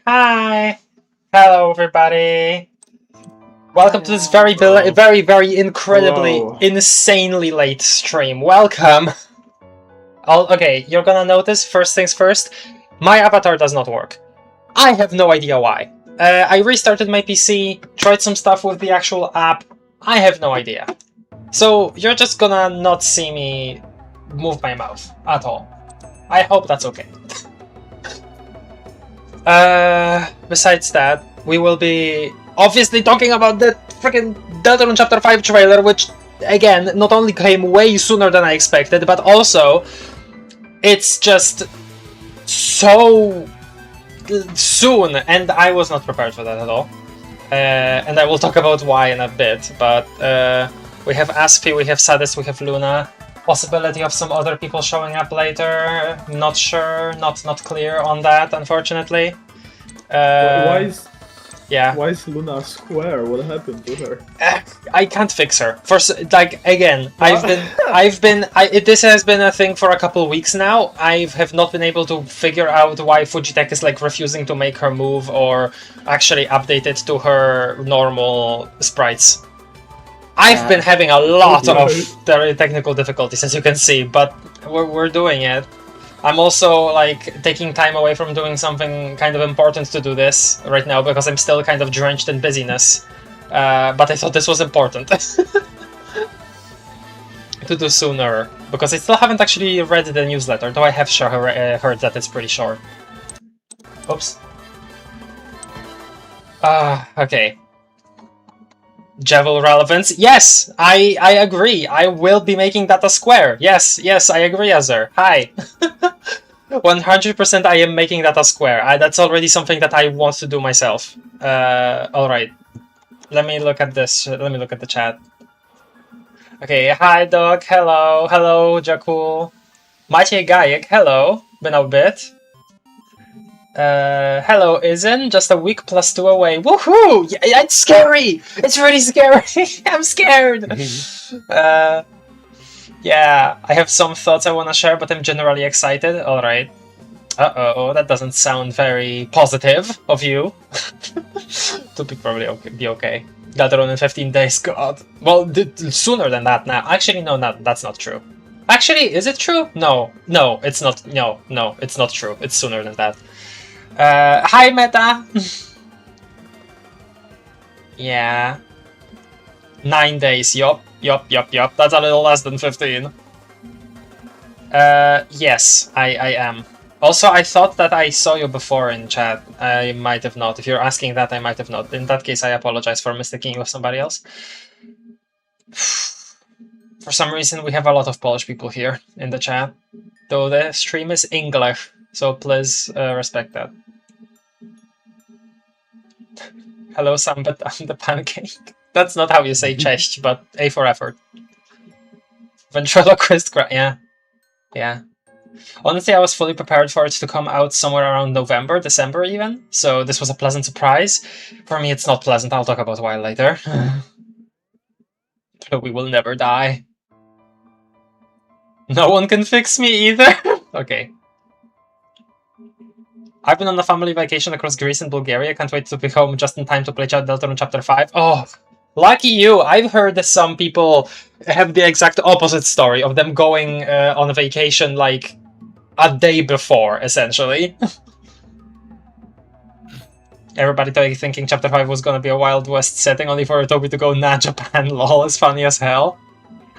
Hi! Hello, everybody! Welcome to this very, incredibly, Hello. insanely late stream. Welcome! Okay, you're gonna notice, first things first, my avatar does not work. I have no idea why. I restarted my PC, tried some stuff with the actual app. I have no idea. So, you're just gonna not see me move my mouth at all. I hope that's okay. Besides that, we will be obviously talking about the freaking Deltarune Chapter 5 trailer, which, again, not only came way sooner than I expected, but also, it's just so soon, and I was not prepared for that at all. And I will talk about why in a bit, but we have Aspie, we have Sadis, we have Luna. Possibility of some other people showing up later. Not sure, not clear on that, unfortunately. Why is Luna square? What happened to her? I can't fix her. First, like again, this has been a thing for a couple of weeks now. I have not been able to figure out why Fujitech is like refusing to make her move or actually update it to her normal sprites. I've been having a lot of technical difficulties, as you can see, but we're doing it. I'm also like taking time away from doing something kind of important to do this right now because I'm still kind of drenched in busyness. But I thought this was important to do sooner because I still haven't actually read the newsletter, though I have heard that it's pretty short. Oops. Okay. Jevil relevance. Yes, I agree. I will be making that a square. Yes, I agree, Azur. Hi. 100% I am making that a square. That's already something that I want to do myself. Alright. Let me look at this. Let me look at the chat. Okay, hi Doc. Hello. Hello, Jakul. Maciej Gajek. Hello. Been a bit. Hello, Izin. Just a week plus 2 away. Woohoo! Yeah, it's scary! It's really scary! I'm scared! Yeah, I have some thoughts I want to share, but I'm generally excited. Alright. Uh-oh, that doesn't sound very positive of you. To be probably be okay. Deltarune in 15 days, god. Well, sooner than that now. Actually, no, that's not true. Actually, is it true? No, it's not. No, it's not true. It's sooner than that. Hi, Meta! Yeah. 9 days, yup. That's a little less than 15. Yes, I am. Also, I thought that I saw you before in chat. I might have not. If you're asking that, I might have not. In that case, I apologize for mistaking you with somebody else. For some reason, we have a lot of Polish people here in the chat. Though the stream is English, so please respect that. Hello, Sambet, I'm the pancake. That's not how you say cześć, but A for effort. Ventriloquist, yeah. Honestly, I was fully prepared for it to come out somewhere around November, December even. So this was a pleasant surprise. For me, it's not pleasant. I'll talk about why later. But we will never die. No one can fix me either. Okay. I've been on a family vacation across Greece and Bulgaria. Can't wait to be home just in time to play Deltarune Chapter 5. Oh, lucky you. I've heard that some people have the exact opposite story of them going on a vacation like a day before, essentially. Everybody thinking Chapter 5 was gonna be a Wild West setting, only for Toby to go, nah, Japan, lol, is funny as hell.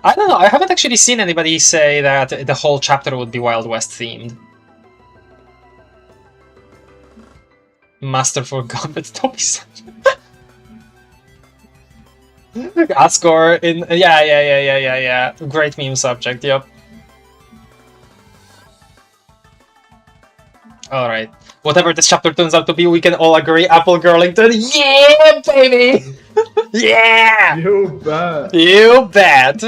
I don't know, I haven't actually seen anybody say that the whole chapter would be Wild West themed. Masterful Gambit, Toby's. Asgore in... Yeah. Great meme subject, yep. Alright. Whatever this chapter turns out to be, we can all agree, Apple Girlington, yeah, baby! Yeah! You bet. You bet!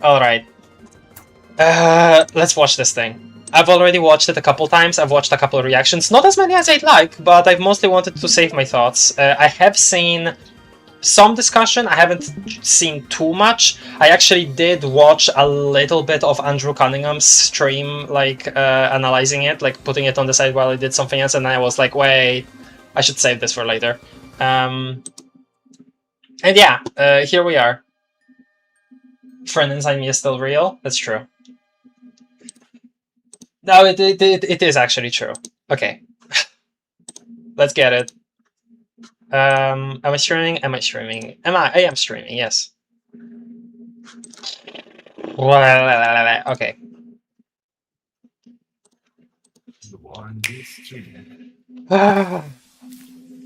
Alright. Let's watch this thing. I've already watched it a couple times, I've watched a couple of reactions, not as many as I'd like, but I've mostly wanted to save my thoughts. I have seen some discussion, I haven't seen too much. I actually did watch a little bit of Andrew Cunningham's stream, like, analyzing it, like, putting it on the side while I did something else, and I was like, wait, I should save this for later. And yeah, here we are. Friend inside me is still real, that's true. No, it is actually true. Okay. Let's get it. Am I streaming? Am I streaming? I am streaming, yes. Okay.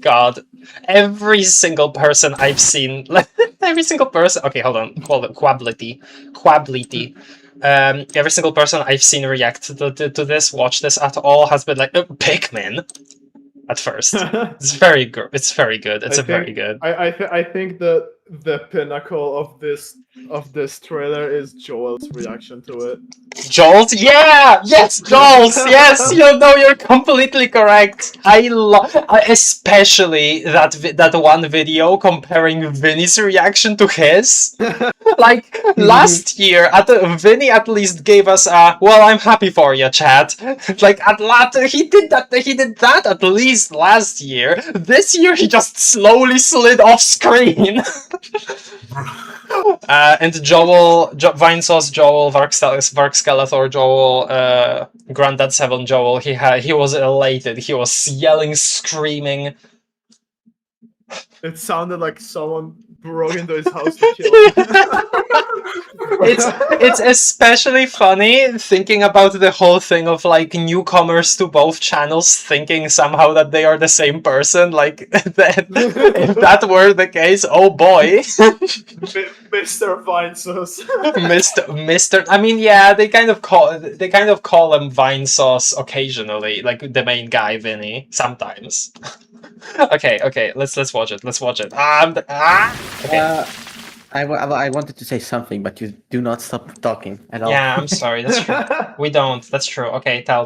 God. Every single person I've seen, every single person, okay, hold on, call it Quablity. Every single person I've seen react to this, watch this at all, has been like, Pikmin! At first. It's very good. It's very good. It's very good. I think that the pinnacle of this trailer is Joel's reaction to it. Joel's? Yeah! Yes, Joel's! Yes! You're completely correct. I love... especially that one video comparing Vinny's reaction to his. Like, last year, Vinny at least gave us a, well, I'm happy for you, chat. Like, he did that at least last year. This year, he just slowly slid off screen. And Joel, Vinesauce Joel, Varkskeletor Joel, Granddad 7 Joel, he was elated. He was yelling, screaming. It sounded like someone broke into his house to kill him. It's especially funny thinking about the whole thing of like newcomers to both channels thinking somehow that they are the same person. Like if that were the case, oh boy. Mr. Vinesauce. Mr. I mean, yeah, they kind of call him Vinesauce occasionally, like the main guy, Vinny, sometimes. Okay, let's watch it. Okay. I wanted to say something, but you do not stop talking at all. Yeah, I'm sorry. That's true. We don't. That's true. Okay, tell.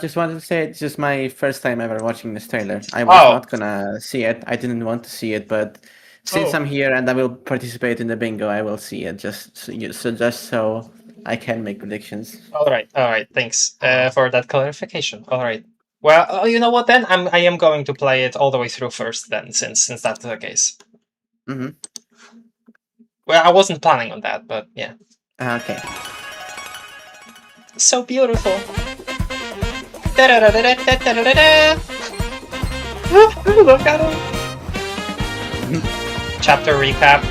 Just wanted to say it's just my first time ever watching this trailer. I was not gonna see it. I didn't want to see it, but since I'm here and I will participate in the bingo, I will see it just so I can make predictions. All right. Thanks for that clarification. All right. Well, you know what then? I am going to play it all the way through first then, since that's the case. Mm-hmm. Well, I wasn't planning on that, but yeah. Okay. So beautiful. Look at him. Chapter recap.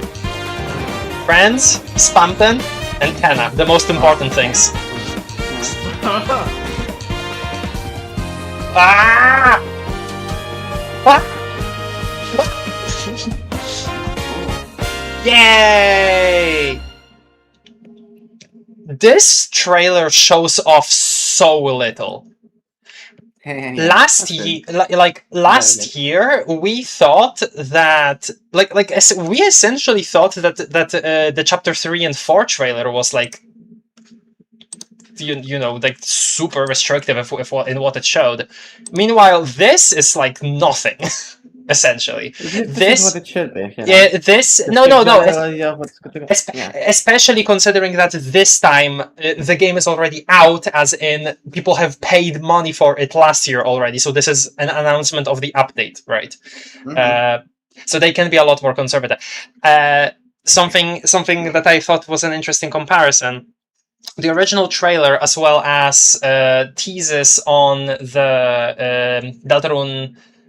Friends, Spamton, and Kenna. The most important things. Ah! Yay! This trailer shows off so little. Last year, we thought that we essentially thought that the chapter 3 and 4 trailer was like like super restrictive in what it showed. Meanwhile, this is like nothing. Essentially, This is what it should be. You know? Yeah, this Just no. generally of what's good to go. Yeah. Especially considering that this time the game is already out, as in people have paid money for it last year already. So this is an announcement of the update, right? So they can be a lot more conservative. Something that I thought was an interesting comparison. The original trailer, as well as teases on the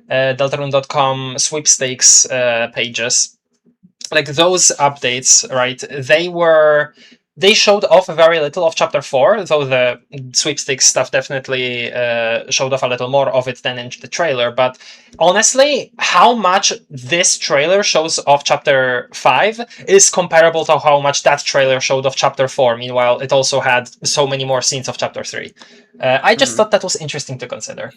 Deltarune.com sweepstakes pages, like those updates, right? They showed off very little of Chapter 4, though the sweepstakes stuff definitely showed off a little more of it than in the trailer. But honestly, how much this trailer shows off Chapter 5 is comparable to how much that trailer showed off Chapter 4. Meanwhile, it also had so many more scenes of Chapter 3. I just thought that was interesting to consider.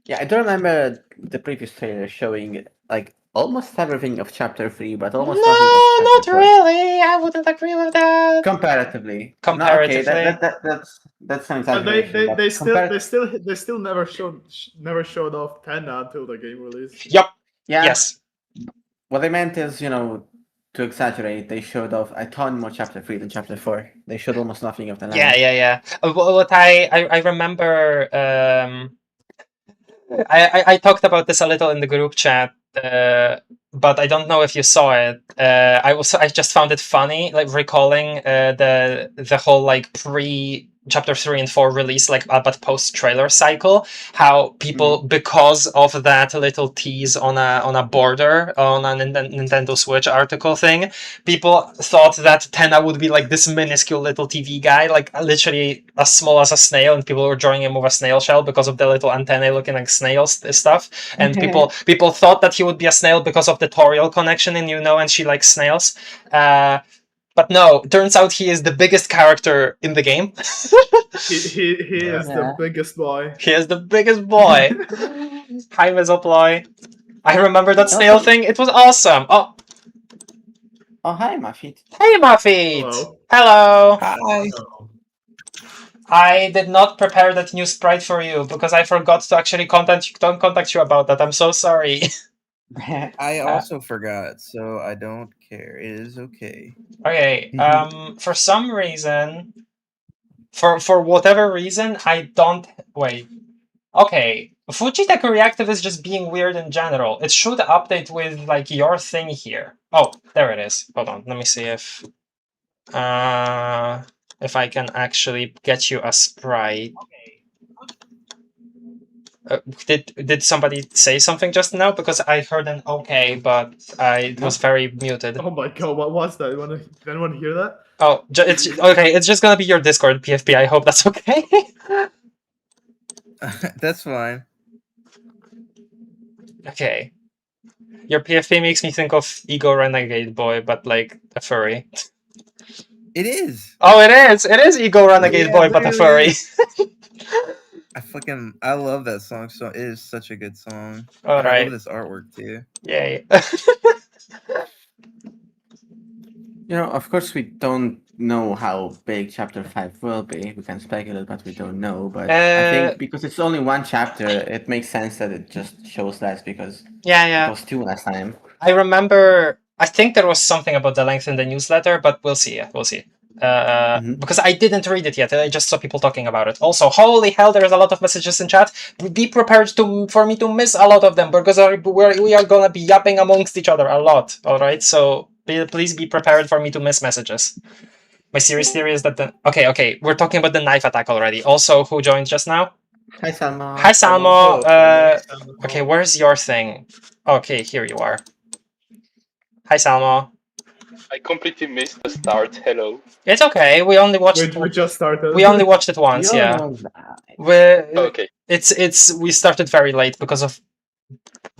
Yeah, I do remember the previous trailer showing like almost everything of Chapter 3, but almost nothing of not Chapter 4. really. I wouldn't agree with that. Comparatively. Comparatively. No, okay, that's an But exaggeration. they still never showed off Tenna until the game release. Yep. Yeah. Yes. What they meant is, to exaggerate, they showed off a ton more Chapter 3 than Chapter 4. They showed almost nothing of the land. Yeah. What I remember, I talked about this a little in the group chat, but I don't know if you saw it. I just found it funny, like recalling the whole like pre Chapter 3 and 4 release, like but post trailer cycle, how people, because of that little tease on a border on a Nintendo Switch article thing, people thought that Tenna would be like this minuscule little TV guy, like literally as small as a snail, and people were drawing him with a snail shell because of the little antennae looking like snails stuff. And people thought that he would be a snail because of the Toriel connection, and and she likes snails. But no, turns out he is the biggest character in the game. he is the biggest boy. He is the biggest boy. Hi, Mesoploy. I remember that snail thing. It was awesome. Oh, hi, Muffet. Hey, Muffet. Hello. Hi. I did not prepare that new sprite for you because I forgot to actually contact you about that. I'm so sorry. I also forgot, so I don't care. It is okay. Okay. For some reason, for whatever reason, I don't wait. Okay, Fujitech Reactive is just being weird in general. It should update with like your thing here. Oh, there it is. Hold on. Let me see if I can actually get you a sprite. Did somebody say something just now? Because I heard an okay, but it was very muted. Oh my god, what was that? Anyone hear that? Oh, it's okay. It's just gonna be your Discord PFP. I hope that's okay. That's fine. Okay. Your PFP makes me think of Ego Renegade Boy, but like a furry. It is. Oh, it is. It is Ego Renegade Boy, but a furry. I love that song. So it is such a good song. All right. I love this artwork too. Yay. Of course, we don't know how big Chapter 5 will be. We can speculate, but we don't know. But I think because it's only one chapter, it makes sense that it just shows less because it was 2 last time. I remember, I think there was something about the length in the newsletter, but we'll see. We'll see. Because I didn't read it yet. I just saw people talking about it. Also, holy hell, there's a lot of messages in chat. Be prepared for me to miss a lot of them because we are gonna be yapping amongst each other a lot. All right, so please be prepared for me to miss messages. My serious theory is that okay, we're talking about the knife attack already. Also, who joined just now? Hi, Salmo. Hi, Salmo. Okay, where's your thing? Okay, here you are. Hi, Salmo. I completely missed the start. Hello. It's okay. We only watched. We just started. We only watched it once. Yeah. Okay. We started very late because of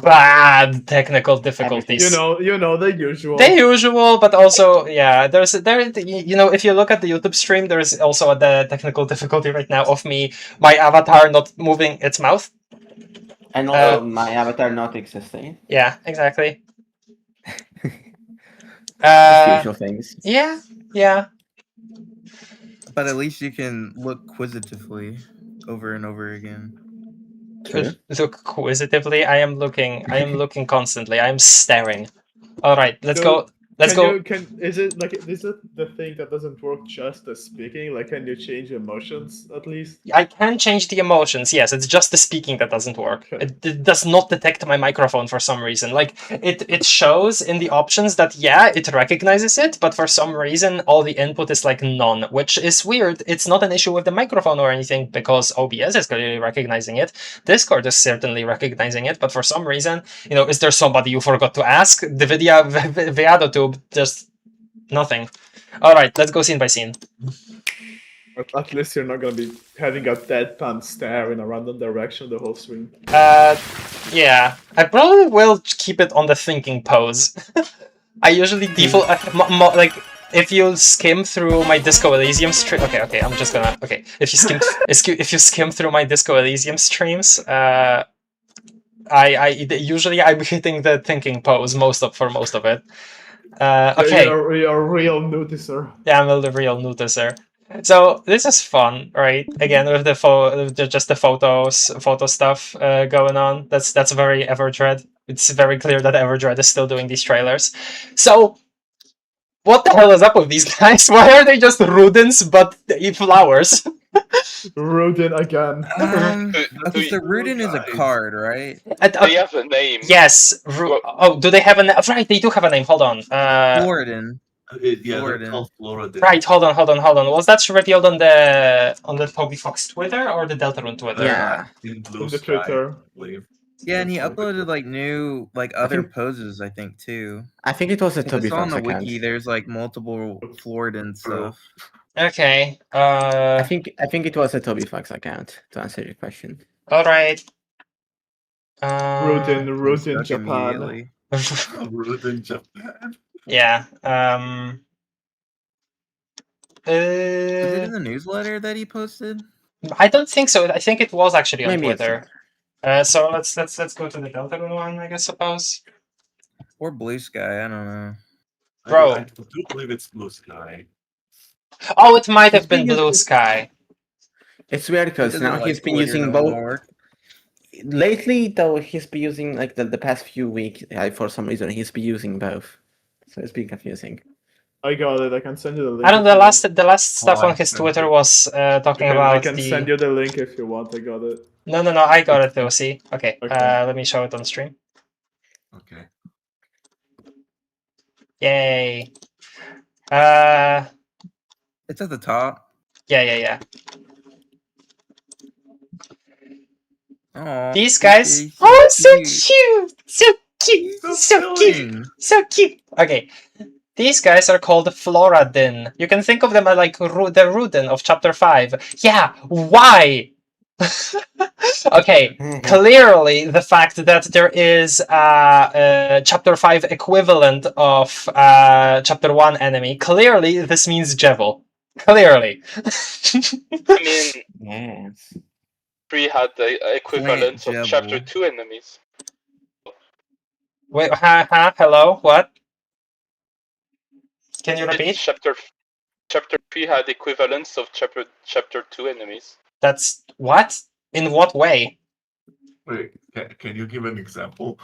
bad technical difficulties. You know the usual. The usual, but also if you look at the YouTube stream, there is also the technical difficulty right now of my avatar not moving its mouth, and also my avatar not existing. Yeah, exactly. Usual things. Yeah. But at least you can look quizzitively over and over again. Look quizzitively. I am looking constantly. I am staring. All right, let's go. Let's go. Is it the thing that doesn't work just the speaking? Like, can you change emotions at least? I can change the emotions. Yes, it's just the speaking that doesn't work. Okay. It does not detect my microphone for some reason. Like it shows in the options that yeah, it recognizes it, but for some reason all the input is like none, which is weird. It's not an issue with the microphone or anything because OBS is clearly recognizing it. Discord is certainly recognizing it, but for some reason, you know, is there somebody you forgot to ask? The Viadotube just nothing. All right, let's go scene by scene. At least you're not gonna be having a deadpan stare in a random direction the whole stream. Yeah, I probably will keep it on the thinking pose. I usually default like if you skim through my Disco Elysium stream. Okay, I'm just gonna. Okay, if you skim through my Disco Elysium streams, usually I'm hitting the thinking pose for most of it. Okay. You're a real noticer. Yeah, I'm a real noticer. So this is fun, right? Again, with just the photo stuff going on. That's very Everdread. It's very clear that Everdread is still doing these trailers. So what the hell is up with these guys? Why are they just Rudens but eat flowers? Rudin again. Because the Rudin is a card, right? They have a name. Yes. Oh, do they have a name? Right, they do have a name. Hold on. Floridin. Yeah, they're called Floridin. Right, hold on. Was that revealed on the Toby Fox Twitter or the Deltarune Twitter? Yeah, In Blue the Sky, Twitter. I believe. Yeah, and he uploaded like new other poses, I think too. I think it was a If Toby it's on Fox the account. wiki, there's like multiple Floridin stuff. Okay. I think it was a Toby Fox account to answer your question. All right. Rudin Japan. Immediately. Rudin Japan. Yeah. Was it in the newsletter that he posted? I don't think so. I think it was actually on Maybe it's Twitter. So let's go to the Deltarune one, I guess, suppose. Or Blue Sky, I don't know. Bro. I do believe it's Blue Sky. Oh, it might have been Blue Sky. It's weird because now he's been using both. Lately, though, he's been using like the past few weeks. For some reason, he's been using both, so it's been confusing. I got it. I can send you the link. I don't know. The last stuff on his Twitter was talking about. I can send you the link if you want. I got it. No. I got it though. See. Okay. Okay. Let me show it on stream. Okay. Yay. It's at the top. Yeah. Aww, These guys. he's Oh, so cute. So cute. Okay. These guys are called Floradin. You can think of them as like the Rudin of Chapter 5. Yeah, why? Okay, clearly the fact that there is a Chapter 5 equivalent of Chapter 1 enemy, clearly this means Jevil. Clearly. I mean, Yes. 3 had the equivalent of Jebel. Chapter 2 enemies. Wait, hello, what? Can you repeat? Chapter 3 had equivalents of Chapter 2 enemies. That's what? In what way? Wait, can you give an example?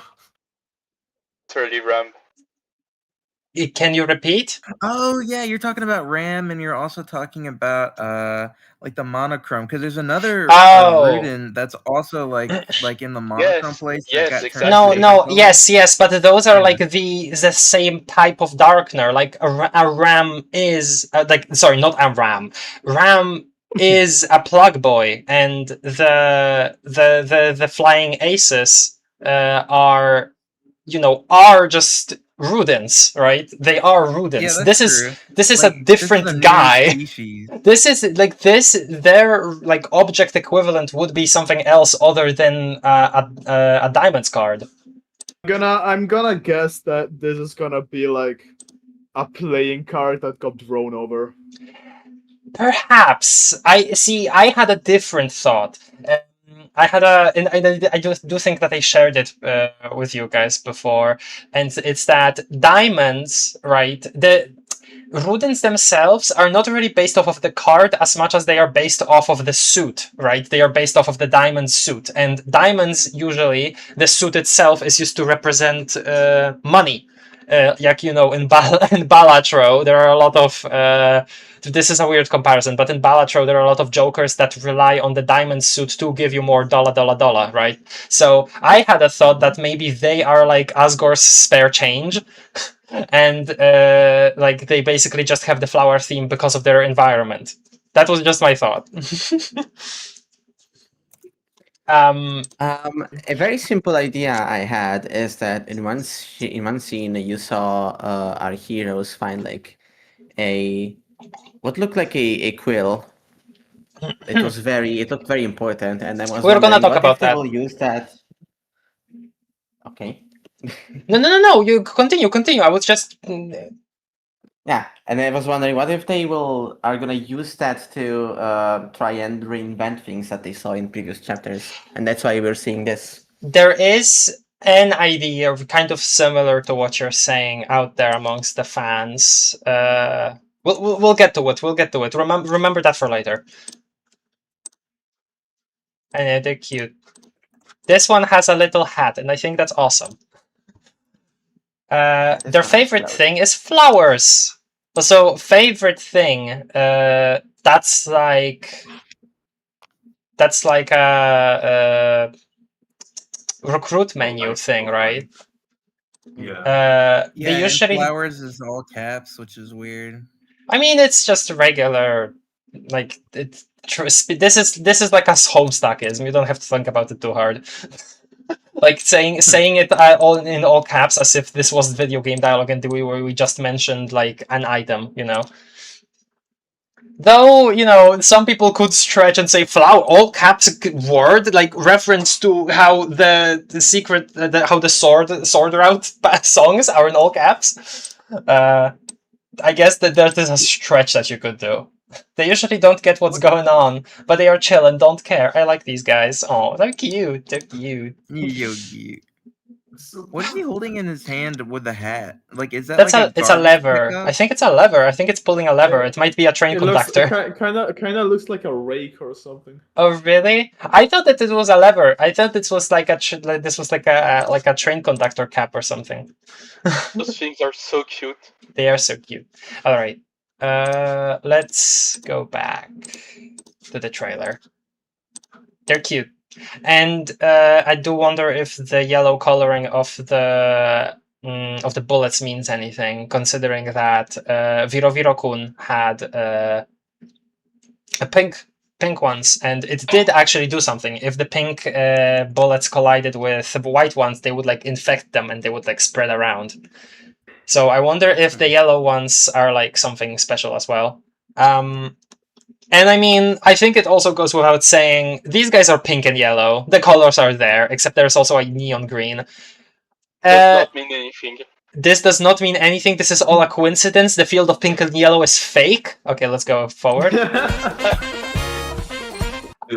Turley Ram. Can you repeat? Oh yeah, you're talking about RAM, and you're also talking about like the monochrome, because there's another Rudin that's also like in the monochrome place. yes, that got exactly. turned No, into yes, but those are like the same type of darkener. Like a RAM is sorry, not a RAM. RAM is a plug boy, and the flying aces are just Rudens, right? They are Rudens. Yeah, this is a different guy. This is like their like object equivalent would be something else other than a diamonds card. I'm gonna guess that this is gonna be like a playing card that got thrown over. Perhaps. I had a different thought. I do think that I shared it with you guys before, and it's that diamonds, right? Rudens themselves are not really based off of the card as much as they are based off of the suit, right? They are based off of the diamond suit. And diamonds, usually, the suit itself is used to represent money. Like, you know, in Balatro, there are a lot of... this is a weird comparison, but in Balatro, there are a lot of jokers that rely on the diamond suit to give you more dollar, right? So I had a thought that maybe they are like Asgore's spare change, and like they basically just have the flower theme because of their environment. That was just my thought. A very simple idea I had is that in one scene you saw our heroes find like what looked like a quill. It looked very important, and I was We're gonna talk what about if they that. will use that. Okay. No. You continue. I was just. Yeah, and I was wondering what if they are gonna use that to try and reinvent things that they saw in previous chapters, and that's why we're seeing this. There is an idea kind of similar to what you're saying out there amongst the fans. We'll get to it. We'll get to it. Remember that for later. And they're cute. This one has a little hat, and I think that's awesome. Their favorite thing is flowers. So favorite thing, that's like a recruit menu thing, right? Yeah. They usually flowers is all caps, which is weird. I mean, it's just regular, like it's this is like as Homestuck is. We don't have to think about it too hard. Like saying it all in all caps as if this was video game dialogue and we just mentioned like an item, you know. Though, you know, some people could stretch and say flower, all caps word, like reference to how the secret, how the sword route songs are in all caps. I guess that there is a stretch that you could do. They usually don't get what's going on, but they are chill and don't care. I like these guys. Oh, they're cute. They're cute. What is he holding in his hand with the hat? Like, is that That's like it's a lever. I think it's a lever. I think it's pulling a lever. It might be a train conductor. Kind of looks like a rake or something. Oh really? I thought that it was a lever. I thought this was like this was like a train conductor cap or something. Those things are so cute. They are so cute. All right. Let's go back to the trailer. They're cute. And I do wonder if the yellow coloring of the bullets means anything, considering that Viro-Viro-kun had a pink ones, and it did actually do something. If the pink bullets collided with the white ones, they would like infect them and they would like spread around. So I wonder if the yellow ones are like something special as well. And I mean, I think it also goes without saying, these guys are pink and yellow. The colors are there, except there's also a neon green. Does not mean anything. This does not mean anything. This is all a coincidence. The field of pink and yellow is fake. Okay, let's go forward.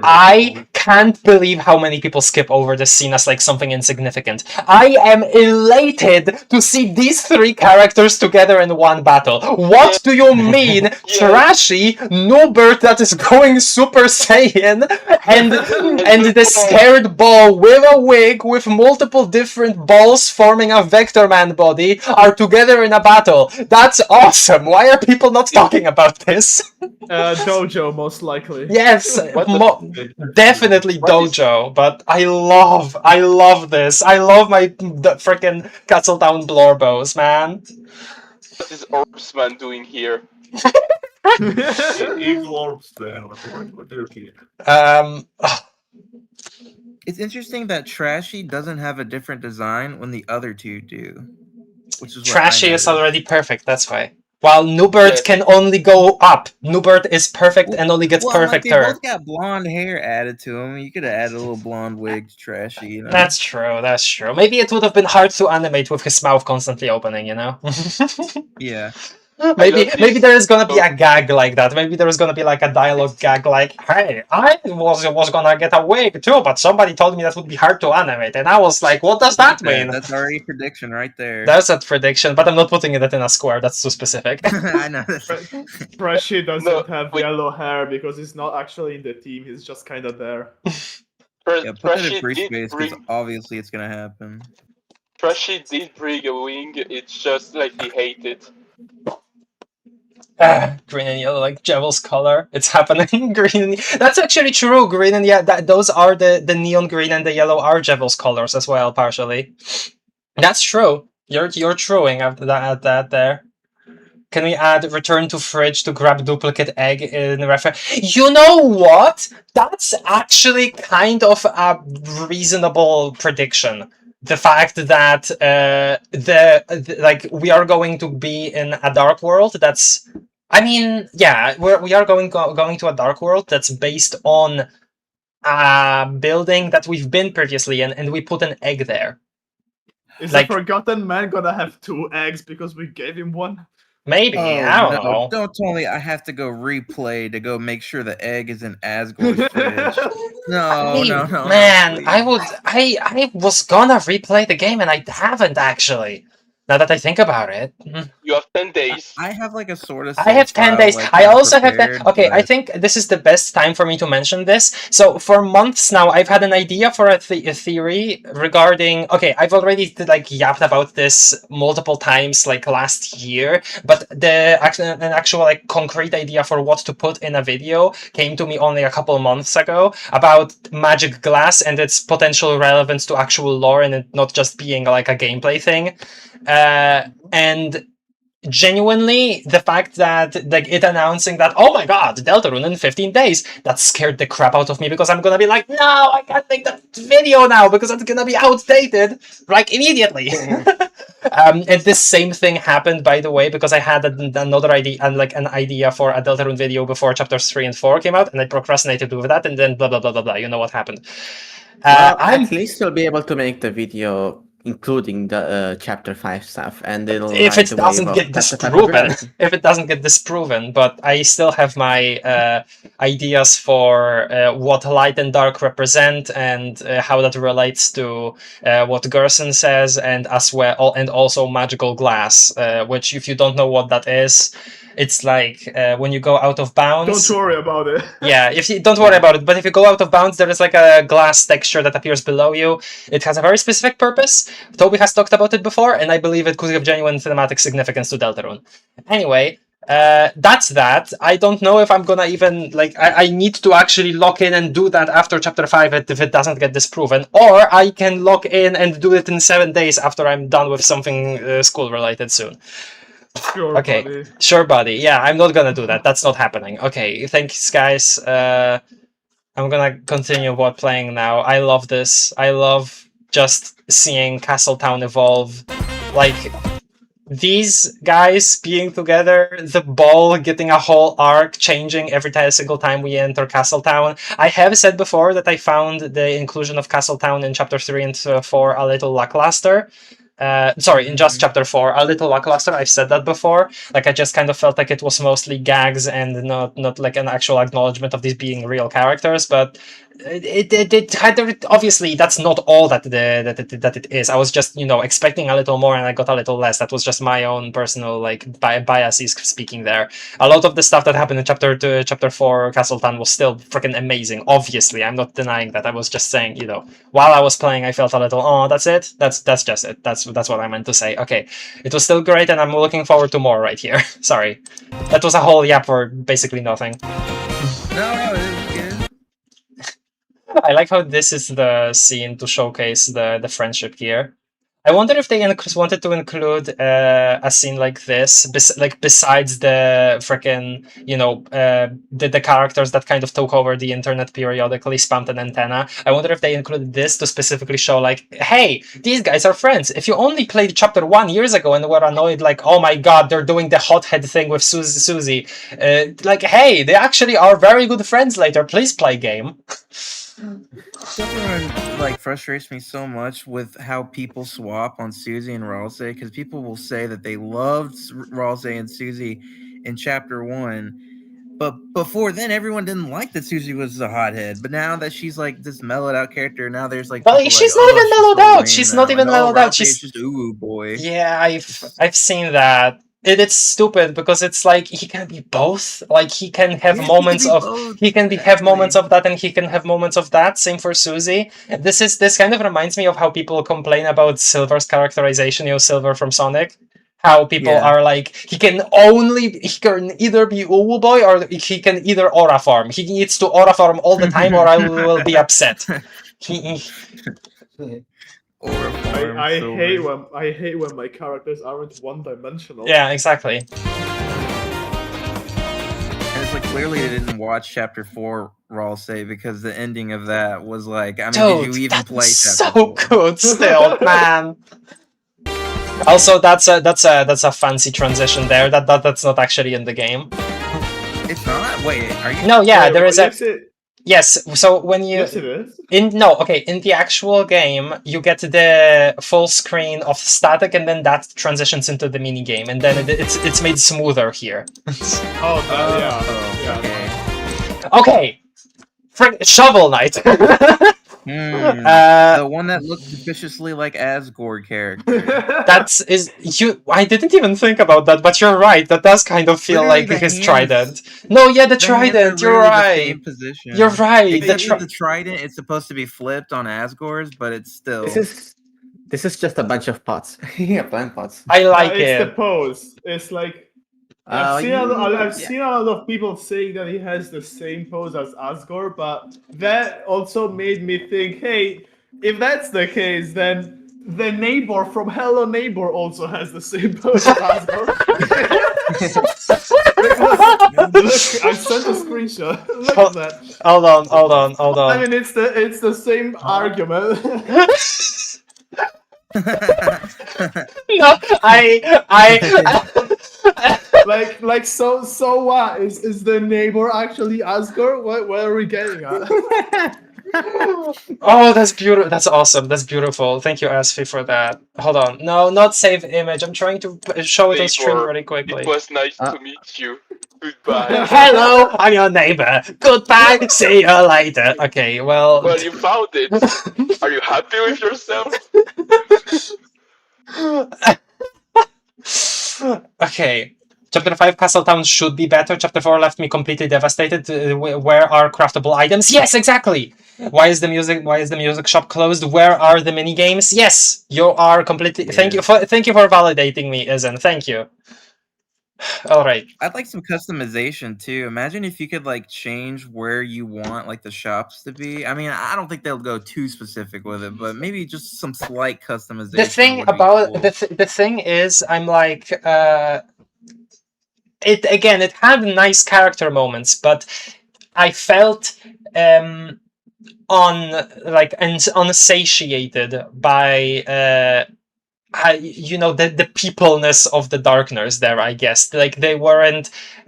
I can't believe how many people skip over this scene as like something insignificant. I am elated to see these three characters together in one battle. What do you mean? Trashy, Nubert that is going Super Saiyan, and the scared ball with a wig with multiple different balls forming a Vector Man body are together in a battle. That's awesome. Why are people not talking about this? Dojo, most likely. Yes, definitely Dojo, but I love this. I love the frickin' Castletown Blorbos, man. What is Orbsman doing here? Evil orbs there. What they're here. It's interesting that Trashy doesn't have a different design when the other two do. Which is Trashy is already perfect, that's why. While Nubert can only go up. Nubert is perfect and only gets perfect They both got blonde hair added to him. You could have added a little blonde wig to Trashy. You know? That's true, that's true. Maybe it would have been hard to animate with his mouth constantly opening, you know? Yeah. Maybe there is gonna be a gag like that. Maybe there is gonna be like a dialogue gag like, "Hey, I was gonna get a wig too, but somebody told me that would be hard to animate," and I was like, "What does that mean?" That's already a prediction right there. That's a prediction, but I'm not putting it in a square. That's too specific. I know. Freshy doesn't have yellow hair because he's not actually in the team. He's just kind of there. Yeah, put that in free space because obviously it's gonna happen. Freshy did bring a wing. It's just like he hated. Green and yellow, like Jevel's color. It's happening. Green. That's actually true. Green and those are the neon green and the yellow are Jevel's colors as well, partially. That's true. You're truing at that there. Can we add return to fridge to grab duplicate egg in reference? You know what? That's actually kind of a reasonable prediction. The fact that like we are going to be in a dark world. That's, I mean, yeah, we are going to a dark world that's based on a building that we've been previously in, and we put an egg there. Is like, the Forgotten Man gonna have 2 eggs because we gave him one? Maybe, I don't know. Don't tell me I have to go replay to go make sure the egg is in Asgore's fridge. No, man, no, I was gonna replay the game and I haven't actually. Now that I think about it, you have 10 days. I have like a sort of. I have 10 days. Like, I also have 10. Okay, but I think this is the best time for me to mention this. So for months now, I've had an idea for a theory regarding. Okay, I've already like yapped about this multiple times, like last year. But an actual like concrete idea for what to put in a video came to me only a couple months ago about magic glass and its potential relevance to actual lore and it not just being like a gameplay thing. And genuinely, the fact that like it announcing that, oh my god, Deltarune in 15 days, that scared the crap out of me because I'm gonna be like, no, I can't make that video now because it's gonna be outdated like immediately. And this same thing happened, by the way, because I had another idea and like an idea for a Deltarune video before chapters 3 and 4 came out, and I procrastinated with that, and then blah blah blah blah blah. You know what happened? At least you'll be able to make the video including the chapter 5 stuff, and it'll if it doesn't get disproven, but I still have my ideas for what light and dark represent and how that relates to what Gerson says, and as well, and also magical glass, which if you don't know what that is, it's like when you go out of bounds. Don't worry about it. Yeah, if you don't worry about it, but if you go out of bounds, there is like a glass texture that appears below you. It has a very specific purpose. Toby has talked about it before, and I believe it could have genuine thematic significance to Deltarune. Anyway, that's that. I don't know if I'm gonna even like. I need to actually lock in and do that after chapter 5 if it doesn't get disproven, or I can lock in and do it in 7 days after I'm done with something school related soon. Sure, okay, buddy. Sure, buddy. Yeah, I'm not gonna do that. That's not happening. Okay, thanks, guys. I'm gonna continue playing now. I love this. I love just seeing Castletown evolve. Like, these guys being together, the ball getting a whole arc, changing every single time we enter Castletown. I have said before that I found the inclusion of Castletown in chapter 3 and 4 a little lackluster. Sorry, in just chapter 4, a little lackluster. I've said that before. Like, I just kind of felt like it was mostly gags and not like an actual acknowledgement of these being real characters. But it had, obviously that's not all that it is. I was just, you know, expecting a little more and I got a little less. That was just my own personal like biases speaking there. A lot of the stuff that happened in chapter 4 Castletown was still freaking amazing. Obviously, I'm not denying that. I was just saying, you know, while I was playing, I felt a little, oh, that's it. That's just it. That's what I meant to say. Okay, it was still great, and I'm looking forward to more right here. Sorry, that was a whole yap for basically nothing. No, it's good. I like how this is the scene to showcase the friendship here. I wonder if they wanted to include a scene like this, besides the freaking, you know, the characters that kind of took over the internet periodically, spammed an antenna. I wonder if they included this to specifically show, like, hey, these guys are friends. If you only played chapter 1 years ago and were annoyed, like, oh my god, they're doing the hothead thing with Susie, like, hey, they actually are very good friends later. Please play game. Something like frustrates me so much with how people swap on Susie and Ralsei, because people will say that they loved Ralsei and Susie in chapter 1, but before then everyone didn't like that Susie was a hothead. But now that she's like this mellowed out character, now there's like Well, people she's like, not oh, even she's mellowed so out. lame She's now. not even And, mellowed out. Ralsei is She's just ooh boy. yeah. I've seen that. It's stupid because it's like he can be both. Like he can have Yeah, moments he can of be both. he can be have moments of that and he can have moments of that. Same for Susie. This kind of reminds me of how people complain about Silver's characterization. You know, Silver from Sonic. How people Yeah. are like he can either be Uwu boy or he can either aura farm. He needs to aura farm all the time or I will be upset. He I hate when my characters aren't one-dimensional. yeah, exactly. And it's like clearly they didn't watch chapter 4, Ralsei, because the ending of that was like, I mean, Dude, did you even that play was chapter so 4? good still, man. Also, that's a fancy transition there. That's not actually in the game. It's not? Wait, are you? No, yeah, Wait, there is yes, yes. So when you yes, it is. in the actual game, you get the full screen of static, and then that transitions into the mini game, and then it's made smoother here. Oh, yeah. Okay, Shovel Knight. The one that looked suspiciously like Asgore character. I didn't even think about that, but you're right. That does kind of feel Literally like the his hands- trident. No, yeah, the The hands are trident. You're literally the right. same position. You're right. Except that the trident is supposed to be flipped on Asgore's, but it's still. This is just a bunch of pots. Yeah, plant pots. I like it's it. the pose. It's like I've seen a lot of people saying that he has the same pose as Asgore, but that also made me think, hey, if that's the case, then the neighbor from Hello Neighbor also has the same pose as Asgore. Look, I sent a screenshot. Look at that. Hold on. I mean, it's the same argument. No, like so what is the neighbor actually Asgore? Where are we getting at? Oh, that's beautiful. That's awesome. That's beautiful. Thank you, Asfi, for that. Hold on. No, not save image. I'm trying to show it on stream Neighbor, really quickly. It was nice to meet you. Goodbye. Hello, I'm your neighbor. Goodbye. See you later. Okay, well. Well, you found it. Are you happy with yourself? Okay. Chapter 5, Castletown should be better. Chapter 4 left me completely devastated. Where are craftable items? Yes, exactly. Why is the music shop closed? Where are the mini games? Yes, you are completely. Yeah. Thank you for validating me, Izen. Thank you. All right. I'd like some customization too. Imagine if you could like change where you want like the shops to be. I mean, I don't think they'll go too specific with it, but maybe just some slight customization. The thing about the thing is, I'm like, it had nice character moments, but I felt unsatiated by the peopleness of the Darkners there, I guess. Like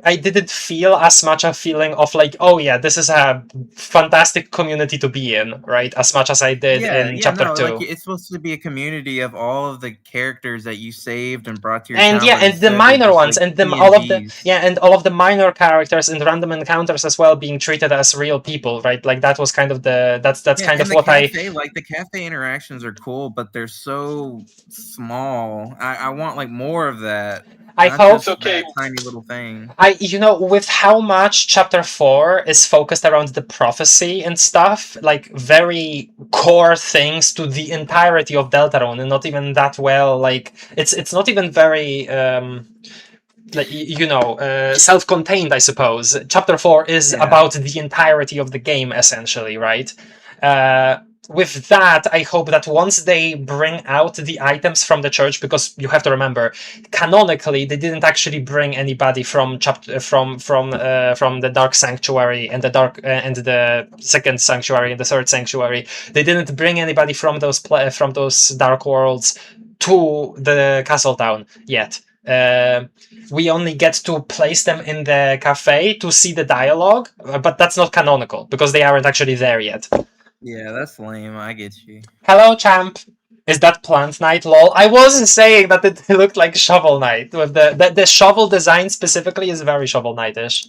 I didn't feel as much a feeling of like, oh yeah, this is a fantastic community to be in, right? As much as I did in chapter 2. Like, it's supposed to be a community of all of the characters that you saved and brought to your town. And the minor ones, like, and all of the minor characters and random encounters as well being treated as real people, right? Like that was kind of that's kind of what like the cafe interactions are cool, but they're so small. I want like more of that. I hope it's okay. Tiny little thing. With how much chapter 4 is focused around the prophecy and stuff, like very core things to the entirety of Deltarune, and not even that well. Like it's not even very self-contained, I suppose. Chapter 4 is about the entirety of the game, essentially, right? With that, I hope that once they bring out the items from the church, because you have to remember, canonically, they didn't actually bring anybody from the Dark Sanctuary and the Second Sanctuary and the Third Sanctuary. They didn't bring anybody from those Dark Worlds to the Castletown yet. We only get to place them in the cafe to see the dialogue, but that's not canonical because they aren't actually there yet. Yeah, that's lame. I get you. Hello, champ. Is that Plant Knight? Lol. I wasn't saying that it looked like Shovel Knight. With the shovel design specifically is very Shovel Knight-ish.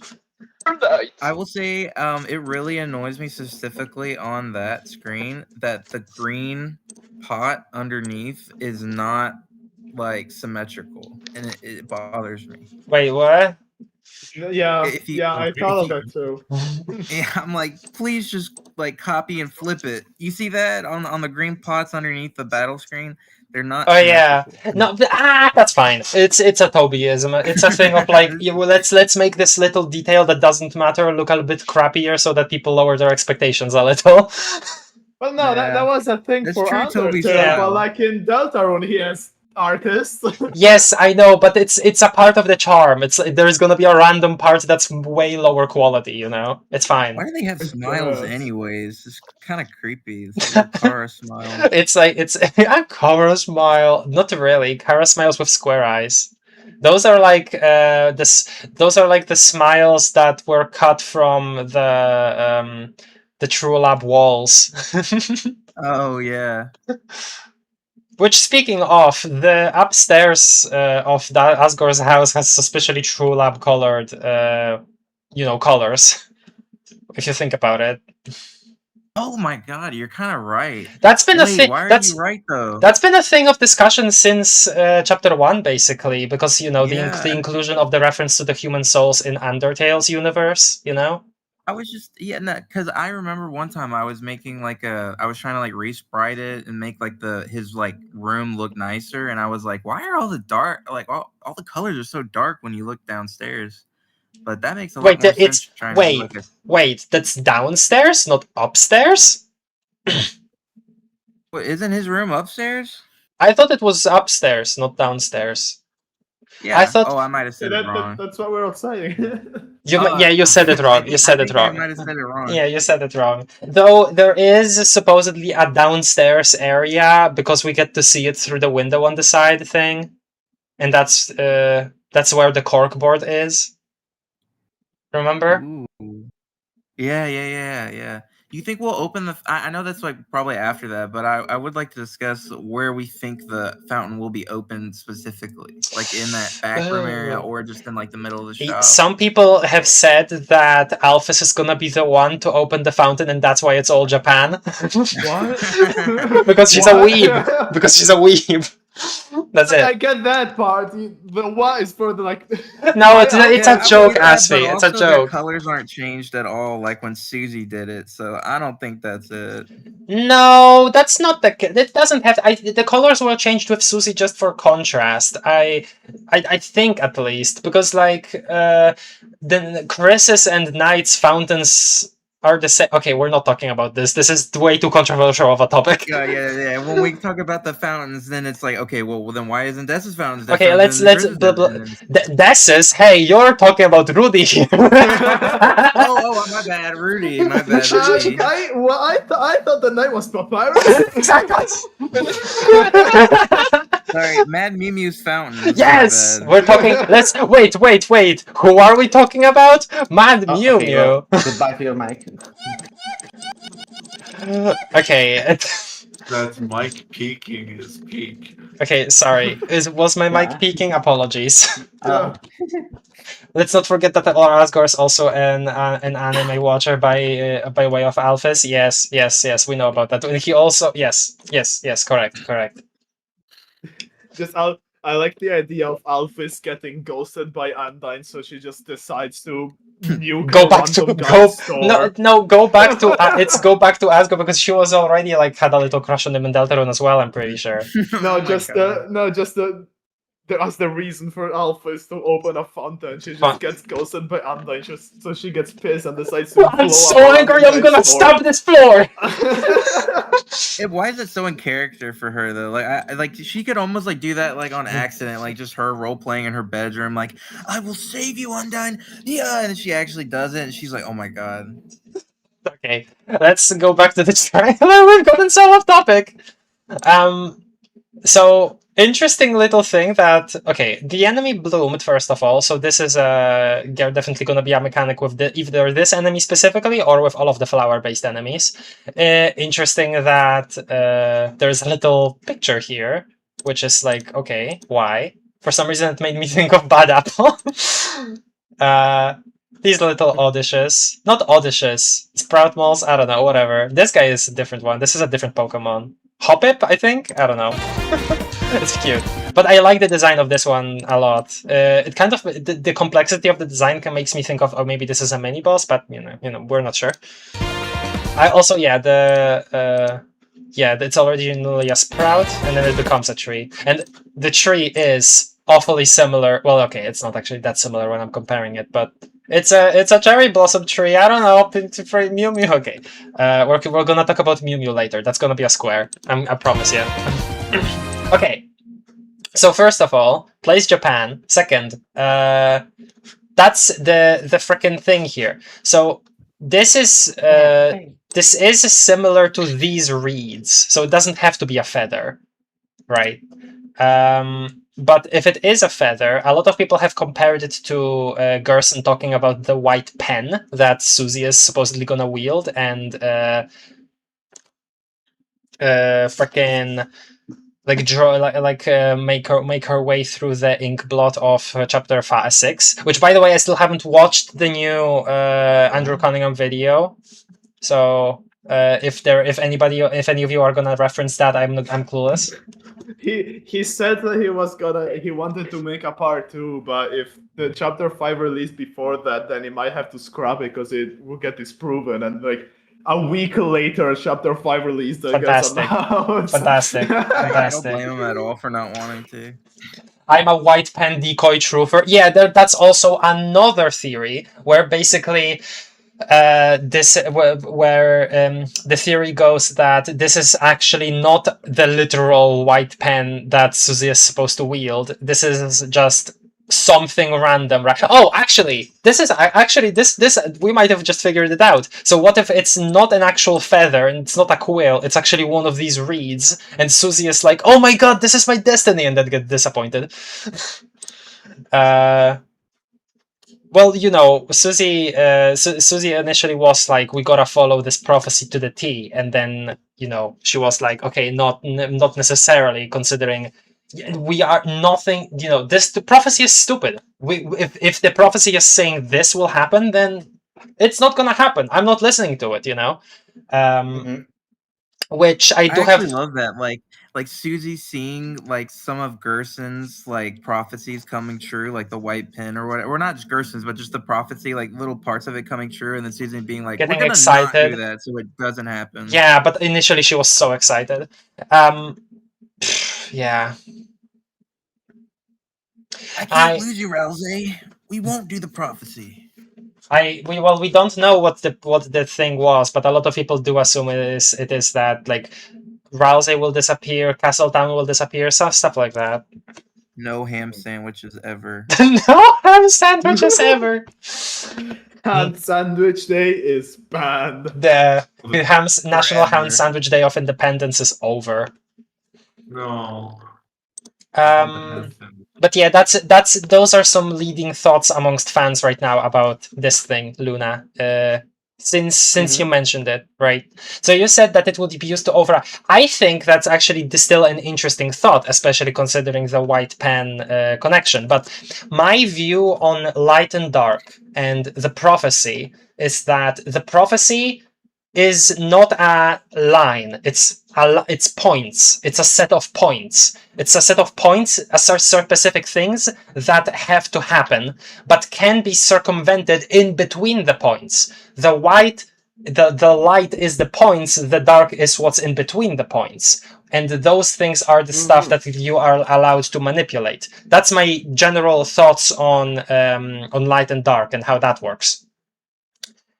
I will say, it really annoys me specifically on that screen that the green pot underneath is not like symmetrical, and it bothers me. Wait, what? Yeah, If you, I thought of that too. yeah, I'm like, please just like copy and flip it. You see that on the green pots underneath the battle screen? They're not. Oh yeah, symmetrical. no, that's fine. It's a Tobyism. It's a thing of like, well, let's make this little detail that doesn't matter look a bit crappier so that people lower their expectations a little. Well, no, Yeah. that was a thing That's for true, Toby Undertale, style. but like in Deltarune, he has artists. Yes, I know, but it's a part of the charm. There's gonna be a random part that's way lower quality. You know, it's fine. Why do they have It's smiles gross. anyways? It's kind of creepy. It's like a Kara smile. It's like it's a Kara smile. Not really. Kara smiles with square eyes. Those are like Those are like the smiles that were cut from the True Lab walls. Oh yeah. Which, speaking of, the upstairs of that Asgore's house has suspiciously True Lab colored, colors. If you think about it. Oh my god, you're kind of right. That's been a Wait, thing. why are That's you right though? That's been a thing of discussion since chapter 1, basically, because Yeah. the inclusion of the reference to the human souls in Undertale's universe. I was just because I remember one time I was making I was trying to like resprite it and make like his like room look nicer, and I was like, why are all the dark all the colors are so dark when you look downstairs? But that makes a lot more sense. Wait, that's downstairs, not upstairs? What, isn't his room upstairs? I thought it was upstairs, not downstairs. Yeah. I thought. Oh, I might have said it wrong. That's what we're saying. You said it wrong. You said it wrong. I might have said it wrong. Yeah, you said it wrong. Though there is supposedly a downstairs area because we get to see it through the window on the side thing, and that's where the corkboard is. Remember? Ooh. Yeah. You think we'll open the? I know that's like probably after that, but I would like to discuss where we think the fountain will be opened specifically, like in that back room area or just in like the middle of the shop. Some people have said that Alphys is gonna be the one to open the fountain, and that's why it's all Japan. What? Because she's a weeb. Because she's a weeb. That's it. I get that part. The what is for the like. No, it's a joke, Asfi. It's a joke. Their colors aren't changed at all, like when Susie did it. So I don't think that's it. No, that's not the. It doesn't have. The colors were changed with Susie just for contrast. I think at least because like the Chris's and Knight's fountains are the same. Okay, we're not talking about this. This is way too controversial of a topic. Yeah. When we talk about the fountains, then it's like, okay, well then why isn't Dessa's fountains? Okay, let's Dessa's. Hey, you're talking about Rudy here. oh, my bad, Rudy. My bad. Rudy. I thought the night was papyrus. Exactly. Sorry, Mad Mew Mew's fountain. Yes, we're talking. Let's wait. Who are we talking about? Mad Mew Mew. Well, goodbye to your mic. Okay. That's Mike peeking his peak. Okay, sorry. Was my mic peaking? Apologies. Let's not forget that Asgore is also an anime watcher by way of Alphys. Yes, we know about that. And he also yes, correct. I like the idea of Alphys getting ghosted by Undyne, so she just decides to go back to Asgore because she was already like had a little crush on him in Deltarune as well. I'm pretty sure. That's the reason for Alphys to open a fountain. She just gets ghosted by Undyne, so she gets pissed and decides to. I'm so angry! I'm gonna stop this floor. Why is it so in character for her though? Like she could almost like do that like on accident, like just her role playing in her bedroom, like I will save you, Undyne. Yeah, and she actually does it, and she's like, oh my god. Okay, let's go back to the trailer. We've gotten so off topic. So, interesting little thing that, okay, the enemy bloomed, first of all, so this is definitely going to be a mechanic with either this enemy specifically or with all of the flower-based enemies. Interesting that there's a little picture here, which is like, okay, why? For some reason it made me think of Bad Apple. These little Odyshes. Not Odyshes. Sprout Moles, I don't know, whatever. This guy is a different one. This is a different Pokemon. Hoppip, I think? I don't know. It's cute. But I like the design of this one a lot. It kind of the complexity of the design makes me think of, oh, maybe this is a mini boss, but you know, we're not sure. I also, yeah, it's originally a sprout, and then it becomes a tree. And the tree is awfully similar. Well, okay, it's not actually that similar when I'm comparing it, but it's a cherry blossom tree. I don't know, for Mew Mew. Okay, we're gonna talk about Mew Mew later. That's gonna be a square. I promise you. Okay. So first of all, place Japan. Second, that's the frickin' thing here. So this is similar to these reeds, so it doesn't have to be a feather, right? But if it is a feather, a lot of people have compared it to Gerson talking about the white pen that Susie is supposedly gonna wield, and frickin' like draw make her way through the ink blot of chapter 6, which, by the way, I still haven't watched the new Andrew Cunningham video. So if any of you are gonna reference that, I'm clueless. He said that he wanted to make a part 2, but if the chapter 5 released before that, then he might have to scrap it because it will get disproven, and like a week later, chapter 5 released. Fantastic. Fantastic. I don't blame him at all for not wanting to. I'm a white pen decoy truther. Yeah, that's also another theory where basically the theory goes that this is actually not the literal white pen that Susie is supposed to wield. This is just something random, right? Oh, actually, this we might have just figured it out. So what if it's not an actual feather and it's not a quill, it's actually one of these reeds, and Susie is like, oh my god, this is my destiny, and then get disappointed. Well, you know, Susie initially was like, we gotta follow this prophecy to the T, and then, you know, she was like, okay, not necessarily, considering we are nothing, you know, the prophecy is stupid. If the prophecy is saying this will happen, then it's not gonna happen. I'm not listening to it, you know. Which I love that, like Susie seeing like some of Gerson's like prophecies coming true, like the white pin or whatever, or not just Gerson's, but just the prophecy, like little parts of it coming true, and then Susie being like, getting we're gonna excited. not do that so it doesn't happen. Yeah, but initially she was so excited. Yeah. I can't lose you, Rousey. We won't do the prophecy. We don't know what the thing was, but a lot of people do assume it is that like Rousey will disappear, Castletown will disappear, stuff like that. No ham sandwiches ever. No ham sandwiches ever. Ham Sandwich Day is banned. The National Ham Sandwich Day of Independence is over. No. But yeah, those are some leading thoughts amongst fans right now about this thing, Luna. Since you mentioned it, right? So you said that it would be used to override. I think that's actually still an interesting thought, especially considering the white pen connection. But my view on light and dark and the prophecy is that the prophecy is not a line. It's points. It's a set of points. It's a set of points, specific things that have to happen, but can be circumvented in between the points. The light is the points. The dark is what's in between the points. And those things are the stuff that you are allowed to manipulate. That's my general thoughts on light and dark and how that works.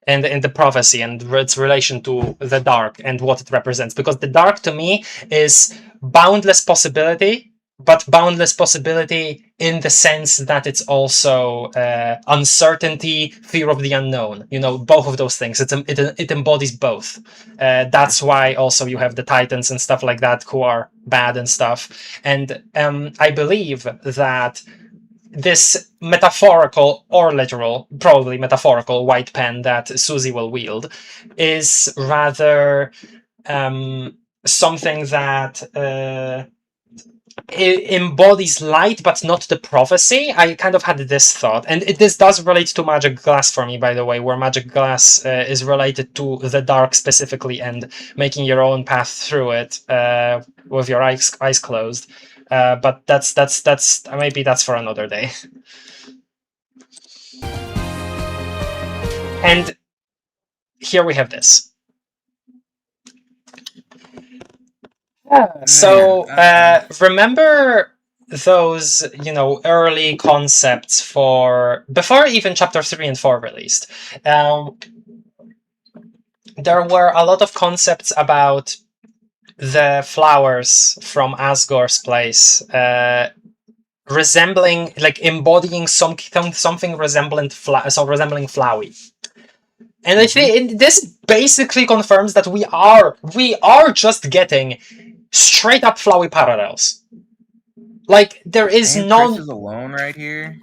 And in the prophecy and its relation to the dark and what it represents. Because the dark to me is boundless possibility but boundless possibility in the sense that it's also uncertainty, fear of the unknown. You know, both of those things. It embodies both. That's why also you have the Titans and stuff like that who are bad and stuff. And I believe that this metaphorical or literal, probably metaphorical white pen that Susie will wield is rather something that it embodies light, but not the prophecy. I kind of had this thought, and this does relate to magic glass for me, by the way, where magic glass is related to the dark specifically and making your own path through it with your eyes closed. But that's maybe that's for another day. And here we have this. So remember those, you know, early concepts for before even chapter 3 and 4 released. There were a lot of concepts about the flowers from Asgore's place resembling, like embodying something resembling Flowey. And I think this basically confirms that we are just getting straight up Flowey parallels. Like there is no. Chris is alone right here.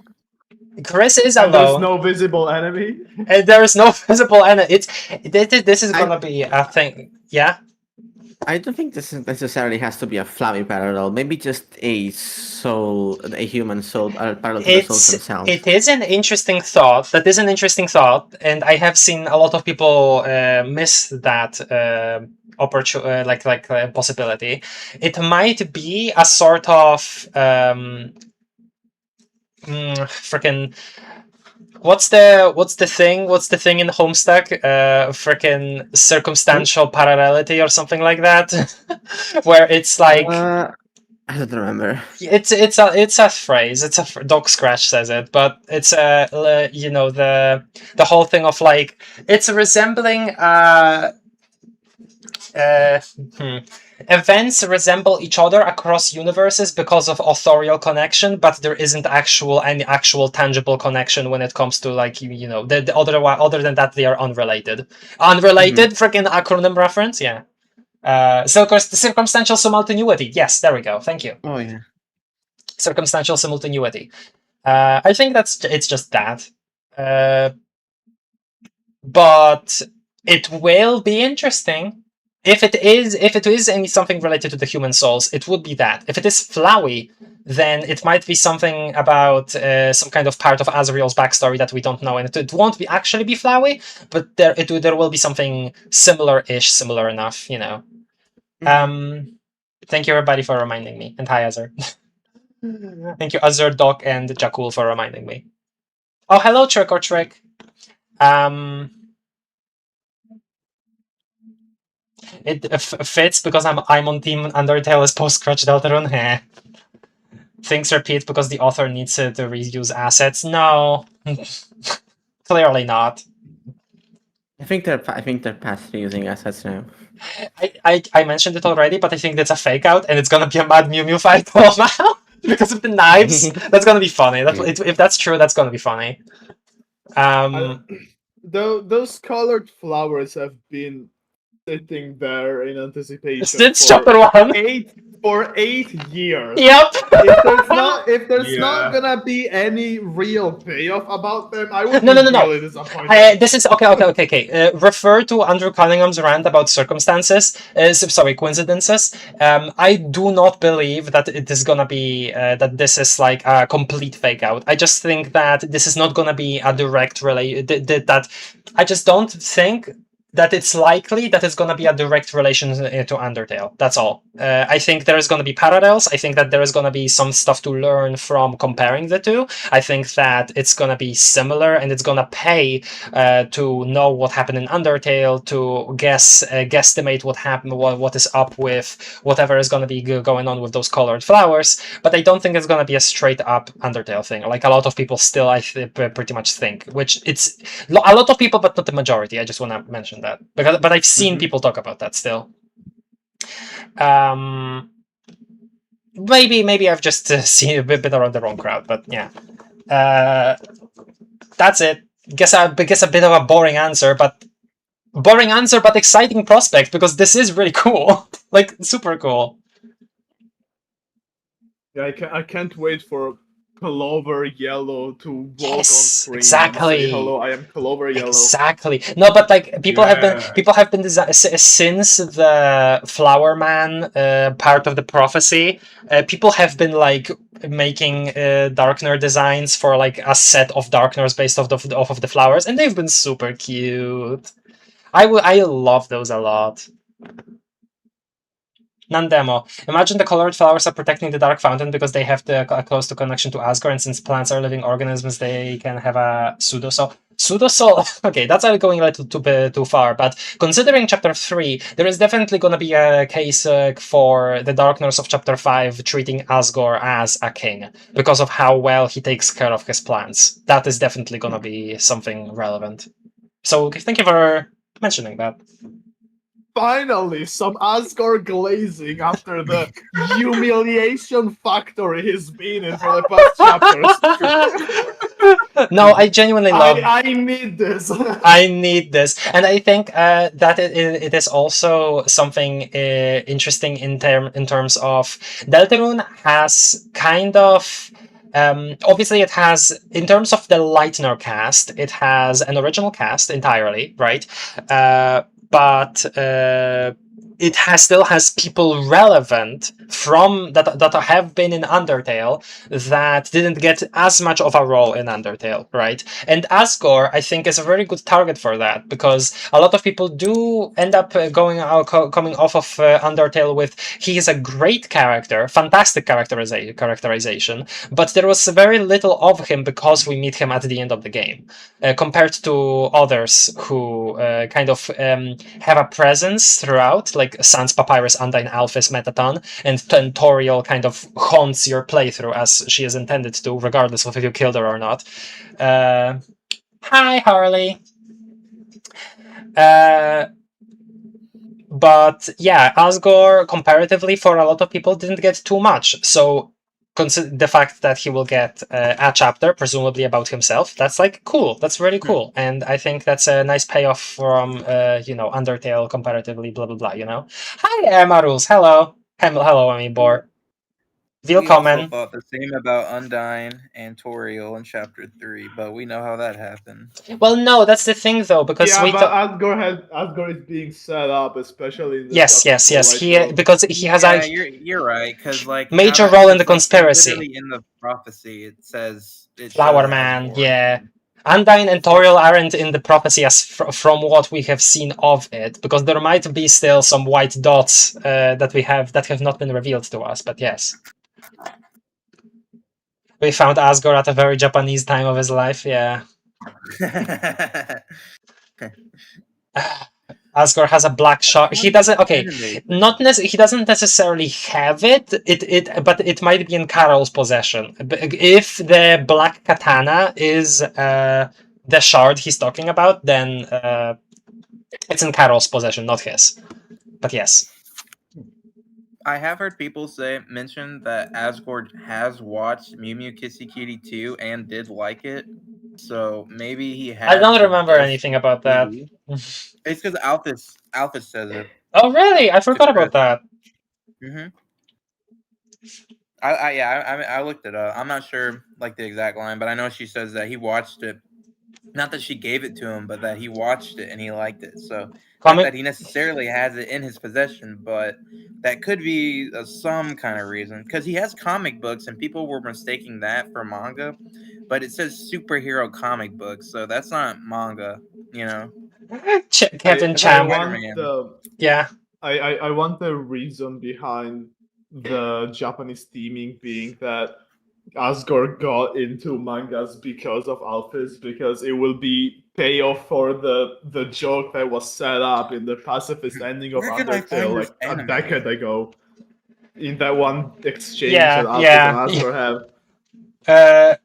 Chris is and alone. There's no visible enemy. And there is no visible enemy. This is gonna be a thing. Yeah. I don't think this necessarily has to be a Flowey parallel. Maybe just a human soul parallel to the souls themselves. It is an interesting thought. That is an interesting thought, and I have seen a lot of people miss that possibility. It might be a sort of freaking. What's the thing in Homestuck? Freaking circumstantial parallelity or something like that, where it's like I don't remember. It's a phrase. It's a Dog Scratch says it, but it's you know, the whole thing of like it's resembling events resemble each other across universes because of authorial connection, but there isn't any actual tangible connection when it comes to, like, you know, the other than that they are unrelated. Freaking acronym reference, yeah. Circumstantial simultaneity. Yes, there we go. Thank you. Oh yeah. Circumstantial simultaneity. I think it's just that. But it will be interesting. If it is something related to the human souls, it would be that. If it is Flowey, then it might be something about some kind of part of Azrael's backstory that we don't know, and it won't actually be Flowey, but there will be something similar enough, you know. Thank you everybody for reminding me, and hi Azur. Thank you Azur, Doc, and Jakul for reminding me. Oh, hello Trick or Trick. It fits because I'm on Team Undertale as post-Crutch Deltarune. Heh. Things repeat because the author needs to reuse assets. No, clearly not. I think they're past reusing assets now. I mentioned it already, but I think that's a fake out, and it's gonna be a Mad Mew Mew fight now because of the knives. That's gonna be funny. If that's true, that's gonna be funny. Those colored flowers have been sitting there in anticipation since chapter 1. For 8 years. Yep. If there's not gonna be any real payoff about them, I would be really disappointed. This is okay. Refer to Andrew Cunningham's rant about circumstances. Coincidences. I do not believe that it is gonna be that this is like a complete fake out. I just think that this is not gonna be a direct that I just don't think that it's likely that it's going to be a direct relation to Undertale. That's all. I think there is going to be parallels. I think that there is going to be some stuff to learn from comparing the two. I think that it's going to be similar, and it's going to pay to know what happened in Undertale, to guesstimate what happened, what is up with whatever is going to be going on with those colored flowers. But I don't think it's going to be a straight up Undertale thing, like a lot of people still pretty much think, which it's a lot of people, but not the majority. I just want to mention that, but I've seen people talk about that still. maybe I've just seen a bit around the wrong crowd, but yeah. That's it. Guess a bit of a boring answer, but exciting prospect because this is really cool. Like super cool. Yeah, I can't wait for Clover Yellow to walk on screen exactly. and say, "Hello, I am Clover Yellow." Exactly. No, but like people have been since the Flower Man part of the prophecy. People have been like making Darkner designs for like a set of Darkners based off of the flowers, and they've been super cute. I love those a lot. Non-demo. Imagine the colored flowers are protecting the Dark Fountain because they have a close to connection to Asgore, and since plants are living organisms, they can have a pseudo-soul. Pseudo-soul? Okay, that's going a little too far, but considering Chapter 3, there is definitely going to be a case for the Darkners of Chapter 5 treating Asgore as a king, because of how well he takes care of his plants. That is definitely going to be something relevant. So, thank you for mentioning that. Finally, some Asgore glazing after the humiliation factory he's been in for the past chapters. No, I genuinely love. I need this. I need this, and I think that it is also something interesting in terms of Deltarune has kind of. Obviously, it has, in terms of the Lightner cast, it has an original cast entirely, right? But it still has people relevant from that have been in Undertale that didn't get as much of a role in Undertale, right? And Asgore, I think, is a very good target for that because a lot of people do end up coming off of Undertale with he is a great character, fantastic characterization, but there was very little of him because we meet him at the end of the game, compared to others who kind of have a presence throughout, like Sans, Papyrus, Undyne, Alphys, Metaton, and Toriel kind of haunts your playthrough as she is intended to, regardless of if you killed her or not. Hi, Harley. But yeah, Asgore, comparatively, for a lot of people, didn't get too much. So consider the fact that he will get a chapter, presumably about himself. That's like cool. That's really cool, and I think that's a nice payoff from Undertale comparatively. Blah blah blah. You know. Hi, Marus. Hello. Hello, Amibor. We also Willkommen. thought the same about Undyne and Toriel in Chapter 3, but we know how that happened. Well, no, that's the thing though, because Asgore is being set up, especially in the yes. Because he has a you're right, because like major role in the conspiracy. Literally in the prophecy, it says Flower Man, yeah. Undyne and Toriel aren't in the prophecy as from what we have seen of it, because there might be still some white dots that have not been revealed to us. But yes, we found Asgore at a very Japanese time of his life. Yeah. Asgore has a black shard. He doesn't. Okay, he doesn't necessarily have it. But it might be in Carol's possession. If the black katana is the shard he's talking about, then it's in Carol's possession, not his. But yes. I have heard people mention that Asgore has watched Mew Mew Kissy Kitty 2 and did like it. So maybe he has. I don't remember anything about that. It's because Alphys says it. Oh really? I forgot about that. I looked it up. I'm not sure like the exact line, but I know she says that he watched it. Not that she gave it to him, but that he watched it and he liked it. So not that he necessarily has it in his possession, but that could be some kind of reason because he has comic books and people were mistaking that for manga, but it says superhero comic books, so that's not manga, you know. Kevin Cham. Yeah. I want the reason behind the Japanese theming being that Asgore got into mangas because of Alphys, because it will be payoff for the joke that was set up in the pacifist ending of Undertale like a decade ago. In that one exchange that Alphys and Asgore have.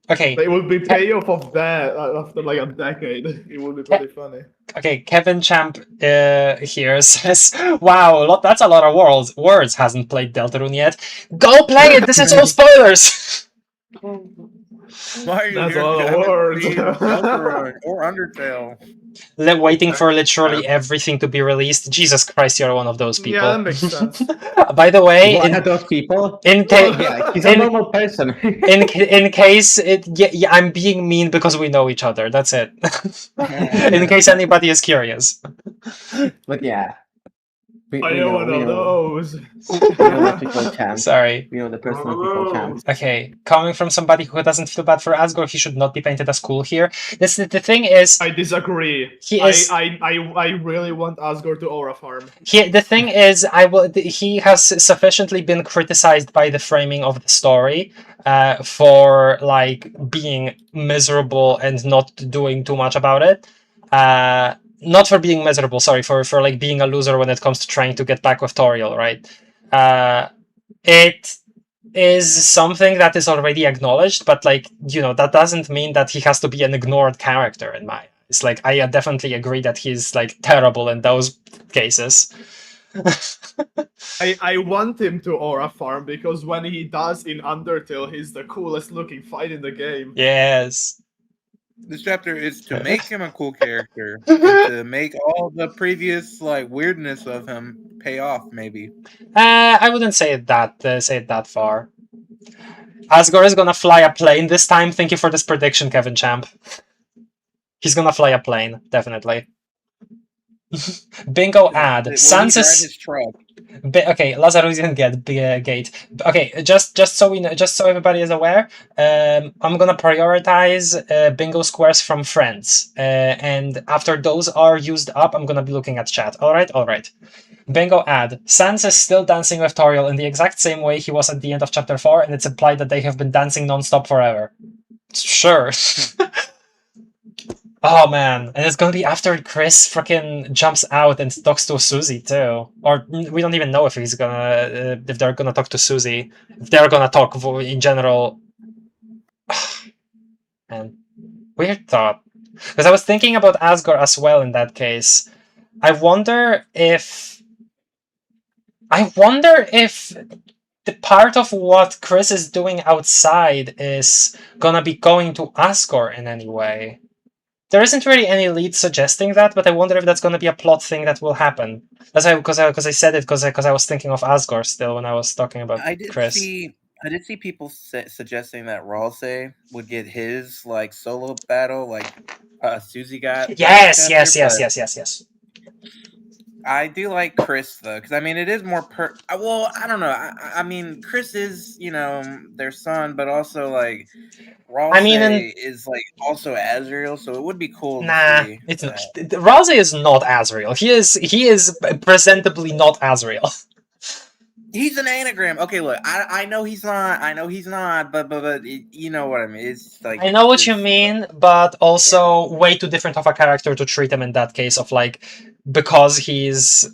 Okay. It would be payoff of that after like a decade. It would be pretty funny. Okay, Kevin Champ here says, "Wow, that's a lot of words. Hasn't played Deltarune yet. Go play it. This is all spoilers." Why are you That's here a lot if of you haven't words. seen Deltarune or Undertale? Waiting for literally everything to be released. Jesus Christ, you're one of those people. Yeah, that makes sense. By the way, One of those people. in Yeah, he's a normal person. in case I'm being mean because we know each other. That's it. In case anybody is curious. But yeah. I know one of those. We know what we call champ. Sorry. We know the person that we call champ. Okay, coming from somebody who doesn't feel bad for Asgore, he should not be painted as cool here. The thing is, I disagree. I really want Asgore to aura farm. The thing is, he has sufficiently been criticized by the framing of the story for like being miserable and not doing too much about it. Not for being miserable, sorry, for like being a loser when it comes to trying to get back with Toriel, right? It is something that is already acknowledged, but like, you know, that doesn't mean that he has to be an ignored character in my eyes. Like, I definitely agree that he's like terrible in those cases. I want him to aura farm because when he does in Undertale, he's the coolest looking fight in the game. Yes. This chapter is to make him a cool character, and to make all the previous like weirdness of him pay off. Maybe. I wouldn't say it that far. Asgore is gonna fly a plane this time. Thank you for this prediction, Kevin Champ. He's gonna fly a plane, definitely. Bingo ad. Sansa's. Okay, Lazarus didn't get gate. Okay, just so we know, just so everybody is aware, I'm gonna prioritize bingo squares from friends, and after those are used up, I'm gonna be looking at chat. All right. Bingo ad. Sans is still dancing with Toriel in the exact same way he was at the end of chapter 4, and it's implied that they have been dancing non-stop forever. Sure. Oh man, and it's gonna be after Chris freaking jumps out and talks to Susie too, or we don't even know if he's gonna, if they're gonna talk to Susie, if they're gonna talk in general. Man, weird thought, because I was thinking about Asgore as well in that case. I wonder if the part of what Chris is doing outside is gonna be going to Asgore in any way. There isn't really any lead suggesting that, but I wonder if that's going to be a plot thing that will happen. That's why, because I said it, because I was thinking of Asgore still when I was talking about Chris. I did see people suggesting that Ralsei would get his like solo battle, like Susie got. Yes. I do like Chris though, because I mean it is more well, I don't know. I mean Chris is, you know, their son, but also like Ralsei is like also Azrael, so it would be cool. Nah, it's not. Ralsei is not Azrael. He is presentably not Azrael. He's an anagram. Okay, look, I know he's not. But you know what I mean. It's like I know what you mean, but also way too different of a character to treat him in that case of like, because he's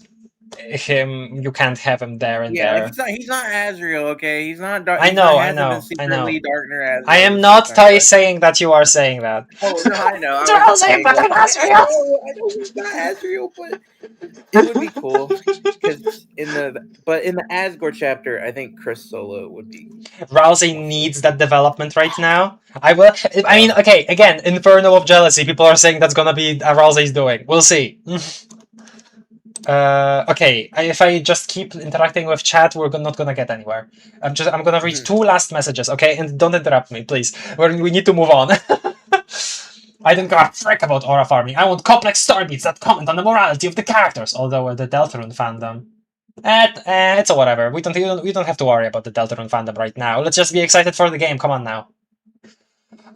him, you can't have him there and there. Like he's not Azrael, okay? He's not. I know. Darkner I am not saying that you are saying that. Oh no, I know. I know he's not Azrael, but it would be cool because in the Asgore chapter, I think Chris Solo would be. Ralsei needs that development right now. I mean, okay. Again, Inferno of Jealousy. People are saying that's gonna be Ralsei's doing. We'll see. Okay, if I just keep interacting with chat, we're not gonna get anywhere. I'm gonna read 2 last messages, okay? And don't interrupt me, please. We need to move on. I don't give a frick about aura farming. I want complex story beats that comment on the morality of the characters. Although the Deltarune fandom, it's a whatever. We don't have to worry about the Deltarune fandom right now. Let's just be excited for the game. Come on now.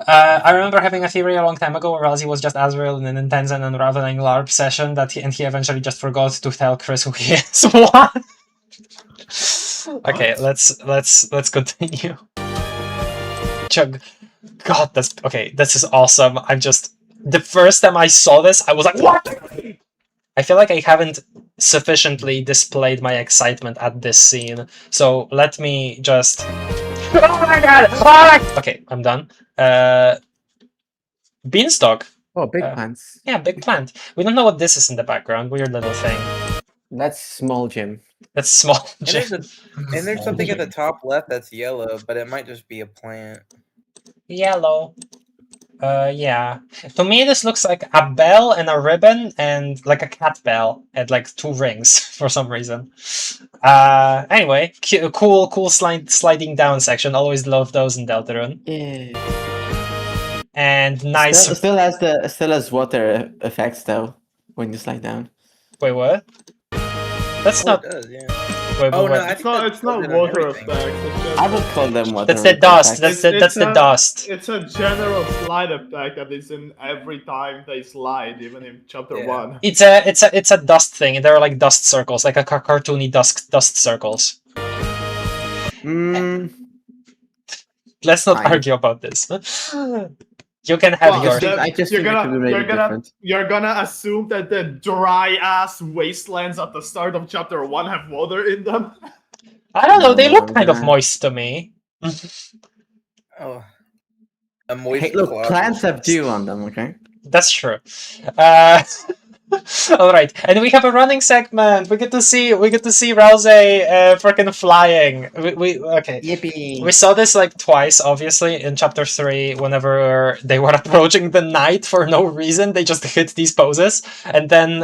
I remember having a theory a long time ago where Ralsei was just Azrael in an intense and unraveling LARP session and he eventually just forgot to tell Chris who he is. What? Okay, let's continue. Chug. God, this is awesome. The first time I saw this, I was like, what? I feel like I haven't sufficiently displayed my excitement at this scene, so let me just Oh my god! Oh my... Okay, I'm done. Beanstalk. Oh, big Uh, plants. Yeah, big plant. We don't know what this is in the background. Weird little thing. That's small gym. That's small. And there's something at the top left that's yellow, but it might just be a plant. Yellow. Yeah. To me, this looks like a bell and a ribbon and like a cat bell and like 2 rings for some reason. Anyway, cool sliding down section. Always love those in Deltarune. Yeah. And nice. Still has water effects though when you slide down. Wait, what? That's Oh, not. it does, yeah. Wait, Oh, wait, no, wait. I It's think not. that's It's not floated on water everything. effect. I would call them water. That's the dust. effects. That's the dust. It's a general slide effect that is in every time they slide, even in chapter Yeah. 1. It's a dust thing. There are like dust circles, like a cartoony dust circles. Let's not Fine. argue about this. You can have Well, yours. I just think it could be maybe different. You're gonna assume that the dry ass wastelands at the start of chapter 1 have water in them. I don't know. They look No, kind of nah. moist to me. Oh. A moist Hey, look, cloud. plants have dew on them. Okay. That's true. All right, and we have a running segment. We get to see Rouse freaking flying. Okay. Yippee! We saw this like twice, obviously, in chapter 3. Whenever they were approaching the night for no reason, they just hit these poses, and then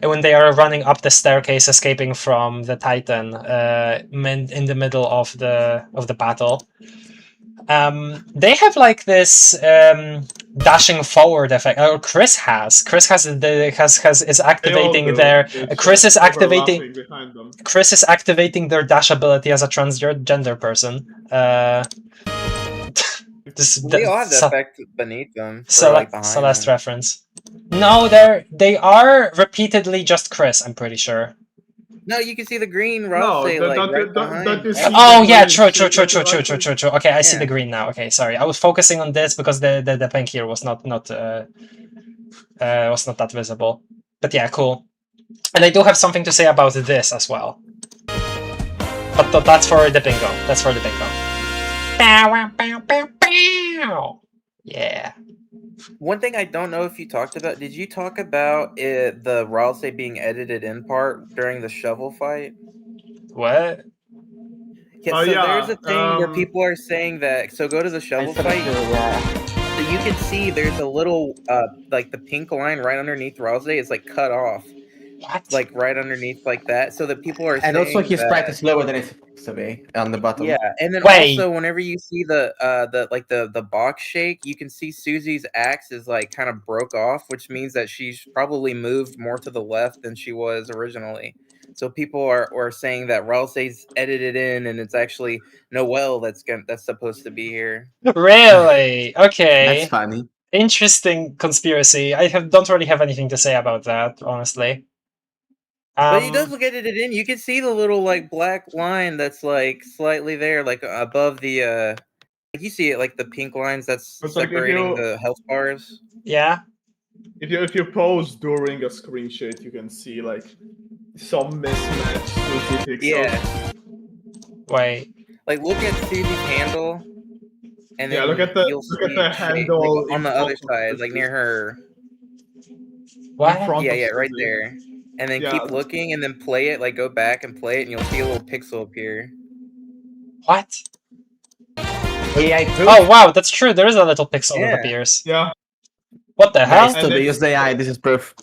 when they are running up the staircase, escaping from the Titan, in the middle of the battle. They have like this dashing forward effect. Or Chris is activating their. Chris is activating. Chris is activating their dash ability as a transgender person. They all have the effect beneath them. Celeste them. reference. No, they are repeatedly just Chris. I'm pretty sure. No, you can see the green No, Rouse don't behind. you see Oh the yeah, green true. shit? Okay, I see Yeah. the green now. Okay, sorry, I was focusing on this because the pink here was not that visible. But yeah, cool. And I do have something to say about this as well. But that's for the bingo. That's for the bingo. Yeah. One thing I don't know if you talked about, did you talk about the Rouse being edited in part during the shovel fight? What? Yeah, Oh, so yeah, there's a thing where people are saying that, so go to the shovel fight, so you can see there's a little, like the pink line right underneath Rouse is like cut off. What? Like right underneath like that, so that people are And saying also his that, sprite is lower than it's supposed to be on the bottom. yeah, and then Wait. also whenever you see the box shake, you can see Susie's axe is like kind of broke off, which means that she's probably moved more to the left than she was originally. So people are saying that Ralsei's edited in, and it's actually Noelle that's supposed to be here. Really? Okay. That's funny. Interesting conspiracy. Don't really have anything to say about that, honestly. But he does look edited in. You can see the little like black line that's like slightly there, like above the like you see it like the pink lines that's It's like if separating you- the health bars. Yeah. If you pause during a screen share, you can see like some mismatched Susie pixels. Yeah. Wait. Like look at Susie's handle, and then Yeah, look at the you'll see handle like, on the in other front of side, like Susie. near her. What? In front Yeah, of yeah, right Susie. there. And then Yeah. keep looking, and then play it. Like go back and play it, and you'll see a little pixel appear. What? AI proof. Oh wow, that's true. There is a little pixel that Yeah. appears. Yeah. What the hell? Nice to And be then- used AI. This is proof.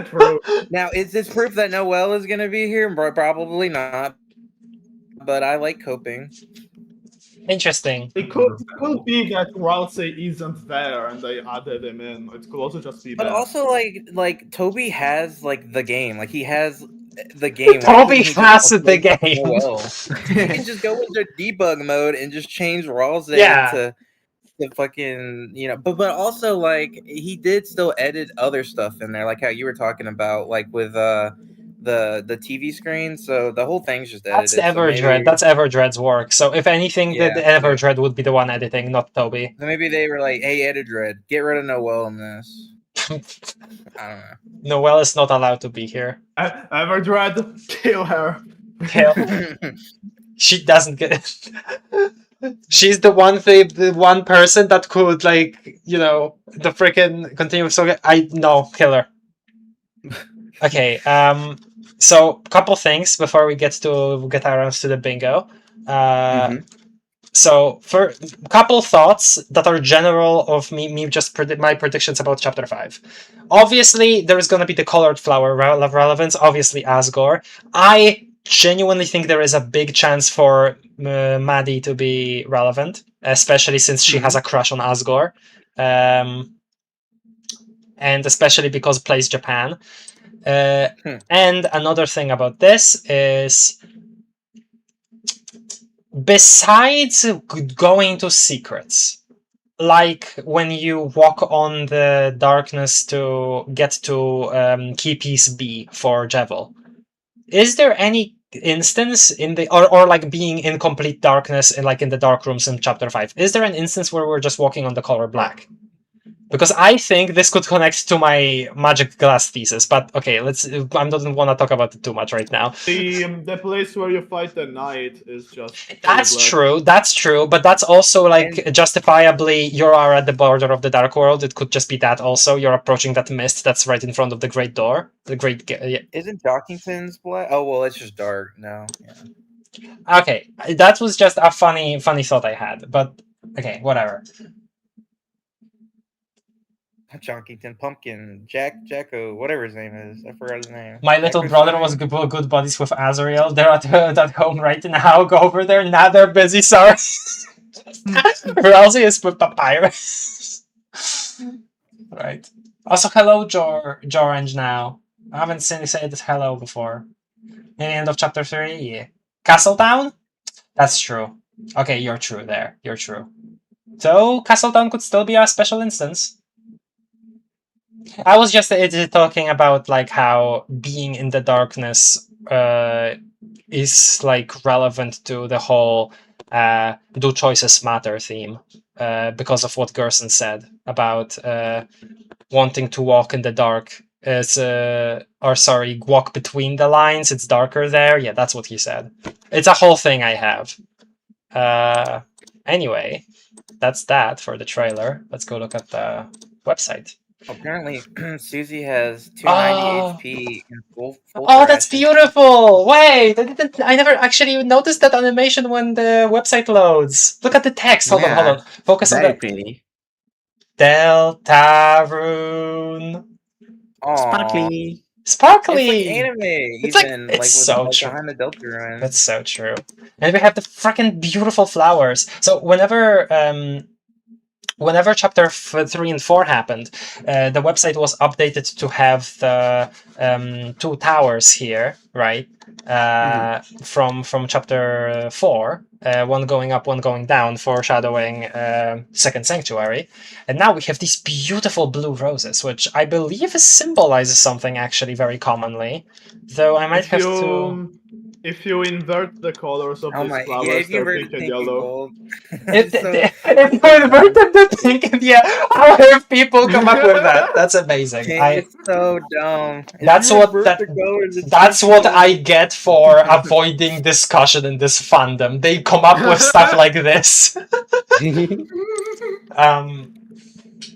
True. Now, is this proof that Noelle is gonna be here? Probably not. But I like coping. Interesting. It could be that Rousey isn't there and they added him in. It could also just be But that. also, like Toby has like the game. Like he has the game. Why Toby couldn't he has just the upload game. Noelle? He can just go into debug mode and just change Ralsei Yeah. to fucking, you know. But also like he did still edit other stuff in there, like how you were talking about, like with the TV screen. So the whole thing's just edited. That's so Everdread. maybe- That's Everdread's work. So if anything, Yeah. the Everdread would be the one editing, not Toby. So maybe they were like, "Hey, Edidred, get rid of Noelle in this." I don't Noelle is not allowed to be here. Everdread, kill her. Kill. know. She doesn't get. She's the one person that could like the freaking continuous. So I no kill her. Okay. So couple things before we get around to the bingo. So for couple thoughts that are general of me just my predictions about chapter 5. Obviously, there is going to be the colored flower relevance. Obviously, Asgore. I genuinely think there is a big chance for Maddie to be relevant, especially since she has a crush on Asgore, and especially because it plays Japan. And another thing about this is, besides going to secrets, like when you walk on the darkness to get to key piece B for Jevil, is there any instance in the or like being in complete darkness in the dark rooms in chapter 5, is there an instance where we're just walking on the color black? Because I think this could connect to my magic glass thesis, but okay, I don't want to talk about it too much right now. The place where you fight the knight is just. That's true. That's true, but that's also justifiably you are at the border of the dark world. It could just be that also you're approaching that mist that's right in front of the great door. The great. Isn't Dockington's black? Oh well, it's just dark. No. Yeah. Okay, that was just a funny thought I had, but okay, whatever. Jonkington, Pumpkin, Jacko, whatever his name is. I forgot his name. My little brother was good buddies with Azrael. They're at home right now. Go over there. Now they're busy. Sorry. Rousey is with Papyrus. Right. Also, hello, Jorange now. I haven't said this hello before. In the end of chapter 3, yeah. Castletown? That's true. Okay, you're true there. You're true. So, Castletown could still be a special instance. I was just talking about how being in the darkness is relevant to the whole do choices matter theme because of what Gerson said about wanting to walk in the dark. Walk between the lines. It's darker there. Yeah, that's what he said. It's a whole thing I have. Anyway, that's that for the trailer. Let's go look at the website. Apparently, Susie has 290 HP in full that's beautiful! Wait, I never actually noticed that animation when the website loads. Look at the text. Hold on. Focus on the pretty. Deltarune. Sparkly. It's like anime. It's so true. Behind the Deltarune. That's so true. And we have the freaking beautiful flowers. So whenever chapter 3 and 4 happened, the website was updated to have the 2 towers here, right? From chapter 4, one going up, one going down, foreshadowing Second Sanctuary. And now we have these beautiful blue roses, which I believe symbolizes something actually very commonly. Though I might have to... If you invert the colors of these flowers, they're pink and yellow. If you invert the pink and how have people come up with that? That's amazing. It's so dumb. That's what I get for avoiding discussion in this fandom. They come up with stuff like this.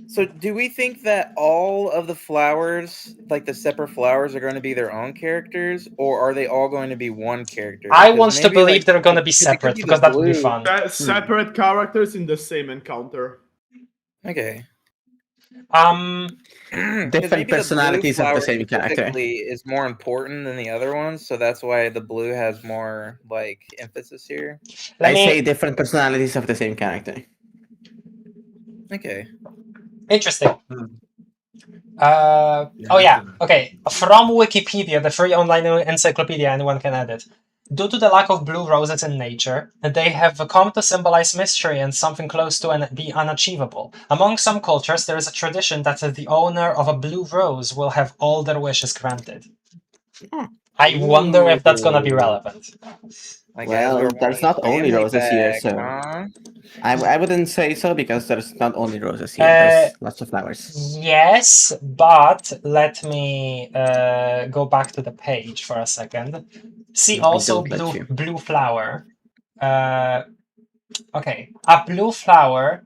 So do we think that all of the flowers, the separate flowers, are going to be their own characters, or are they all going to be one character? I want to believe they're going to be separate, because that would be fun. Separate characters in the same encounter. Okay. Different personalities of the same character is more important than the other ones, so that's why the blue has more emphasis here. I say different personalities of the same character. Okay. Interesting. Okay. From Wikipedia, the free online encyclopedia anyone can edit. Due to the lack of blue roses in nature, they have come to symbolize mystery and something close to the unachievable. Among some cultures, there is a tradition that the owner of a blue rose will have all their wishes granted. I wonder if that's gonna be relevant. Well, there's not only roses here, so I wouldn't say so, because there's not only roses here. There's lots of flowers. Yes, but let me go back to the page for a second. See also blue flower. Okay, a blue flower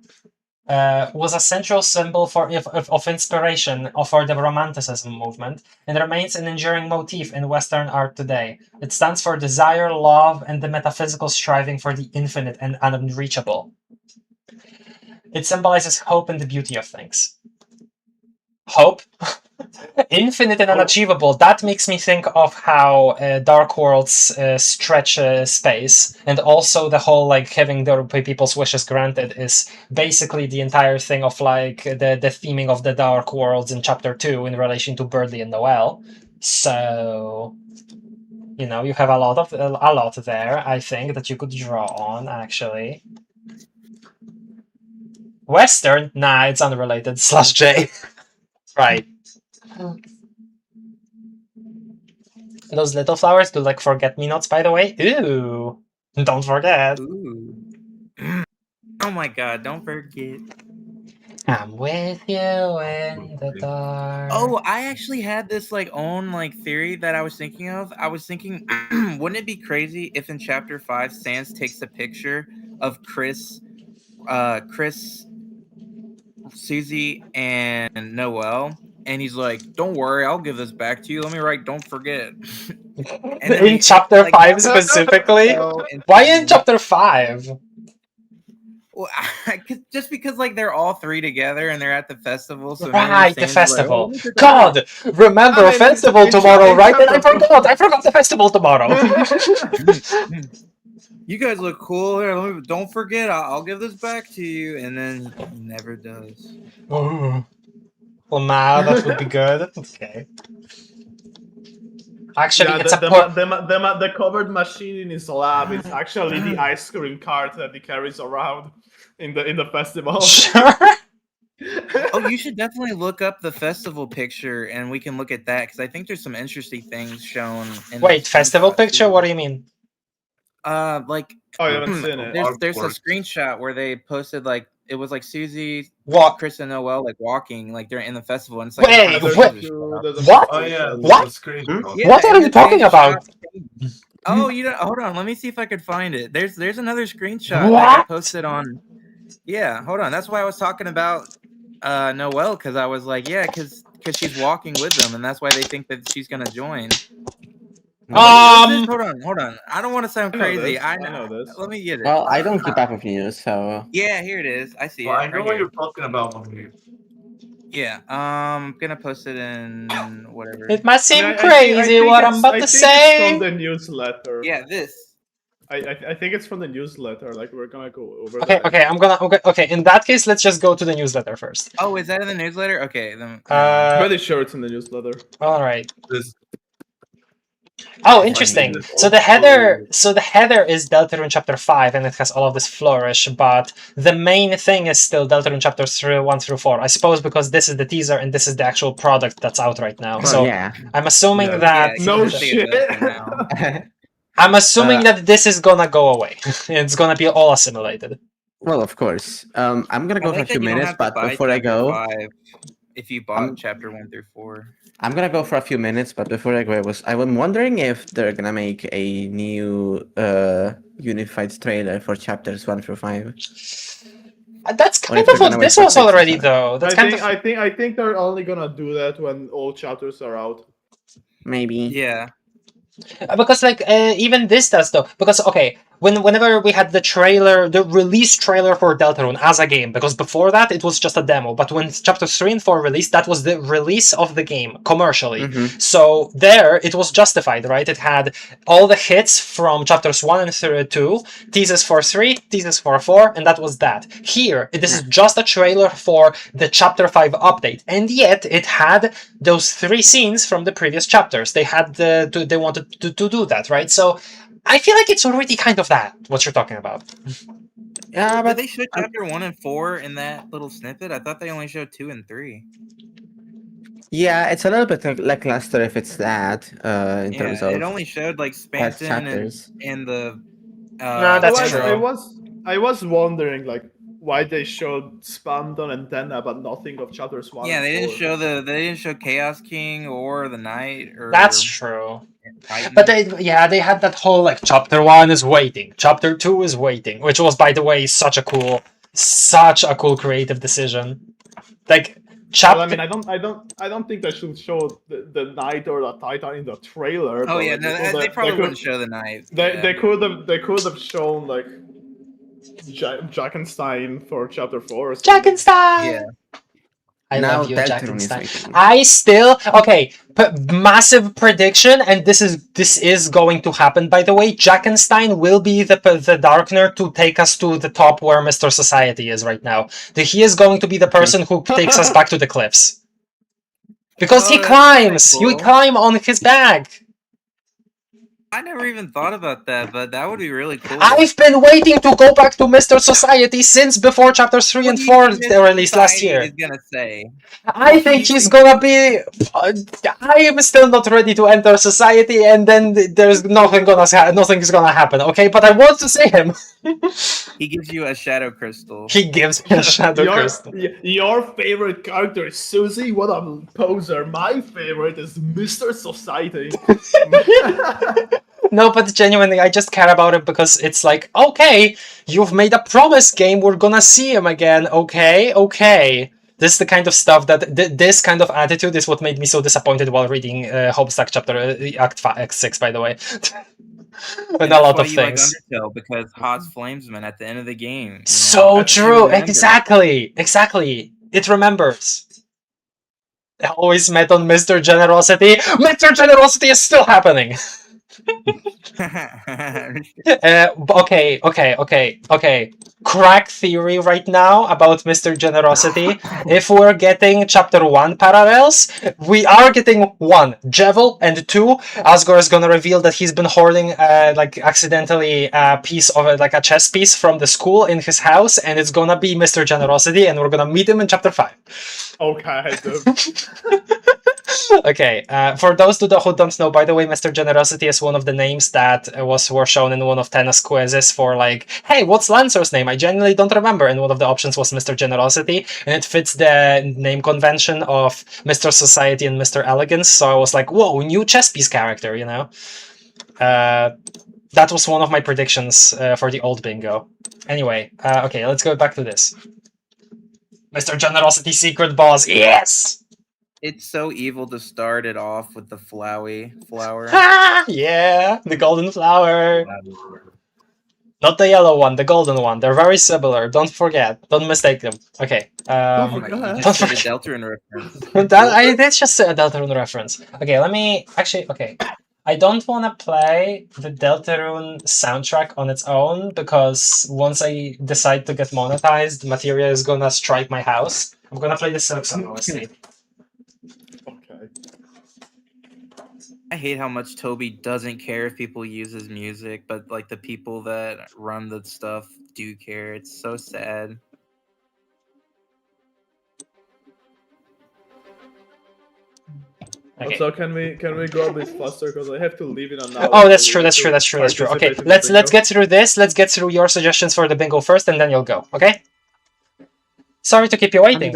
was a central symbol of inspiration for the Romanticism movement and remains an enduring motif in Western art today. It stands for desire, love, and the metaphysical striving for the infinite and unreachable. It symbolizes hope and the beauty of things. Hope? Infinite and unachievable. That makes me think of how Dark Worlds stretch space, and also the whole like having the people's wishes granted is basically the entire thing of like the theming of the Dark Worlds in Chapter 2 in relation to Birdie and Noel. So you know you have a lot there. I think that you could draw on actually. Western? Nah, it's unrelated. /J. Right. Those little flowers do like forget-me-nots, by the way. Ooh, don't forget. Ooh. Oh my god, don't forget. I'm with you in the dark. Oh, I actually had this like own like theory that I was thinking of. I was thinking, wouldn't it be crazy if in Chapter 5 Sans takes a picture of Chris, Susie, and Noel, and he's like, "Don't worry, I'll give this back to you. Let me write, don't forget." And in Chapter 5 specifically? So Why in Chapter 5? Well, just because like they're all three together and they're at the festival. So right, the Sans festival. Like, oh, God, remember festival tomorrow, right? And I forgot the festival tomorrow. You guys look cool. Here, don't forget, I'll give this back to you. And then he never does. Oh. Well, nah, that would be good. Okay. Actually, yeah, it's the covered machine in his lab is actually the ice cream cart that he carries around in the festival. Sure. Oh, you should definitely look up the festival picture, and we can look at that because I think there's some interesting things shown. Wait, festival picture? What do you mean? Like oh, you haven't seen it. There's a screenshot where they posted like it was like Susie, Chris, and Noel like walking like they're in the festival, and it's like wait, what? Oh yeah, what? Yeah, what are you talking about? Oh, you know, hold on. Let me see if I could find it. There's another screenshot what? that I posted on. Yeah, hold on. That's why I was talking about Noelle, because I was like, yeah, because she's walking with them, and that's why they think that she's gonna join. Hold on. I don't want to sound crazy. I know this. Let me get it. Well, I don't keep up with news, so. Yeah, here it is. I see it. I know what you're talking about, Mummy. Yeah, I'm gonna post it in whatever. It must seem crazy what I'm about to say. It's from the newsletter. Yeah, this. I think it's from the newsletter. Like we're gonna go over. Okay, that. okay. In that case, let's just go to the newsletter first. Oh, is that in the newsletter? Okay, then. I'm pretty sure it's in the newsletter. All right. Oh, interesting. So the header is Deltarune Chapter 5, and it has all of this flourish, but the main thing is still Deltarune Chapters 1 through 4. I suppose because this is the teaser and this is the actual product that's out right now. So yeah. I'm assuming that no shit. I'm assuming that this is gonna go away. It's gonna be all assimilated. Well, of course. I'm gonna go for a few minutes, but before I go, 5 if you bought Chapter 1 through 4. I'm gonna go for a few minutes, but before I go, I'm wondering if they're gonna make a new unified trailer for chapters 1 through 5. That's kind of what this was already, though. I think they're only gonna do that when all chapters are out. Maybe. Yeah. Because like even this does though, because okay, whenever we had the release trailer for Deltarune as a game, because before that it was just a demo, but when chapters 3 and 4 released, that was the release of the game commercially. So there it was justified, right? It had all the hits from chapters 1 and 2, teases for 3, teases for 4, and that was that. Here, this is just a trailer for the chapter 5 update, and yet it had those 3 scenes from the previous chapters. They had they wanted to do that, right? So I feel like it's already kind of that, what you're talking about. Yeah, but they showed chapter 1 and 4 in that little snippet. I thought they only showed 2 and 3. Yeah, it's a little bit lackluster if it's that, in terms of... it only showed, like, Spanton and the... no, that's true. I was wondering, like, why they showed Spammed on Antenna but nothing of chapters 1 Yeah, and they didn't 4. show they didn't show Chaos King or the Knight or That's true. Titan. But they had that whole like chapter 1 is waiting, chapter 2 is waiting, which was, by the way, such a cool creative decision. Like chapter. Well, I mean, I don't think they should show the Knight or the Titan in the trailer. Oh but, yeah, like, no, they probably wouldn't show the Knight. They could have shown like Jackenstein for chapter 4. Jackenstein. Yeah. I Now love you, Deltarune is Jackenstein. waiting. I still massive prediction, and this is going to happen. By the way, Jackenstein will be the Darkner to take us to the top where Mr. Society is right now. He is going to be the person who takes us back to the cliffs because he climbs. Cool. You climb on his back. I never even thought about that, but that would be really cool. I've been waiting to go back to Mr. Society since before chapters 3 and 4 were released last year. Is gonna say. I think he's gonna be. I am still not ready to enter society, and then there's nothing's gonna happen. Okay, but I want to see him. He gives you a shadow crystal. He gives me a shadow crystal. Your favorite character is Susie. What a poser! My favorite is Mr. Society. No, but genuinely, I just care about it because it's like, okay, you've made a promise game. We're gonna see him again. Okay. This is the kind of stuff that this kind of attitude is what made me so disappointed while reading Homestuck chapter Act 6, by the way. And a lot of things. Like Undertale because Hot's Flamesman at the end of the game. You know? So true. Exactly. It remembers. I always met on Mr. Generosity. Mr. Generosity is still happening. Okay. Crack theory right now about Mr. Generosity. If we're getting chapter 1 parallels, we are getting 1 Jevil, and 2 Asgore is gonna reveal that he's been hoarding accidentally a piece of like a chess piece from the school in his house, and it's gonna be Mr. Generosity, and we're gonna meet him in chapter 5. Okay. Okay, for those who don't know, by the way, Mr. Generosity is one of the names that were shown in one of Tennis quizzes for like, hey, what's Lancer's name? I genuinely don't remember, and one of the options was Mr. Generosity, and it fits the name convention of Mr. Society and Mr. Elegance, so I was like, whoa, new chess piece character, you know? That was one of my predictions for the old bingo. Anyway, okay, let's go back to this. Mr. Generosity secret boss, yes! It's so evil to start it off with the flower. Yeah, the golden flower. Not the yellow one, the golden one. They're very similar. Don't forget. Don't mistake them. Okay. You just said a Deltarune reference. I did just say a Deltarune reference. Okay, let me... Actually, okay. I don't want to play the Deltarune soundtrack on its own because once I decide to get monetized, Materia is gonna strike my house. I'm gonna play the Silk Song OST. I hate how much Toby doesn't care if people use his music, but like the people that run the stuff do care. It's so sad. Okay. Also, can we go a bit faster because I have to leave in an hour. Oh, that's true. Okay, let's get through this. Let's get through your suggestions for the bingo first, and then you'll go. Okay. Sorry to keep you waiting.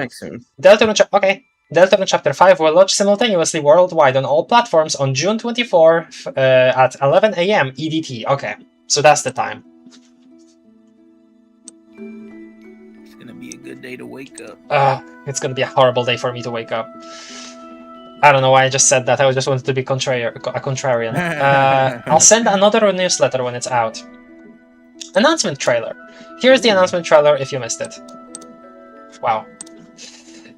Deltarune Chapter 5 will launch simultaneously worldwide on all platforms on June 24 at 11 AM EDT. Okay, so that's the time. It's gonna be a good day to wake up. It's gonna be a horrible day for me to wake up. I don't know why I just said that. I just wanted to be a contrarian. I'll send another newsletter when it's out. Announcement trailer. Here's the announcement trailer if you missed it. Wow.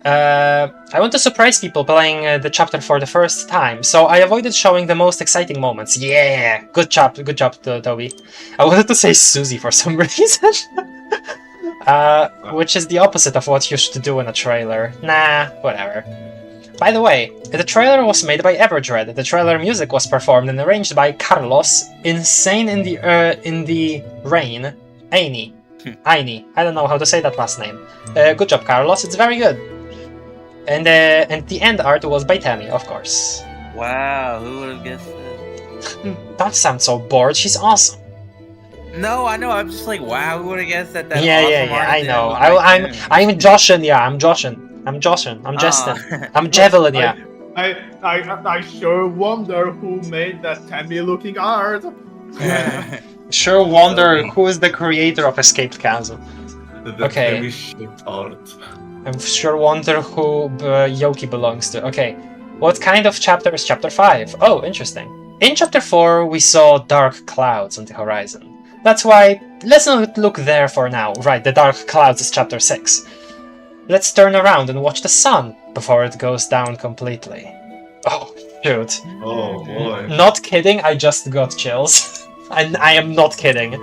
I want to surprise people playing the chapter for the first time, so I avoided showing the most exciting moments. Yeah! Good job, Toby. I wanted to say Susie for some reason. Which is the opposite of what you should do in a trailer. Nah, whatever. By the way, the trailer was made by Everdread. The trailer music was performed and arranged by Carlos, Insane in the Rain, Aini. I don't know how to say that last name. Good job, Carlos. It's very good. And the end art was by Tammy, of course. Wow, who would have guessed that? That sounds so bored. She's awesome. No, I know. I'm just like, wow, who would have guessed that? That Yeah, awesome I artisan know. was right there. I'm Joshin. Yeah, I'm Joshin. I'm Joshin. I'm Justin. I'm Javelin. Yeah. I sure wonder who made that Tammy-looking art. Sure wonder Toby. who is the creator of Escaped Chasm. The Okay. heavy shit art. I'm sure wonder who Yoki belongs to. Okay, what kind of chapter is chapter 5? Oh, interesting. In chapter 4, we saw dark clouds on the horizon. That's why, let's not look there for now. Right, the dark clouds is chapter 6. Let's turn around and watch the sun before it goes down completely. Oh, shoot. Oh boy. Not kidding, I just got chills. And I am not kidding.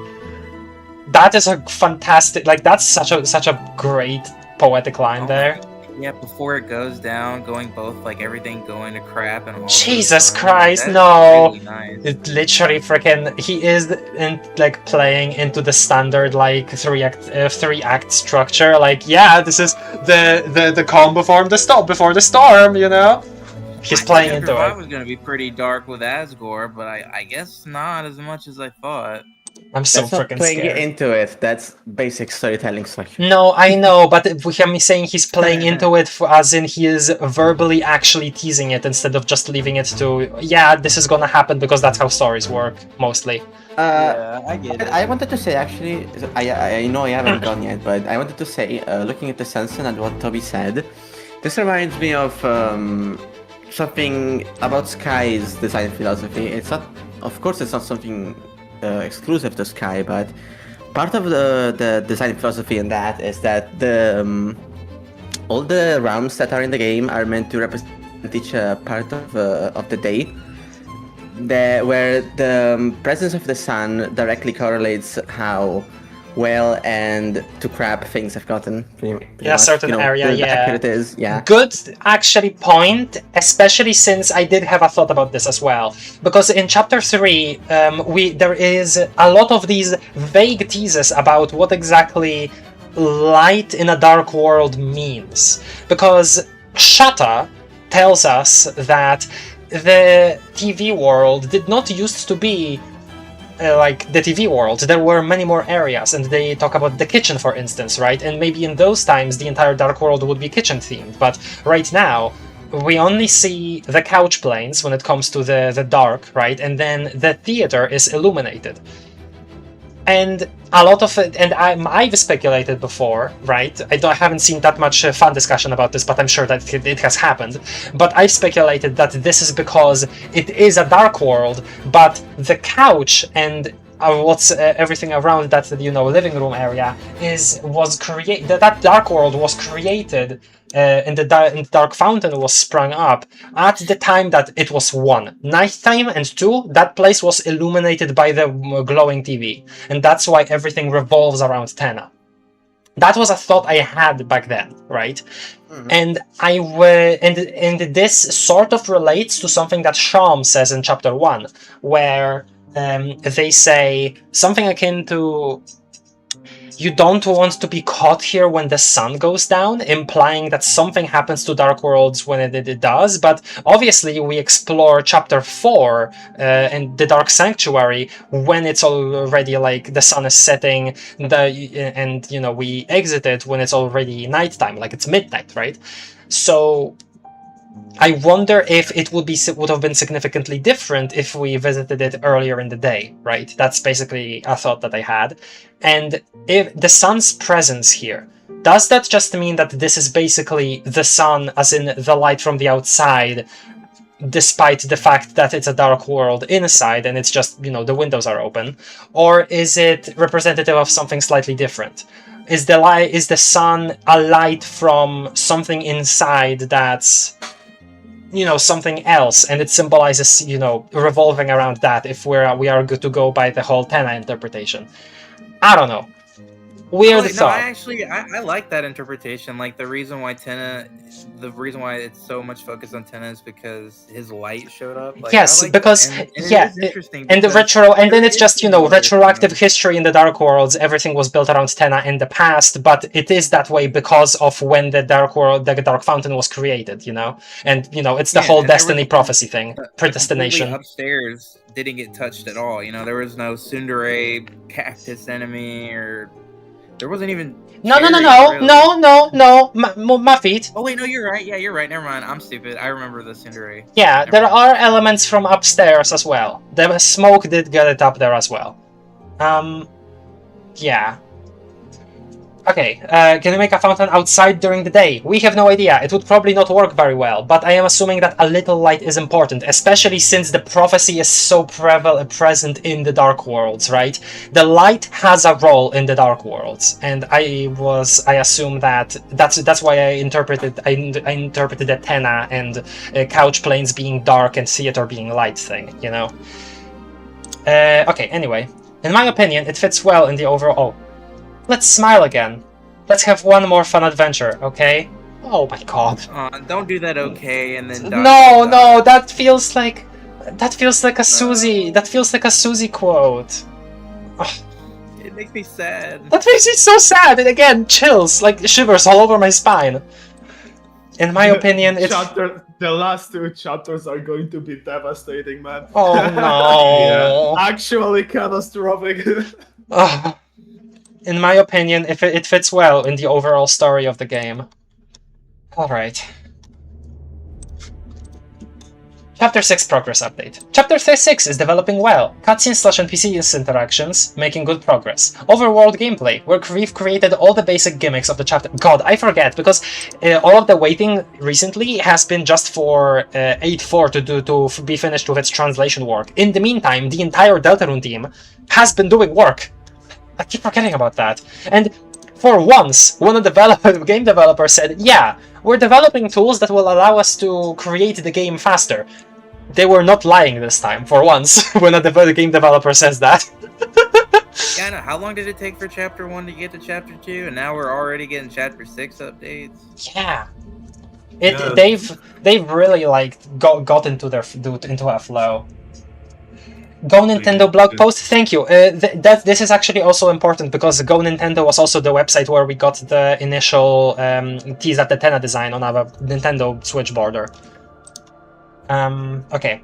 That is a fantastic, like, that's such a great poetic line there. Yeah, before it goes down, going both, like, everything going to crap and all. Jesus those Christ, that's no! Really nice. It literally freaking, he is like playing into the standard like three act structure. Like, yeah, this is the calm before the storm, you know. He's playing Chapter into 5 it. was gonna be pretty dark with Asgore, but I guess not as much as I thought. I'm so That's not freaking playing scared. into it. That's basic storytelling structure. No, I know, but we hear me saying he's playing into it as in he is verbally actually teasing it instead of just leaving it to, yeah, this is gonna happen because that's how stories work, mostly. Yeah, I get it. I wanted to say actually, I know I haven't gone yet, but I wanted to say, looking at the sunset and what Toby said, this reminds me of something about Sky's design philosophy. It's not, of course, it's not something exclusive to Sky, but part of the design philosophy in that is that all the realms that are in the game are meant to represent each part of the day, where the presence of the sun directly correlates how well and to crap things have gotten. Pretty much, certain area, the yeah. accurate it is, yeah. Good, actually, point, especially since I did have a thought about this as well. Because in chapter 3, there is a lot of these vague teases about what exactly light in a dark world means. Because Shata tells us that the TV world did not used to be like the TV world. There were many more areas, and they talk about the kitchen, for instance, right? And maybe in those times the entire Dark World would be kitchen themed, but right now we only see the couch planes when it comes to the dark, right? And then the theater is illuminated. And a lot of it, and I've speculated before, right? I haven't seen that much fun discussion about this, but I'm sure that it has happened. But I've speculated that this is because it is a dark world, but the couch and what's everything around that, living room area was created. That dark world was created. And the Dark Fountain was sprung up at the time that it was 1, nighttime, and 2, that place was illuminated by the glowing TV, and that's why everything revolves around Tenna. That was a thought I had back then, right? Mm-hmm. And this sort of relates to something that Sham says in chapter 1, where they say something akin to, you don't want to be caught here when the sun goes down, implying that something happens to Dark Worlds when it does. But obviously we explore chapter 4 and the Dark Sanctuary when it's already like the sun is setting, and we exit it when it's already nighttime, like it's midnight, right? So I wonder if it would have been significantly different if we visited it earlier in the day, right? That's basically a thought that I had. And if the sun's presence here, does that just mean that this is basically the sun, as in the light from the outside, despite the fact that it's a dark world inside and it's just, the windows are open? Or is it representative of something slightly different? Is the sun a light from something inside that's something else, and it symbolizes, revolving around that, if we are good to go by the whole Tenna interpretation? I don't know. Weird No, thought. I like that interpretation. Like the reason why it's so much focus on Tenna is because his light showed up. Like, Yes, I like because that. And yeah, it is interesting. and the because and then there it's is just similarities, retroactive history in the Dark Worlds. Everything was built around Tenna in the past, but it is that way because of when the Dark World, the Dark Fountain was created. And it's the whole and there Destiny was prophecy thing, the predestination. completely upstairs didn't get touched at all. There was no tsundere cactus enemy, or there wasn't even. No, really. my feet. Oh wait, no, you're right. Yeah, you're right. Never mind. I'm stupid. I remember the tsundere. Yeah, Never there mind. are elements from upstairs as well. The smoke did get it up there as well. Yeah. Okay, can you make a fountain outside during the day? We have no idea. It would probably not work very well, but I am assuming that a little light is important, especially since the prophecy is so present in the Dark Worlds, right? The light has a role in the Dark Worlds, and I assume that's why I interpreted the Tenna and Couch Plains being dark and Theater being light thing, Okay, anyway. In my opinion, it fits well in the overall... Let's smile again. Let's have one more fun adventure, okay? Oh my god. Don't do that, okay, and then... No, that feels like a Susie... That feels like a Susie quote. Ugh. It makes me sad. That makes me so sad, and again, chills, like shivers all over my spine. In my opinion, the last 2 chapters are going to be devastating, man. Oh no. Actually catastrophic. In my opinion, it fits well in the overall story of the game. Alright. Chapter 6 Progress Update. Chapter 6 is developing well. Cutscenes/NPCs interactions making good progress. Overworld gameplay, where we've created all the basic gimmicks of the chapter. God, I forget, because all of the waiting recently has been just for 8.4 to be finished with its translation work. In the meantime, the entire Deltarune team has been doing work. I keep forgetting about that. And for once, one of the game developers said, yeah, we're developing tools that will allow us to create the game faster. They were not lying this time, for once, when the game developer says that. Yeah, I know. How long did it take for Chapter 1 to get to Chapter 2? And now we're already getting Chapter 6 updates? Yeah. They've really, got into a flow. Go Nintendo blog post, thank you. This is actually also important because Go Nintendo was also the website where we got the initial tease at the Tenna design on our Nintendo Switch border. Okay.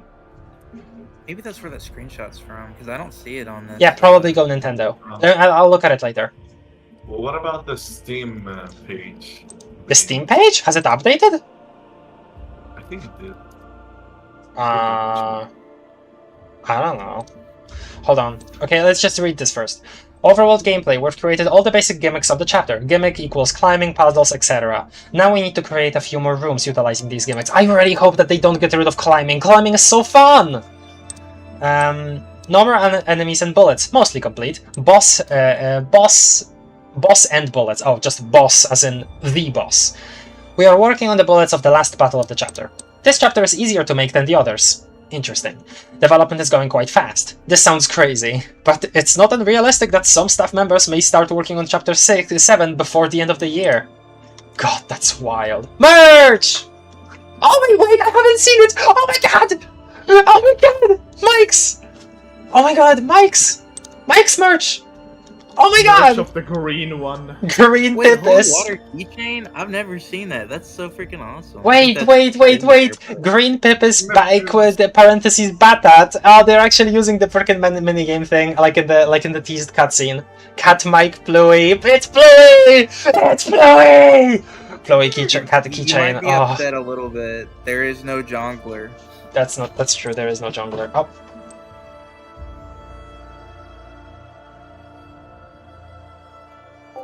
Maybe that's where that screenshot's from, because I don't see it on this. Yeah, probably Go Nintendo. I'll look at it later. Well, what about the Steam page? The Steam page? Has it updated? I think it did. I don't know. Hold on. Okay, let's just read this first. Overworld gameplay. We've created all the basic gimmicks of the chapter. Gimmick equals climbing, puzzles, etc. Now we need to create a few more rooms utilizing these gimmicks. I really hope that they don't get rid of climbing. Climbing is so fun! No more enemies and bullets. Mostly complete. Boss and bullets. Oh, just boss as in the boss. We are working on the bullets of the last battle of the chapter. This chapter is easier to make than the others. Interesting. Development is going quite fast. This sounds crazy, but it's not unrealistic that some staff members may start working on Chapter 7 before the end of the year. God, that's wild. Merch! Oh wait, I haven't seen it! Oh my god! Oh my god! Mike's! Oh my god, Mike's! Mike's merch! Oh my god! Merch of the green one. Green Wait, Pippis! water keychain? I've never seen that. That's so freaking awesome. Wait! Green Pippis back with the parentheses Batat. Oh, they're actually using the freaking minigame thing, like in the teased cutscene. Cat Mike Bluey. It's Bluey! It's Bluey! Bluey keychain. Cat keychain. You might be upset a little bit. There is no jongler. That's true. There is no jongler. Oh.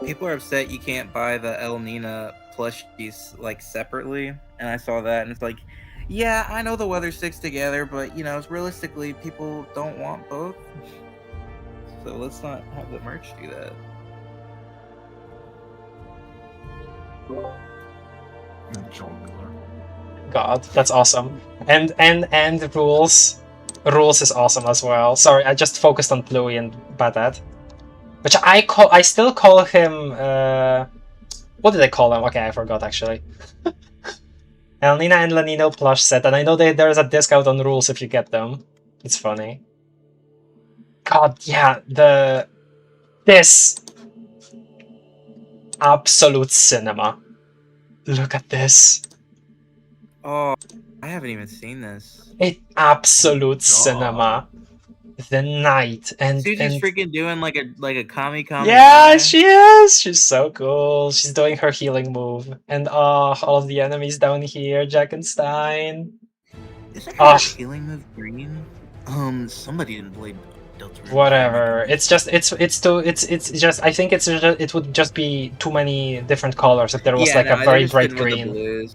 People are upset you can't buy the El Nina plushies separately, and I saw that, and it's like, yeah, I know the weather sticks together, but realistically, people don't want both. So let's not have the merch do that. God, that's awesome. And rules is awesome as well. Sorry, I just focused on Bluey and Batat. Which I still call him, what did I call him? Okay, I forgot actually. El Nina and Lanino plush set, and I know there's a discount on rules if you get them. It's funny. God, yeah, this absolute cinema. Look at this. Oh, I haven't even seen this. It absolute cinema. The knight and Susie's freaking doing like a kami. Yeah, she is. She's so cool. She's doing her healing move, and all of the enemies down here, Jack and Stein. Isn't her healing move green? Somebody didn't play Deltarune. Whatever. It's just I think it would just be too many different colors if there was like a very bright green.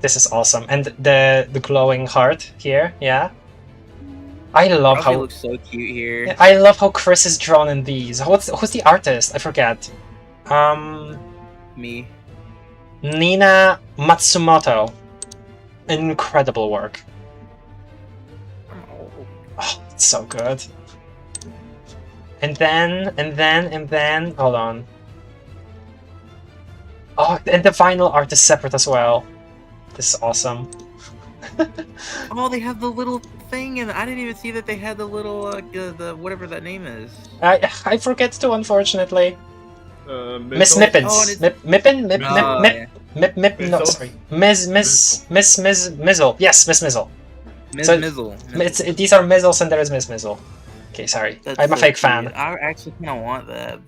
This is awesome, and the glowing heart here, yeah. I love how he looks so cute here. I love how Chris is drawn in these. Who's the artist? I forget. Me. Nina Matsumoto. Incredible work. Oh, it's so good. And then hold on. Oh, and the vinyl art is separate as well. This is awesome. Oh, they have the little thing, and I didn't even see that they had the little the whatever that name is. I forget to, unfortunately. Miss Mippins. Mippins. Mip. No, sorry. Mizzle. Yes, Miss Mizzle. So, Mizzle. These are Mizzles, and there is Miss Mizzle. Okay, sorry. I'm a fake fan. I actually kind of want that.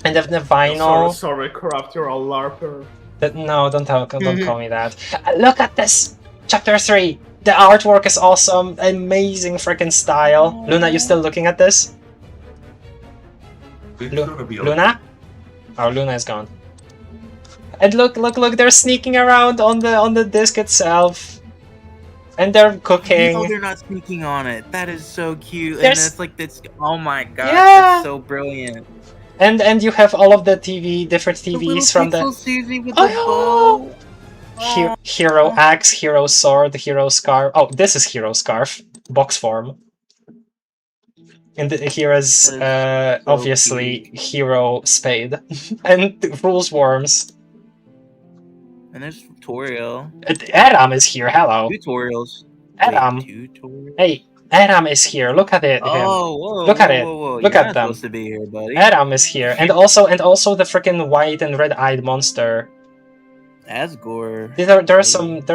And then the vinyl. Sorry, Craft, you're a LARPer. No, don't call me that. Look at this! Chapter 3! The artwork is awesome, amazing freaking style. Luna, you still looking at this? Luna? Oh, Luna is gone. And look, they're sneaking around on the disc itself. And they're cooking. No, they're not sneaking on it. That is so cute. There's... And it's like this. Oh my god, yeah. That's so brilliant. And you have all of the different TVs from the. Susie with the bow. Hero axe, hero sword, hero scarf. Oh, this is hero scarf, box form. And here is obviously cute. hero spade and rules worms. And there's tutorial. Adam is here. Hello. Tutorials. Adam. Tutorial? Hey, Adam is here. Look at it. Oh, whoa, look at it. Whoa. Look You're at them. Supposed to be here, buddy. Adam is here, and also the freaking white and red-eyed monster. Asgore. There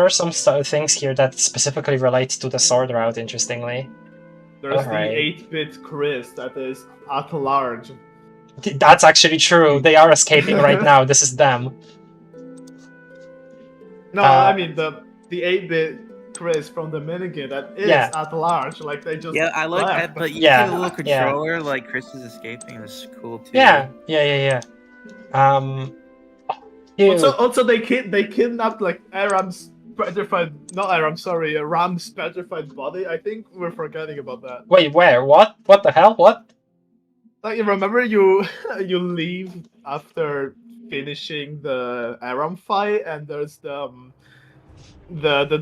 are some things here that specifically relate to the sword route. Interestingly, there's the 8-bit Chris that is at large. That's actually true. They are escaping right now. This is them. No, I mean the 8-bit Chris from the minigame that is at large. Like they just I like that. But you see the little controller, like Chris is escaping. It's cool too. Yeah. Also, they kidnapped like Ram's petrified body. I think we're forgetting about that. Wait, where? What? What the hell? What? Like, remember you leave after finishing the Aram fight, and there's the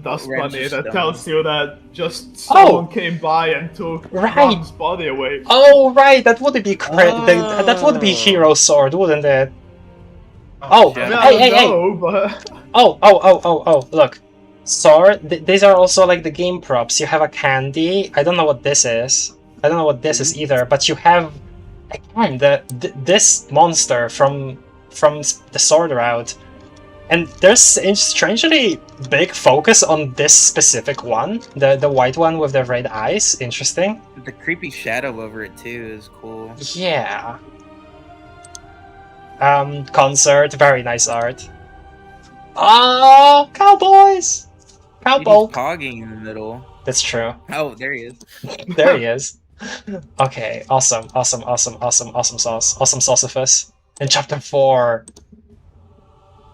dust bunny that tells you that just someone came by and took Ram's body away. Oh right, that would be that would be hero sword, wouldn't it? Oh, hey! But... Oh! Look, sword. These are also like the game props. You have a candy. I don't know what this is. I don't know what this is either. But you have again this monster from the sword route, and there's a strangely big focus on this specific one, the white one with the red eyes. Interesting. The creepy shadow over it too is cool. Yeah. Concert, very nice art. Oh, cowboys! Cowboy. He's pogging in the middle. That's true. Oh, there he is. There he is. Okay, awesome sauce. Awesome sauceifus. In chapter 4.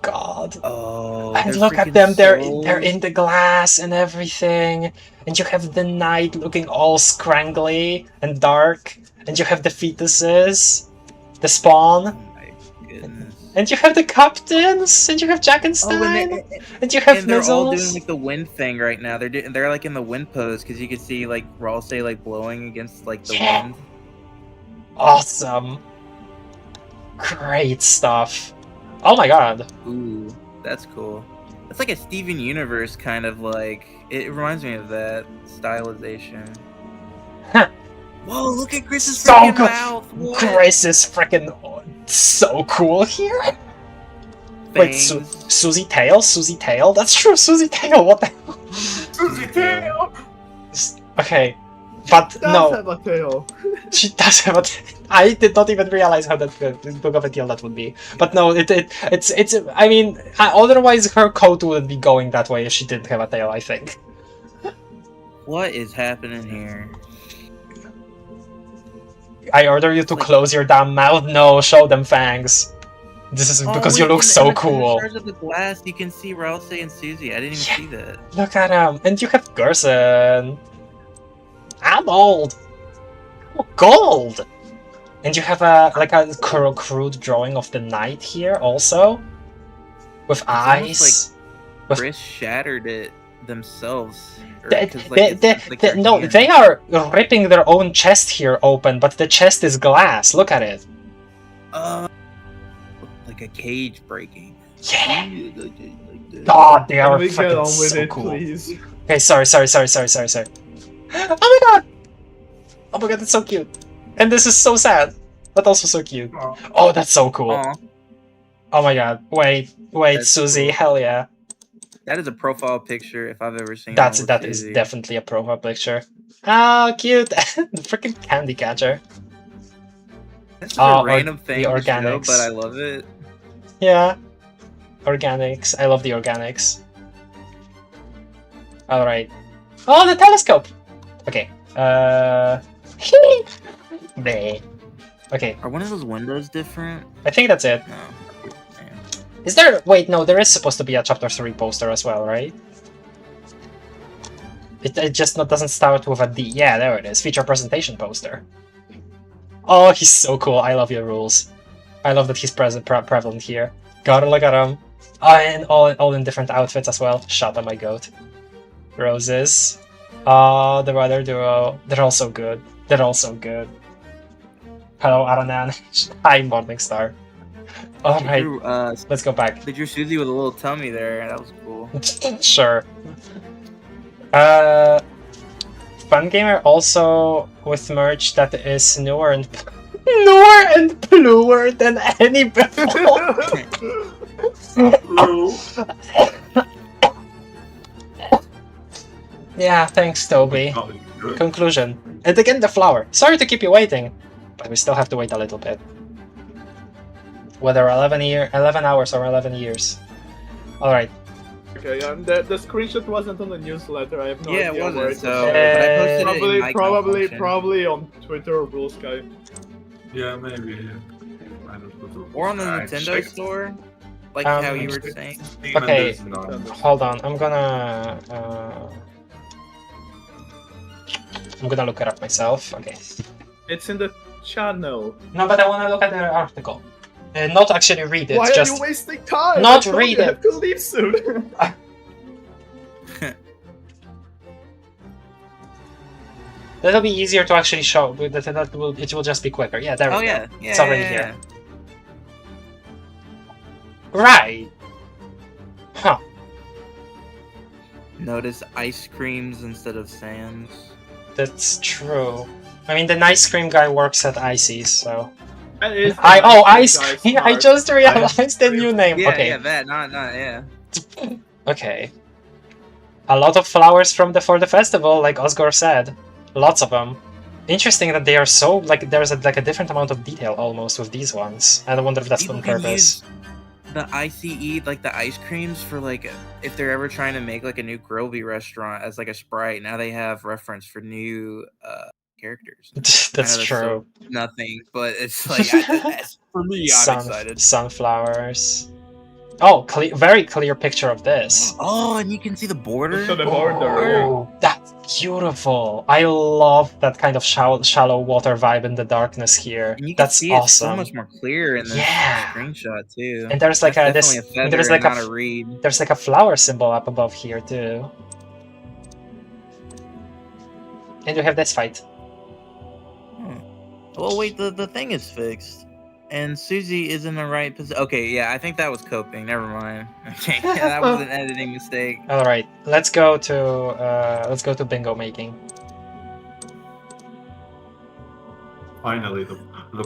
God. Oh, and look at them, they're in the glass and everything. And you have the night looking all scrangly and dark. And you have the fetuses. The spawn. And you have the captains, and you have Jack and Stein, and you have they're Mizzles. all doing like the wind thing right now. They're like in the wind pose because you can see like Ralsei like blowing against like the wind. Awesome. Great stuff. Oh my god. Ooh, that's cool. It's like a Steven Universe kind of like. It reminds me of that stylization. Huh. Whoa! Look at Chris's So freaking good. mouth. What? Chris is freaking so cool here. Wait, Fangs. Susie Tail? Susie Tail? That's true, Susie Tail. What the hell? Susie tail. Okay, but Does no, have a tail. she does have a. I did not even realize how that big of a deal that would be. But no, it's. I mean, otherwise her coat wouldn't be going that way if she didn't have a tail. I think. What is happening here? I order you to close your damn mouth. No, show them fangs. This is because you look so cool. In the of the glass, you can see Rouse and Susie. I didn't even see that. Look at him, and you have Gerson. I'm old. Oh, gold. And you have a crude drawing of the knight here also, with eyes. Like Chris shattered it themselves. No, they are ripping their own chest here open, but the chest is glass. Look at it. Like a cage breaking. Yeah. God, they are Can we get fucking on with so it, cool. please? Okay, sorry. Oh my god! Oh my god, that's so cute. And this is so sad, but also so cute. Oh, that's so cool. Aw. Oh my god. Wait, That's Susie, cool. hell yeah. That is a profile picture if I've ever seen. That one with is Susie. definitely a profile picture. Oh, cute. The freaking candy catcher. That's just a random the thing to show, organics. but I love it. Yeah. Organics. I love the organics. Alright. Oh, the telescope! Okay. Bleh. Okay, Are one of those windows different? I think that's it. No. Damn. Is there... Wait, no, there is supposed to be a Chapter 3 poster as well, right? It just doesn't start with a D. Yeah, there it is. Feature presentation poster. Oh, he's so cool. I love your rules. I love that he's prevalent here. Gotta look at him. Oh, and all in different outfits as well. Shut up, my goat. Roses. Oh, the other duo. They're all so good. They're all so good. Hello, Aranan. Hi, Morningstar. Alright, Drew, let's go back. they drew Susie with a little tummy there. That was cool. Sure. Fun Gamer also with merch that is newer and bluer than any before. Yeah, thanks, Toby. Conclusion. And again, the flower. Sorry to keep you waiting, but we still have to wait a little bit. Whether 11 hours or 11 years. Alright. Okay, the screenshot wasn't on the newsletter. I have no Yeah, idea it where wasn't. it So, was. but I posted it in my Probably on Twitter or Blue Sky. Yeah, maybe. I don't know. Or on the I Nintendo checked. store, like how you were checked saying. Steam and Okay. there's none. Hold on, I'm gonna look it up myself. Okay. It's in the channel. No, but I wanna look at the article. Not actually read it, Why just... are you wasting time? Not I told read you I it. have to leave soon. That'll be easier to actually show. It will just be quicker. Yeah, there we Oh go. yeah, yeah. It's already yeah, here. Right. Huh. Notice ice creams instead of Sam's. That's true. I mean, the ice cream guy works at Icy's, so... That is the Ice guys Cream! I smart. just realized the new name. Yeah, Okay. yeah, that, not, yeah. Okay. A lot of flowers for the festival, like Osgore said. Lots of them. Interesting that they are so, like, there's a different amount of detail almost with these ones. I wonder if that's People on can purpose. use the ICE, like the ice creams, for like if they're ever trying to make like a new Grovey restaurant as like a Sprite. Now they have reference for new characters. That's I know true. so nothing, but it's like for me, I'm excited. Sunflowers. Oh, very clear picture of this. Oh, and you can see the border. So the border. Oh, that's beautiful. I love that kind of shallow water vibe in the darkness here. And you can That's see awesome. it's so much more clear in the Yeah. screenshot too. And there's like That's this. definitely a feather There's like and not a reed. There's like a flower symbol up above here too. And you have this fight. Well, wait, the thing is fixed, and Susie is in the right position. Okay, yeah, I think that was coping. Never mind. Okay, that was an editing mistake. All right, let's go to bingo making. Finally, the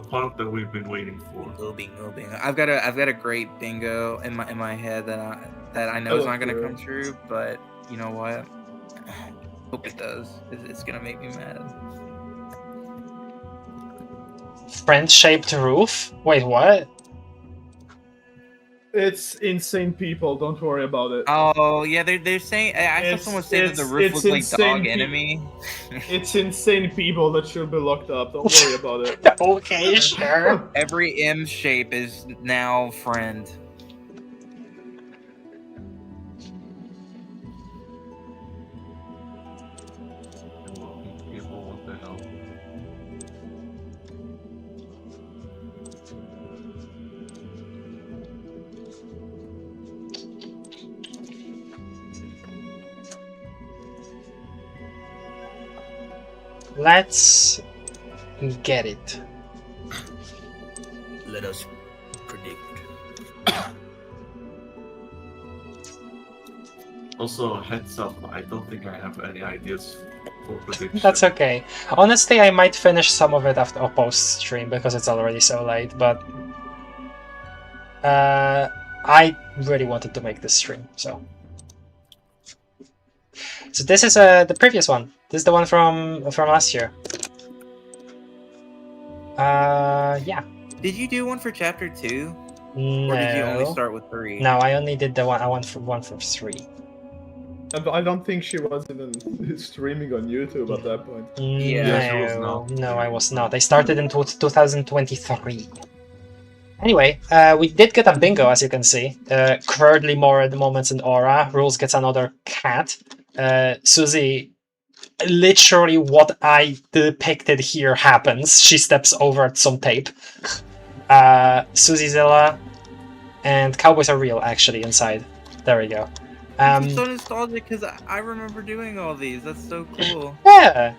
part that we've been waiting for. Bingo. I've got a great bingo in my head that I know is not gonna come true, but you know what? Hope it does. It's gonna make me mad. Friend-shaped roof? Wait, what? It's insane people. Don't worry about it. Oh yeah, they're saying. I saw someone say that the roof looks like dog enemy. It's insane people that should be locked up. Don't worry about it. Okay, sure. Every M shape is now friend. What the hell? Let's get it. Let us predict. Also, heads up, I don't think I have any ideas for prediction. That's okay. Honestly, I might finish some of it after post stream because it's already so late, but I really wanted to make this stream, so. So this is the previous one. This is the one from last year. Yeah. Did you do one for chapter 2? No. Or did you only start with 3? No, I only did the one. I went for one from 3. I don't think she was even streaming on YouTube at that point. Yeah, she was not. No, I was not. I started in 2023. Anyway, we did get a bingo, as you can see. Curdly more at the moments in Aura. Rules gets another cat. Susie, literally what I depicted here happens. She steps over at some tape. Susie Zilla and Cowboys Are Real, actually, inside. There we go. I'm so nostalgic because I remember doing all these. That's so cool. Yeah.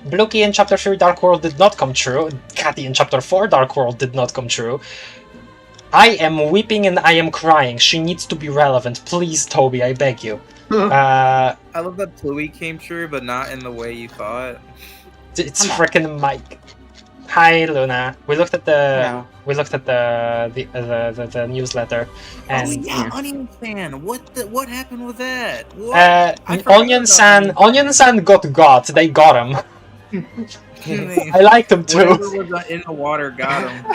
Blukey in Chapter 3 Dark World did not come true. Catty in Chapter 4 Dark World did not come true. I am weeping and I am crying. She needs to be relevant. Please, Toby, I beg you. I love that Toby came true, but not in the way you thought. It's freaking Mike. Hi, Luna. We looked at the the newsletter, and oh yeah, Onion Fan. What happened with that? What? Onion San got. They got him. I liked him too. Whatever was in the water got him.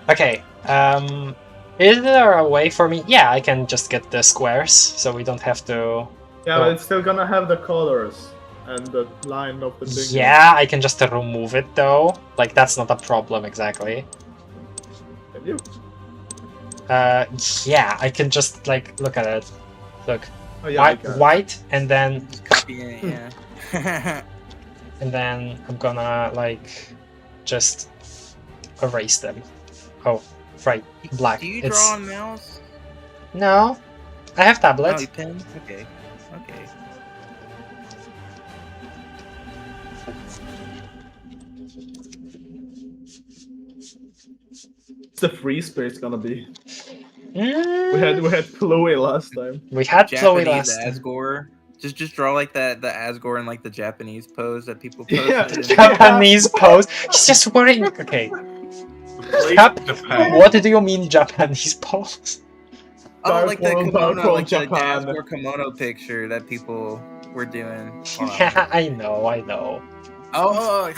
Okay. Is there a way for me? Yeah, I can just get the squares, so we don't have to. Yeah, but it's still gonna have the colors and the line of the big. Yeah, I can just remove it though. Like that's not a problem exactly. Can you? Yeah, I can just like look at it. Look, Oh, yeah, white, and then Yeah. and then I'm gonna like just erase them. Oh, right, black. Do you It's... draw on mouse? No, I have tablet. Oh, you pen? Okay. Okay. It's the free space gonna be. Mm, We had Chloe last time. we had Chloe Japanese last time. Asgore. Just draw like the Asgore in like the Japanese pose that people post. Yeah. Japanese pose. He's just wearing. Okay. Japan. What do you mean Japanese pose? Oh, like the Dark World, kimono, like the Japan. Asgore kimono picture that people were doing. Hold on. Yeah, I know. Oh,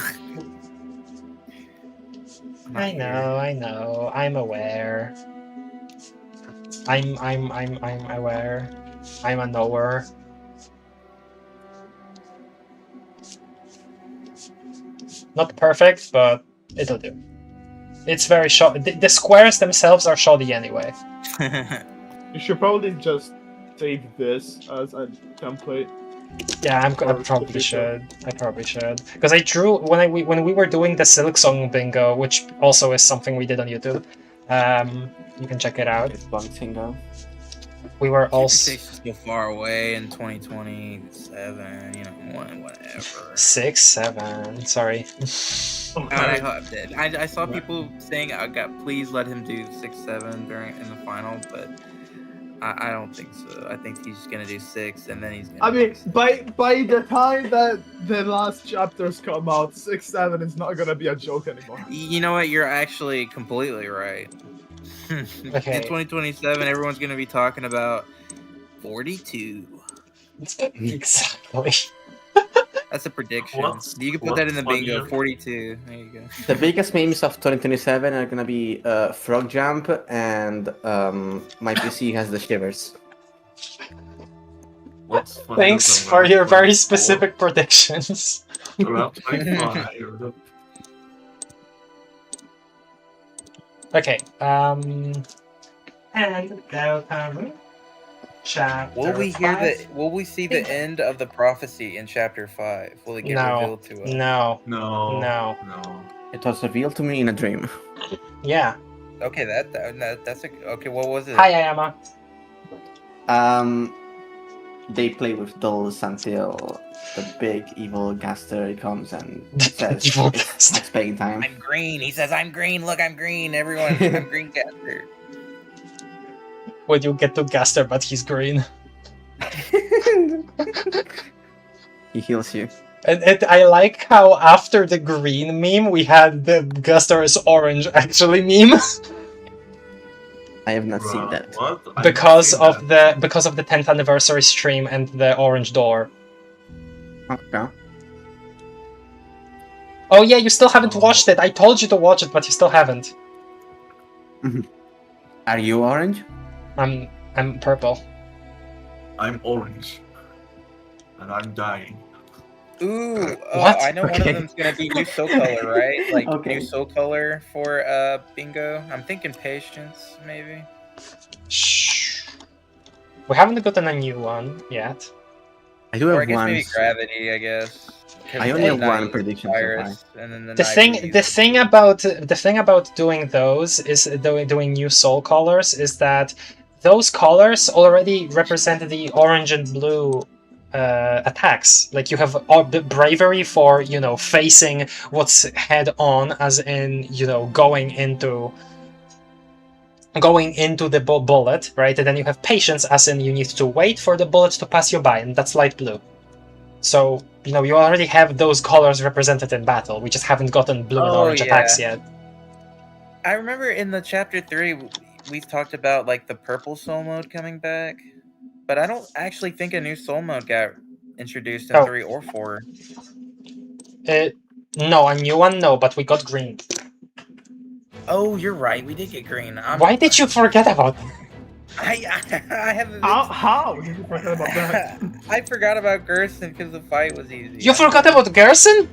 I know. I'm aware. I'm aware. I'm a knower. Not perfect, but it'll do. It's very shoddy. The squares themselves are shoddy anyway. You should probably just save this as a template. Yeah, I probably should. Because I drew when we were doing the Silk Song bingo, which also is something we did on YouTube. You can check it out. It's one single. We were all Chapter 6 is so far away in 2027. You know, whatever. 6, 7. Sorry. I saw people saying, please let him do 6, 7 in the final, but I don't think so. I think he's gonna do 6, and then he's gonna. I mean, by the time that the last chapters come out, 6, 7 is not gonna be a joke anymore. You know what? You're actually completely right. Okay. In 2027, everyone's gonna be talking about 42. Exactly. That's a prediction. You can put that in the bingo. 42. There you go. The biggest memes of 2027 are gonna be Frog Jump and my PC has the shivers. Thanks for your very specific predictions. Around 25. Okay. And Deltarune Chapter Will we 5? Will we see the end of the prophecy in Chapter 5? Will it get revealed to us? No. No. It was revealed to me in a dream. Yeah. Okay, that's okay. What was it? Hi, Ayama. They play with dolls until the big evil Gaster comes and says it's paying time. I'm green. He says, "I'm green. Look, I'm green. Everyone, I'm green Gaster." When you get to Gaster, but he's green. He heals you. And I like how after the green meme, we had the Gaster is orange actually meme. I have not seen that. What? because of the 10th anniversary stream and the orange door. Okay. Oh yeah, you still haven't watched it. I told you to watch it, but you still haven't. Are you orange? I'm purple. I'm orange. And I'm dying. Ooh, What? I know one of them's gonna be new soul color, right? Like Okay. new soul color for bingo. I'm thinking patience, maybe. Shh. We haven't gotten a new one yet. I do Or I have guess one. maybe gravity. I guess. I only have one prediction so far. And then The thing about doing those is doing new soul colors is that those colors already represent the orange and blue attacks. Like you have the bravery for facing what's head on, as in going into the bullet, right? And then you have patience, as in you need to wait for the bullet to pass you by, and that's light blue. So you already have those colors represented in battle. We just haven't gotten blue and orange attacks yet. I remember in the chapter 3 we talked about like the purple soul mode coming back, but I don't actually think a new soul mode got introduced in 3 or 4. No, a new one, no, but we got green. Oh, you're right. We did get green. Why did you forget about that? I haven't. How did you forget about that? I forgot about Gerson because the fight was easy. You forgot about Gerson?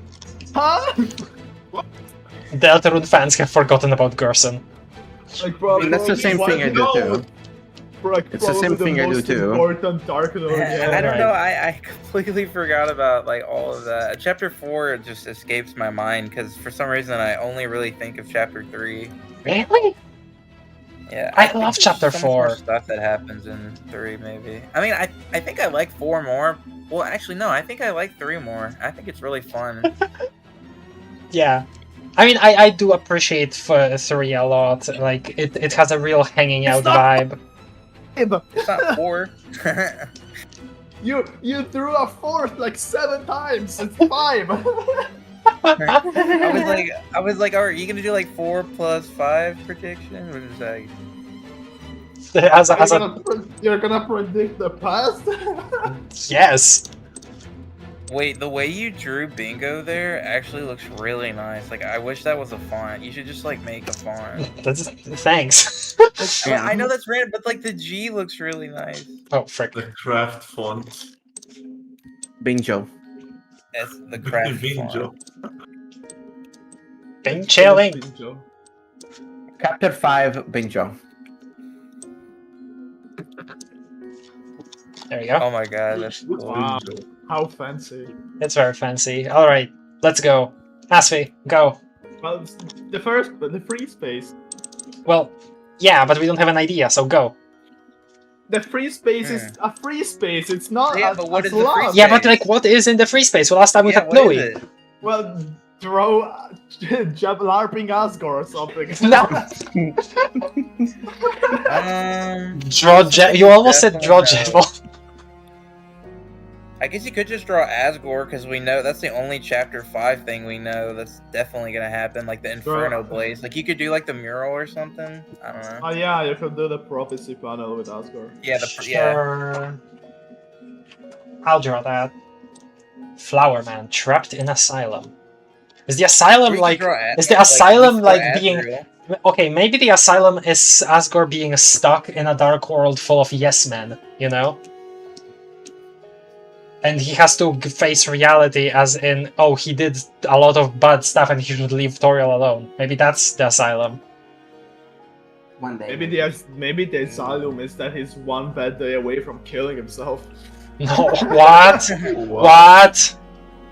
Huh? Deltarune fans have forgotten about Gerson. Like, bro, That's the same thing I do too. It's the same thing I do too. Important Dark Lord. I don't know. I completely forgot about like all of that. Chapter 4 just escapes my mind because for some reason I only really think of Chapter 3. Really? Yeah, I love Chapter 4. More stuff that happens in 3, maybe. I mean, I think I like 4 more. Well, actually, no. I think I like 3 more. I think it's really fun. Yeah. I mean, I do appreciate 3 a lot. Like, it has a real hanging out vibe. It's not 4. You threw a 4th like 7 times. It's 5. I was like, are you gonna do like 4 plus 5 prediction? What is that? You're gonna predict the past? Yes. Wait, the way you drew bingo there actually looks really nice. Like, I wish that was a font. You should just like make a font. Thanks. I know that's random, but like the G looks really nice. Oh, frick. The craft font. Bingo. It's the craft Bingo. font. Bing chilling. Chapter 5, Bingo. There you go. Oh my god, that's cool. Wow. How fancy. It's very fancy. Alright, let's go. Asfi, go. Well, the free space. Well, yeah, but we don't have an idea, so go. the free space is a free space. It's not Yeah, a, but what a is the free slot. space? Yeah, but like, what is in the free space? Well, last time we had what is Chloe. it? Well, throw LARPing Asgore or something. No. You almost said draw Jevil. I guess you could just draw Asgore because we know that's the only chapter 5 thing we know that's definitely gonna happen, like the Inferno Blaze. Like you could do like the mural or something. I don't know. Oh yeah, you could do the prophecy panel with Asgore. Yeah, Sure. I'll draw that. Flower Man trapped in asylum. Is the asylum being okay? Maybe the asylum is Asgore being stuck in a dark world full of yes men, you know. And he has to face reality as in, oh, he did a lot of bad stuff and he should leave Toriel alone. Maybe that's the asylum. One day. Maybe the asylum is that he's one bad day away from killing himself. No, what? What?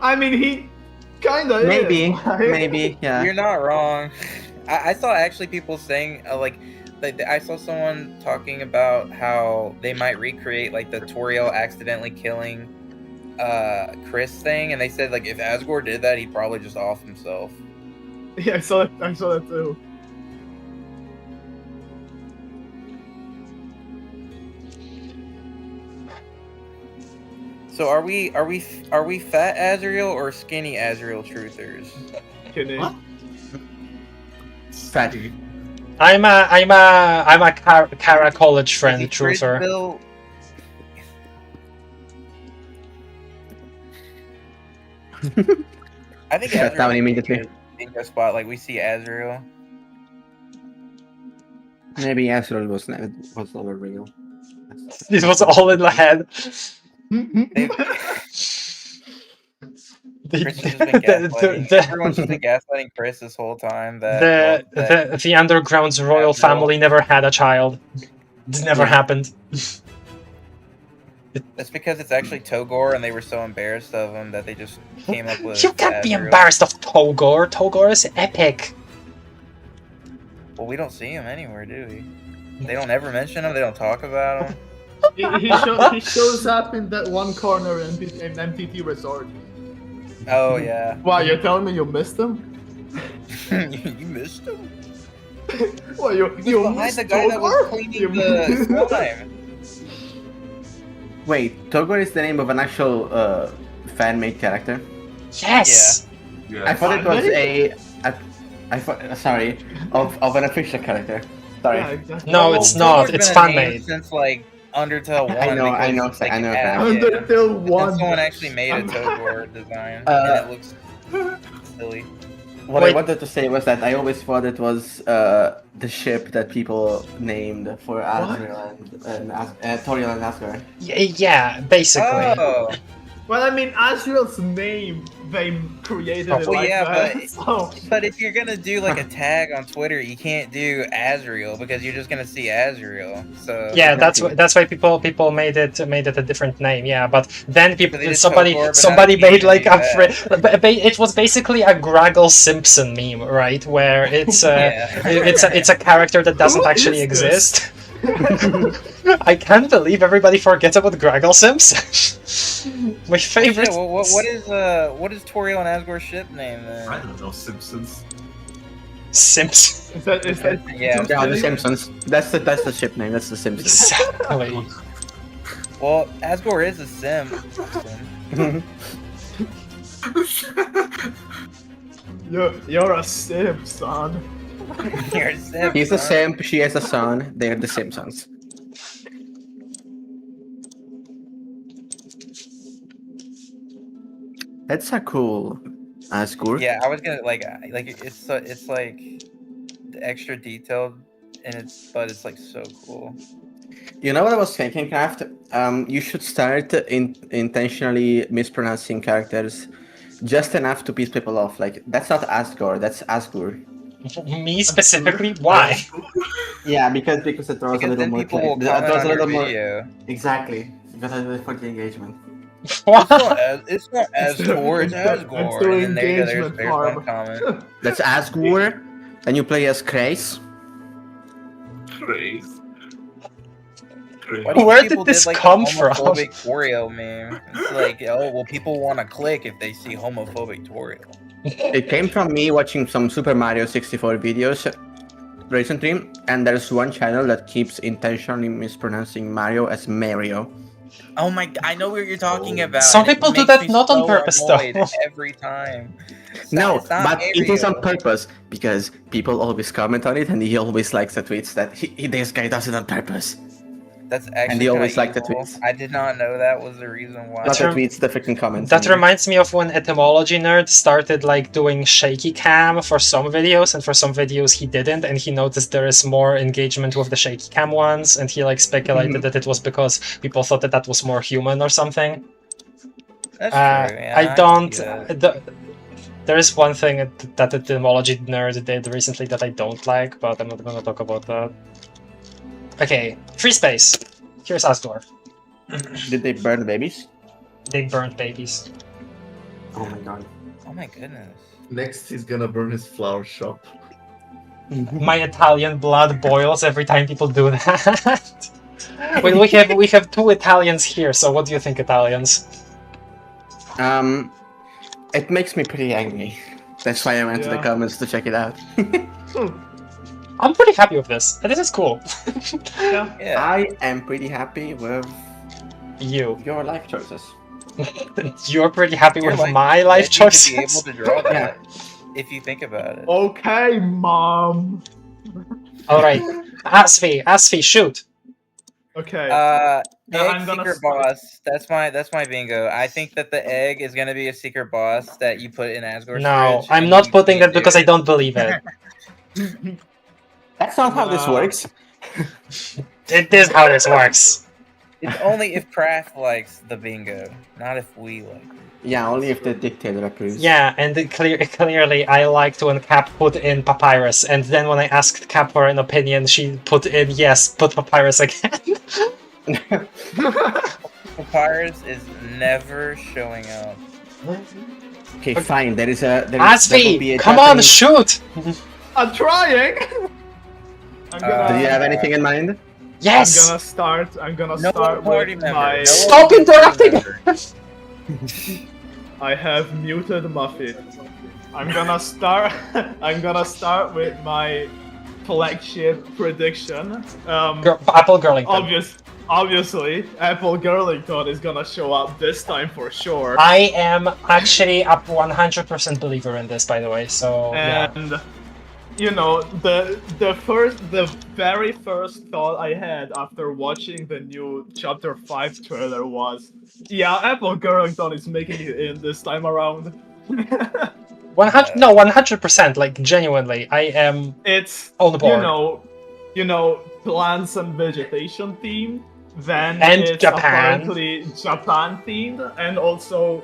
I mean, he kinda maybe, is. maybe, yeah. You're not wrong. I saw actually people saying I saw someone talking about how they might recreate like the Toriel accidentally killing Chris thing, and they said like if Asgore did that, he'd probably just off himself. Yeah, I saw that too. So are we fat Azrael or skinny Azrael truthers? Kidding. What? Fatty. I'm a Kara college friend truther. I think Shut down immediately. In a spot like we see Azrael. Maybe Azrael was never real. This was all in my head. Chris has just been gaslighting. Everyone's just been gaslighting Chris this whole time. The Underground's royal family never had a child. It never happened. That's because it's actually Togor, and they were so embarrassed of him that they just came up with. You can't be embarrassed of Togor. Togor is epic. Well, we don't see him anywhere, do we? They don't ever mention him. They don't talk about him. he shows up in that one corner in MTT Resort. Oh yeah. Wow, you're telling me you missed him? You missed him? Well, you behind missed the guy that was cleaning the slime. Wait, Togor is the name of an actual fan-made character? Yes! Yeah. I thought it was of an official character. Sorry. Yeah, exactly. No, it's not. It's fan-made. Since like Undertale 1. I know. Undertale 1. Someone actually made a Togor design, and it looks silly. What I wanted to say was that I always thought it was the ship that people named for Azrael and Toriel and Asgore. Yeah, basically. Oh. Well, I mean, Azrael's name, they created it like that. But if you're gonna do like a tag on Twitter, you can't do Azrael because you're just gonna see Azrael. So yeah, that's why people made it a different name. Yeah, but then somebody made like it was basically a Graggle Simpson meme, right? Where it's it's a character that doesn't actually exist. I can't believe everybody forgets about Graggle Simpson. My favorite. Yeah, what is Toriel and Asgore's ship name then? I don't know, Simpsons. Simpsons. Is that yeah, the Simpsons. That's the ship name. That's the Simpsons. Exactly. Well, Asgore is a Sim. You're a sim, son. You're a Sim. He's a Sim. She has a son. They're the Simpsons. That's a cool Asgore. Yeah, I was gonna like it's like extra detailed, but it's like so cool. You know what I was thinking, Kraft? You should start intentionally mispronouncing characters just enough to piss people off. Like, that's not Asgore, that's Asgore. Me specifically? Why? Yeah, because it draws a little more. People will comment on your video. Exactly. Because for the engagement. What? It's not Asgore, it's Asgore. And then there's one comment. That's Asgore. And you play as Krace. Krace. agree. Why do you Where think people did this like, come the from? homophobic Torio meme? It's like, oh, well, people want to click if they see homophobic Torio. It came from me watching some Super Mario 64 videos recently, and there's one channel that keeps intentionally mispronouncing Mario as Mario. Oh my! I know what you're talking about. Some and it people do makes that me not on so purpose, annoyed though. every time. No, It's not but it is on Mario. purpose because people always comment on it, and he always likes the tweets that this guy does it on purpose. That's And actually he always kinda liked the evil. tweets. I did not know that was the reason why. Not the rem- tweets, the freaking comments. That I mean. reminds me of when Etymology Nerd started like doing shaky cam for some videos, and for some videos he didn't, and he noticed there is more engagement with the shaky cam ones, and he like speculated that it was because people thought that that was more human or something. That's true. Yeah, I don't. see that. There is one thing that the Etymology Nerd did recently that I don't like, but I'm not gonna talk about that. Okay, free space. Here's Asgore. Did they burn the babies? They burned babies. Oh my god. Oh my goodness. Next, he's gonna burn his flower shop. My Italian blood boils every time people do that. Wait, we have two Italians here, so what do you think, Italians? It makes me pretty angry. That's why I went to the comments to check it out. I'm pretty happy with this. This is cool. Yeah. I am pretty happy with You. your life choices. You're pretty happy You're with like- my life you could be able choices? to draw that if you think about it. Okay, mom. Alright. Asfi, shoot. Okay. Egg I'm gonna secret start. boss. That's my bingo. I think that the egg is gonna be a secret boss that you put in Asgore's No, fridge, I'm and not you putting can't it because do I don't believe it. That's not how this works. It is how this works. It's only if Kraft likes the bingo, not if we like it. Yeah, only if the dictator approves. Yeah, and clearly I liked when Cap put in Papyrus, and then when I asked Cap for an opinion, she put in, yes, put Papyrus again. Papyrus is never showing up. Okay, fine. There will be Asfi, a come on, Japanese- shoot! I'm trying. I'm gonna. Do you have anything in mind? Yes! I'm gonna No start party with member. my. No Stop party interrupting! member. I have muted Muffet. I'm gonna start. I'm gonna start with my flagship prediction. Apple Girlington. Obviously, Apple Girlington is gonna show up this time for sure. I am actually a 100% believer in this, by the way, so yeah. And you know, the very first thought I had after watching the new Chapter 5 trailer was, yeah, Apple Girlington is making it in this time around. 100%, like genuinely, I am It's on the board. you know, plants and vegetation themed. Then And it's Japan. apparently Japan themed, and also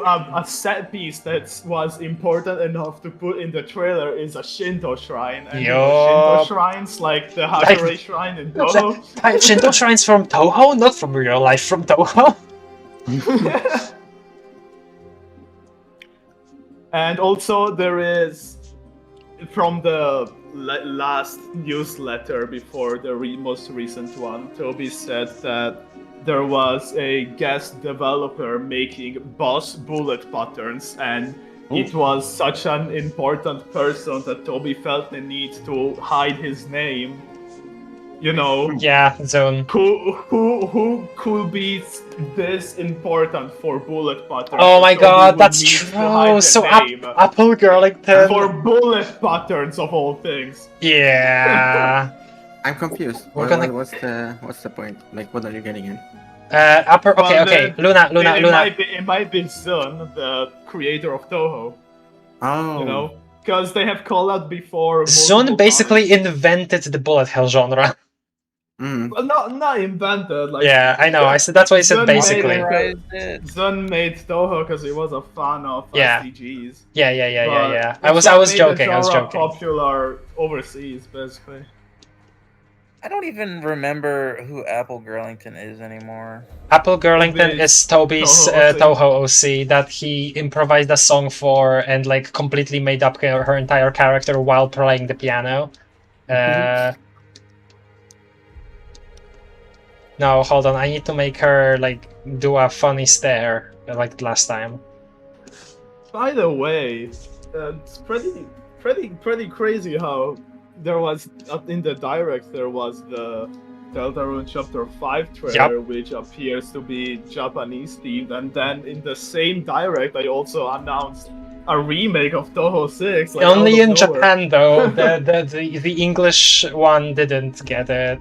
a set piece that was important enough to put in the trailer is a Shinto shrine. And you know, Shinto shrines like the Hakurei shrine in Toho. Shinto shrines from Toho? Not from real life, from Toho. And also there is, from the last newsletter before the most recent one, Toby said that there was a guest developer making boss bullet patterns, and it was such an important person that Toby felt the need to hide his name. You know, Yeah, Zone. who could be this important for bullet patterns? Oh my Toby god, would that's need to hide true! the So name. Apple Girlington... For bullet patterns of all things. Yeah... I'm confused. We're gonna- What's the point? Like, what are you getting in? Okay, Well, okay, Luna. It might be Zun, the creator of Toho. Oh. You know, because they have collabed before. Zun multiple basically times. invented the bullet hell genre. Mm. Well, not invented. Like, Yeah, I know. I said that's why I said Zun basically. made it. Zun made Toho because he was a fan of Yeah. SDGs. Yeah. But I was it joking. made I was the genre joking. Popular overseas, basically. I don't even remember who Apple Girlington is anymore. Apple Girlington Toby's is Toby's Toho OC. Toho OC that he improvised a song for and like completely made up her entire character while playing the piano. No, hold on. I need to make her like do a funny stare like last time. By the way, it's pretty crazy how there was in the direct there was the Deltarune Chapter 5 trailer, which appears to be Japanese themed, and then in the same direct they also announced a remake of Toho 6. Like, only in Japan though. the English one didn't get it.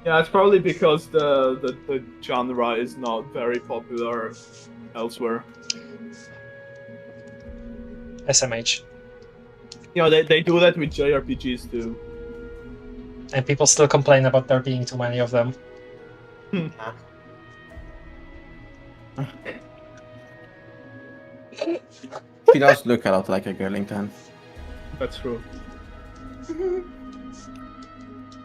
Yeah, it's probably because the genre is not very popular elsewhere. SMH. You know, they do that with JRPGs too. And people still complain about there being too many of them. She does look a lot like a Girlington. That's true.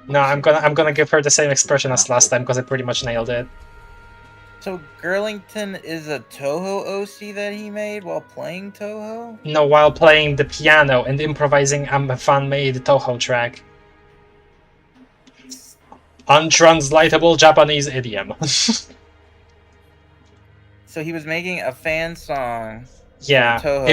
No, I'm gonna give her the same expression as last time because I pretty much nailed it. So Girlington is a Toho OC that he made while playing Toho? No, while playing the piano and improvising a fan-made Toho track. Untranslatable Japanese idiom. So he was making a fan song. Yeah, for Toho,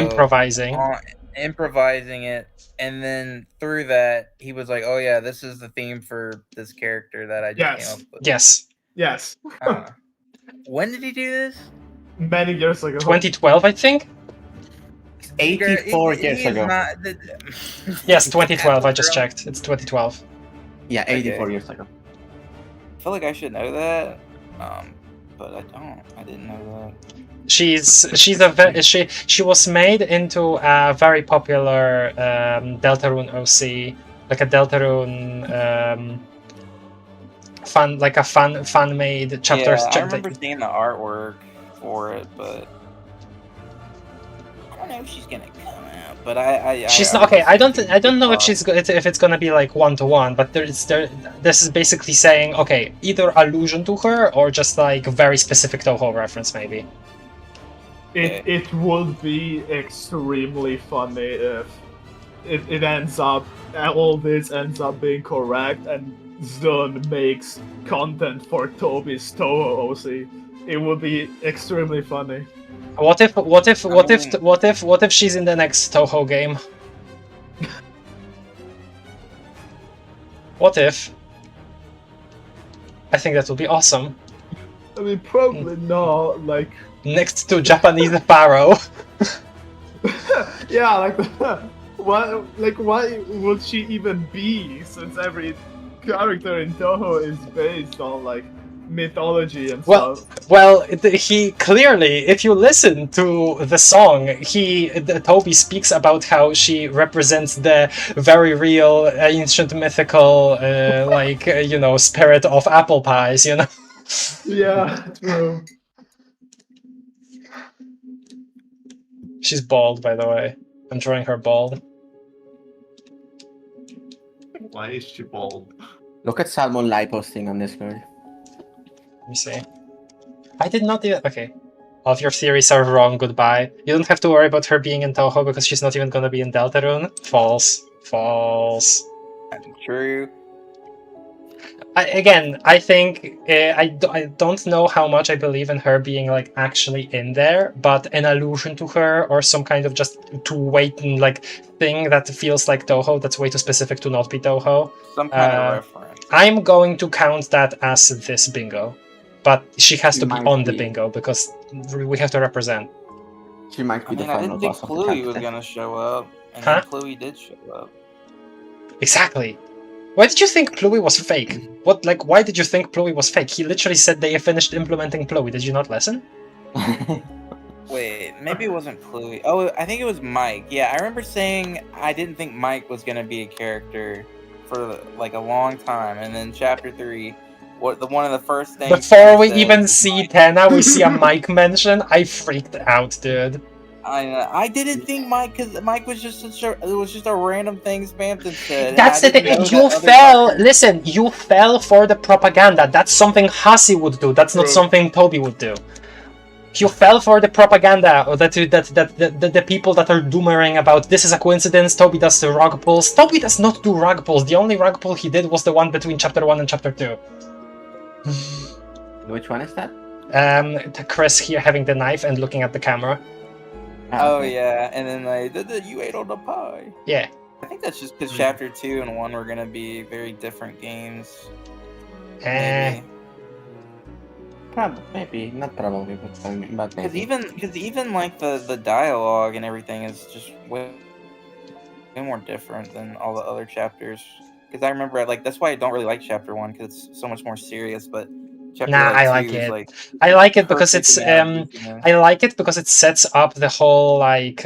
improvising it, and then through that he was like, "Oh yeah, this is the theme for this character that I just came up with." Yes. When did he do this? Many years ago. 2012, I think. 84 years ago. Yes, 2012. I just checked. It's 2012. Yeah, 84 years ago. I feel like I should know that, but I don't. I didn't know that. She was made into a very popular Deltarune OC, like a Deltarune fan made chapter. Yeah, I remember seeing the artwork for it, but I don't know if she's gonna come out. But she's not okay. I don't know if if it's gonna be like 1-to-1, but this is basically saying okay, either allusion to her or just like very specific Toho reference maybe. It would be extremely funny if it ends up all this ends up being correct and Zun makes content for Toby's Toho OC. It would be extremely funny. What if she's in the next Toho game? What if? I think that would be awesome. I mean, probably not. Like next to Japanese Pharaoh. Yeah, like why would she even be? Since every character in Toho is based on like mythology and stuff. Well, he clearly, if you listen to the song, Toby speaks about how she represents the very real, ancient, mythical, spirit of apple pies. You know. Yeah, true. She's bald, by the way. I'm drawing her bald. Why is she bald? Look at Salmon Lai posting on Discord. Let me see. I did not even... Okay. All of your theories are wrong, goodbye. You don't have to worry about her being in Toho because she's not even gonna be in Deltarune. False. False. True. I think I don't know how much I believe in her being like actually in there, but an allusion to her or some kind of just too waiting like thing that feels like Toho that's way too specific to not be Toho. Some kind of reference. I'm going to count that as this bingo, but she has to be on the bingo because we have to represent. She might be the final I didn't think boss of the Pluie was chapter. gonna show up, and then Pluie did show up. Exactly. Why did you think Pluie was fake? Why did you think Pluie was fake? He literally said they finished implementing Pluie. Did you not listen? Wait, maybe it wasn't Pluie. Oh, I think it was Mike. Yeah, I remember saying I didn't think Mike was gonna be a character for like a long time, and then Chapter 3, one of the first things before we even see Tena, we see a Mike mention. I freaked out, dude. I didn't think Mike, because Mike was just a random thing Spamton said. That's the thing. You fell for the propaganda. That's something Hasi would do. That's not something Toby would do. You fell for the propaganda, or that the people that are doomering about this is a coincidence. Toby does the rug pulls. Toby does not do rug pulls. The only rug pull he did was the one between chapter 1 and chapter 2. Which one is that? Chris here having the knife and looking at the camera. Oh okay. yeah, and then like you ate all the pie. Yeah. I think that's just because chapter 2 and 1 were gonna be very different games. Eh. Probably, maybe, not probably, but Because maybe. even like the dialogue and everything is just way more different than all the other chapters. Because I remember like that's why I don't really like chapter 1 because it's so much more serious. But chapter Nah, I 2 like is it. like I like it because perfect it's analogies, I like it because it sets up the whole like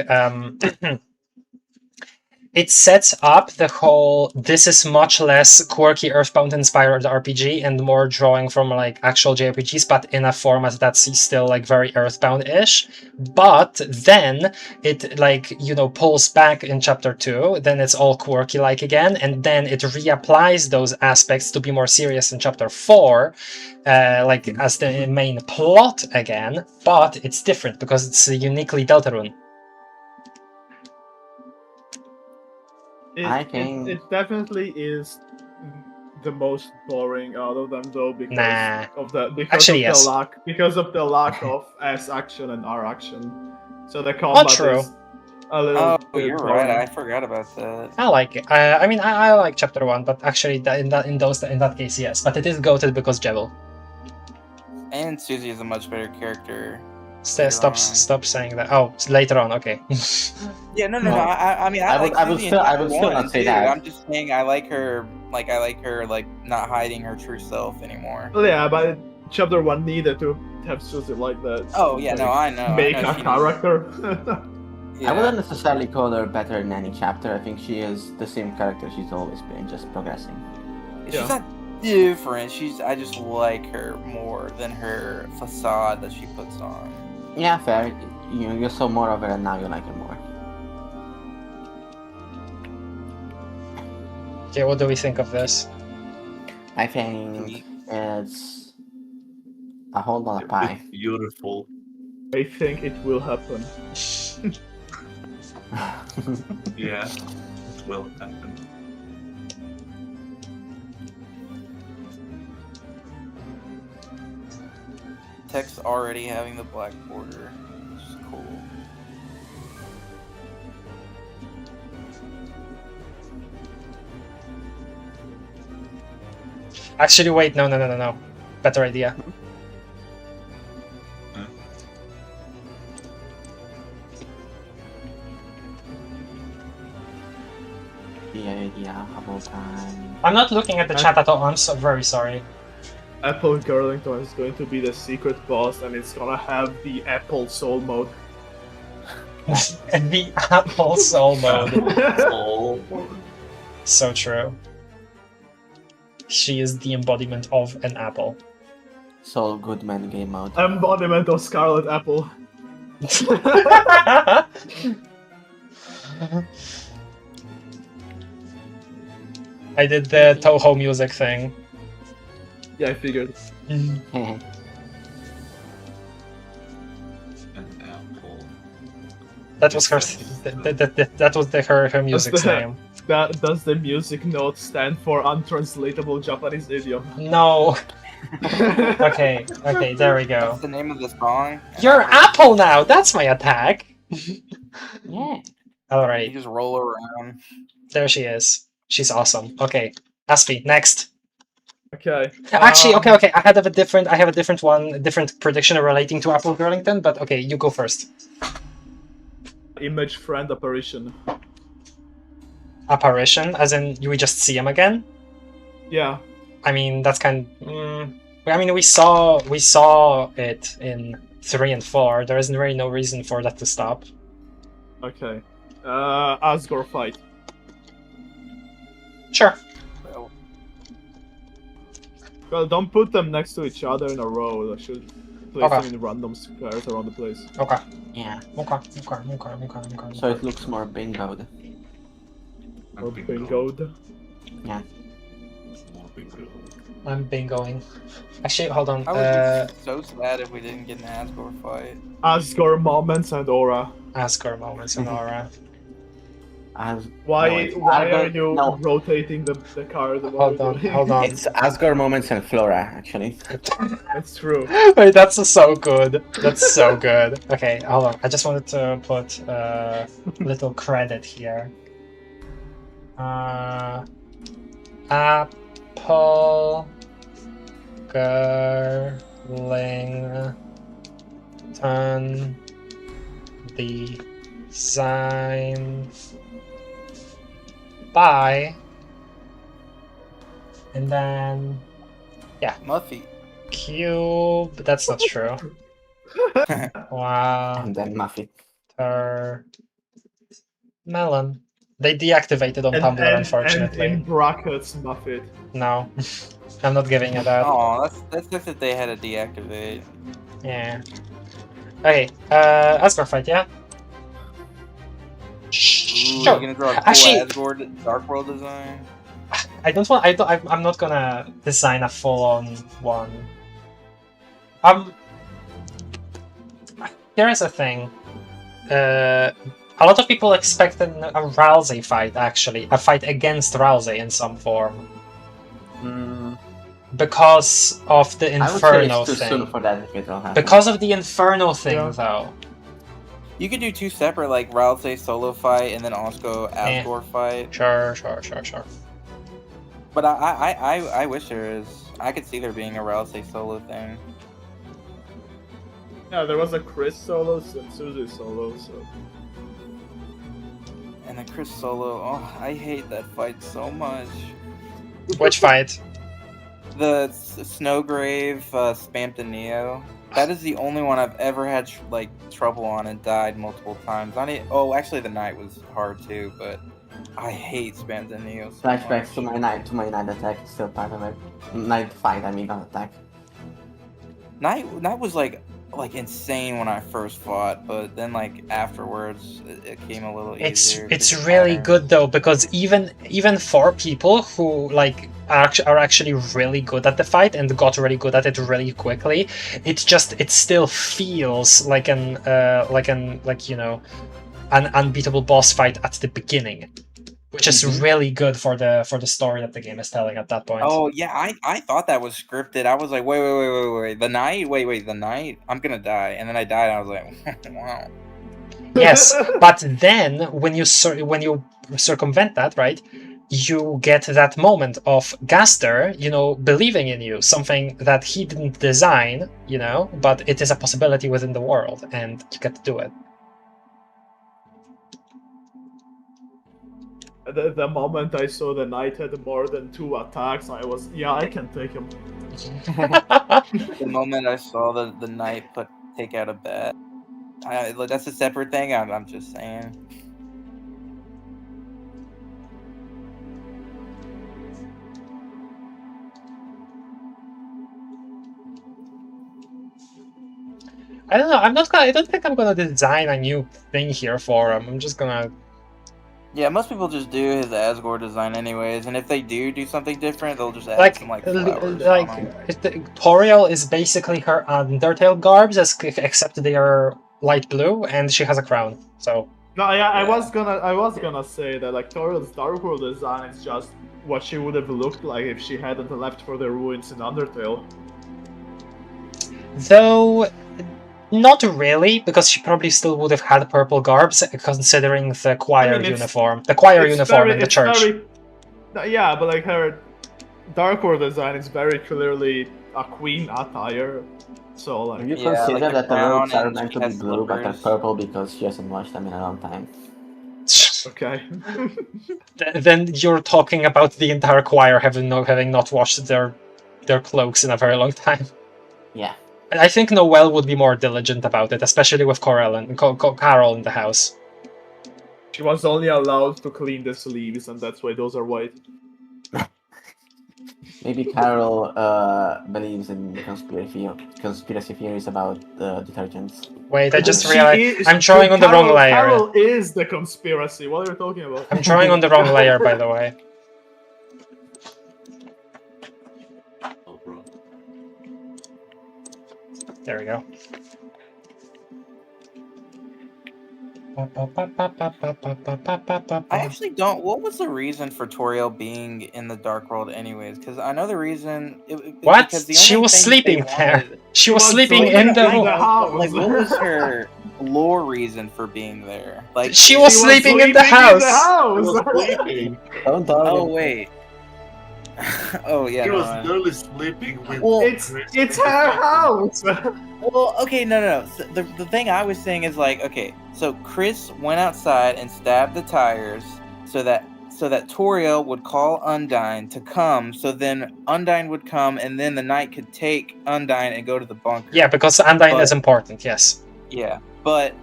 it sets up the whole this is much less quirky Earthbound inspired RPG and more drawing from like actual JRPGs, but in a format that's still like very Earthbound-ish. But then it like, you know, pulls back in chapter 2, then it's all quirky like again, and then it reapplies those aspects to be more serious in chapter 4, like as the main plot again, but it's different because it's uniquely Deltarune. It definitely is the most boring out of them, though, because Nah. of the Actually, yes. lack of S action and R action. So the combat true. is a little. Oh, bit you're boring. right. I forgot about that. I like it. I mean, I like chapter 1, but actually, in that case, yes. But it is goated because Jebel. And Susie is a much better character. Stop saying that. Oh, later on. Okay. Yeah, no. No. I mean, I would still not say that. I'm just saying I like her like not hiding her true self anymore. Well, yeah, but chapter 1 needed to have Susie like that. Oh yeah, no, I know. Make I know a character. Yeah. I wouldn't necessarily call her better in any chapter. I think she is the same character she's always been, just progressing. She's not different. I just like her more than her facade that she puts on. Yeah, fair. You saw more of her and now you like her more. Okay, what do we think of this? I think it's a whole lot of pie. It's beautiful. I think it will happen. Yeah, it will happen. Text already having the black border, which is cool. Actually, wait. No. Better idea. Yeah, about time. I'm not looking at the chat at all. I'm so very sorry. Apple Girlington is going to be the secret boss, and it's gonna have the Apple Soul mode. And the Apple Soul mode. Oh, So true. She is the embodiment of an apple. Soul Goodman game mode. Embodiment of Scarlet Apple. I did the Toho music thing. Yeah, I figured. an apple. That was her. That was her music's name. Does the music note stand for untranslatable Japanese idiom? No. Okay, there we go. What's the name of the song? You're Apple now. That's my attack. Yeah. All You right, just roll around. there she is. She's awesome. Okay, Aspi, next. Okay. Actually, okay. I have a different different prediction relating to Apple Girlington. But okay, you go first. Image friend apparition. Apparition, as in we just see him again. Yeah. I mean, that's kind. I mean, we saw it in 3 and 4. There isn't really no reason for that to stop. Okay. Asgore fight. Sure. Well, don't put them next to each other in a row. I should place Okay. them in random squares around the place. Okay. Yeah. Okay. So it looks more bingoed. Or bingoed. Yeah. More bingo. I'm bingoing. Actually, hold on. I would be so sad if we didn't get an Asgore fight. Asgore moments and aura. Asgore moments and aura. Why are you No, rotating the card? Hold on. it's Asgore moments and Flora, actually. That's true. Wait, that's so good. That's so good. Okay, hold on. I just wanted to put a little credit here. Apple Girlington design by, and then Muffy. cube. That's not true. Wow. And then Muffy. Melon. They deactivated on Tumblr, unfortunately. And in brackets, Muffet. No, I'm not giving you that. Oh, that's just that they had to deactivate. Yeah. Okay. Asgore fight, yeah. Ooh, Sure. you're gonna draw a cool Actually- Asgore Dark World design. I don't want. I'm not gonna design a full-on one. Here is a thing. A lot of people expected a Rousey fight. Actually, a fight against Rousey in some form, because of the I would say Inferno it's too thing. soon for that if it will happen. Because of the Inferno thing, Yeah. though. You could do two separate, like Ralsei solo fight and then also Asgore fight. Sure. But I wish there is. I could see there being a Ralsei solo thing. Yeah, there was a Chris solo and Suzy solo, so. And then Chris solo. Oh, I hate that fight so much. Which fight? The Snowgrave spammed the Neo. That is the only one I've ever had trouble on and died multiple times. Actually the Knight was hard too, but I hate spam the Neo so Flashbacks much. to my night attack is still part of it. Night fight, I mean, not attack. Knight was like insane when I first fought, but then afterwards it came a little easier. It's really good though, because even for people who are actually really good at the fight and got really good at it really quickly, it still feels like an unbeatable boss fight at the beginning, which is really good for the story that the game is telling at that point. Oh yeah, I thought that was scripted. I was like, wait, the Knight, the Knight, I'm gonna die, and then I died. And I was like, wow. Yes, but then when you circumvent that, right, you get that moment of Gaster, believing in you, something that he didn't design, but it is a possibility within the world, and you get to do it. The moment I saw the Knight had more than 2 attacks, I was, I can take him. The moment I saw the Knight take out a bat, that's a separate thing. I'm just saying. I don't know. I don't think I'm gonna design a new thing here for him. I'm just gonna. Yeah, most people just do his Asgore design anyways, and if they do something different, they'll just add some flowers on 'em. Toriel is basically her Undertale garbs, except they are light blue, and she has a crown. So. No, yeah, I was gonna say that Toriel's Dark World design is just what she would have looked like if she hadn't left for the ruins in Undertale. Though, not really, because she probably still would have had purple garbs, considering the choir uniform. The choir uniform in the church. Yeah, but her Dark World design is very clearly a queen attire. So Have you considered that the robes are meant to be blue, but they're purple because she hasn't washed them in a long time? Okay. Then you're talking about the entire choir having not washed their cloaks in a very long time. Yeah. I think Noelle would be more diligent about it, especially with Carol in the house. She was only allowed to clean the sleeves, and that's why those are white. Maybe Carol believes in conspiracy theories about detergents. Wait, I just realized I'm drawing on the wrong layer. Carol is the conspiracy. What are you talking about? I'm drawing on the wrong layer, by the way. There we go. I actually don't. What was the reason for Toriel being in the Dark World, anyways? Because I know the reason. What? Because the She only was thing sleeping they there. wanted- She was sleeping sleeping in the in the room. house. Like, what was her lore reason for being there? Like, She was sleeping in the house. I was sleeping. Don't talk. oh wait. Oh yeah. He never was mind. literally sleeping with. Well, It's her house. Well, okay, no. So the thing I was saying is like, okay, so Chris went outside and stabbed the tires so that Toriel would call Undyne to come. So then Undyne would come, and then the knight could take Undyne and go to the bunker. Yeah, because Undyne But- is important. Yes. Yeah, but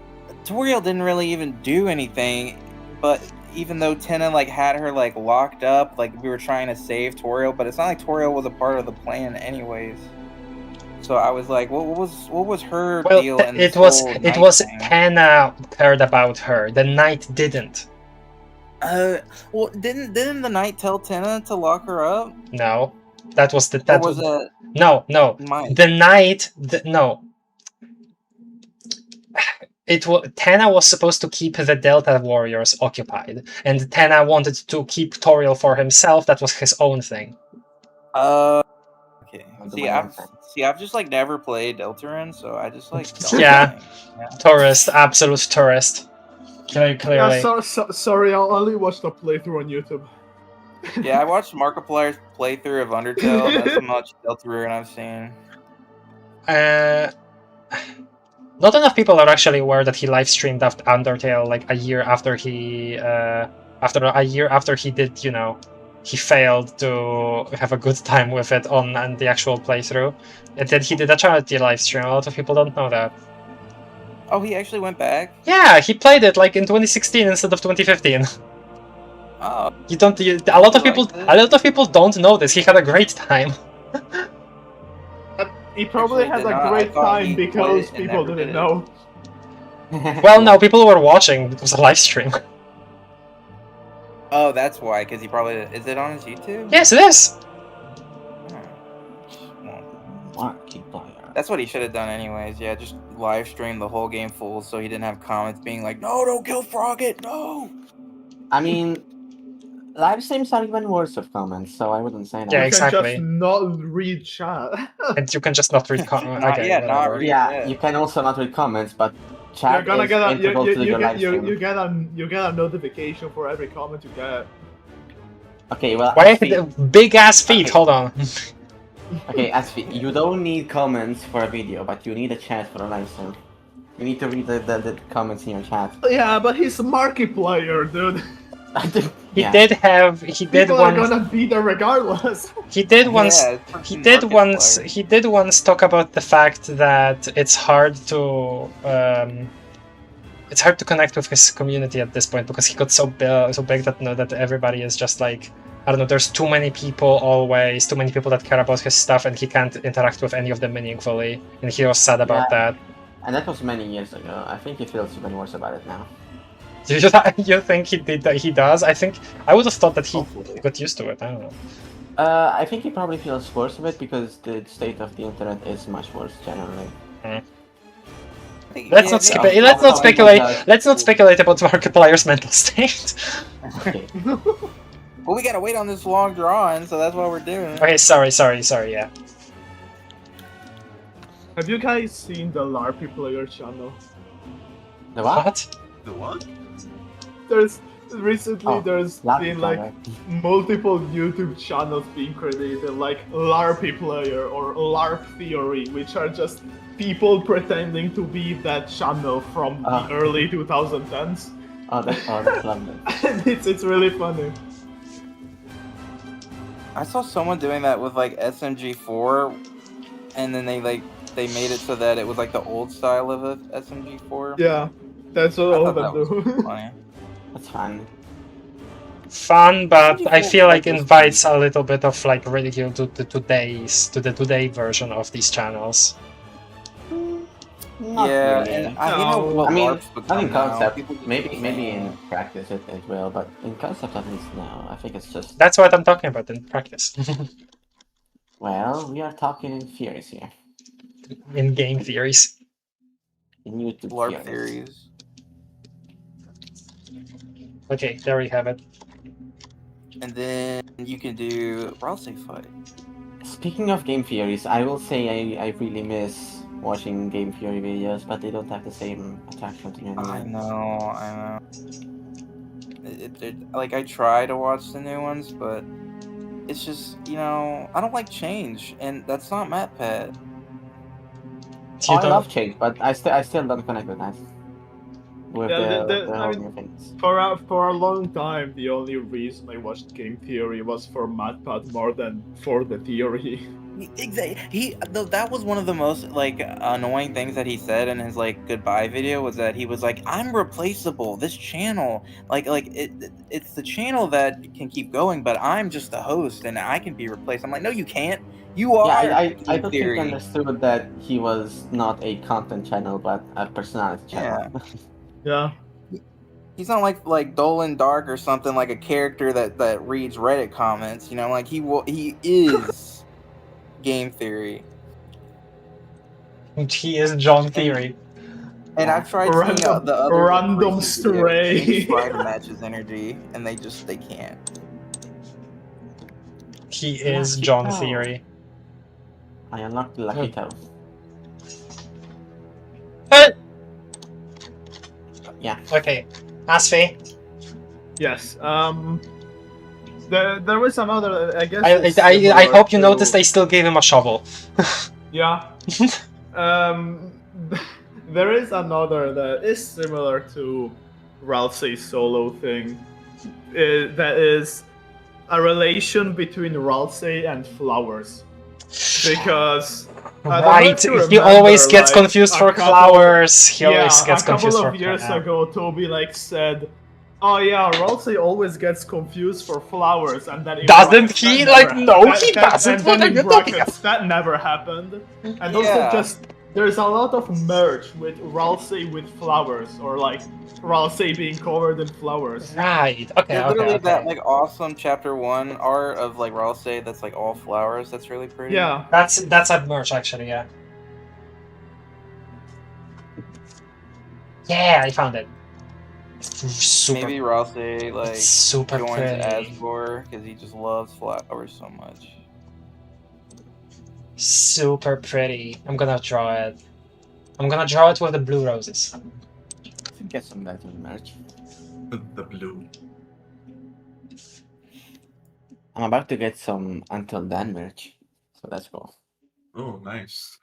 Toriel didn't really even do anything. But even though Tenna like had her like locked up, like we were trying to save Toriel, but it's not like Toriel was a part of the plan, anyways. So I was like, what was her Well, deal? In it this was whole it knight was thing? Tenna cared about her. The knight didn't. Well, didn't the knight tell Tenna to lock her up? No, that was the Or that was it no. Mike? The knight. No. Tenna was supposed to keep the Delta warriors occupied, and Tenna wanted to keep Toriel for himself. That was his own thing. Okay. I've just like never played Deltarune, so I just like don't Yeah. know. Tourist, absolute tourist. Clearly. Yeah, sorry, I'll only watch the playthrough on YouTube. Yeah, I watched Markiplier's playthrough of Undertale. That's how much Deltarune I've seen. Not enough people are actually aware that he live streamed after Undertale like a year after he did, he failed to have a good time with it on the actual playthrough. And then he did a charity live stream. A lot of people don't know that. Oh, he actually went back? Yeah, he played it like in 2016 instead of 2015. Oh. A lot of people don't know this. He had a great time. He probably Actually had did a not. great I thought he time played because it and people never didn't did. know. Well, no, people were watching. It was a live stream. Oh, that's why, because he probably... Is it on his YouTube? Yes, it is. Well, that's what he should have done anyways. Yeah, just live stream the whole game full so he didn't have comments being like, no, don't kill Frogget, no! I mean, live streams are even worse with comments, so I wouldn't say that. Yeah, You exactly. can just not read chat. And you can just not read comments. Not Okay, yet, not whatever. really. Yeah, Yeah. you can also not read comments, but You're chat gonna is get a integral to your live stream. you get a notification for every comment you get. Okay, well, Why Asfi, big ass feet? Okay. Hold on. okay, Asfi, you don't need comments for a video, but you need a chat for a live stream. You need to read the comments in your chat. Yeah, but he's a Markiplier, dude. He Yeah. did People are once. gonna be there regardless. He did once. Yeah, it's He freaking did once. Markiplier. He did once talk about the fact that it's hard to. It's hard to connect with his community at this point because he got so big that everybody is just like, I don't know. There's too many people always, too many people that care about his stuff, and he can't interact with any of them meaningfully. And he was sad about that. And that was many years ago. I think he feels even worse about it now. You think he did that? He does. I would have thought that he Hopefully. got used to it. I don't know. I think he probably feels worse of it because the state of the internet is much worse generally. Let's not skip it. Let's not speculate. Let's not speculate about Markiplier's mental state. Okay. Well, we gotta wait on this long drawing, so that's what we're doing. Okay, sorry. Yeah. Have you guys seen the LARPy player channel? The what? What? The what? There's recently Oh, there's LARPy been like player. multiple YouTube channels being created like LARPy player or LARP theory, which are just people pretending to be that channel from Ah. the early 2010s. Oh, that's lovely. And it's really funny. I saw someone doing that with like SMG4, and then they made it so that it was like the old style of a SMG4. Yeah, that's what I all of thought them that was do. funny. That's fun. Fun, but I feel like invites a little bit of like ridicule to the today version of these channels. Not Yeah, really. and I No. know what I mean, LARP's become not in now. concept. People just Maybe do in things. practice it will, but in concept at least no. I think it's just That's what I'm talking about in practice. well, we are talking in theories here. in game theories. In YouTube LARP theories. theories. Okay, there we have it. And then you can do Ralsei fight. Speaking of game theories, I will say I really miss watching game theory videos, but they don't have the same attraction to me anymore. I know. Like, I try to watch the new ones, but it's just, I don't like change, and that's not MatPat. You I don't. love change, but I still don't connect with that. With Yeah, the I whole mean, new things. for a long time, the only reason I watched game theory was for MatPat more than for the theory. Exactly. That was one of the most annoying things that he said in his goodbye video, was that he was like, "I'm replaceable. This channel, it's the channel that can keep going, but I'm just the host and I can be replaced." I'm like, "No, you can't. You Yeah, are." I Game don't think theory. I understood that he was not a content channel, but a personality channel. Yeah. He's not like Dolan Dark or something, like a character that reads Reddit comments. He is game theory. He is John Theory. And Yeah. I've tried seeing the other Random recent videos, stray. and they try to match his energy, and they can't. He is Lucky John cow. Theory. I unlocked the lucky toe. Yeah. Okay, Asfi. Yes. There was another. I guess. I hope you noticed I still gave him a shovel. Yeah. There is another that is similar to Ralsei's solo thing. That is a relation between Ralsei and flowers. Because Right, he always gets confused for flowers. He always gets confused for a couple of years ago, Toby said, "Oh yeah, Ralsei always gets confused for flowers," and then doesn't he? No, he doesn't. What are you talking about? That never happened. And also there's a lot of merge with Ralsei with flowers, or Ralsei being covered in flowers. Right. Okay. Literally Okay. that awesome chapter 1 art of Ralsei that's all flowers. That's really pretty. Yeah. That's a merch actually. Yeah. Yeah, I found it. Super. Maybe Ralsei super joins pretty. Asgore because he just loves flowers so much. Super pretty. I'm gonna draw it. I'm gonna draw it with the blue roses. Get some better merch. The blue. I'm about to get some Until Then merch, so that's cool. Oh, nice.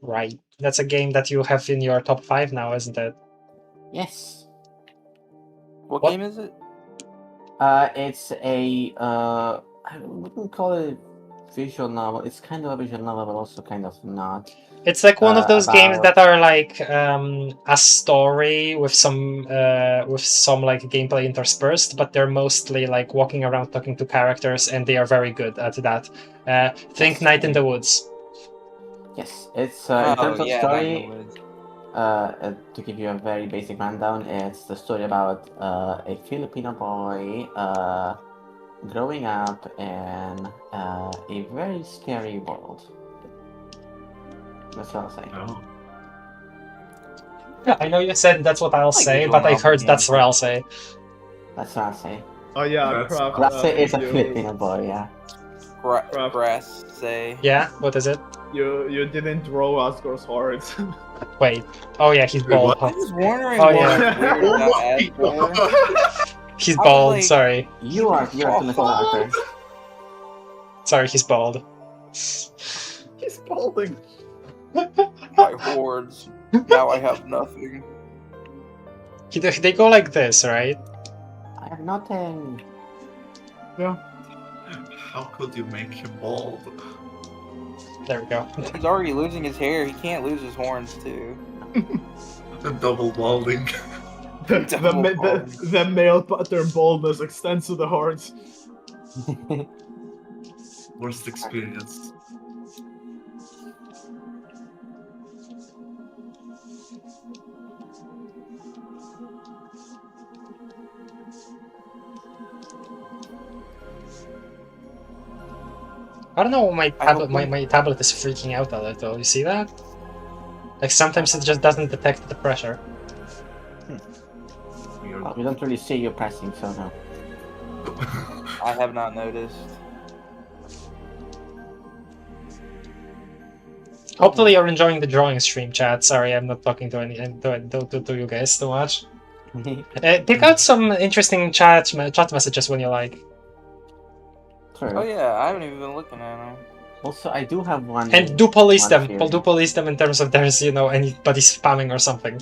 Right. That's a game that you have in your top 5 now, isn't it? Yes. What game is it? It's a I wouldn't call it visual novel. It's kind of a visual novel, but also kind of not. It's like one of those games about- that are like a story with some gameplay interspersed, but they're mostly like walking around talking to characters, and they are very good at that. Think Night in the Woods. Yes, it's in terms of Night in story. the Woods. To give you a very basic rundown, it's the story about a Filipino boy growing up in a very scary world. That's what I'll say. Oh. Yeah, I know you said that's what I'll say, visual but I've novel heard game. that's what I'll say. That's what I'll say. Oh yeah, That's- Craft. Rase is a you- Filipino boy, yeah. Grass say. Yeah, what is it? You didn't draw Asgore's hordes. Wait. Oh yeah, he's bald. I was wondering Oh, what yeah. was weird about Asgore. He's I was bald. like- Sorry, You're too much character. sorry, he's bald. He's balding. My hordes. Now I have nothing. They go like this, right? I have nothing. Yeah. How could you make him bald? There we go. He's already losing his hair. He can't lose his horns too. Double balding. The male pattern baldness extends to the horns. Worst experience. I don't know. My tablet is freaking out a little. You see that? Like sometimes it just doesn't detect the pressure. Well, we don't really see you pressing, so no. I have not noticed. Hopefully you're enjoying the drawing stream, chat. Sorry, I'm not talking to to you guys too much. Pick out some interesting chat messages when you like. True. Oh yeah, I haven't even been looking at them. Also, I do have one. And do police them. theory. Do police them in terms of there's, anybody spamming or something.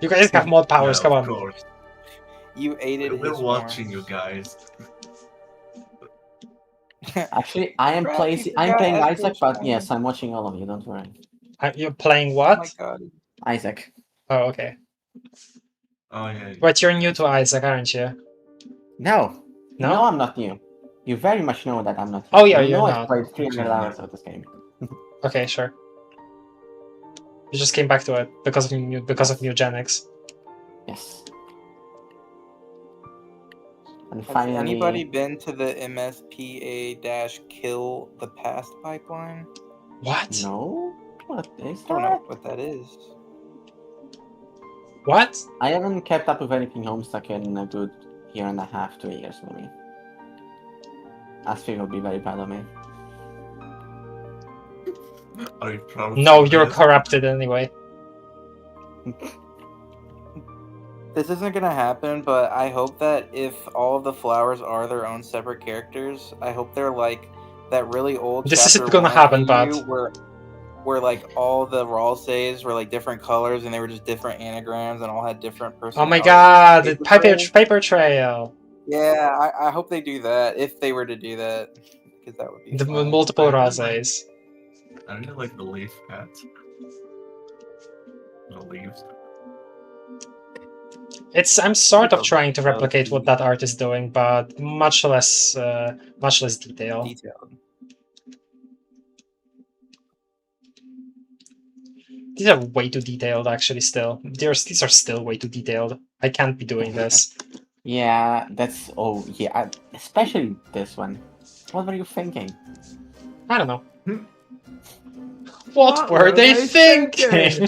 You guys have mod powers, come Of on. course. You aided We're his watching you force. guys. Actually, I'm Crap, playing. you I'm forgot playing Esther's Isaac, but phone. yes, I'm watching all of you. Don't worry. You're playing Oh what? my god. Isaac. Oh, okay. Oh yeah. But you're new to Isaac, aren't you? No. No? No, I'm not new. You very much know that I'm not. Oh, yeah, you you're know not. I've played 300 hours of this game. Okay, sure. You just came back to it because of eugenics. Yes. And Has finally, anybody been to the MSPA-kill the past pipeline? What? No. What is I don't know that? what that is. What? I haven't kept up with anything Homestuck in a good year and a half, 2 years maybe. Asfi will be very proud of me. Are you proud? No, of you're this? corrupted anyway. This isn't gonna happen, but I hope that if all of the flowers are their own separate characters, I hope they're like that really old This chapter isn't gonna 1 happen, AU but where like all the Ralsays were like different colors and they were just different anagrams and all had different oh personalities. my god, the Paper paper trail. Yeah, I hope they do that if they were to do that, because that would be The fun. multiple Razes. I really like the leaf hat. The leaves. I'm sort of trying to replicate what that art is doing, but much less detail. Detailed. These are way too detailed, actually. Still, these are still way too detailed. I can't be doing this. Yeah, that's. Oh, yeah. Especially this one. What were you thinking? I don't know. What were they thinking?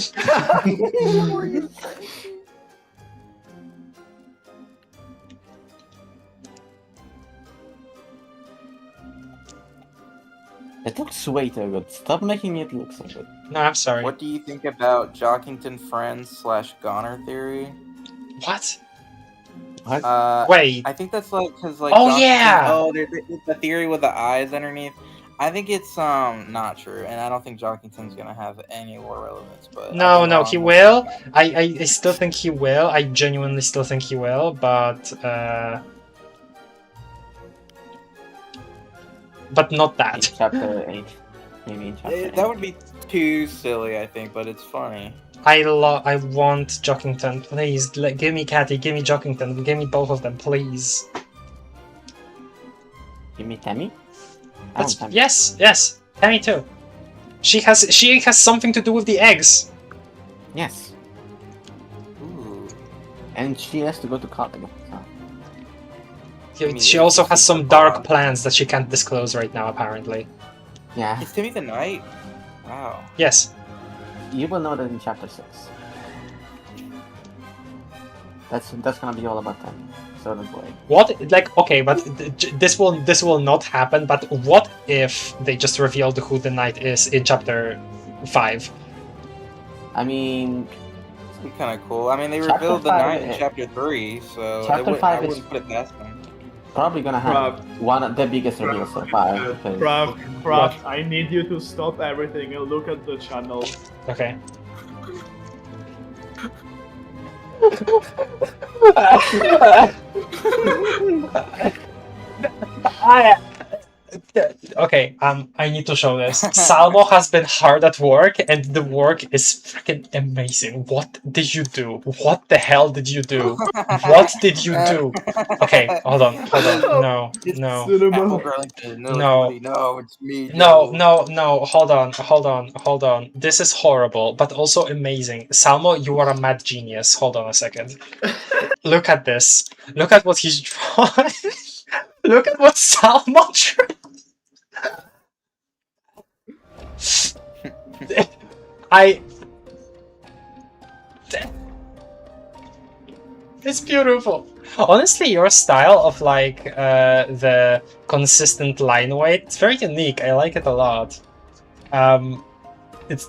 It looks way too good. Stop making it look so good. No, I'm sorry. What do you think about Jockington Friends / Goner theory? What? What? Wait. I think that's like because like. Oh, yeah! Oh, there's the theory with the eyes underneath. I think it's not true, and I don't think Jockington's gonna have any more relevance. But No, he will. I still think he will. I genuinely still think he will, but not In that. chapter 8. Maybe in chapter 8. That would be too silly, I think, but it's funny. I want Jockington, please. Give me Catty, give me Jockington, give me both of them, please. Give me Tammy? Yes, Tammy too. She has something to do with the eggs. Yes. Ooh. And she has to go to college. So. She also has some dark plans that she can't disclose right now, apparently. Yeah. Is Timmy the Knight? Wow. Yes. You will know that in chapter 6. That's gonna be all about Tammy. So don't worry. What? Like, okay, but this will not happen. But what if they just revealed who the knight is in chapter 5? I mean, It'd be kind of cool. I mean, they Chapter revealed the 5 Knight in chapter 3, so Chapter I 5 is- wouldn't put it past them. probably gonna have one of the biggest reveals so far. Because Prav, I need you to stop everything and look at the channel. Okay. Okay, I need to show this. Salmo has been hard at work, and the work is freaking amazing. What did you do? What the hell did you do? What did you do? Okay, hold on. No. Apple Burlington. No. It's me. No, hold on. This is horrible, but also amazing. Salmo, you are a mad genius. Hold on a second. Look at this. Look at what he's drawn. Look at what Salmo drew. It's beautiful. Honestly, your style of like the consistent line weight, it's very unique. I like it a lot.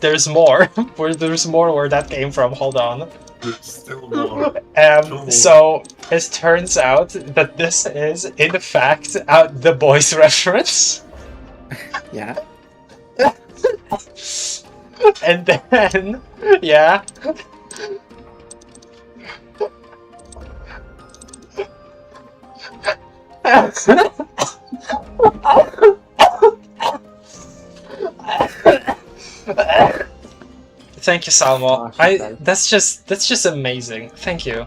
There's more. There's more where that came from. Hold on. There's still more. So it turns out that this is in fact the boys reference. Yeah. And then yeah. Thank you, Salmo. That's just amazing. Thank you.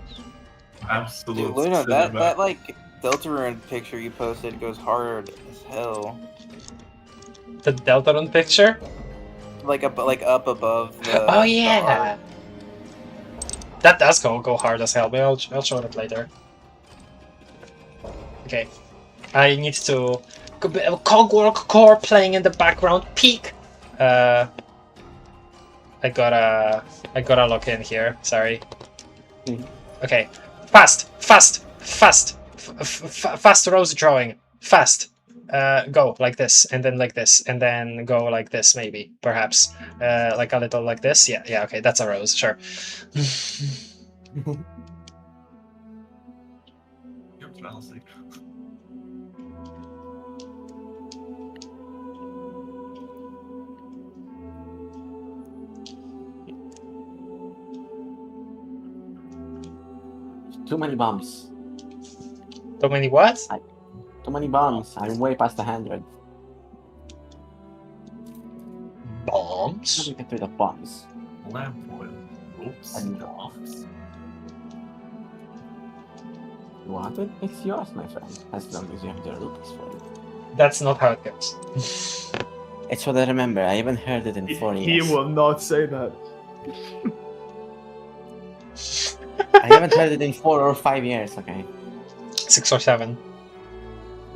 Absolute. Dude, Luna, that like Deltarune picture you posted goes hard as hell. The Deltarune picture? Like up above the. Oh the yeah. art. That does go hard as hell, but I'll show it later. Okay. I need to Cogwork Core playing in the background. Peak. I gotta look in here. Sorry. Okay. Fast rose drawing. Fast. Go like this, and then like this, and then go like this, maybe, perhaps. Like a little like this. Yeah. Okay, that's a rose. Sure. Too many bombs. Too many what? Too many bombs. I'm way past 100. Bombs? How do you get rid of bombs? Lamp oil. Oops. And bombs. You want it? It's yours, my friend. As long as you have the rupees for it. That's not how it goes. It's what I remember. I haven't heard it in 4 years. He will not say that. I haven't heard it in 4 or 5 years, okay? 6 or 7.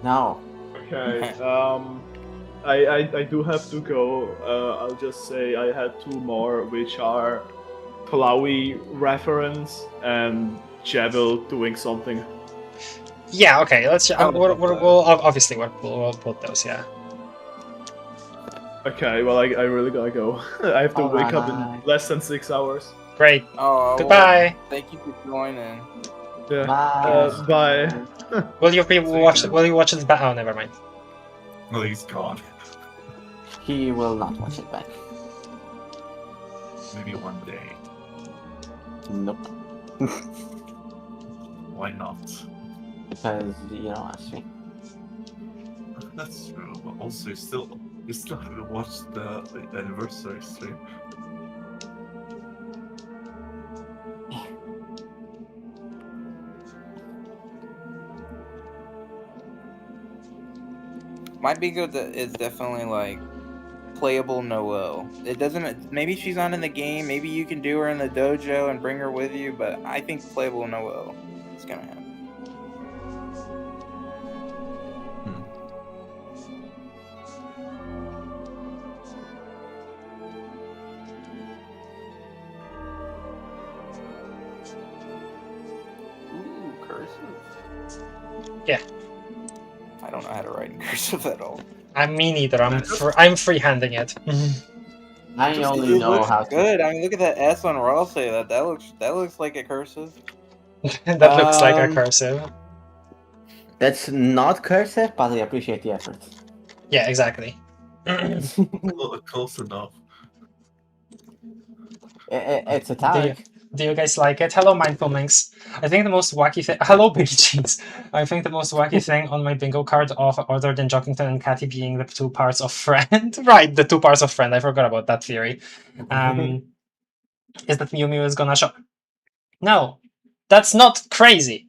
No. Okay. I do have to go. I'll just say I had 2 more, which are Chloe reference and Jebel doing something. Yeah. Okay. Let's. We'll obviously we'll put those. Yeah. Okay. Well, I really gotta go. I have to wake up in less than 6 hours. Great. Oh. Goodbye. Well, thank you for joining. Yeah. Bye. Bye. Will you watch? Will you watch it back? Oh, never mind. Well, he's gone. He will not watch it back. Maybe one day. Nope. Why not? Because you don't ask me. That's true. But also, you still haven't watched the anniversary stream. My bingo is definitely like playable Noelle. It doesn't. Maybe she's not in the game. Maybe you can do her in the dojo and bring her with you. But I think playable Noelle is gonna happen. Ooh, cursive. Yeah. I don't know how to write in cursive at all. Me neither. I'm freehanding it. I only know how to. Good. I mean, look at that S on Ross. That looks like a cursive. That looks like a cursive. That's not cursive, but I appreciate the effort. Yeah, exactly. Close enough. It's italic. Do you guys like it? Hello, Mindful Minx. I think the most wacky thing... Hello, Big Cheese. I think the most wacky thing on my bingo card, other than Jockington and Catty being the 2 parts of Friend... right, the 2 parts of Friend. I forgot about that theory. Is that Mew Mew is gonna show... No, that's not crazy.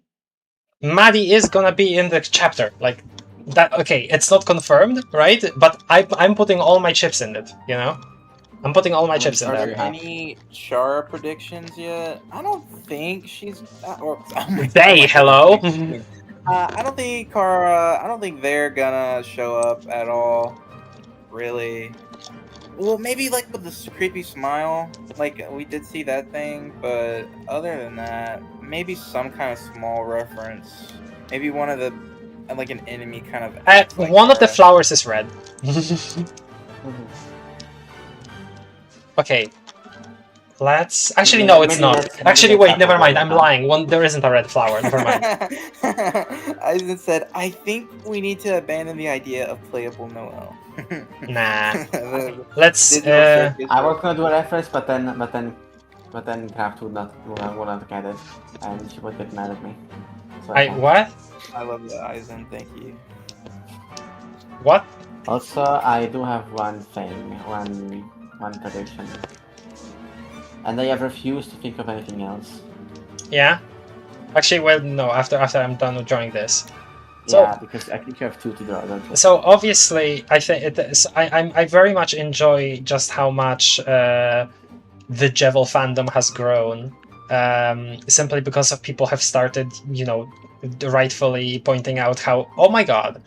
Maddie is gonna be in the chapter. Like, that... Okay, it's not confirmed, right? But I'm putting all my chips in it, you know? I'm putting all my chips in Are there. there any Shara predictions yet? I don't think she's. Hello. I don't think Kara. I don't think they're gonna show up at all. Really. Well, maybe like with this creepy smile, like we did see that thing, but other than that, maybe some kind of small reference. Maybe one of the, like an enemy kind of. Like one of the flowers is red. Okay. Let's... Actually, no, it's not. Actually, wait, never mind. I'm lying. There isn't a red flower. Never mind. I said, I think we need to abandon the idea of playable Noel. Nah. Let's... I was gonna do a reference, but then Kraft would not get it, and she would get mad at me. So what? I love the eyes, and thank you. What? Also, I do have one thing, one prediction. And I have refused to think of anything else. Yeah? Actually, well, no, after I'm done drawing this. Yeah, because I think you have 2 to draw, don't you? So, obviously, I think it is, I very much enjoy just how much the Jevil fandom has grown. Simply because of people have started, you know, rightfully pointing out how, oh my god,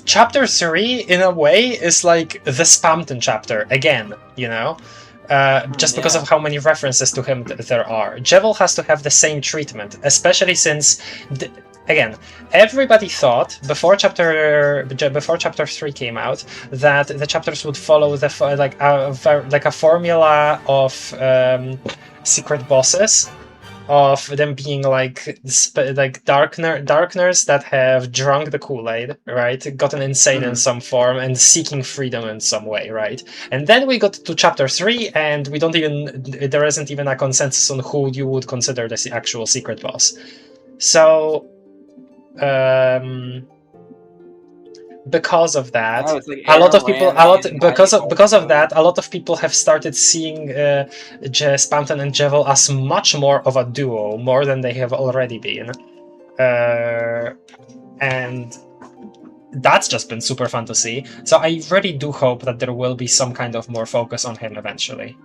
chapter 3, in a way, is like the Spamton chapter, again, you know? Just because of how many references to him there are. Jevil has to have the same treatment, especially since, again, everybody thought before chapter 3 came out that the chapters would follow the like a formula of secret bosses, of them being like darkners that have drunk the Kool-Aid, right? Gotten insane in some form and seeking freedom in some way, right? And then we got to chapter 3, and we don't even... there isn't even a consensus on who you would consider the actual secret boss. So, because of that, a lot of people have started seeing Spamton and Jevil as much more of a duo, more than they have already been, and that's just been super fun to see. So I really do hope that there will be some kind of more focus on him eventually.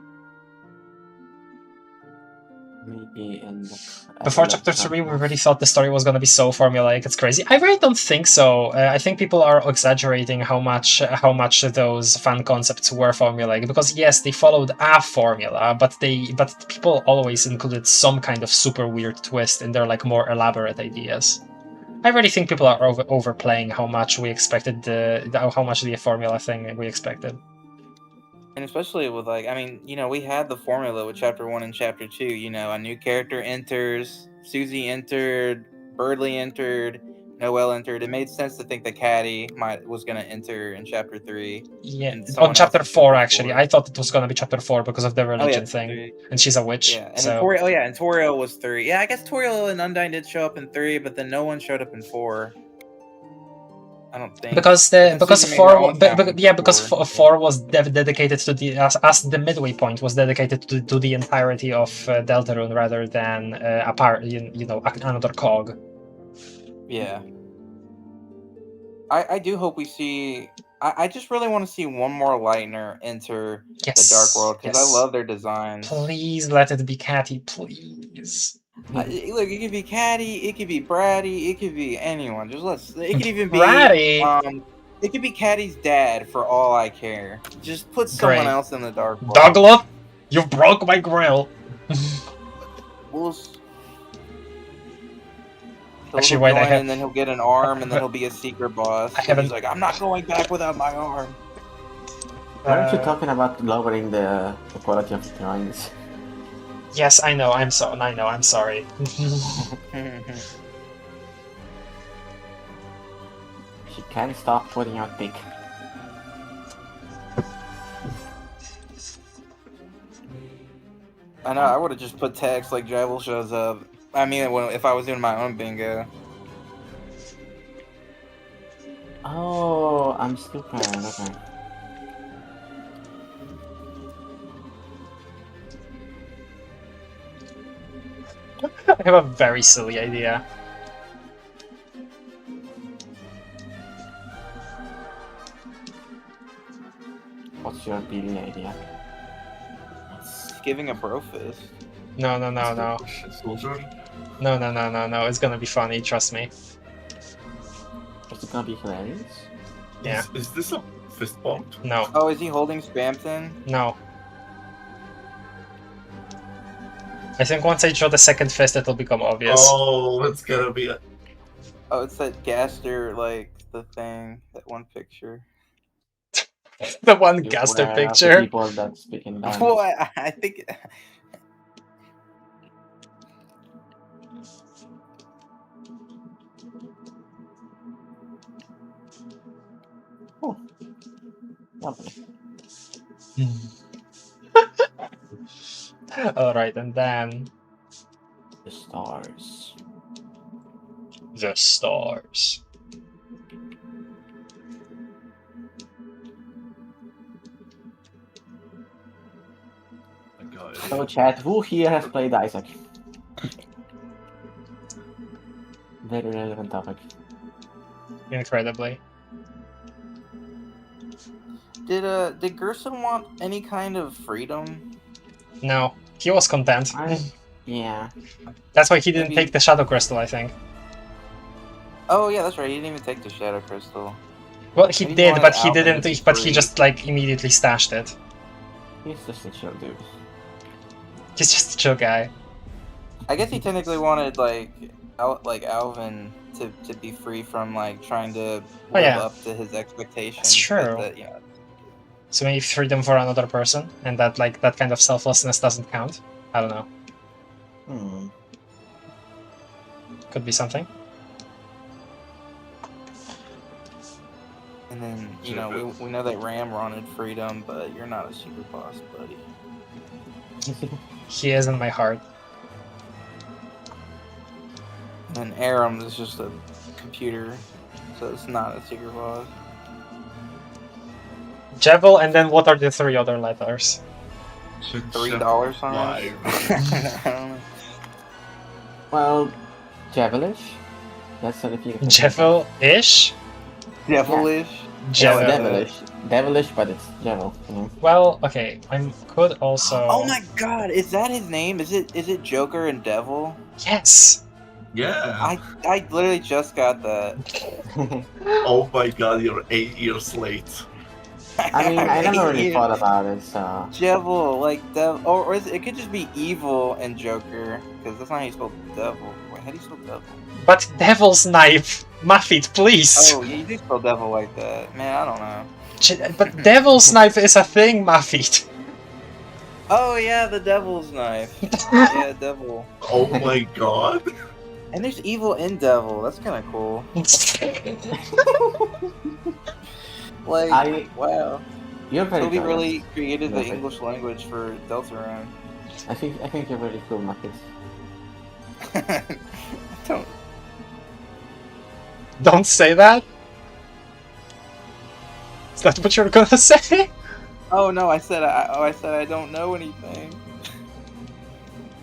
Maybe in before chapter 3, we really thought the story was going to be so formulaic. It's crazy. I really don't think so. I think people are exaggerating how much those fan concepts were formulaic, because yes, they followed a formula, but people always included some kind of super weird twist in their like more elaborate ideas. I really think people are overplaying how much we expected how much the formula thing we expected. And especially with, like, I mean, you know, we had the formula with chapter 1 and chapter 2, you know, a new character enters, Susie entered, Birdley entered, Noel entered. It made sense to think that Caddy was going to enter in chapter 3. Yeah, on chapter 4, actually. I thought it was going to be chapter 4 because of the religion thing. 3. And she's a witch. Yeah, and so... and Toriel was 3. Yeah, I guess Toriel and Undyne did show up in 3, but then no one showed up in 4. I don't think because 4 was dedicated to the as the midway point was dedicated to the entirety of Deltarune rather than another cog. Yeah, I do hope we see. I just really want to see one more Lightner enter the Dark World, because I love their designs. Please let it be Catty, please. Look, it could be Caddy, it could be Bratty, it could be anyone. It could even be Bratty. It could be Caddy's dad for all I care. Just put someone else in the Dark World. Douglas, you broke my grill. Actually, wait, and then he'll get an arm, and then he'll be a secret boss. He's like, I'm not going back without my arm. Aren't you talking about lowering the quality of the drawings? Yes, I know. I'm sorry. She can't stop putting out pick. I know. I would have just put text like Jevil shows up. I mean, if I was doing my own bingo. Oh, I'm stupid. Okay. I have a very silly idea. What's your silly idea? Giving a bro fist. No. Soldier? No. It's gonna be funny, trust me. Is it gonna be hilarious? Yeah. Is this a fist bump? No. Oh, is he holding Spamton? No. I think once I draw the second fist, it'll become obvious. Oh, it's gonna be a... Oh, it's that Gaster, like, the thing, that one picture. The one Beware Gaster of the picture. people that speak in tongues. Well, I think... Lovely. Alright, and then... The stars. The stars. So chat, who here has played Isaac? Very relevant topic. Incredibly. Did Gerson want any kind of freedom? No, he was content. Yeah. That's why he didn't Maybe- take the Shadow Crystal, I think. Oh yeah, that's right. He didn't even take the Shadow Crystal. Well, he Maybe he did, wanted but he Alvin didn't. to be But he free. just like immediately stashed it. He's just a chill dude. He's just a chill guy. I guess he technically wanted like Alvin to be free from like trying to live yeah. up to his expectations. That's true. But that, yeah. So maybe freedom for another person, and that like that kind of selflessness doesn't count. I don't know. Hmm. Could be something. And then you know we know that Ram wanted freedom, but you're not a super boss, buddy. He is in my heart. And Aram is just a computer, so it's not a secret boss. Jevil, and then what are the three other letters? $3 signs. I don't know. Well, Javelish? That's what if you Jevil-ish? Devilish. Jevil. Devilish. Devilish, but it's Javel. You know? Well, okay. I could also. Oh my God! Is that his name? Is it Joker and Devil? Yes. Yeah. I literally just got that. Oh my god, you're 8 years late. I mean, I never really thought about it, so... Devil, like or it could just be Evil and Joker, because that's not how you spell Devil. Wait, how do you spell Devil? But Devil's Knife, Muffet, please. Oh, yeah, you do spell Devil like that, man. I don't know. But Devil's Knife is a thing, Muffet. Oh yeah, the Devil's Knife. Yeah, Devil. Oh my god. And there's Evil and Devil. That's kind of cool. Like, wow. You're very Toby clever. really created the Perfect. English language for Deltarune. I think you're very cool, Marcus. Don't. Don't say that. Is that what you're gonna say? Oh no! I said I don't know anything.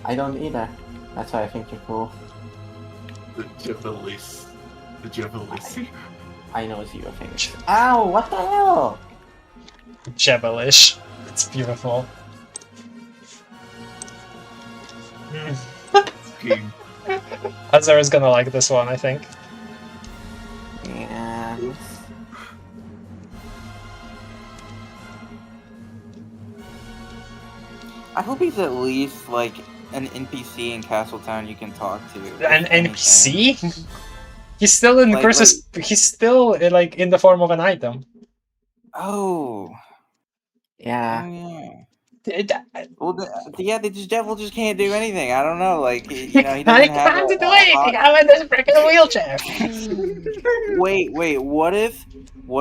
I don't either. That's why I think you're cool. The Javelis. The Javelis. I know it's your thing. Ow! What the hell? Jevilish. It's beautiful. King. Azar is gonna like this one, I think. Yeah. I hope he's at least like an NPC in Castletown you can talk to. An if anything. NPC? He's still in Like- Chris's. He's still like in the form of an item. Oh. Yeah. Oh yeah. It- Well, yeah, Devil just can't do anything. I don't know, like you know, he doesn't I have. can't do anything. I'm in this freaking wheelchair. Wait. What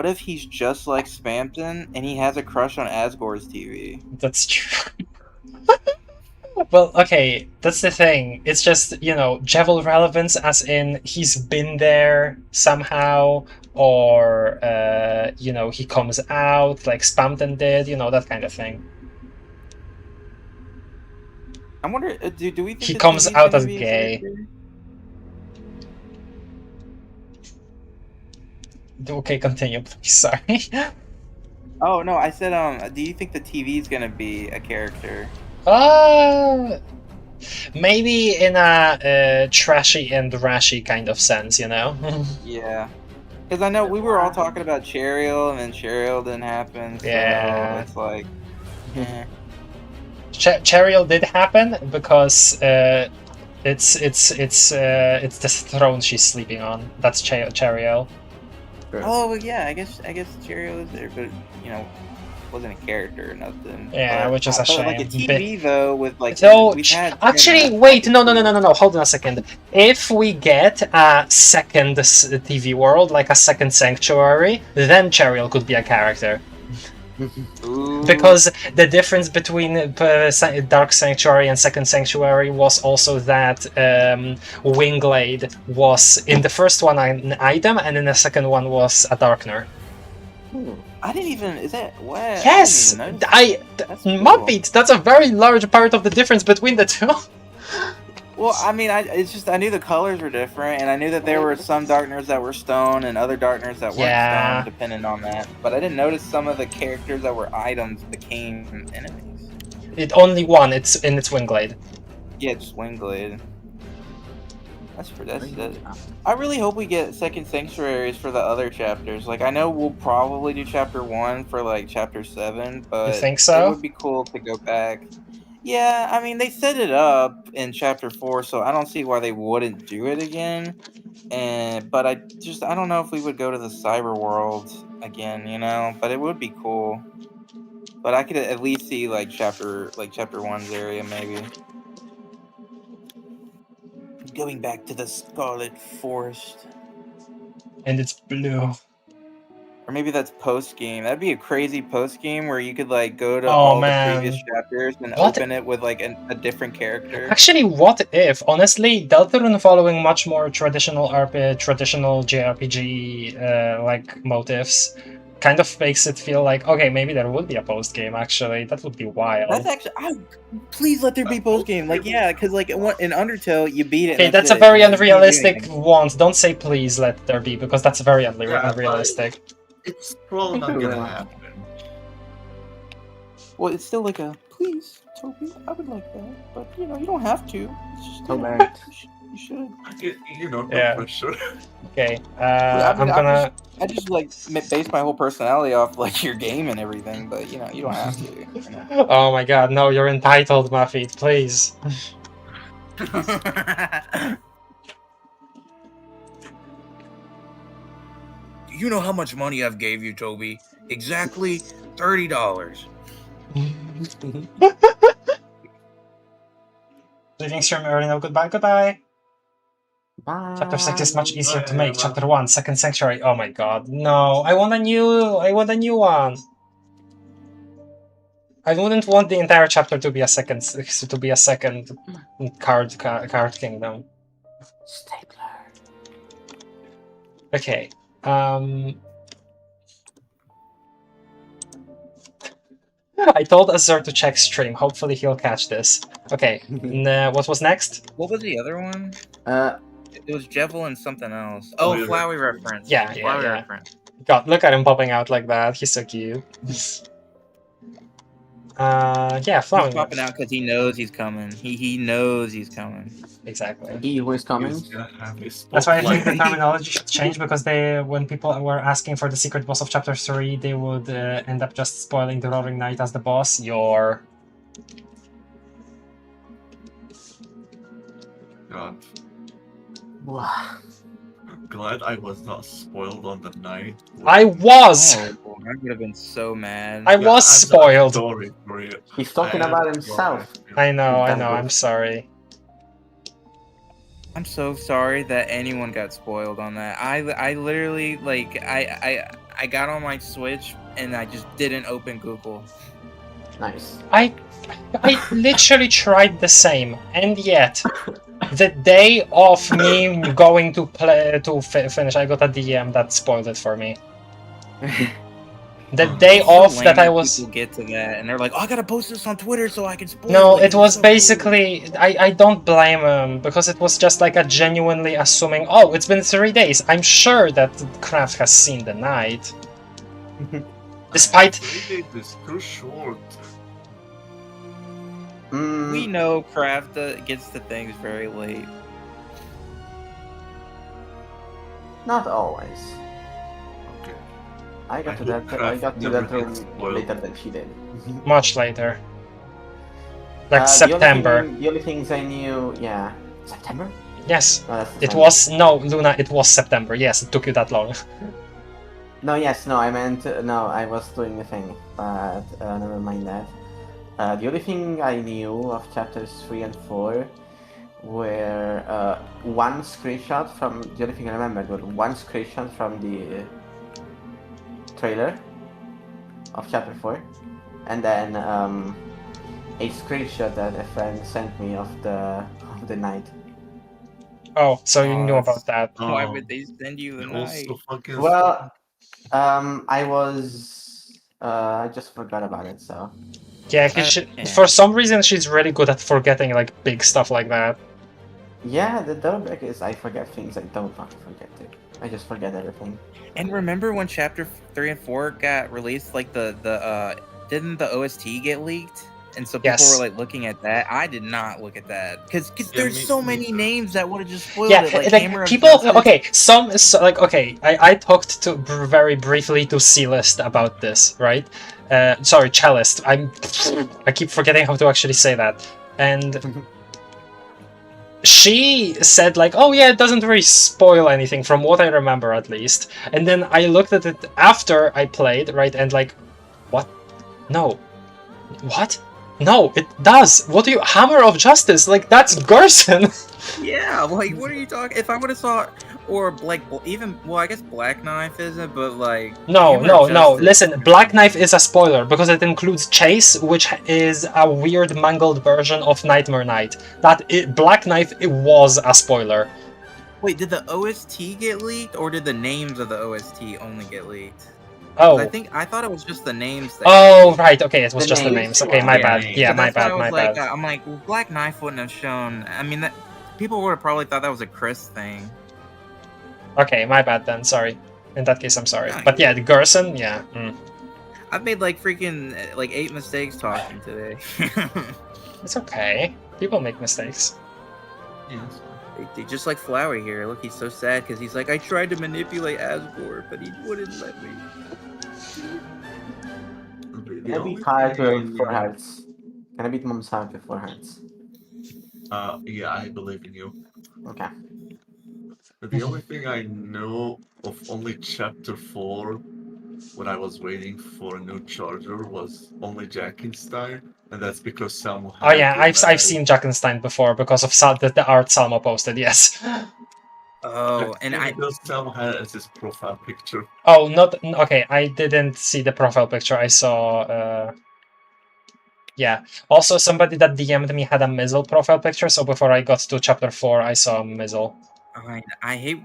if he's just like Spamton and he has a crush on Asgore's TV? That's true. Well, okay, that's the thing. It's just, you know, Jevil relevance as in he's been there somehow, or, you know, he comes out like Spamton did, you know, that kind of thing. I wonder, do we think He the comes TV's out gonna as be a gay. character? Okay, continue, please. Sorry. Oh no, I said, do you think the TV's gonna be a character? Maybe in a trashy and rashy kind of sense, you know? Yeah, Because I know we were all talking about Cheryl, and then Cheryl didn't happen. So Yeah. it's like, eh. Chariel did happen because it's the throne she's sleeping on. That's Chariel. Oh well, yeah. I guess Cheryl is there, but wasn't a character or nothing. Yeah, which is a shame. Like a TV though, with like we've had actually wait, no, hold on a second. If we get a second TV world, like a second Sanctuary, then Chariel could be a character. Because the difference between Dark Sanctuary and Second Sanctuary was also that Wingblade was in the first one an item, and in the second one was a Darkener. I didn't even. Is that what? Yes, Muppet. That's a very large part of the difference between the two. Well, I mean, I knew the colors were different, and I knew that there were some Darkeners that were stone and other Darkeners that weren't stone, depending on that. But I didn't notice some of the characters that were items became enemies. It only one. It's in its Wingblade. Yeah, just Wingblade. That's I really hope we get second sanctuaries for the other chapters. Like, I know we'll probably do chapter 1 for like chapter 7, but you think so? It would be cool to go back. Yeah, I mean, they set it up in chapter 4, so I don't see why they wouldn't do it again. But I don't know if we would go to the cyber world again, but it would be cool. But I could at least see like chapter 1's area maybe. Going back to the Scarlet Forest. And it's blue. Or maybe that's post-game. That'd be a crazy post-game where you could like go to all the previous chapters and open it with like a different character. Actually, what if, honestly, Deltarune following much more traditional JRPG like motives kind of makes it feel like, okay, maybe there would be a post-game, actually. That would be wild. That's actually... please let there be post-game. Like, yeah, because like in Undertale, you beat it. Okay, that's a very unrealistic want. Don't say please let there be, because that's very unrealistic. It's probably not gonna happen. Well, it's still like a, please, Toby, I would like that. But, you don't have to. It's just, you should. No pressure. Okay, I just like base my whole personality off like your game and everything, but you don't have to. Oh my god, no, you're entitled, Muffet, please. You know how much money I've gave you, Toby? Exactly $30. Leaving stream early now. Goodbye. Bye. Chapter 6 is much easier to make. Chapter 1, Second Sanctuary. Oh my god, no! I want a new one. I wouldn't want the entire chapter to be a second card kingdom. Stapler. Okay. I told Azur to check stream. Hopefully he'll catch this. Okay. What was next? What was the other one? It was Jevil and something else. Oh, Flowey reference. Yeah. Reference. God, look at him popping out like that. He's so cute. Yeah, Flowey. He's popping out because he knows he's coming. He knows he's coming. Exactly. He who is coming. That's why I think the terminology should change, because when people were asking for the secret boss of chapter 3, they would end up just spoiling the Roaring Knight as the boss. God. Wow. I'm glad I was not spoiled on the night. I was! Oh, I would have been so mad. I was spoiled. He's talking about himself. I know, I'm sorry. I'm so sorry that anyone got spoiled on that. I literally, like, I got on my Switch and I just didn't open Google. Nice. I literally tried the same, and yet the day of me going to finish, I got a DM that spoiled it for me. The day off that I was... People get to that, and they're like, oh, I gotta post this on Twitter so I can spoil it. No, it was basically... I don't blame him, because it was just like a genuinely assuming, oh, it's been 3 days. I'm sure that Kraft has seen the night. Despite... 3 days is too short. We know Kraft gets to things very late. Not always. I got to Craft never that room gets spoiled. later than she did. Much later. Like The September. The only things I knew, yeah, September. Yes. No, that's It December. was no, Luna. It was September. Yes, it took you that long. No, yes, no, I meant no. I was doing the thing, but never mind that. The only thing I knew of chapters 3 and 4 were one screenshot from. The only thing I remembered was one screenshot from the trailer of chapter 4, and then a screenshot that a friend sent me of the night. Oh, so you Oh, knew that's- about that. Why Oh, would they send you the and night? also fucking Well, I was I just forgot about it, so. Yeah, 'cause Yeah. for some reason she's really good at forgetting like big stuff like that. Yeah, the drawback is I forget things I don't want to forget to. I just forget everything. And remember when chapter 3 and 4 got released, like the didn't the OST get leaked? And so people Yes. were like looking at that. I did not look at that because Yeah, there's me- so me many too. names that would have just spoiled Yeah, it. Like, like Hammer of people. Justice. Okay, I talked to very briefly to C-List about this, right? Sorry, Cellist. I keep forgetting how to actually say that, and she said like, oh yeah, it doesn't really spoil anything from what I remember at least. And then I looked at it after I played, right, and like, what? No, what? No, it does. What do you? Hammer of Justice? Like that's Gerson. Yeah, like what are you talking? If I would have saw, or like even I guess Black Knife isn't, but like No, Hammer no, of no. Justice- Listen, Black Knife is a spoiler because it includes Chase, which is a weird mangled version of Nightmare Knight. Black Knife it was a spoiler. Wait, did the OST get leaked, or did the names of the OST only get leaked? 'Cause Oh. I thought it was just the names. That Oh, right. Okay, it was The just the names, names. Okay, my yeah. bad. Yeah, So my that's why I bad. was My like, bad. I'm like, well, Black Knife wouldn't have shown. I mean, that people would have probably thought that was a Chris thing. Okay, my bad then. Sorry. In that case, I'm sorry. Nice. But yeah, the Gerson. Yeah. I've made like freaking like 8 mistakes talking today. It's okay. People make mistakes. Yes. They just like Flowey here. Look, he's so sad because he's like, I tried to manipulate Asgore, but he wouldn't let me. The Can I only beat hard thing I with 4 knew- hearts? Can I beat Mom's heart with 4 hearts? Yeah, I believe in you. Okay. The only thing I know of only chapter 4 when I was waiting for a new charger was only Jackenstein, and that's because Sam Oh yeah, I've had seen Jackenstein before because of the art Salma posted. Yes. Oh, and I because Sam had as his profile picture. Oh, not okay. I didn't see the profile picture. I saw. Yeah. Also, somebody that DM'd me had a Mizzle profile picture. So before I got to chapter 4, I saw a Mizzle. I hate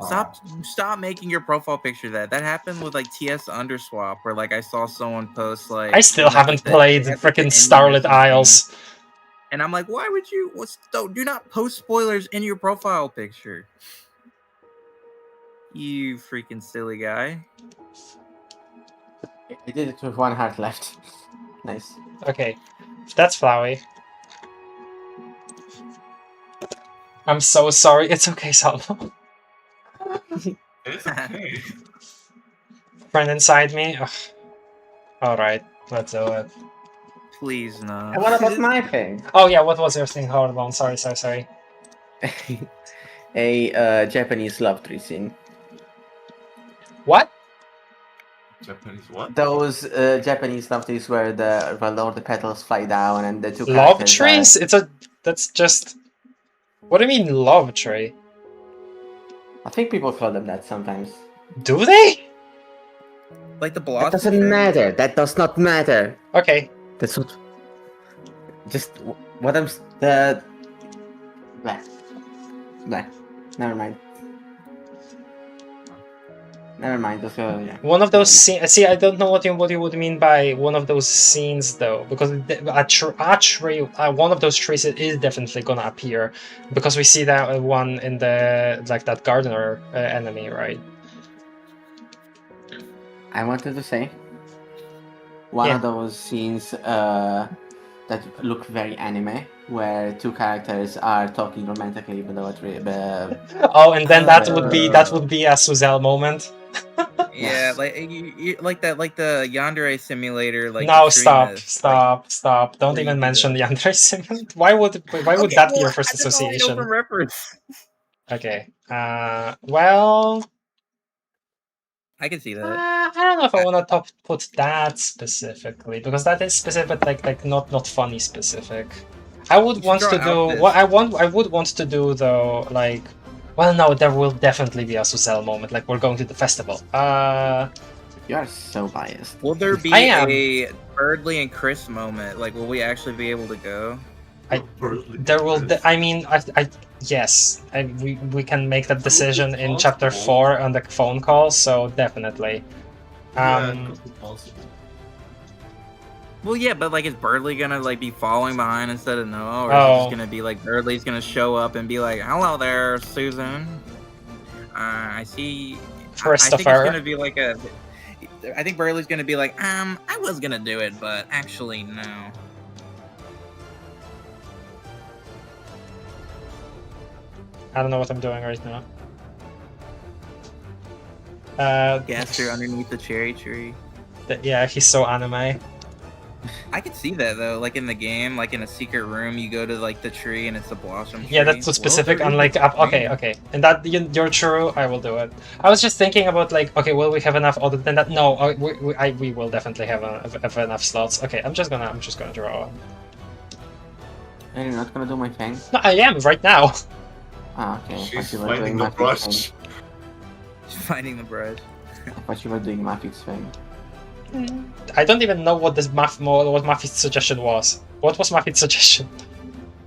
stop making your profile picture that happened with like TS Underswap where like I saw someone post like I still like, haven't the- played they had, like, the freaking ending or Starlit something. Isles. And I'm like, why would you? Do not post spoilers in your profile picture. You freaking silly guy. I did it with 1 heart left. Nice. Okay, that's Flowey. I'm so sorry. It's okay, Salmo. It's okay. Friend inside me. Ugh. All right, let's do it. Please no. And what about my thing? Oh yeah, what was your thing, Hardbone? Sorry. A Japanese love tree scene. What? Japanese what? Those Japanese love trees where all the petals fly down and the 2 Love characters trees? That's just. What do you mean love tree? I think people call them that sometimes. Do they? Like the That blossom. doesn't matter. That does not matter. Okay. That's what. Just what I'm. The. Blah. Blah. Never mind. Never mind. Just go. Yeah. One of those scenes. See, I don't know what you would mean by one of those scenes though, because a tree, one of those trees is definitely gonna appear, because we see that one in the that gardener enemy, right? I wanted to say one Yeah. of those scenes that look very anime, where 2 characters are talking romantically below a tree. Oh, and then that would be a Suzel moment. Yeah, like like that, like the Yandere simulator. Like No, extremist, stop! Don't where you even do mention that. the Yandere simulator. Why would Okay, that be well, your first that's all I know from association? reference. Okay. Well, I can see that. I don't know if I want to put that specifically because that is specific, like not funny specific. I would You should want draw to do outfits. what I would want to do though, like, well, no, there will definitely be a Susel moment, like we're going to the festival. You are so biased. Will there be I am. a Birdly and Chris moment? Like, will we actually be able to go? There will. I mean, yes, we can make that decision in chapter 4 on the phone call. So definitely. Well, yeah, but like, is Birdly gonna like be following behind instead of Noah, or is it just gonna be like Birdly's gonna show up and be like, "Hello there, Susan. I see." Christopher. I think it's gonna be like a. I think Birdly's gonna be like, I was gonna do it, but actually no. I don't know what I'm doing right now. Gaster underneath the cherry tree. Yeah, he's so anime. I could see that though, like in the game, like in a secret room, you go to like the tree and it's a blossom tree. Yeah, that's so specific. Unlike okay, and that you're true. I will do it. I was just thinking about like, okay, will we have enough other than that? No, we will definitely have enough slots. Okay, I'm just gonna draw. And you're not gonna do my thing? No, I am right now. Ah, okay. She's finding the brush. Finding the brush. I thought you were doing Mafik's thing. I don't even know what what Mafi's suggestion was. What was Mafi's suggestion?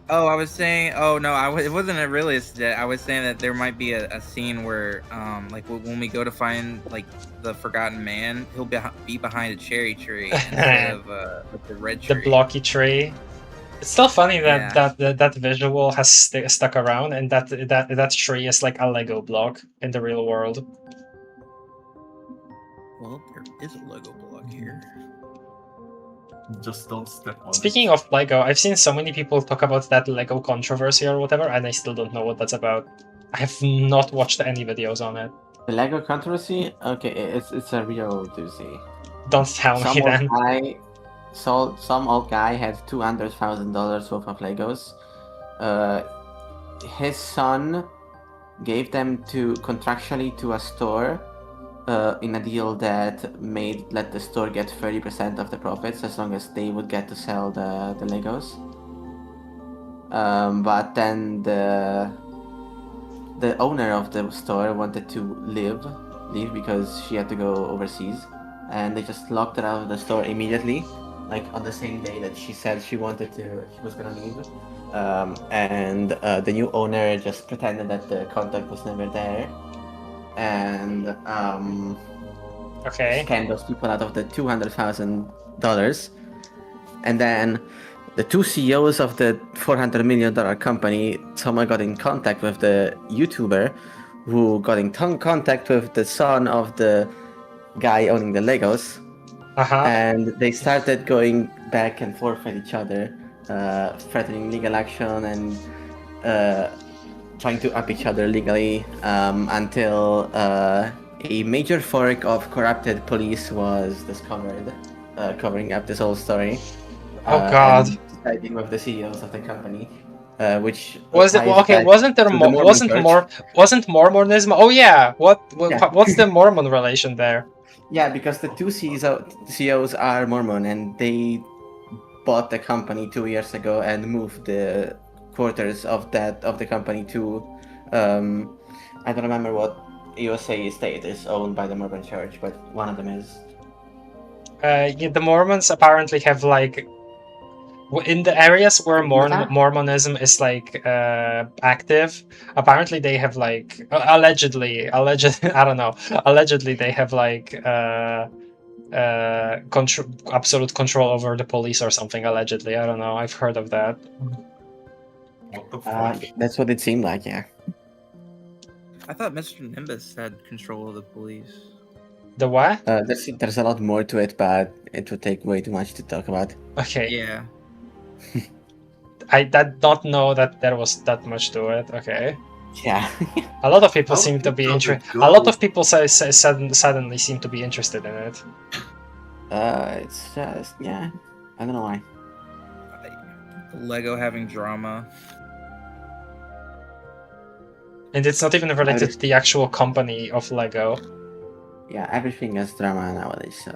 Oh, I was saying. Oh no, it wasn't really a suggestion. I was saying that there might be a scene where, like when we go to find like the forgotten man, he'll be behind a cherry tree instead of like the red tree. The blocky tree. It's still funny that that visual has stuck around, and that tree is like a Lego block in the real world. Well, there is a Lego block here. Just don't step on Speaking of Lego, I've seen so many people talk about that Lego controversy or whatever, and I still don't know what that's about. I have not watched any videos on it. The Lego controversy? Okay, it's a real doozy. Don't tell me then. Some old guy had $200,000 worth of Legos. His son gave them contractually to a store in a deal that let the store get 30% of the profits as long as they would get to sell the Legos. But then the owner of the store wanted to leave because she had to go overseas, and they just locked her out of the store immediately, like on the same day that she said she was gonna leave. And the new owner just pretended that the contact was never there, and scammed those people out of the $200,000. And then the two CEOs of the $400 million company, someone got in contact with the YouTuber, who got in contact with the son of the guy owning the Legos. And they started going back and forth at each other, threatening legal action and trying to up each other legally, until a major fork of corrupted police was discovered, covering up this whole story. Oh God! Siding with the CEOs of the company, which was it okay? Wasn't Mormonism? Oh yeah. What's the Mormon relation there? Yeah, because the two CEOs are Mormon, and they bought the company 2 years ago and moved the quarters of the company to I don't remember what USA state is owned by the Mormon Church, but one of them is. The Mormons apparently have like, in the areas where Mormonism is like active, apparently they have like allegedly I don't know, allegedly they have like absolute control over the police or something. Allegedly, I don't know, I've heard of that. What the fuck? That's what it seemed like, yeah. I thought Mr. Nimbus had control of the police. The what? There's a lot more to it, but it would take way too much to talk about. Okay. Yeah. I did not know that there was that much to it. Okay. Yeah. A lot of people How seem to deep be does it interested. go? A lot of people suddenly seem to be interested in it. It's just I don't know why. Lego having drama. And it's not even related to the actual company of Lego. Yeah, everything is drama nowadays, so.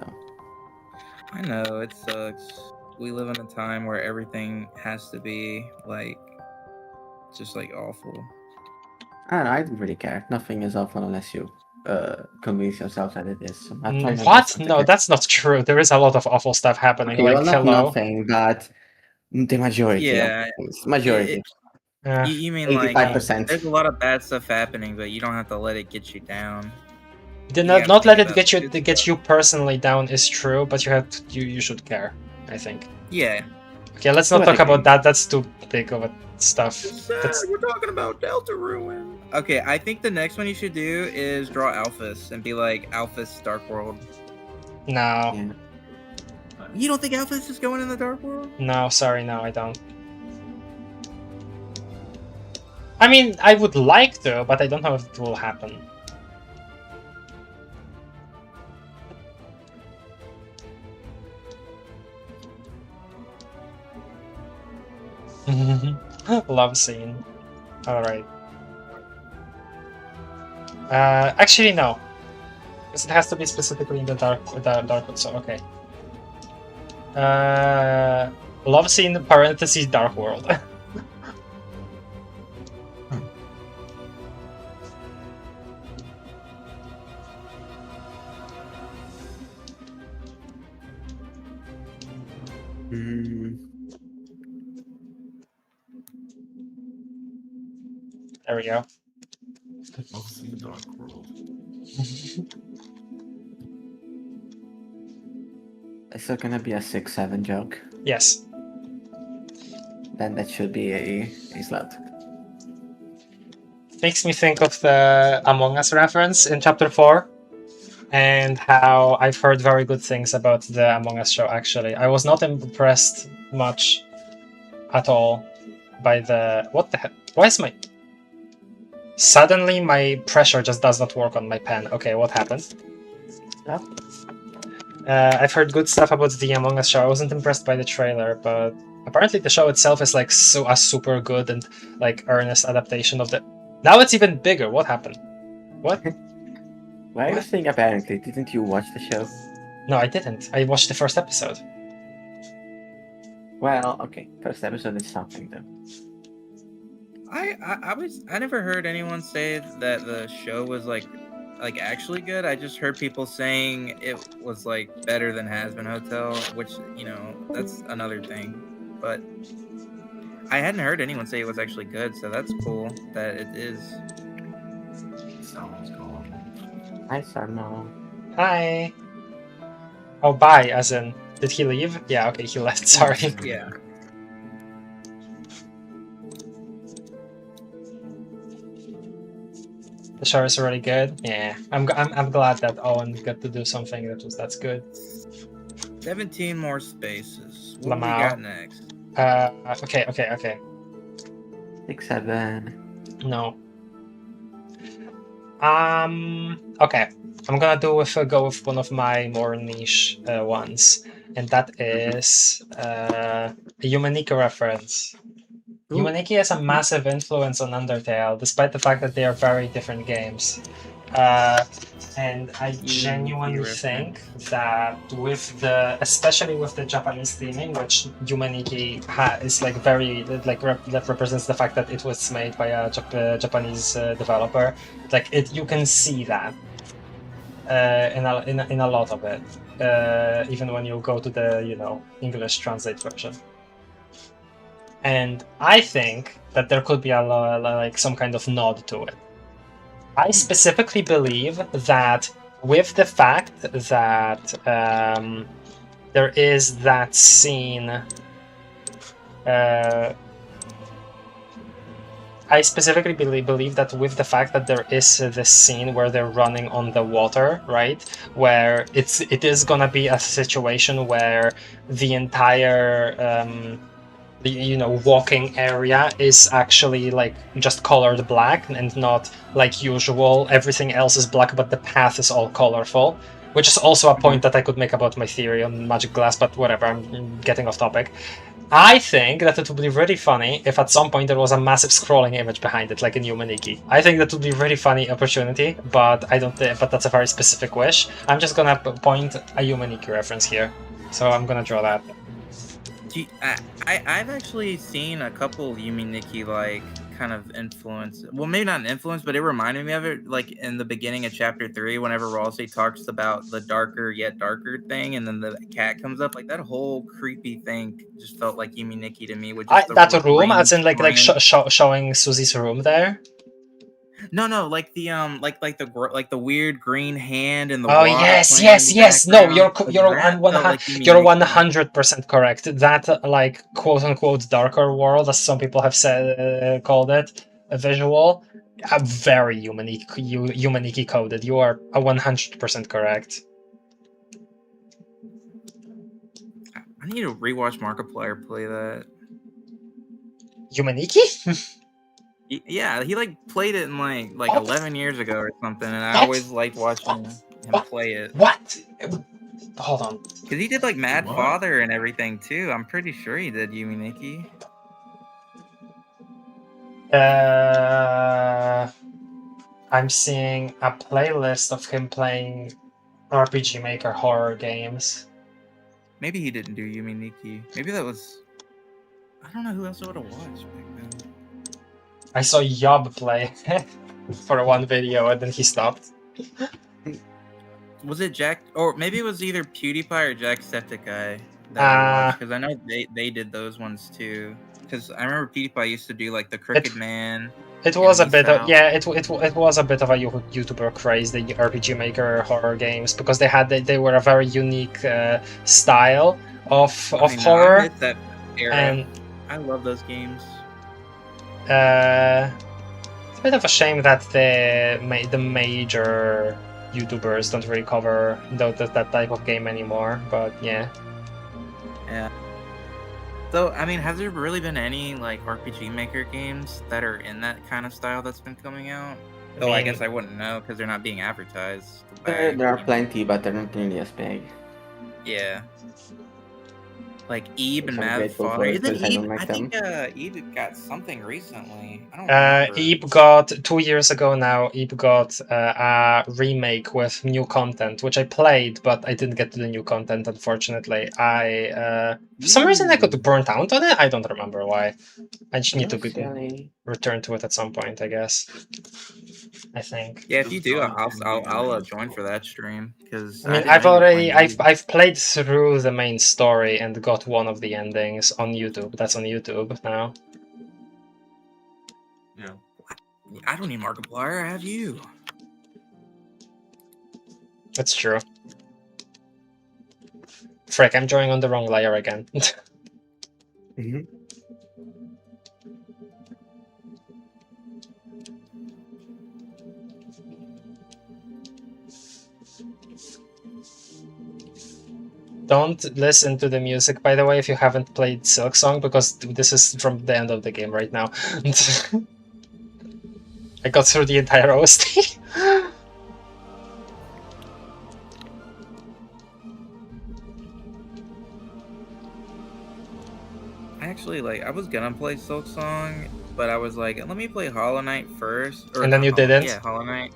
I know, it sucks. We live in a time where everything has to be, like, just, like, awful. I don't know, I don't really care. Nothing is awful unless you convince yourself that it is. So I try my What? best not to No, care. that's not true. There is a lot of awful stuff happening. Okay, Like, well, not hello. nothing, but the majority Yeah, of things. Majority. You mean, like, 85%. there's a lot of bad stuff happening, but you don't have to let it get you down. Do You not gotta not let think it about get the you good get stuff. you personally down is true, but you should care, I think. Yeah. Okay, let's not To a talk about degree. that. That's too big of a stuff. We're talking about Deltarune. Okay, I think the next one you should do is draw Alphys and be like Alphys Dark World. No. Yeah. You don't think Alphys is going in the Dark World? No, sorry, no, I don't. I mean, I would like to, but I don't know if it will happen. Love scene. Alright. Actually, no. Because it has to be specifically in the dark so okay. Love scene, parentheses, Dark World. There we go. I've seen Dark World. Is there gonna be a 6-7 joke? Yes. Then that should be a slot. Makes me think of the Among Us reference in chapter 4 and how I've heard very good things about the Among Us show. Actually, I was not impressed much at all by the what the heck. Why is my suddenly my pressure just does not work on my pen? Okay, what happened? Yeah. I've heard good stuff about the Among Us show. I wasn't impressed by the trailer, but apparently the show itself is like a super good and like earnest adaptation of the. Now it's even bigger. What happened? What? Why are you saying apparently? Didn't you watch the show? No, I didn't. I watched the first episode. Well, okay. First episode is something though. I never heard anyone say that the show was like actually good. I just heard people saying it was like better than Hazbin Hotel, which, you know, that's another thing. But I hadn't heard anyone say it was actually good, so that's cool that it is. Someone's gone. Hi, Sarno. Hi. Oh, bye, as in, did he leave? Yeah, okay, he left, sorry. Yeah. The show is really good. Yeah, I'm glad that Owen got to do something that's good. 17 more spaces. What do we Lamau. got next? Okay. 6-7. No. Okay. I'm gonna go with one of my more niche ones, and that is a Humanika reference. Humaniki has a massive influence on Undertale, despite the fact that they are very different games. And I genuinely think that especially with the Japanese theming, which Humaniki is like very that represents the fact that it was made by a Japanese developer. Like you can see that in a lot of it, even when you go to the English translate version. And I think that there could be like some kind of nod to it. I specifically believe that with the fact that there is that scene, I specifically believe that with the fact that there is this scene where they're running on the water, right? Where it is gonna be a situation where the entire walking area is actually like just colored black and not like usual. Everything else is black, but the path is all colorful, which is also a point that I could make about my theory on Magic Glass, but whatever, I'm getting off topic. I think that it would be really funny if at some point there was a massive scrolling image behind it, like in Humaniki. I think that would be a really funny opportunity, but I don't. But that's a very specific wish. I'm just gonna point a Humaniki reference here, so I'm gonna draw that. I've actually seen a couple Yuminiki like kind of influence. Well, maybe not an influence, but it reminded me of it. Like in the beginning of chapter 3, whenever Ralsei talks about the darker yet darker thing, and then the cat comes up, like that whole creepy thing just felt like Yuminiki to me. With just That room, as in like showing Susie's room there. No, like the like the weird green hand and the oh yes. No, you're 100% correct. That like quote unquote darker world, as some people have said called it, a visual, very Humaniki coded. You are 100% correct. I need to rewatch Markiplier play that. Humaniki? Yeah, he like played it in like 11 years ago or something, and I always liked watching him play it. What? Hold on. Because he did like Mad Father and everything too. I'm pretty sure he did Yuminiki. I'm seeing a playlist of him playing RPG Maker horror games. Maybe he didn't do Yuminiki. Maybe that was... I don't know who else I would have watched back then. I saw Yob play for one video and then he stopped. Was it Jack, or maybe it was either PewDiePie or Jacksepticeye because I know they did those ones too. Because I remember PewDiePie used to do like the Crooked Man. It was a bit of it was a bit of a YouTuber craze, the RPG Maker horror games, because they were a very unique style of horror. I that era. And I love those games. It's a bit of a shame that the major YouTubers don't really cover that type of game anymore, but yeah. Yeah. So, I mean, has there really been any like RPG Maker games that are in that kind of style that's been coming out? Though I guess I wouldn't know because they're not being advertised. There are plenty, but they're not nearly as big. Yeah. Like Ebe and Mad Father. I think Ebe got something recently. I don't remember. Ebe got 2 years ago now. Ebe got a remake with new content, which I played, but I didn't get to the new content. Unfortunately, for some reason I got burnt out on it. I don't remember why. I just need to return to it at some point, I guess. I think. Yeah, if you do, I'll join for that stream because I mean I've played through the main story and got one of the endings on YouTube. That's on YouTube now. Yeah. I don't need Markiplier. I have you. That's true. Frick, I'm drawing on the wrong layer again. Mm-hmm. Don't listen to the music, by the way, if you haven't played Silksong, because this is from the end of the game right now. I got through the entire OST. Actually, I was gonna play Silksong, but I was like, let me play Hollow Knight first. And then you didn't? Yeah, Hollow Knight.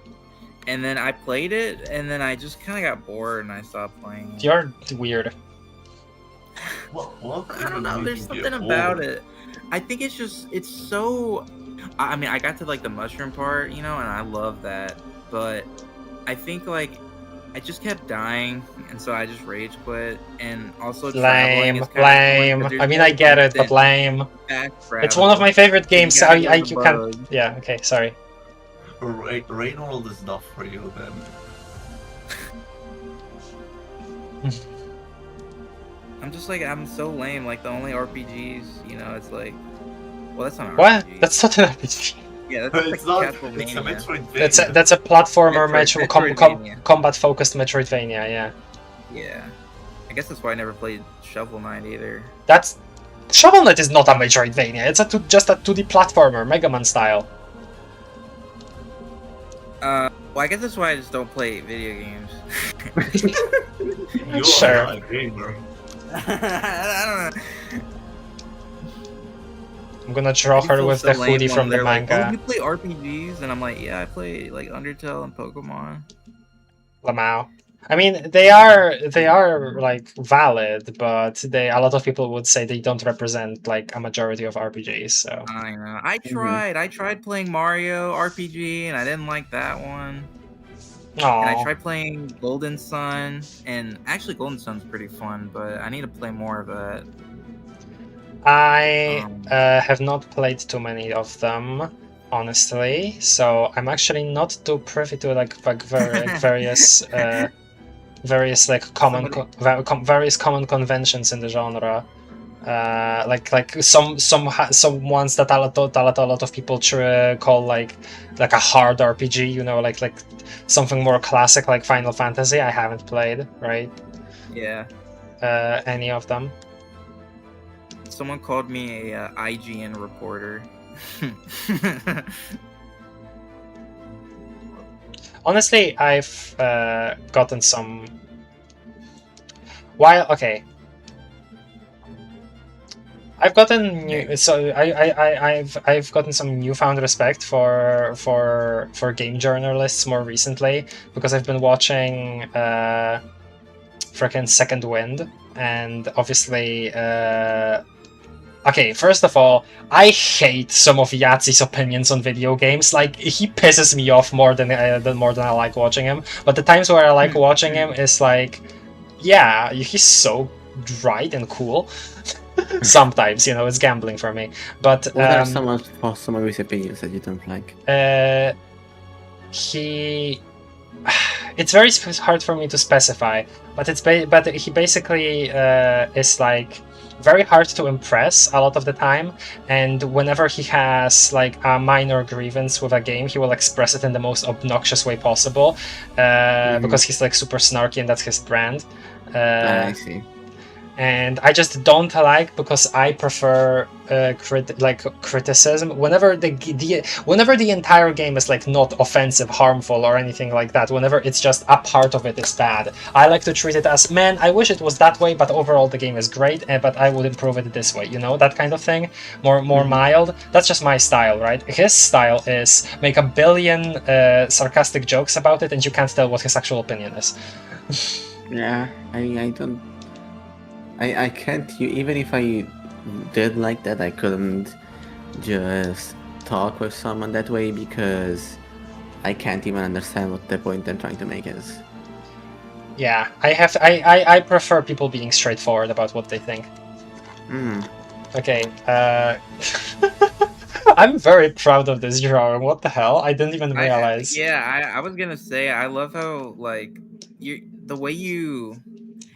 And then I played it, and then I just kind of got bored, and I stopped playing it. You're weird. What I don't know, there's something about it. I think it's so... I mean, I got to, the mushroom part, and I love that. But I think, I just kept dying, and so I just rage quit. And also lame. I mean, I get it, but lame. It's one of my favorite games. You can... Yeah, okay, sorry. Rain World is not for you then. I'm just I'm so lame. The only RPGs, it's well, that's not an what? RPG. That's not an RPG. Yeah, that's it's not. It's a Castlevania. Metroidvania. That's a platformer Metroidvania. combat-focused Metroidvania. Yeah. Yeah, I guess that's why I never played Shovel Knight either. That's Shovel Knight is not a Metroidvania. It's just a 2D platformer, Mega Man style. Well, I guess that's why I just don't play video games. You Sure. are a gamer. I don't know. I'm gonna draw her People with so the lame hoodie when from the they're like, manga. "Oh, you play RPGs?" And I'm like, "Yeah, I play like Undertale and Pokemon." Lamau. I mean, they are like valid, but a lot of people would say they don't represent like a majority of RPGs. So I know. I tried playing Mario RPG, and I didn't like that one. And I Aww. tried playing Golden Sun, and actually Golden Sun's pretty fun, but I need to play more of that. I have not played too many of them, honestly. So I'm actually not too privy to various various like various common conventions in the genre. Like some ones that a lot of people call like a hard RPG, you know, like something more classic like Final Fantasy. I haven't played, right? Yeah. Any of them. Someone called me a IGN reporter. Honestly, I've gotten some. Okay. I've gotten I've gotten some newfound respect for game journalists more recently because I've been watching frickin' Second Wind, and obviously okay, first of all, I hate some of Yatsi's opinions on video games. Like, he pisses me off more than I like watching him. But the times where I like watching him is like, yeah, he's so right and cool. Sometimes, you know, it's gambling for me. But what are some of his opinions that you don't like? It's very hard for me to specify, but he basically is like very hard to impress a lot of the time, and whenever he has like a minor grievance with a game, he will express it in the most obnoxious way possible, because he's like super snarky and that's his brand. I see. And I just don't like, because I prefer criticism. Whenever the entire game is like not offensive, harmful, or anything like that, whenever it's just a part of it is bad, I like to treat it as, man, I wish it was that way, but overall the game is great, but I would improve it this way, you know, that kind of thing. More mild. That's just my style, right? His style is make a billion sarcastic jokes about it, and you can't tell what his actual opinion is. Yeah, I can't. Even if I did like that, I couldn't just talk with someone that way because I can't even understand what the point I'm trying to make is. Yeah, I prefer people being straightforward about what they think. Okay, I'm very proud of this drawing. What the hell? I didn't even realize. I was gonna say, I love how like the way you.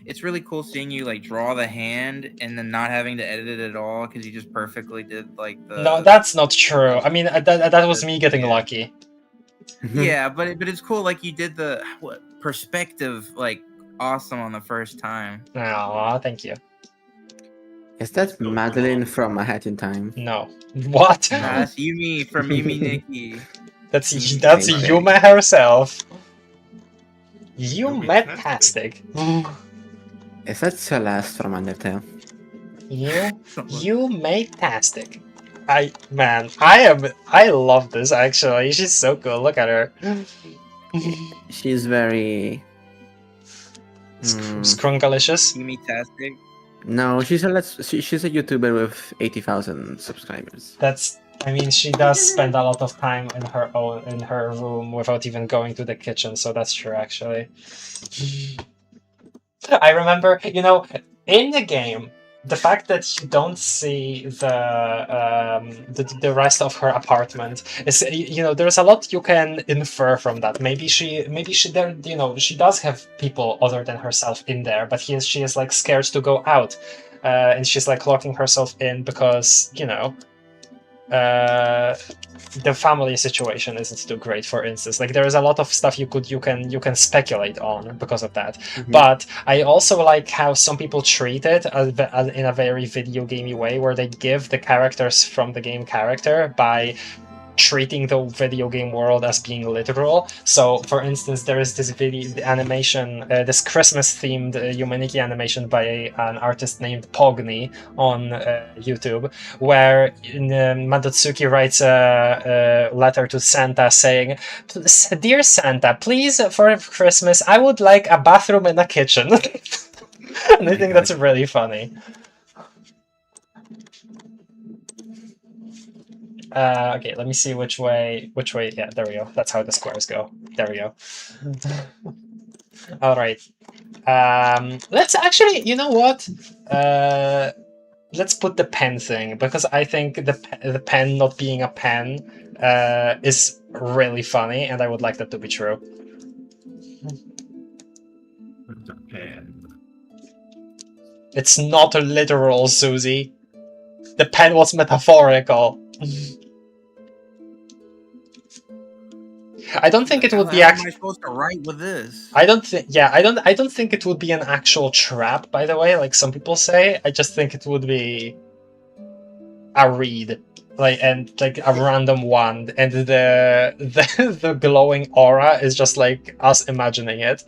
It's really cool seeing you like draw the hand and then not having to edit it at all because you just perfectly did like the. No, that's not true. I mean, that was me getting lucky. Yeah, but it's cool. Like you did the perspective like awesome on the first time. Oh, thank you. Is that Madeline from A Hat in Time? No. What? That's Yumi from Yumi Nikki. That's Yuma herself. Yumetastic. Is that Celeste from Undertale? Yumetastic. I love this actually. She's so cool. Look at her. She's very Scrunkalicious. Yumi-tastic. No, she's a YouTuber with 80,000 subscribers. I mean, she does spend a lot of time in her room without even going to the kitchen, so that's true actually. I remember, you know, in the game, the fact that you don't see the rest of her apartment is, you know, there's a lot you can infer from that. Maybe she there, you know, she does have people other than herself in there, but she is like scared to go out, and she's like locking herself in because, you know, the family situation isn't too great, for instance. Like there is a lot of stuff you can speculate on because of that. But I also like how some people treat it as in a very video gamey way, where they give the characters from the game character by treating the video game world as being literal. So, for instance, there is this video animation, this Christmas-themed Humanity animation by an artist named Pogni on YouTube, where Madotsuki writes a letter to Santa saying, "Dear Santa, please, for Christmas, I would like a bathroom and a kitchen." And I think that's really funny. Okay, let me see which way. Yeah, there we go. That's how the squares go. There we go. All right. Let's actually, you know what? Let's put the pen thing, because I think the pen not being a pen is really funny, and I would like that to be true. The pen. It's not literal, Susie. The pen was metaphorical. I don't think it would be How am I supposed to write with this? I don't think it would be an actual trap, by the way, like some people say. I just think it would be a read, like a random one, and the glowing aura is just like us imagining it.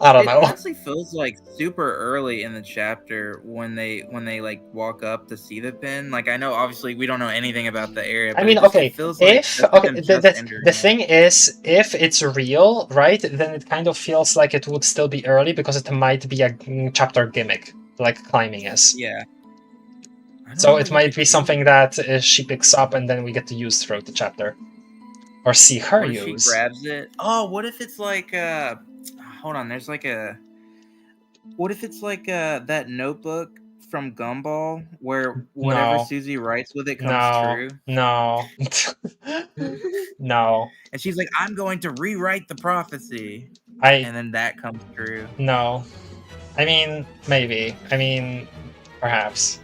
I don't know. It honestly feels like super early in the chapter when they like walk up to see the pin. Like, I know obviously we don't know anything about the area. But I mean, okay, the thing is, if it's real, right, then it kind of feels like it would still be early, because it might be a chapter gimmick, like climbing is. Yeah. So it might be something that she picks up and then we get to use throughout the chapter, or see her What use. if she grabs it? Oh, what if it's like hold on, there's like a... What if it's like that notebook from Gumball where whatever Susie writes with it comes true? No. No. And she's like, I'm going to rewrite the prophecy. And then that comes true. No. I mean, maybe. I mean, perhaps.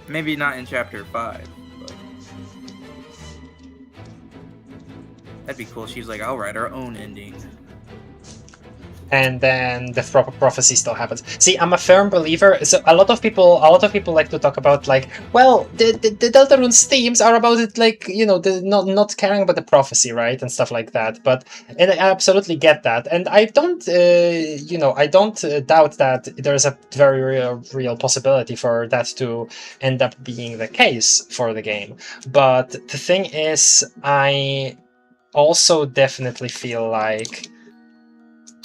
Maybe not in chapter 5. But... That'd be cool. She's like, I'll write our own ending. And then the prophecy still happens. See, I'm a firm believer. So a lot of people like to talk about, like, well, the Deltarune's themes are about it, like, you know, the not caring about the prophecy, right, and stuff like that. But and I absolutely get that, and I don't, I don't doubt that there's a very real possibility for that to end up being the case for the game. But the thing is, I also definitely feel like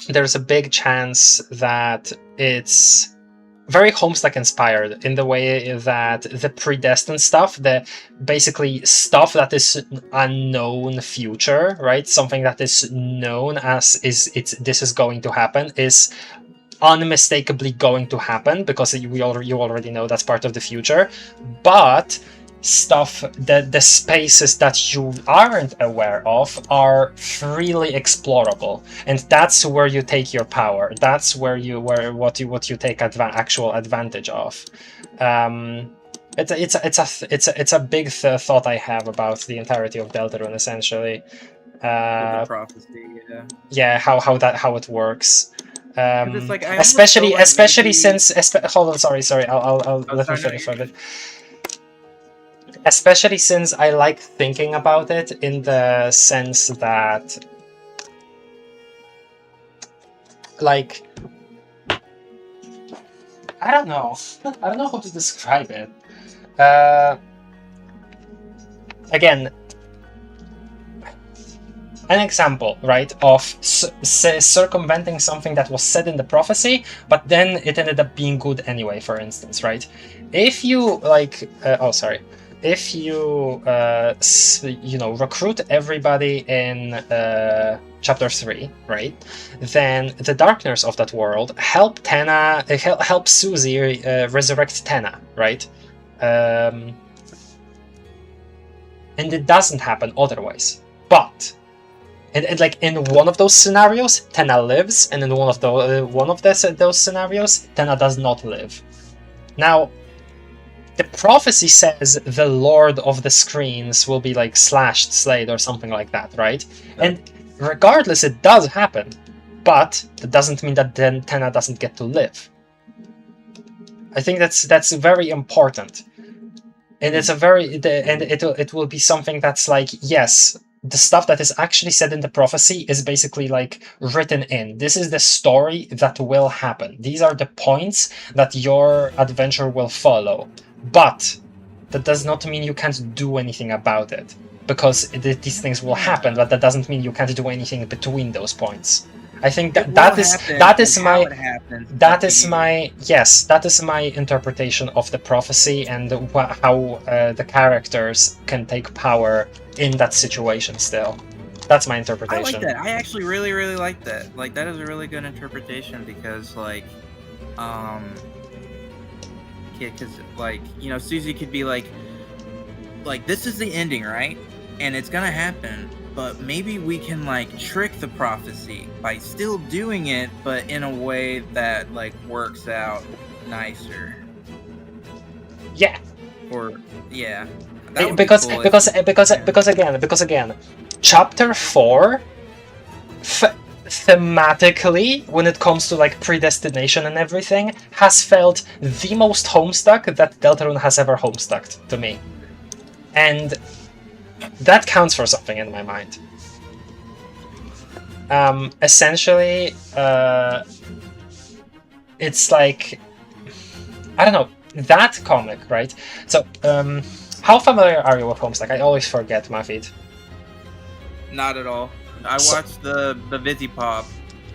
there's a big chance that it's very Homestuck inspired, in the way that the predestined stuff, the basically stuff that is unknown future, right? Something that is known as this is going to happen, is unmistakably going to happen, because you already know that's part of the future. But stuff that the spaces that you aren't aware of are freely explorable, and that's where you take your power. That's what you take actual advantage of. It's a big thought I have about the entirety of Deltarune, essentially. The prophecy, yeah, how it works. It's like, especially since hold on, sorry, I'll let me finish a bit. Especially since I like thinking about it in the sense that, like, I don't know how to describe it. Again, an example, right, of circumventing something that was said in the prophecy, but then it ended up being good anyway, for instance, right? If you, like, if you, recruit everybody in chapter 3, right, then the darkness of that world help Susie resurrect Tenna, right? And it doesn't happen otherwise. But and like in one of those scenarios, Tenna lives, and in one of those scenarios, Tenna does not live. Now, the prophecy says the Lord of the Screens will be like slashed, slayed, or something like that, right? And regardless, it does happen, but that doesn't mean that then Tenna doesn't get to live. I think that's very important, and it's it will be something that's like, yes, the stuff that is actually said in the prophecy is basically like written in. This is the story that will happen. These are the points that your adventure will follow. But that does not mean you can't do anything about it, because these things will happen, but that doesn't mean you can't do anything between those points. I think that is my interpretation of the prophecy and how the characters can take power in that situation still. That's my interpretation. I like that. I actually really, really like that. Like, that is a really good interpretation because, like, because, like, you know, Susie could be like, this is the ending, right? And it's gonna happen, but maybe we can, like, trick the prophecy by still doing it, but in a way that, like, works out nicer. Yeah. Or, yeah. Because again, chapter 4, thematically, when it comes to like predestination and everything, has felt the most Homestuck that Deltarune has ever Homestucked to me, and that counts for something in my mind. Essentially, it's like, I don't know, that comic, right? So, how familiar are you with Homestuck? I always forget, Mafid. Not at all. I watched the Vizzy Pop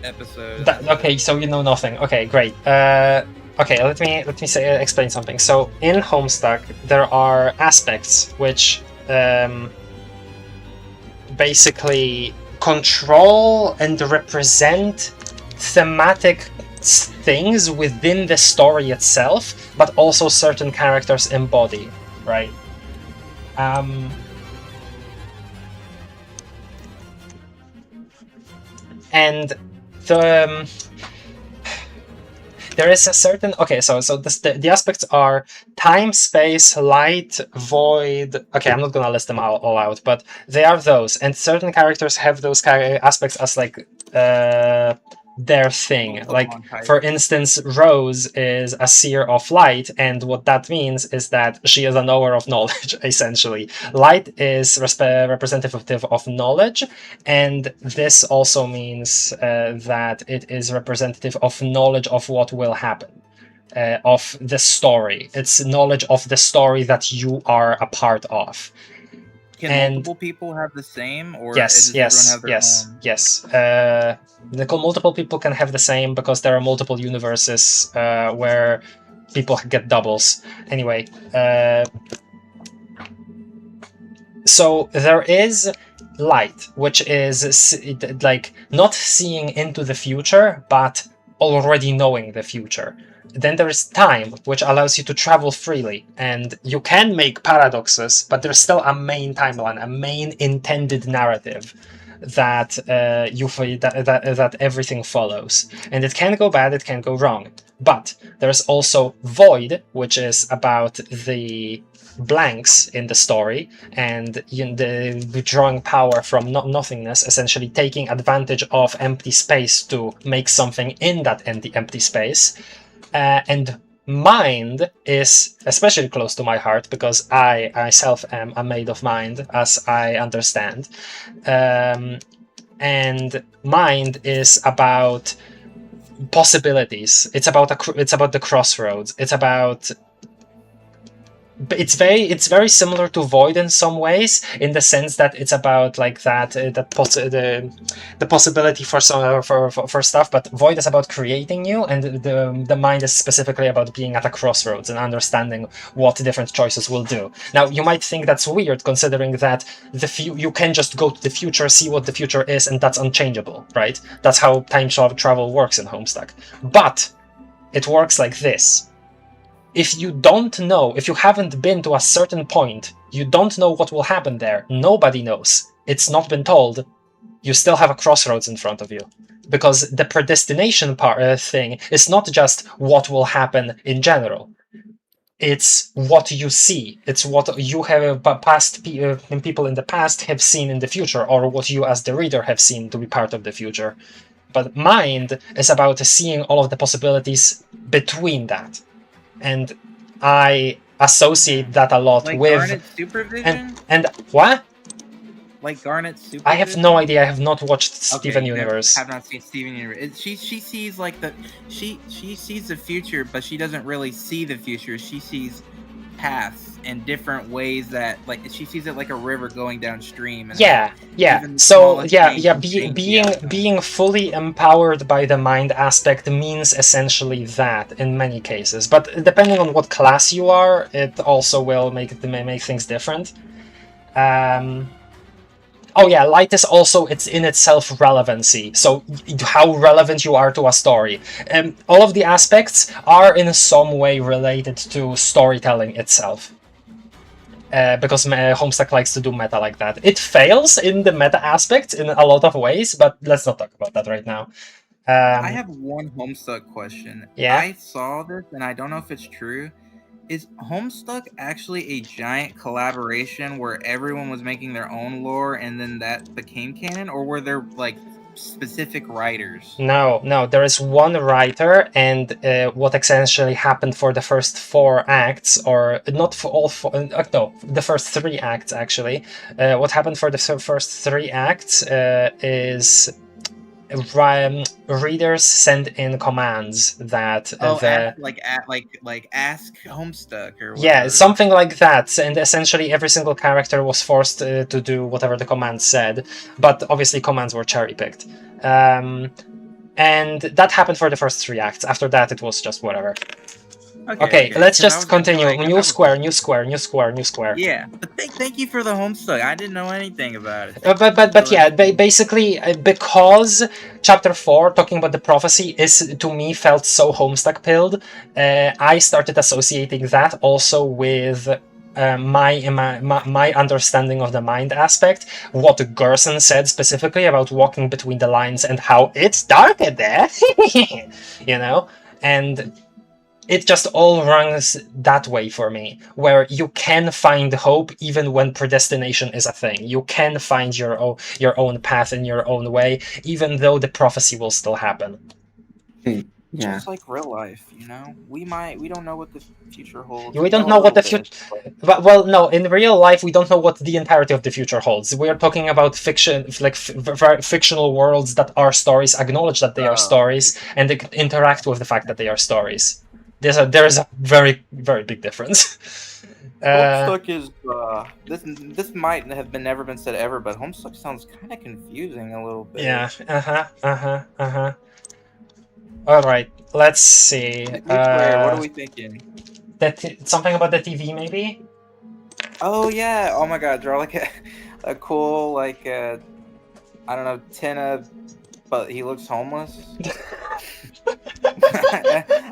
episode. Okay, so you know nothing. Okay, great. Okay, let me explain something. So in Homestuck, there are aspects which basically control and represent thematic things within the story itself, but also certain characters embody, right? And there is a certain the aspects are time, space, light, void. Okay, I'm not gonna list them all out, but they are those, and certain characters have those aspects as like their thing. Like, for instance, Rose is a seer of light, and what that means is that she is a knower of knowledge, essentially. Light is representative of knowledge, and this also means that it is representative of knowledge of what will happen, of the story. It's knowledge of the story that you are a part of. Can multiple people have the same, or yes. does everyone have their own? Multiple people can have the same because there are multiple universes where people get doubles. Anyway, so there is light, which is like not seeing into the future, but already knowing the future. Then there is time, which allows you to travel freely, and you can make paradoxes, but there's still a main timeline, a main intended narrative that that everything follows. And it can go bad, it can go wrong. But there's also void, which is about the blanks in the story, and the withdrawing power from nothingness, essentially taking advantage of empty space to make something in that empty space. And mind is especially close to my heart because I myself am a maid of mind, as I understand. And mind is about possibilities. It's about the crossroads. It's very similar to Void in some ways, in the sense that it's about like the possibility for stuff, but Void is about creating you, and the mind is specifically about being at a crossroads and understanding what different choices will do. Now, you might think that's weird, considering that you can just go to the future, see what the future is, and that's unchangeable, right? That's how time travel works in Homestuck. But it works like this. If you don't know, if you haven't been to a certain point, you don't know what will happen there. Nobody knows. It's not been told. You still have a crossroads in front of you. Because the predestination thing is not just what will happen in general. It's what you see. It's what you have people in the past have seen in the future, or what you as the reader have seen to be part of the future. But mind is about seeing all of the possibilities between that. And I associate that a lot like with Garnet's supervision. And what? Like Garnet's supervision. I have no idea. I have not watched Steven Universe. Have not seen Steven Universe. She sees like she sees the future, but she doesn't really see the future. She sees paths and different ways that like she sees it like a river going downstream. And So being fully empowered by the mind aspect means essentially that in many cases. But depending on what class you are, it also will make things different. Oh yeah, light is also it's in itself relevancy. So how relevant you are to a story. All of the aspects are in some way related to storytelling itself. Because Homestuck likes to do meta like that. It fails in the meta aspect in a lot of ways, but let's not talk about that right now. I have one Homestuck question. Yeah? I saw this, and I don't know if it's true. Is Homestuck actually a giant collaboration where everyone was making their own lore and then that became canon, or were there like specific writers? No, there is one writer, and what essentially happened for the first 4 acts, or not for all 4, no, the first 3 acts actually. What happened for the first 3 acts is readers send in commands that ask Homestuck or whatever. Yeah, something like that, and essentially every single character was forced to do whatever the command said, but obviously commands were cherry picked, and that happened for the first 3 acts. After that it was just whatever. Okay, let's just continue. New square. Yeah, but thank you for the Homestuck. I didn't know anything about it. But yeah, basically, because chapter 4, talking about the prophecy, is to me felt so Homestuck pilled, I started associating that also with my understanding of the mind aspect, what Gerson said specifically about walking between the lines and how it's dark in there, you know, and it just all runs that way for me, where you can find hope even when predestination is a thing. You can find your own path in your own way, even though the prophecy will still happen. Yeah. Just like real life, you know, we don't know what the future holds. We don't know what the future. Well, no, in real life, we don't know what the entirety of the future holds. We are talking about fiction, like fictional worlds that are stories, acknowledge that they are stories, and they interact with the fact that they are stories. There is a very, very big difference. Homestuck is this might have never been said ever, but Homestuck sounds kind of confusing a little bit. Yeah. All right, let's see. What are we thinking? Something about the TV, maybe? Oh yeah! Oh my God! Draw like a cool like I don't know, Tina, but he looks homeless.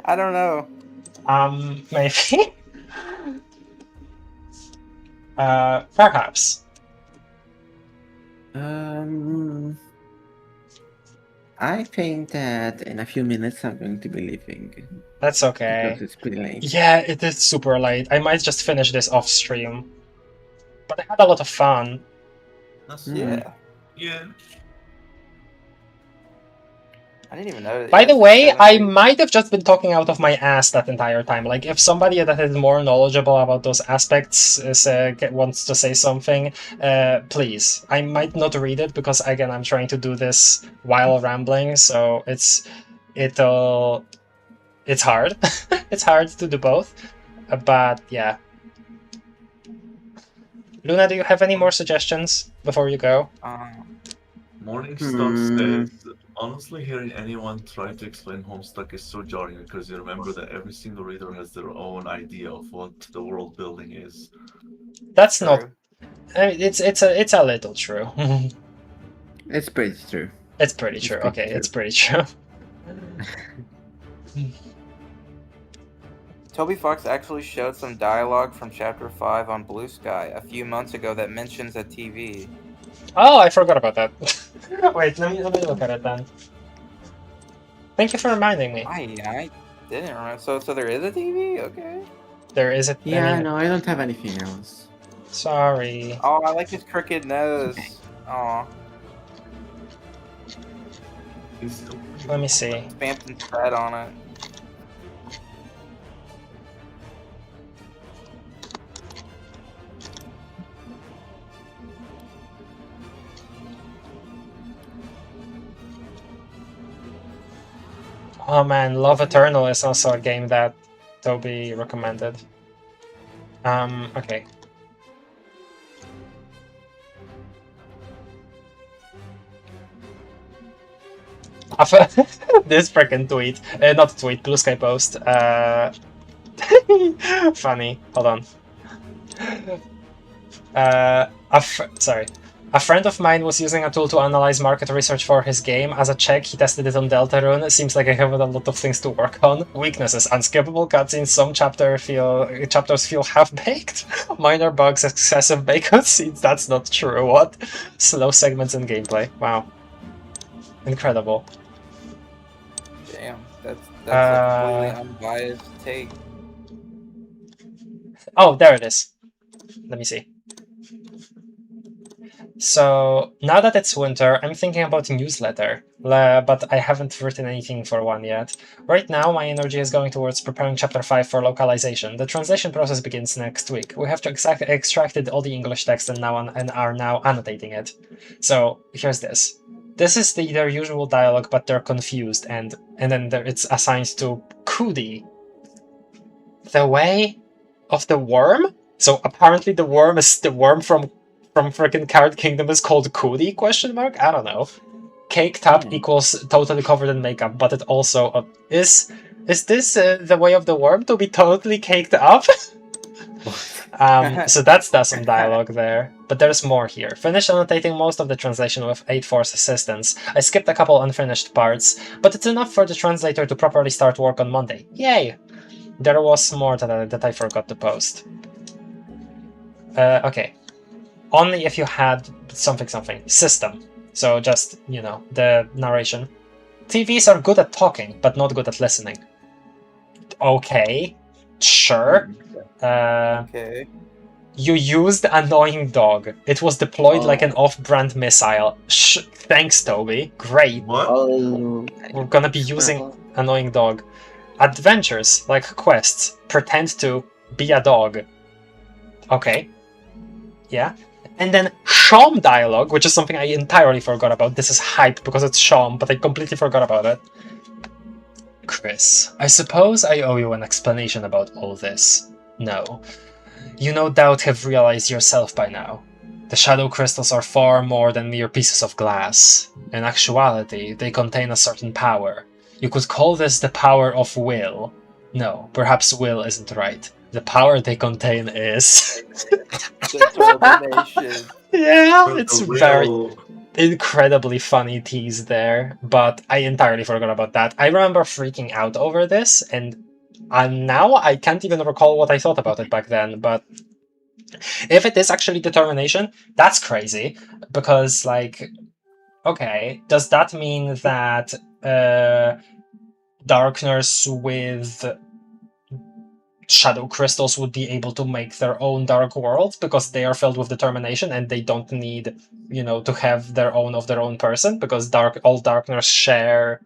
I don't know. Maybe. Perhaps. I think that in a few minutes I'm going to be leaving. That's okay. Because it's pretty late. Yeah, it is super late. I might just finish this off stream. But I had a lot of fun. Yeah. Yeah. I didn't even know. By the way, I might have just been talking out of my ass that entire time. Like, if somebody that is more knowledgeable about those aspects wants to say something, please. I might not read it because, again, I'm trying to do this while rambling, so it's hard. It's hard to do both, but yeah. Luna, do you have any more suggestions before you go? Morningstar says, honestly, hearing anyone try to explain Homestuck is so jarring because you remember that every single reader has their own idea of what the world building is. That's true. Not. I mean, it's a little true. It's pretty true. It's pretty true. Okay, it's pretty true. Toby Fox actually showed some dialogue from Chapter 5 on Blue Sky a few months ago that mentions a TV. Oh, I forgot about that. Wait, let me look at it then. Thank you for reminding me. I didn't remember. So there is a TV? Okay. There isn't Yeah, any... no, I don't have anything else. Sorry. Oh, I like his crooked nose. Oh, Let me see. stamped and spread on it. Oh man, Love Eternal is also a game that Toby recommended. Okay. This freaking tweet. Not tweet, Blue Sky post. Funny. Hold on. Sorry. A friend of mine was using a tool to analyze market research for his game. As a check, he tested it on Deltarune. It seems like I have a lot of things to work on. Weaknesses: unskippable cutscenes. Some chapters feel half-baked. Minor bugs, excessive bacon seeds. That's not true. What? Slow segments in gameplay. Wow. Incredible. Damn, that's a completely unbiased take. Oh, there it is. Let me see. So, now that it's winter, I'm thinking about a newsletter, but I haven't written anything for one yet. Right now, my energy is going towards preparing Chapter 5 for localization. The translation process begins next week. We have to extracted all the English text and are now annotating it. So, here's this. This is their usual dialogue, but they're confused, and then it's assigned to Cootie. The way of the worm? So, apparently the worm is the worm from freaking Card Kingdom is called Cootie? Question mark? I don't know. Caked up equals totally covered in makeup, but it also is this the way of the worm to be totally caked up? So that's some dialogue there, but there's more here. Finished annotating most of the translation with 8-Force assistance. I skipped a couple unfinished parts, but it's enough for the translator to properly start work on Monday. Yay! There was more that I forgot to post. Okay. Only if you had something. System. So just, you know, the narration. TVs are good at talking, but not good at listening. Okay. Sure. Okay. You used Annoying Dog. It was deployed like an off-brand missile. Thanks, Toby. Great. What? Oh, We're gonna be using Annoying Dog. Adventures, like quests. Pretend to be a dog. Okay. Yeah. And then Shom dialogue, which is something I entirely forgot about. This is hype because it's Shom, but I completely forgot about it. Chris, I suppose I owe you an explanation about all this. No. You no doubt have realized yourself by now. The shadow crystals are far more than mere pieces of glass. In actuality, they contain a certain power. You could call this the power of will. No, perhaps will isn't right. The power they contain is... Determination. Yeah, it's very incredibly funny tease there, but I entirely forgot about that. I remember freaking out over this, and now I can't even recall what I thought about it back then, but if it is actually determination, that's crazy, because, like, okay, does that mean that Darkness with shadow crystals would be able to make their own dark worlds because they are filled with determination and they don't need, you know, to have their own person, because all Darkness share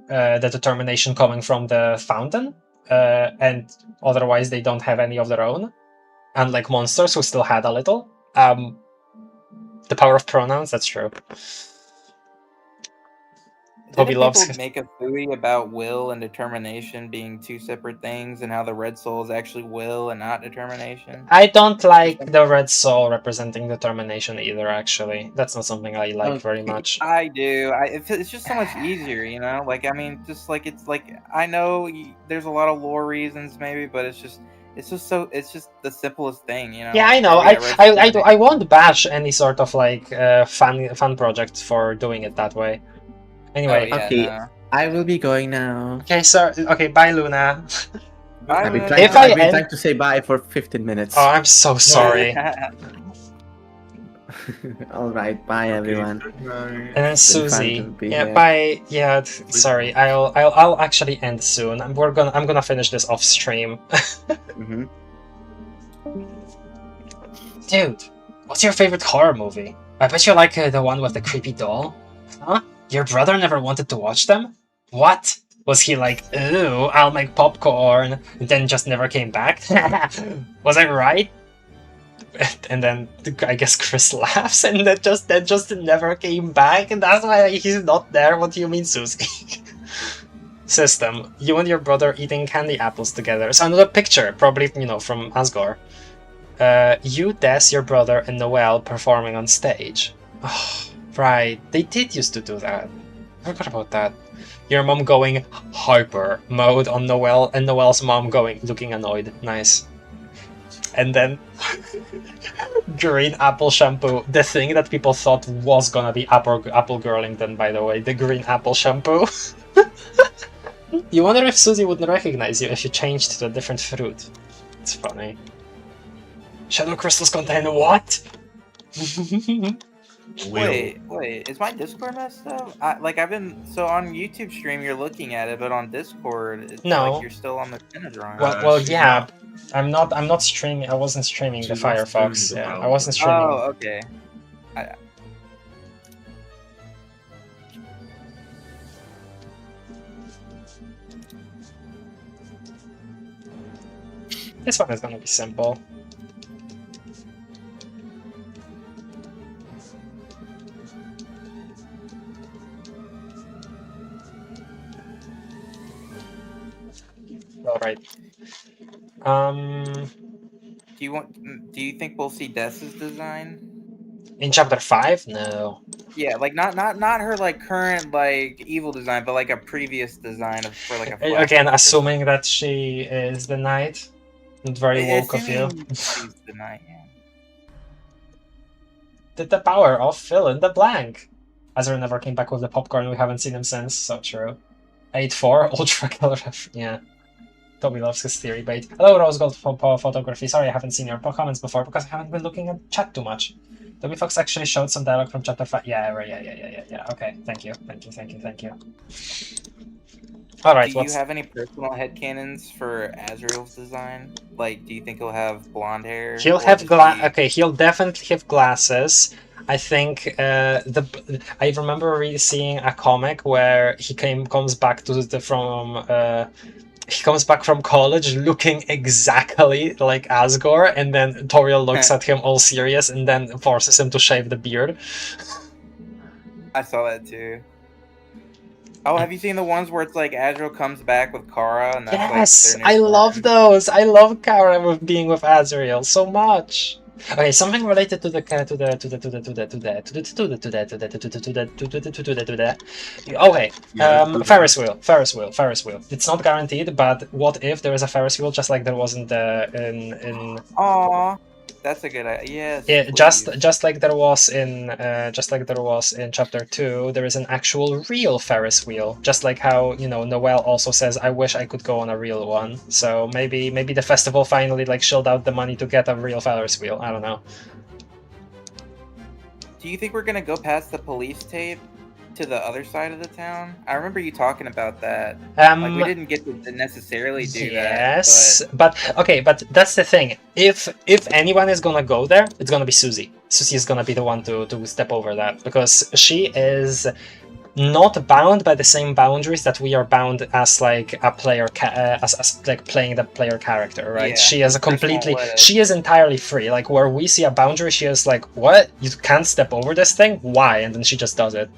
the determination coming from the fountain, and otherwise they don't have any of their own, unlike monsters who still had a little. The power of pronouns, that's true. Toby loves people make a theory about will and determination being two separate things, and how the red soul is actually will and not determination? I don't like the red soul representing determination either, actually. That's not something I like very much. I do. It's just so much easier, you know? Like, I mean, just like, it's like, I know there's a lot of lore reasons maybe, but it's just the simplest thing, you know? Yeah, I know. I won't bash any sort of, like, fan project for doing it that way. Anyway. Oh, yeah, okay, no. I will be going now. Okay, sir. Okay, bye, Luna. Bye, I've been Luna. trying to say bye for 15 minutes. Oh, I'm so sorry. All right, bye everyone. Good night. And then It's been fun Susie. to be Yeah, here. bye. Yeah, sorry. I'll actually end soon. I'm gonna finish this off stream. Mhm. Dude, what's your favorite horror movie? I bet you like the one with the creepy doll. Huh? Your brother never wanted to watch them? What? Was he like, ooh, I'll make popcorn, and then just never came back? Was I right? And then I guess Chris laughs, and that just never came back, and that's why he's not there. What do you mean, Susie? System. You and your brother eating candy apples together. So another picture, probably from Asgore. You, Des, your brother, and Noelle performing on stage. Oh, right, they did used to do that. I forgot about that. Your mom going hyper mode on Noelle, and Noelle's mom looking annoyed. Nice. And then green apple shampoo, the thing that people thought was gonna be apple girlington, by the way, the green apple shampoo. You wonder if Susie would recognize you if you changed to a different fruit. It's funny. Shadow crystals contain what? Wait, is my Discord messed up? I've been on YouTube stream. You're looking at it, but on Discord, it's No. like you're still on the pin drawing. Well, yeah. I'm not streaming. I wasn't streaming the She's not Firefox. streaming the Yeah, I browser. wasn't streaming. Oh, okay. This one is gonna be simple. All right. Do you think we'll see Des's design? In chapter 5? No. Yeah, not her current evil design, but a previous design for a flashback Again, or assuming that she is the knight. Not very woke of you. assuming she's the knight, yeah. Did the power of fill in the blank. Azra never came back with the popcorn. We haven't seen him since. So true. 8-4 ultra killer. Yeah. Toby loves his theory bait. Hello, Rose Gold Photography. Sorry I haven't seen your comments before because I haven't been looking at chat too much. Toby Fox actually showed some dialogue from chapter 5. Yeah. Okay, thank you. Alright, Do you have any personal headcanons for Azrael's design? Do you think he'll have blonde hair? He'll have Okay, he'll definitely have glasses. I think I remember seeing a comic where he comes back from college looking exactly like Asgore, and then Toriel looks at him all serious and then forces him to shave the beard. I saw that too. Oh, have you seen the ones where it's Azrael comes back with Kara? And that's Yes, their I new love form? those. I love Kara being with Azrael so much. Okay, something related to the okay. Ferris wheel. It's not guaranteed, but what if there is a Ferris wheel just like there was in Aww, that's a good idea. yeah, Yes, just like there was in chapter 2, there is an actual real Ferris wheel. Just like how Noelle also says, "I wish I could go on a real one." So maybe the festival finally shelled out the money to get a real Ferris wheel. I don't know. Do you think we're gonna go past the police tape to the other side of the town? I remember you talking about that. We didn't get to necessarily do that. Yes, but okay, but that's the thing. If anyone is gonna go there, it's gonna be Susie. Susie is gonna be the one to step over that because she is not bound by the same boundaries that we are bound as a player as playing the player character, right? Yeah, she is personal she is entirely free. Where we see a boundary, she is what? You can't step over this thing? Why? And then she just does it.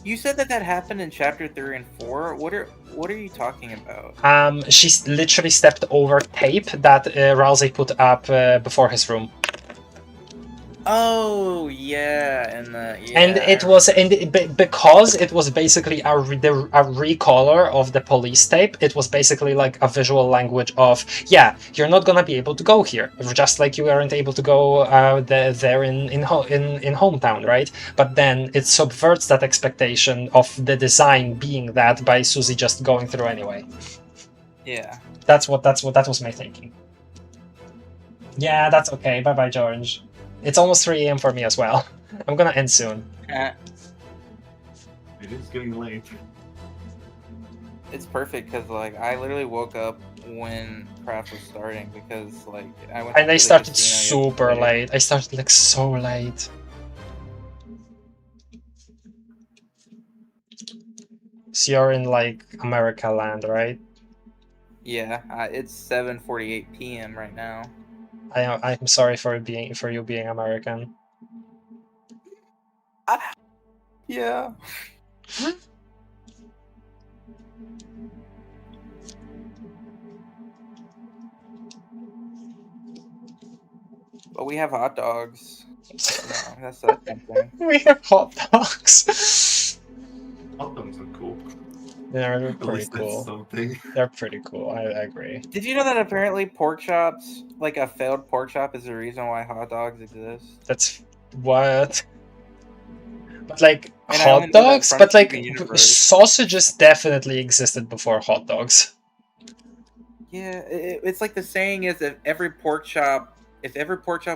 You said that happened in chapter 3 and 4. What are you talking about? She literally stepped over tape that Rousey put up before his room. Oh yeah, and it was because it was basically a recolor of the police tape. It was basically a visual language of you're not gonna be able to go here, just like you weren't able to go there in hometown, right? But then it subverts that expectation of the design being that by Susie just going through anyway. Yeah, that was my thinking. Yeah, that's okay. Bye bye, George. It's almost 3 a.m. for me as well. I'm gonna end soon. It is getting late. It's perfect because like I literally woke up when craft was starting because like I went. And I to the started casino super yesterday. late. I started like so late. So you're in like America land, right? Yeah, it's 7:48 p.m. right now. I'm sorry for you being American. Yeah. But we have hot dogs. No, that's something. We have hot dogs. Hot dogs are cool. They're At pretty least that's cool. something. They're pretty cool. I agree. Did you know that apparently pork chops, like a failed pork chop, is the reason why hot dogs exist? That's what. But like And I only hot know that dogs, from but like Steven Universe. sausages definitely existed before hot dogs. Yeah, it's like the saying is if every pork chop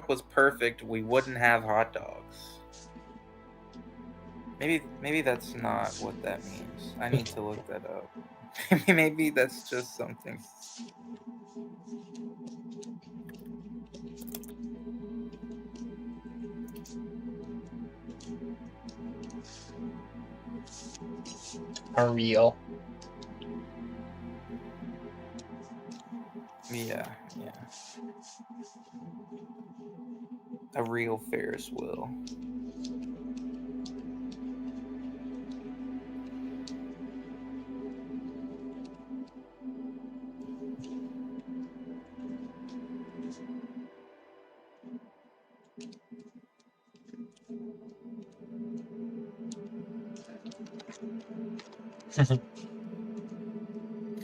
was perfect, we wouldn't have hot dogs. Maybe that's not what that means. I need to look that up. Maybe that's just something. Are real. Yeah. A real Ferris wheel.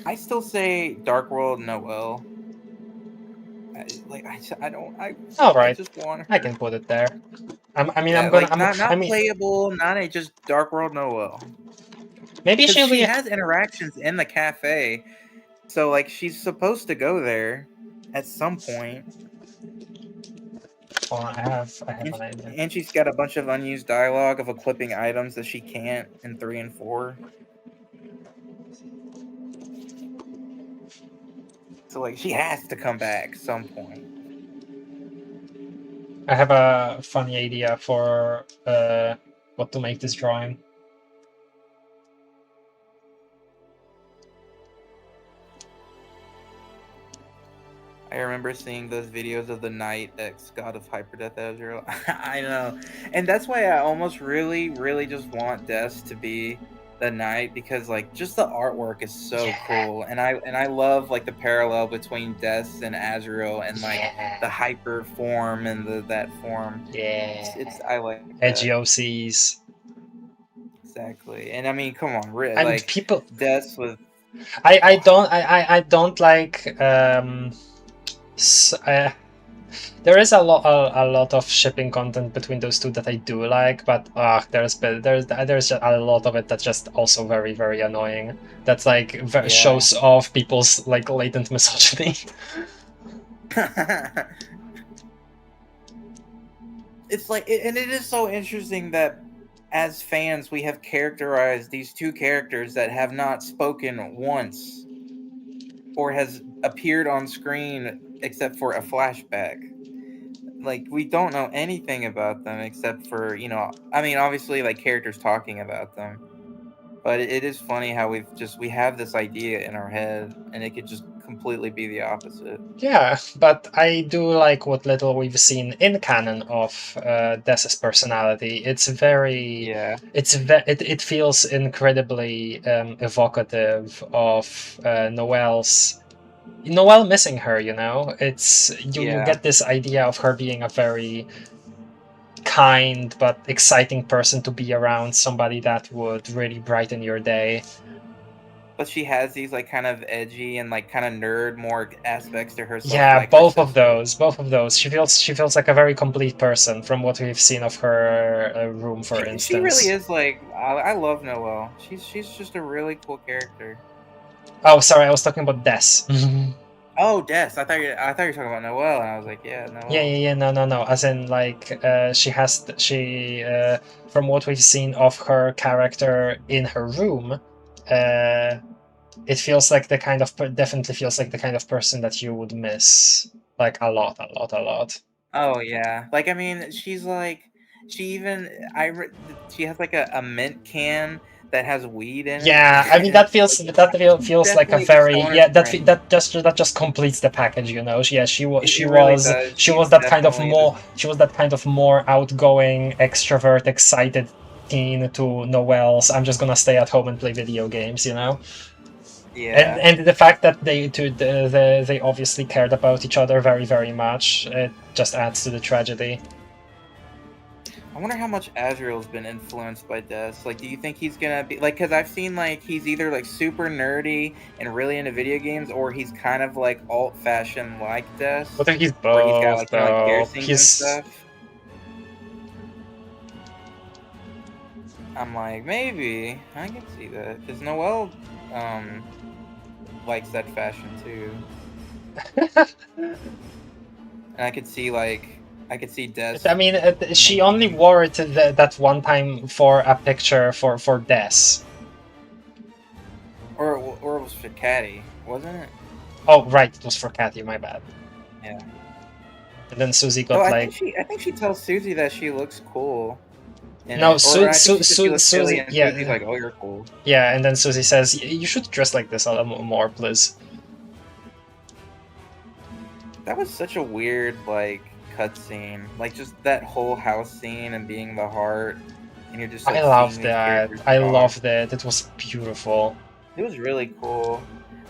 I still say Dark World Noelle. All right, I just want her. I can put it there. I mean, Yeah, I'm gonna. like, not I mean, playable, not a just Dark World Noelle. maybe Because she'll she be. has interactions in the cafe, so like she's supposed to go there at some point. Oh, I have an idea. And she's got a bunch of unused dialogue of equipping items that she can't in 3 and 4. So like she has to come back some point. I have a funny idea for what to make this drawing. I remember seeing those videos of the Knight ex God of Hyperdeath Azrael. I know. And that's why I almost really, really just want Des to be the Knight because like just the artwork is so cool. And I love like the parallel between Des and Azrael and like the hyper form and that form. Yeah. It's I like Edgy OCs. Exactly. And I mean, come on, really, And like people. Des was. I don't like there is a lot of shipping content between those two that I do like, but there's just a lot of it that's just also very, very annoying. That's like shows off people's like latent misogyny. It's like, and it is so interesting that as fans we have characterized these two characters that have not spoken once or has appeared on screen except for a flashback. Like we don't know anything about them except for, I mean, obviously like characters talking about them, but it is funny how we have this idea in our head and it could just completely be the opposite. Yeah, but I do like what little we've seen in canon of Des's personality. It's very, it feels incredibly evocative of Noelle missing her. It's you get this idea of her being a very kind but exciting person to be around, somebody that would really brighten your day. But she has these like kind of edgy and like kind of nerd more aspects to herself. Yeah, like both of those. She feels like a very complete person from what we've seen of her room, for instance. She really is like I love Noelle. She's just a really cool character. Oh, sorry, I was talking about Des. Oh, Des. I thought you were talking about Noelle, and I was like, yeah, Noelle. Yeah. No. As in, like, from what we've seen of her character in her room, it feels like definitely feels like the kind of person that you would miss, like, a lot. Oh yeah, like I mean, she's like, she has like a mint can that has weed in it. Yeah, I mean that feels like a Definitely the very stoner's brain. that just completes the package, you know. Yeah, she It really does. was that kind of more outgoing, extrovert, excited teen to Noelle's I'm just gonna stay at home and play video games, you know. Yeah. And the fact that they obviously cared about each other very, very much, it just adds to the tragedy. I wonder how much Azrael's been influenced by Des. Like, do you think he's gonna be like? Because I've seen like he's either like super nerdy and really into video games, or he's kind of like alt-fashioned like Des. I think he's where he's got both, like, though. piercings and stuff. I'm like, maybe I can see that because Noelle likes that fashion too, and I could see Des. I mean, she only wore it that one time for a picture for Des. Or it was for Caddy, wasn't it? Oh, right, it was for Kathy. My bad. Yeah. And then Susie got I think she tells Susie that she looks cool. No, Susie. Yeah, Susie's like, oh, you're cool. Yeah, and then Susie says, "You should dress like this a little more, please." That was such a weird like cutscene, like just that whole house scene and being the heart, and you're just. Like, I loved that. I loved it. It was beautiful. It was really cool.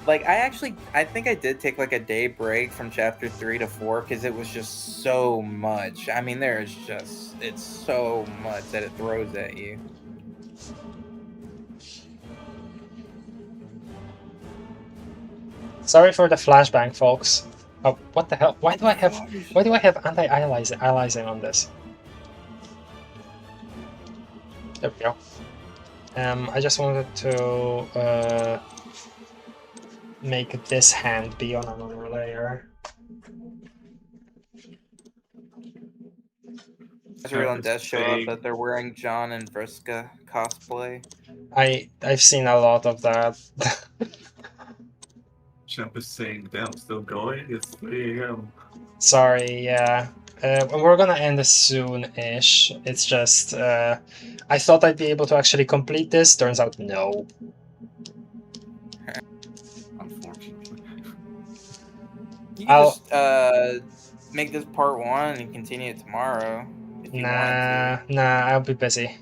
Like I think I did take like a day break from chapter 3 to 4 because it was just so much. I mean, it's so much that it throws at you. Sorry for the flashbang, folks. Oh, what the hell? Why do I have anti-aliasing on this? There we go. I just wanted to make this hand be on another layer. Azrael and Des show up that they're wearing John and Vriska cosplay. I've seen a lot of that. Champ is saying, damn, still going? It's 3 a.m. Sorry, yeah. We're gonna end this soon-ish. It's just, I thought I'd be able to actually complete this. Turns out, no. Unfortunately. You can just make this part 1 and continue it tomorrow. If you wanted to. Nah, I'll be busy.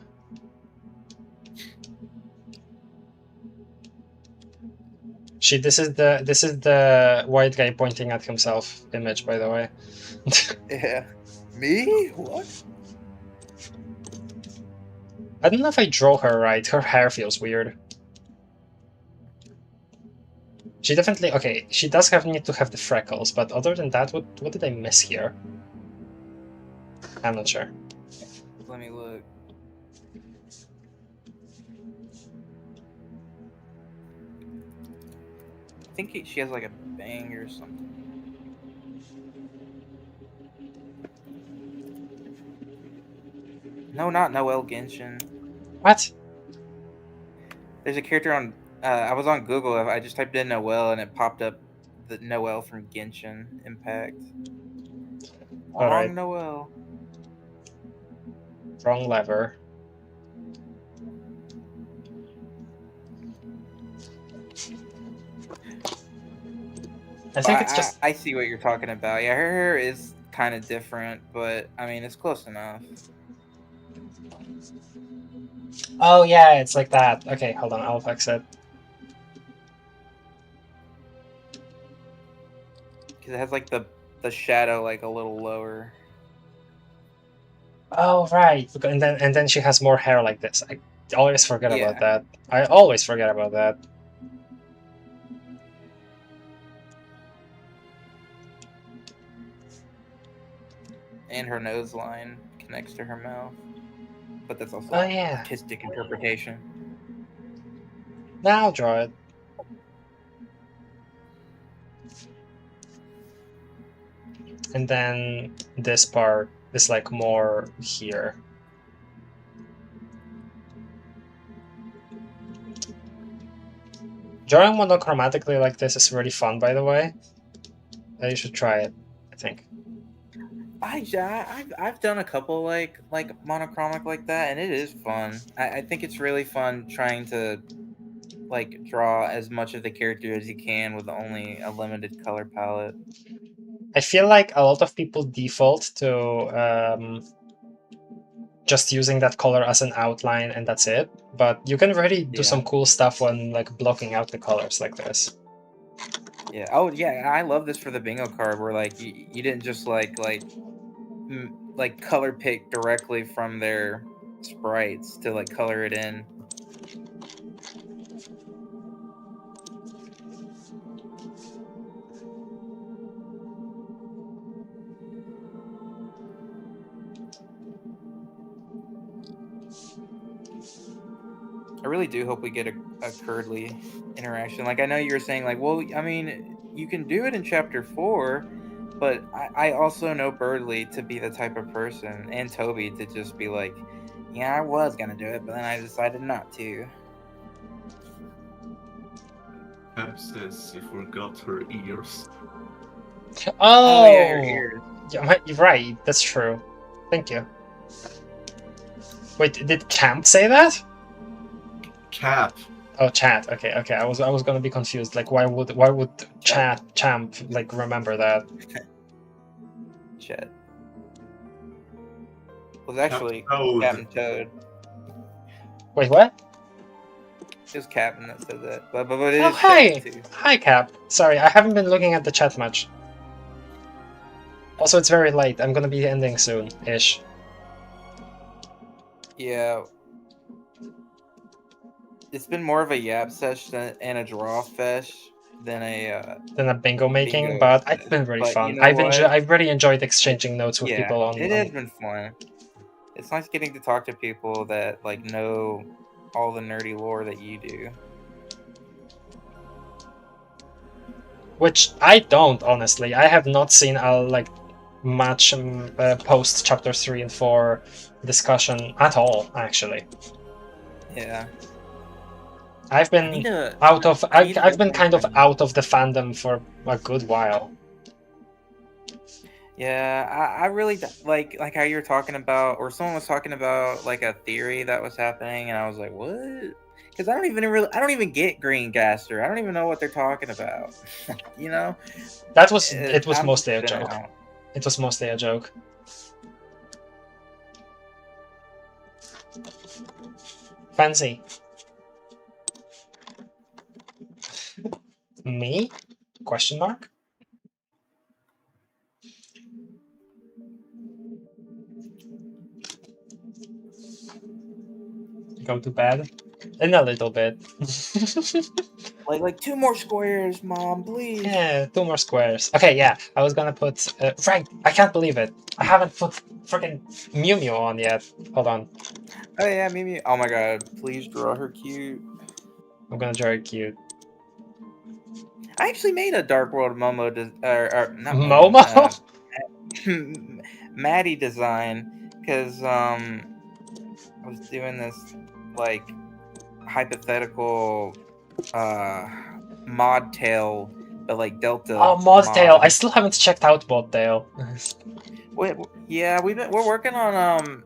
This is the white guy pointing at himself image, by the way. Yeah. Me? What? I don't know if I draw her right. Her hair feels weird. She definitely... Okay, she does need to have the freckles, but other than that, what did I miss here? I'm not sure. Let me look. I think she has like a bang or something. No, not Noelle Genshin. What? There's a character on... I was on Google. I just typed in Noelle and it popped up the Noelle from Genshin Impact. All right. Wrong Noelle. Wrong lever. I think it's just... I see what you're talking about. Yeah, her hair is kind of different, but I mean, it's close enough. Oh yeah, it's like that. Okay, hold on, I'll fix it. Because it has like the shadow like a little lower. Oh right, and then she has more hair like this. I always forget about that. I always forget about that. And her nose line connects to her mouth. But that's also artistic interpretation. Now I'll draw it. and then this part is like more here. Drawing monochromatically like this is really fun, by the way. You should try it, I think. I've done a couple like monochromic like that, and it is fun. I think it's really fun trying to like draw as much of the character as you can with only a limited color palette. I feel like a lot of people default to just using that color as an outline and that's it, but you can really do some cool stuff when like blocking out the colors like this. Yeah. Oh yeah, I love this for the bingo card where like you didn't just like color pick directly from their sprites to like color it in. I really do hope we get a Curdly interaction. Like, I know you were saying, like, well, I mean, you can do it in Chapter 4, but I also know Birdly to be the type of person, and Toby to just be like, yeah, I was going to do it, but then I decided not to. Pep says she forgot her ears. Oh yeah, her ears. Yeah, you're right, that's true. Thank you. Wait, did Camp say that? Cap. Oh, Chat. Okay. I was gonna be confused. Like, why would Champ like remember that? Chat. It was actually Captain Toad. Wait, what? It was Captain that said that. But it Oh, is hi! too. Hi, Cap. Sorry, I haven't been looking at the chat much. Also, it's very late. I'm gonna be ending soon-ish. Yeah. It's been more of a yap session and a draw fesh than a bingo making, but it's been really fun. You know I've really enjoyed exchanging notes with people on. It has been fun. It's nice getting to talk to people that like know all the nerdy lore that you do. Which I don't, honestly. I have not seen much post chapter 3 and 4 discussion at all, actually. Yeah. I've been I've been kind of out of the fandom for a good while. Yeah, I really like how you were talking about, or someone was talking about like a theory that was happening, and I was like, what? Because I don't even get Greencaster. I don't even know what they're talking about. You know? It was mostly a joke. It was mostly a joke. Fancy. Me? Question mark? Go to bed? In a little bit. like 2 more squares, Mom, please. Yeah, 2 more squares. Okay, yeah, I was gonna put... right, I can't believe it. I haven't put freaking Mew Mew on yet. Hold on. Oh yeah, Mew Mew. Oh my god, please draw her cute. I'm gonna draw her cute. I actually made a Dark World Momo, not Momo? Maddie design, because I was doing this like hypothetical mod tail, but like Delta. Oh, mod tail! I still haven't checked out mod tail. Wait, yeah, we're working on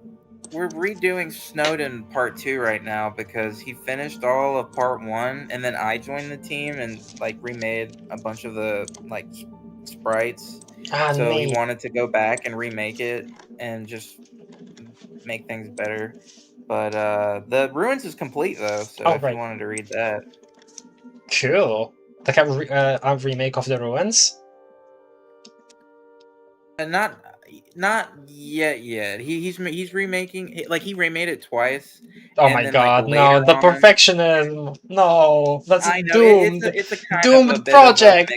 we're redoing Snowden Part 2 right now because he finished all of Part 1 and then I joined the team and like remade a bunch of the like sprites. So neat. he wanted to go back and remake it and just make things better. But the Ruins is complete though, so if you wanted to read that. Cool. Like a remake of the Ruins? Not yet. He's remaking, like he remade it twice. Oh my god, no, the perfectionism. No, that's doomed. It's a doomed project.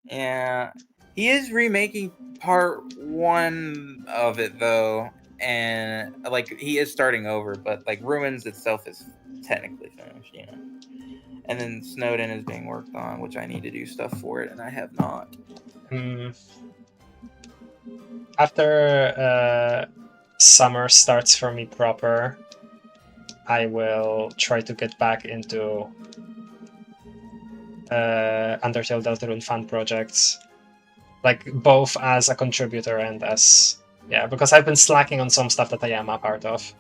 Yeah. He is remaking part 1 of it though, and like he is starting over, but like Ruins itself is technically finished, you know. And then Snowden is being worked on, which I need to do stuff for it, and I have not. after summer starts for me proper, I will try to get back into Undertale Deltarune fan projects, like both as a contributor and as because I've been slacking on some stuff that I am a part of.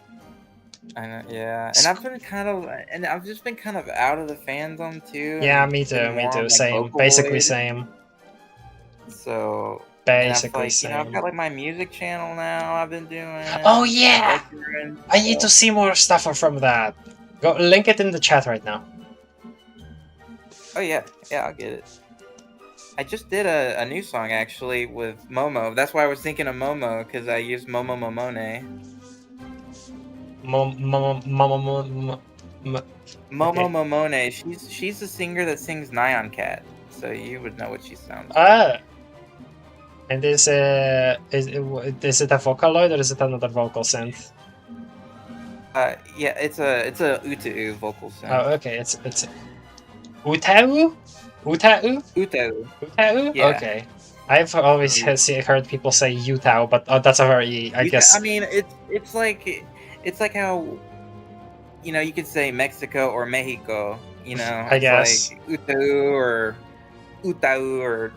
I know, yeah, and I've just been kind of out of the fandom too. Yeah, and me been too, me more too. on, like, Same, basically Vocaloid. same. So, and I've Basically like, I've same. got like my music channel now. I've been doing. Oh yeah, lecturing I need to stuff. see more stuff from that. Go link it in the chat right now. Oh yeah, I'll get it. I just did a new song actually with Momo. That's why I was thinking of Momo, because I used Momo Momone. Momo Momo Momone. She's the singer that sings Nyan Cat, so you would know what she sounds like. Ah. And is it a Vocaloid or is it another vocal synth? Yeah, it's a Utu vocal synth. Oh, okay. It's Utau? Utau? Utau. Yeah. Okay. I've always heard people say Utau, but that's a very, I guess. I mean, it's like how, you could say Mexico or Mexico. I guess. Like Utu or Utau or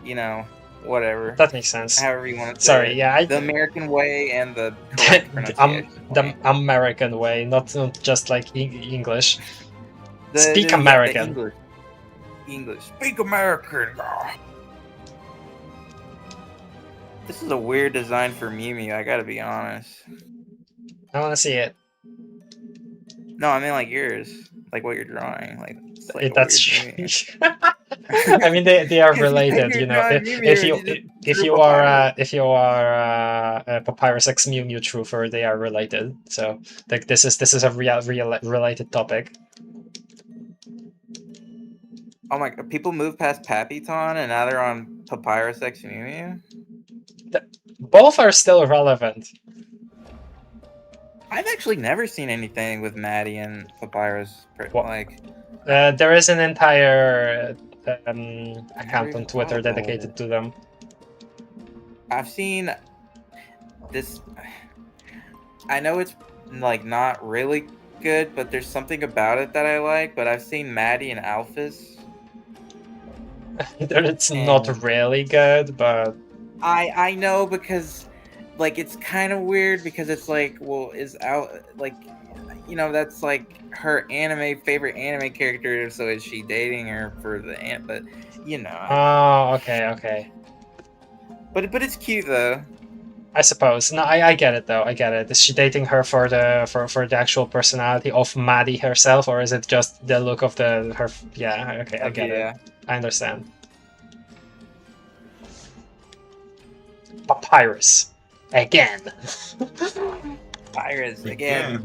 whatever. That makes sense. However you want to say Sorry, it. yeah. The American way and the correct pronunciation. The American way, not just like English. Speak the American. The English. Speak American. This is a weird design for Mew, I gotta be honest. I want to see it. No, I mean like yours. Like what you're drawing. Like that's strange. I mean, they are related, If you are a Papyrus X Mew truther, they are related. So like this is a real related topic. Oh my god! People move past Papiton and now they're on Papyrus X Mew. Both are still relevant. I've actually never seen anything with Maddie and Papyrus. There is an entire account on Twitter dedicated to them. I've seen this. I know it's like not really good, but there's something about it that I like. But I've seen Maddie and Alphys. It's not really good, but I know, because like it's kind of weird because it's like, well, is out like that's like her favorite anime character, so is she dating her for the but Oh, okay. But it's cute though. I suppose. No, I get it though. I get it. Is she dating her for the actual personality of Maddie herself, or is it just the look of her? Yeah. Okay, I get it. I understand. Papyrus again. Papyrus again.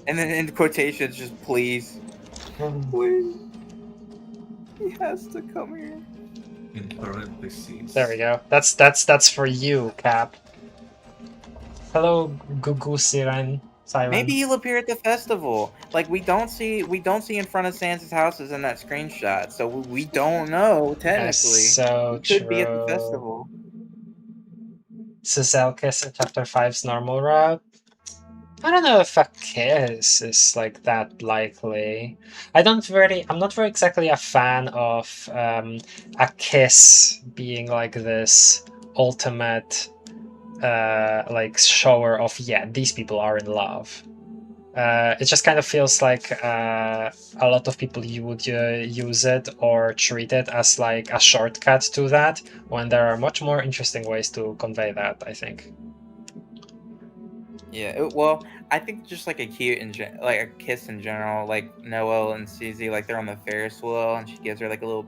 And then in quotations, just please. Please. He has to come here. In parentheses. There we go. That's for you, Cap. Hello, Gugu Siren. Maybe he'll appear at the festival. Like we don't see in front of Sansa's houses in that screenshot, so we don't know technically. That's so he could be at the festival. Suzelkis in Chapter 5's normal route. I don't know if a kiss is like that likely. I'm not very exactly a fan of a kiss being like this ultimate like shower of these people are in love. It just kind of feels like a lot of people you would use it or treat it as like a shortcut to that, when there are much more interesting ways to convey that, I think. Yeah, well, I think just like a kiss in general, like Noelle and Susie, like they're on the Ferris wheel and she gives her like a little.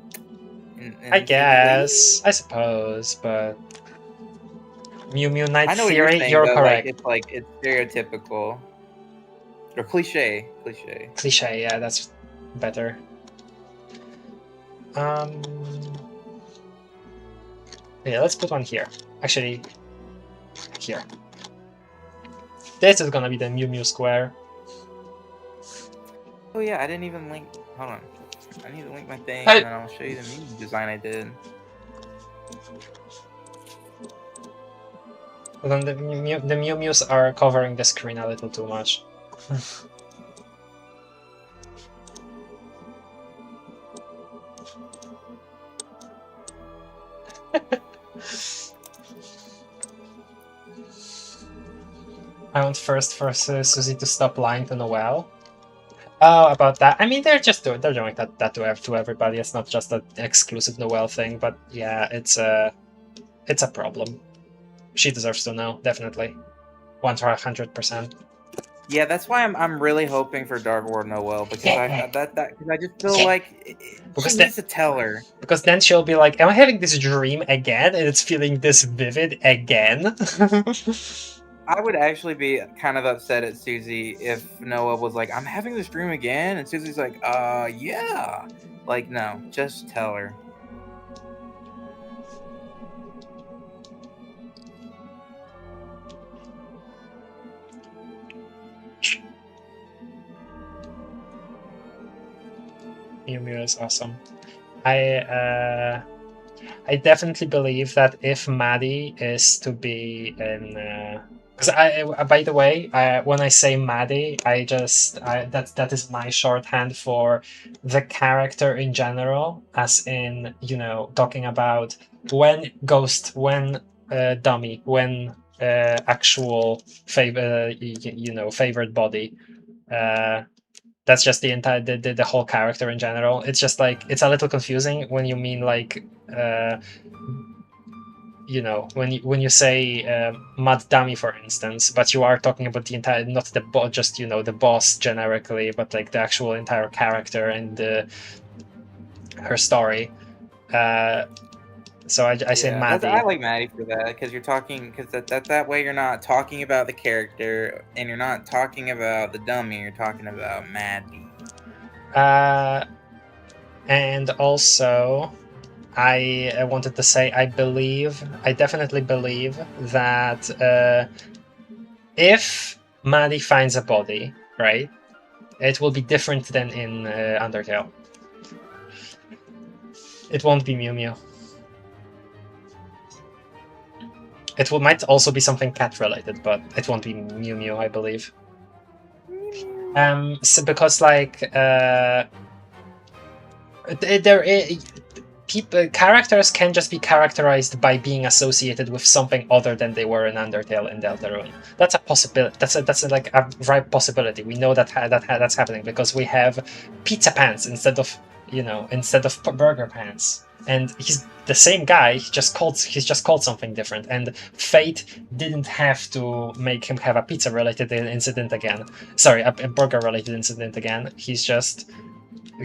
I guess, I suppose, but Mew Knight Theory, you're correct. It's stereotypical. Or cliche. Cliche, yeah, that's better. Yeah, let's put one here. Actually, here. This is gonna be the Mew square. Oh yeah, I didn't even link. Hold on. I need to link my thing and then I'll show you the Mew design I did. Then the Mew Mews are covering the screen a little too much. I want first for Susie to stop lying to Noelle. Oh, about that. I mean, they're doing that to everybody. It's not just an exclusive Noelle thing, but yeah, it's a problem. She deserves to know, definitely, 100%. Yeah, that's why I'm really hoping for Dark World Noelle, because I just feel like she needs to tell her. Because then she'll be like, "Am I having this dream again? And it's feeling this vivid again?" I would actually be kind of upset at Susie if Noelle was like, "I'm having this dream again," and Susie's like, yeah." Like, no, just tell her. Mew Mew is awesome. I definitely believe that if Maddie is to be in, because by the way, when I say Maddie, that is my shorthand for the character in general, as in, you know, talking about when Ghost, when Dummy, when actual favored body. That's just the entire the whole character in general. It's just like it's a little confusing when you mean like you know, when you say Mad Dummy, for instance, but you are talking about the entire, not the just, you know, the boss generically, but like the actual entire character and her story. So I say Maddie. I like Maddie for that, because you're talking, because that way you're not talking about the character and you're not talking about the dummy. You're talking about Maddie. And also, I wanted to say I definitely believe that if Maddie finds a body, right, it will be different than in Undertale. It won't be Mew Mew. It might also be something cat related, but it won't be Mew Mew, I believe. So because like characters can just be characterized by being associated with something other than they were in Undertale and Deltarune. That's a possibility. That's like a right possibility. We know that that's happening because we have pizza pants instead of burger pants. And he's the same guy. He's just called something different. And fate didn't have to make him have a pizza-related incident again. Sorry, a burger-related incident again. He's just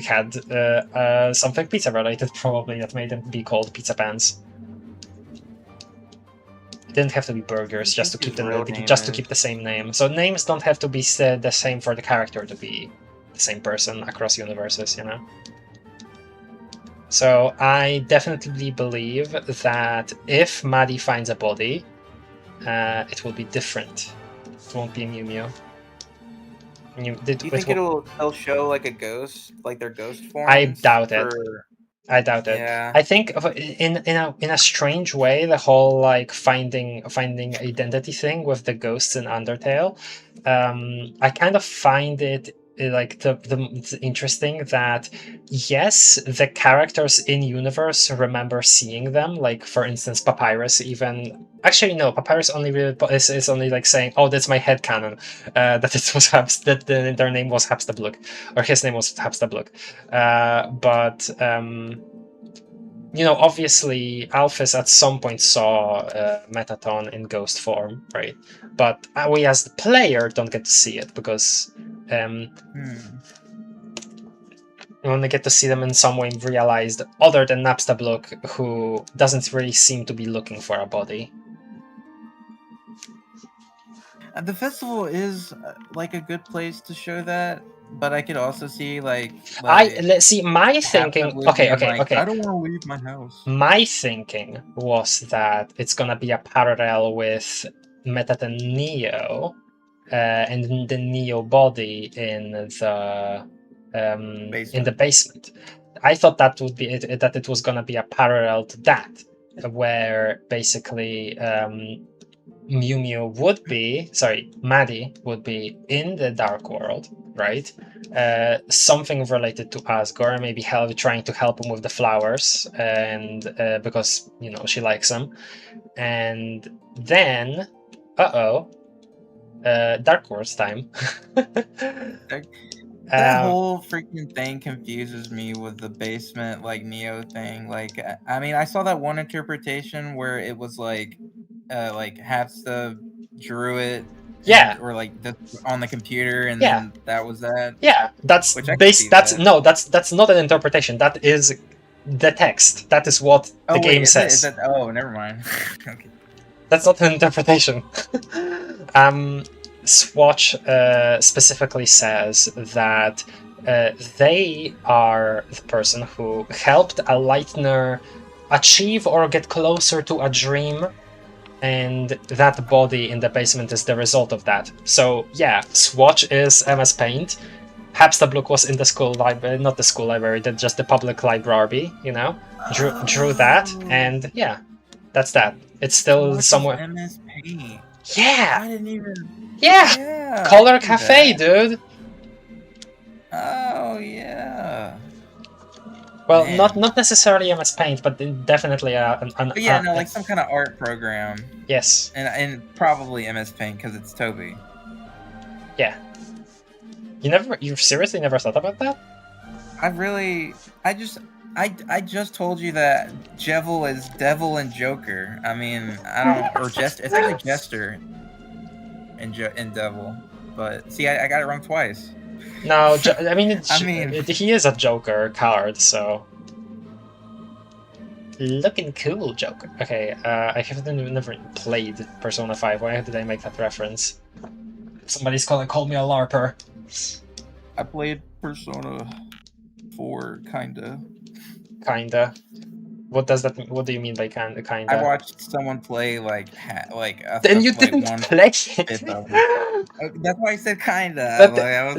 had something pizza-related probably that made him be called Pizza Pants. It didn't have to be burgers just to keep the same name. So names don't have to be the same for the character to be the same person across universes, you know. So I definitely believe that if Maddie finds a body, it will be different. It won't be Mew Mew. Do you think it'll show like a ghost, like their ghost forms? I doubt it. I doubt it. Yeah. I think in a strange way, the whole like finding identity thing with the ghosts in Undertale, I kind of find it like the interesting that yes, the characters in universe remember seeing them. Like for instance, Papyrus even. Actually, no. Papyrus only really is only like saying, "Oh, that's my headcanon." That it was that their name was Habstablook, or his name was Habstablook. But you know, obviously, Alphys at some point saw Metaton in ghost form, right? But we as the player don't get to see it because we only get to see them in some way realized, other than Napstablook, who doesn't really seem to be looking for a body. The festival is like a good place to show that, but I could also see let's see my thinking. Okay. I don't want to leave my house. My thinking was that it's gonna be a parallel with Metaton Neo, and the Neo body in the basement. I thought that would be it, that it was gonna be a parallel to that, where basically Maddie would be in the Dark World, right? Something related to Asgore, maybe trying to help him with the flowers, and because she likes him. And then, Dark Wars time. That whole freaking thing confuses me with the basement Neo thing. I mean, I saw that one interpretation where it was Hapsta drew it, or on the computer, and then that was that. Yeah, that's not an interpretation. That is the text. That is what the game says. Never mind. Okay. That's not an interpretation. Swatch specifically says that they are the person who helped a Lightner achieve or get closer to a dream, and that body in the basement is the result of that. So yeah, Swatch is MS Paint. Hapstablook was in the school library, not the school library, just the public library, drew that, and yeah, that's that. It's still somewhere. MS Paint. Yeah. I didn't even. Yeah. Color Cafe, dude. Oh yeah. Well, not necessarily MS Paint, but definitely some kind of art program. Yes. And probably MS Paint because it's Toby. Yeah. You seriously never thought about that? I just told you that Jevil is Devil and Joker. I mean, I don't, or Jester. It's actually Jester and Devil. But see, I got it wrong twice. No, he is a Joker card, so looking cool, Joker. Okay, I have never played Persona 5. Why did I make that reference? Somebody's gonna call me a LARPer. I played Persona 4, kinda. Kinda. What does that mean? What do you mean by kinda? I watched someone play Then you didn't play it. That's why I said kinda.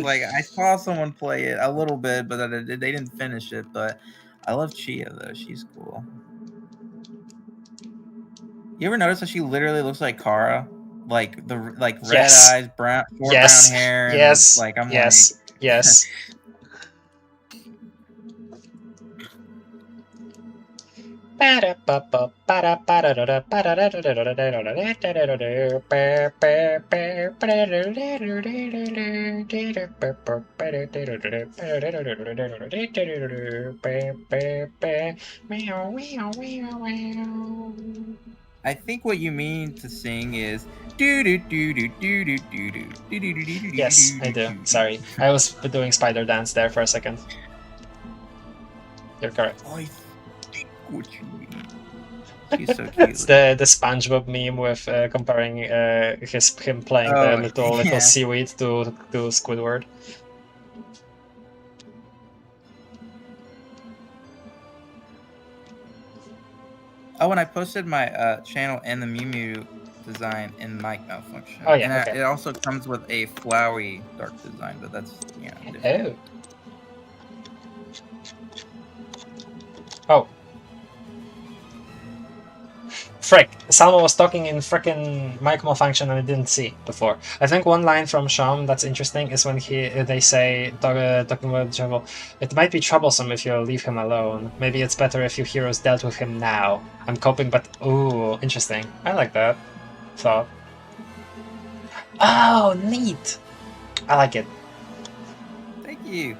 I saw someone play it a little bit, but they didn't finish it. But I love Chia though; she's cool. You ever notice that she literally looks like Kara? Red eyes, brown hair. And yes. Yes. I think what you mean to sing is do do do do do do do do do do do do. Yes, I do. Sorry, I was doing spider dance there for a second. You're correct. I think what you mean. He's so cute. It's the SpongeBob meme with comparing him playing the little seaweed to Squidward. Oh, and I posted my channel and the Mew Mew design in mic malfunction. Oh yeah, and it also comes with a flowy dark design, but that's different. Oh. Frick, Salma was talking in frickin' mic malfunction and I didn't see before. I think one line from Sham that's interesting is when they say, talking about Jevil, it might be troublesome if you leave him alone. Maybe it's better if you heroes dealt with him now. I'm coping, but ooh, interesting. I like that thought. Oh, neat! I like it. Thank you.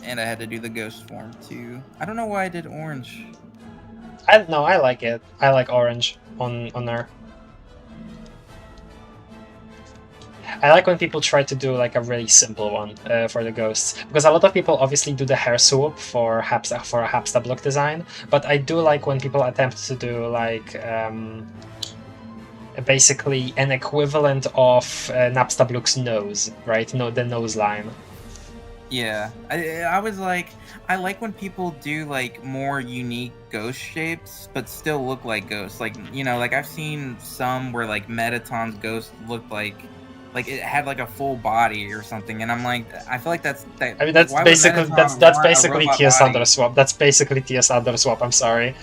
And I had to do the ghost form too. I don't know why I did orange. I like it. I like orange on her. I like when people try to do like a really simple one for the ghosts, because a lot of people obviously do the hair swoop for a Hapstablook design, but I do like when people attempt to do like basically an equivalent of Napstablook's nose, right? The nose line. Yeah, I was like, I like when people do like more unique ghost shapes, but still look like ghosts. Like, I've seen some where like Metaton's ghost looked like like it had like a full body or something, and I'm like, I feel like that's that. I mean, that's why would basically Metatron that's want a basically robot TS body? underswap. That's basically TS underswap. I'm sorry.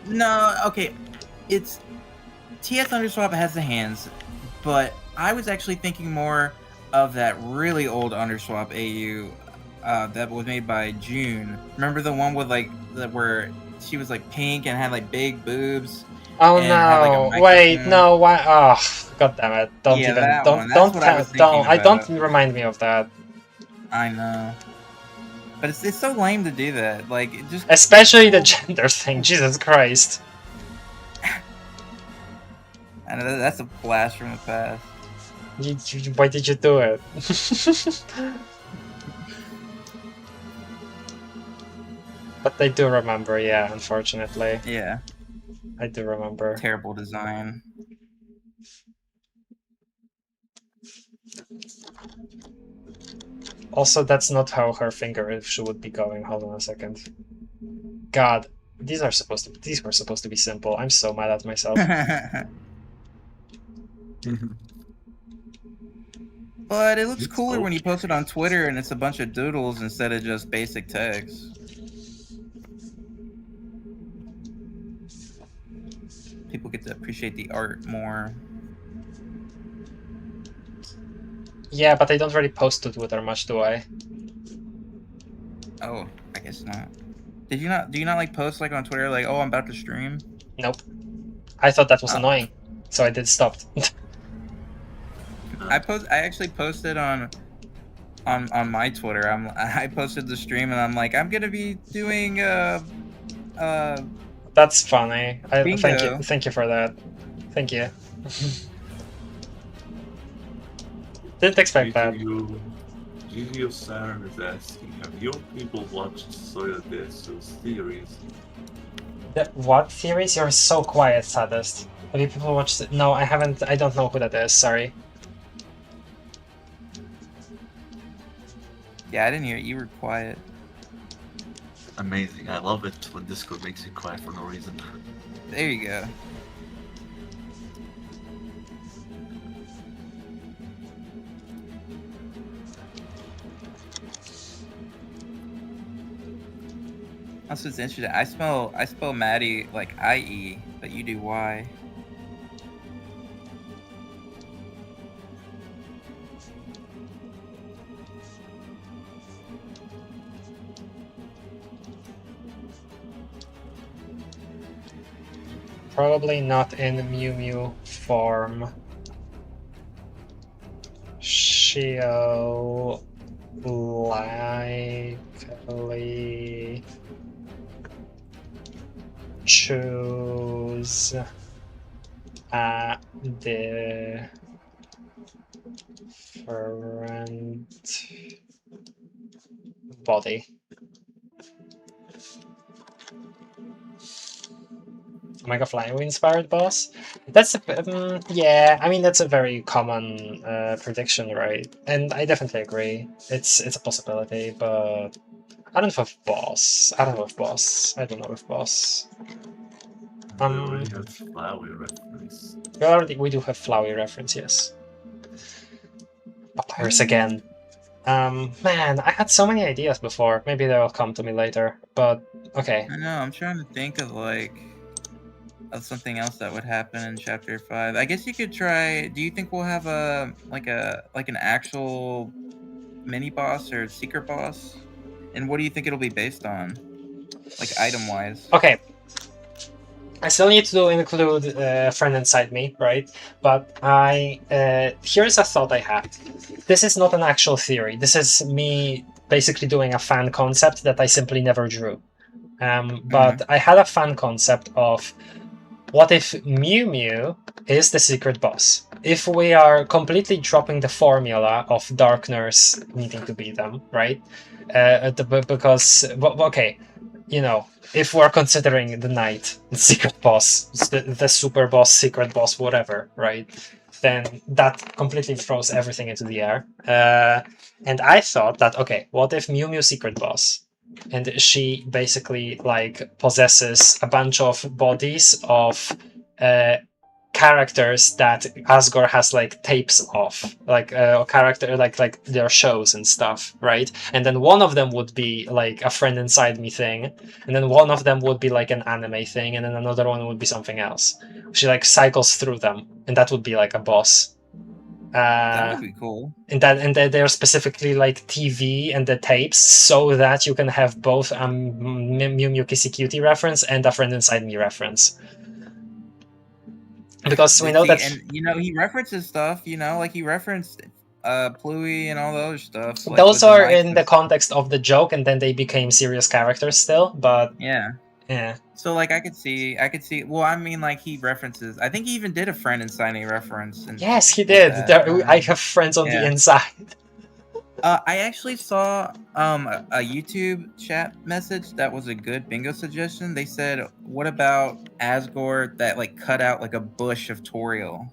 No, okay, it's TS underswap has the hands, but I was actually thinking more of that really old underswap AU that was made by June. Remember the one with like where she was like pink and had like big boobs? Oh And had, like, a no! Wait, microphone. no! Why? Oh, god damn it! Don't Yeah, even that don't one. That's what I was thinking don't about. remind me of that. I know, but it's so lame to do that. Like, it just Especially the gender thing. Jesus Christ! I know that's a blast from the past. Why did you do it? But I do remember, yeah. Unfortunately, Yeah, I do remember. terrible design. Also, that's not how her finger would be going. Hold on a second. God, these were supposed to be simple. I'm so mad at myself. But it looks It's cooler when you okay. post it on Twitter and it's a bunch of doodles instead of just basic text. People get to appreciate the art more. Yeah, but I don't really post to Twitter much, do I? Oh, I guess not. Do you not like post like on Twitter like, oh, I'm about to stream? Nope. I thought that was Oh. annoying, so I did stop. I actually posted on my Twitter. I posted the stream and I'm like, I'm gonna be doing That's funny. Bingo. Thank you for that. Thank you. Didn't expect that. GGO Saturn is asking, have your people watched Soya Desu's theories? What theories? You're so quiet, Saddest. Have you people watched it? No, I haven't. I don't know who that is. Sorry. Yeah, I didn't hear it. You were quiet. Amazing. I love it when Discord makes you quiet for no reason. There you go. That's what's interesting. I spell Maddie like IE, but you do Y. Probably not in Mew Mew form. She'll likely choose a different body. Omega Flywheel inspired boss. That's yeah. I mean that's a very common prediction, right? And I definitely agree. It's a possibility, but I don't know if boss. I don't know if boss. We already have Flowey reference. We do have Flowey reference, yes. Papyrus again. Man, I had so many ideas before. Maybe they'll come to me later. But okay. I know. I'm trying to think of something else that would happen in chapter 5. I guess you could try. Do you think we'll have an actual mini boss or secret boss? And what do you think it'll be based on, like item wise? Okay. I still need to include friend inside me, right? But here's a thought I had. This is not an actual theory. This is me basically doing a fan concept that I simply never drew. But I had a fan concept of what if Mew Mew is the secret boss? If we are completely dropping the formula of Darkness needing to be them, right? Because, okay, you know, if we're considering the Knight, the secret boss, the super boss, secret boss, whatever, right? Then that completely throws everything into the air. And I thought that, okay, what if Mew Mew secret boss? And she basically like possesses a bunch of bodies of characters that Asgore has like tapes of, like a character like their shows and stuff, right? And then one of them would be like a friend inside me thing, and then one of them would be like an anime thing, and then another one would be something else. She like cycles through them, and that would be like a boss. That would be cool. And that they're specifically like TV and the tapes, so that you can have both a Mew Mew Kissy Cutie reference and a friend inside me reference. Because we know that, and you know, he references stuff. You know, like he referenced Pluie and all the other stuff. Like, those are in the context of the joke, and then they became serious characters still. But yeah. So like I could see. Well, I mean, like he references. I think he even did a friend inside me reference. And yes, he did. I have friends on the inside. I actually saw a YouTube chat message that was a good bingo suggestion. They said, "What about Asgore that like cut out like a bush of Toriel?"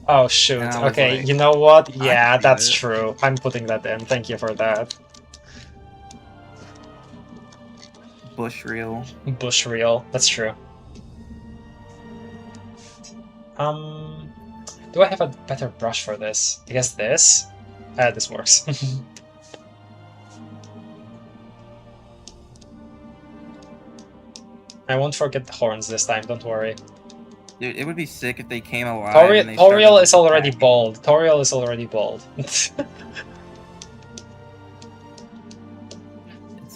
Oh shoot! Okay, like, you know what? Yeah, that's true. I'm putting that in. Thank you for that. Bush reel. Bush reel. That's true. Do I have a better brush for this? I guess this. This works. I won't forget the horns this time. Don't worry. Dude, it would be sick if they came alive. Toriel is already bald. Toriel is already bald. It's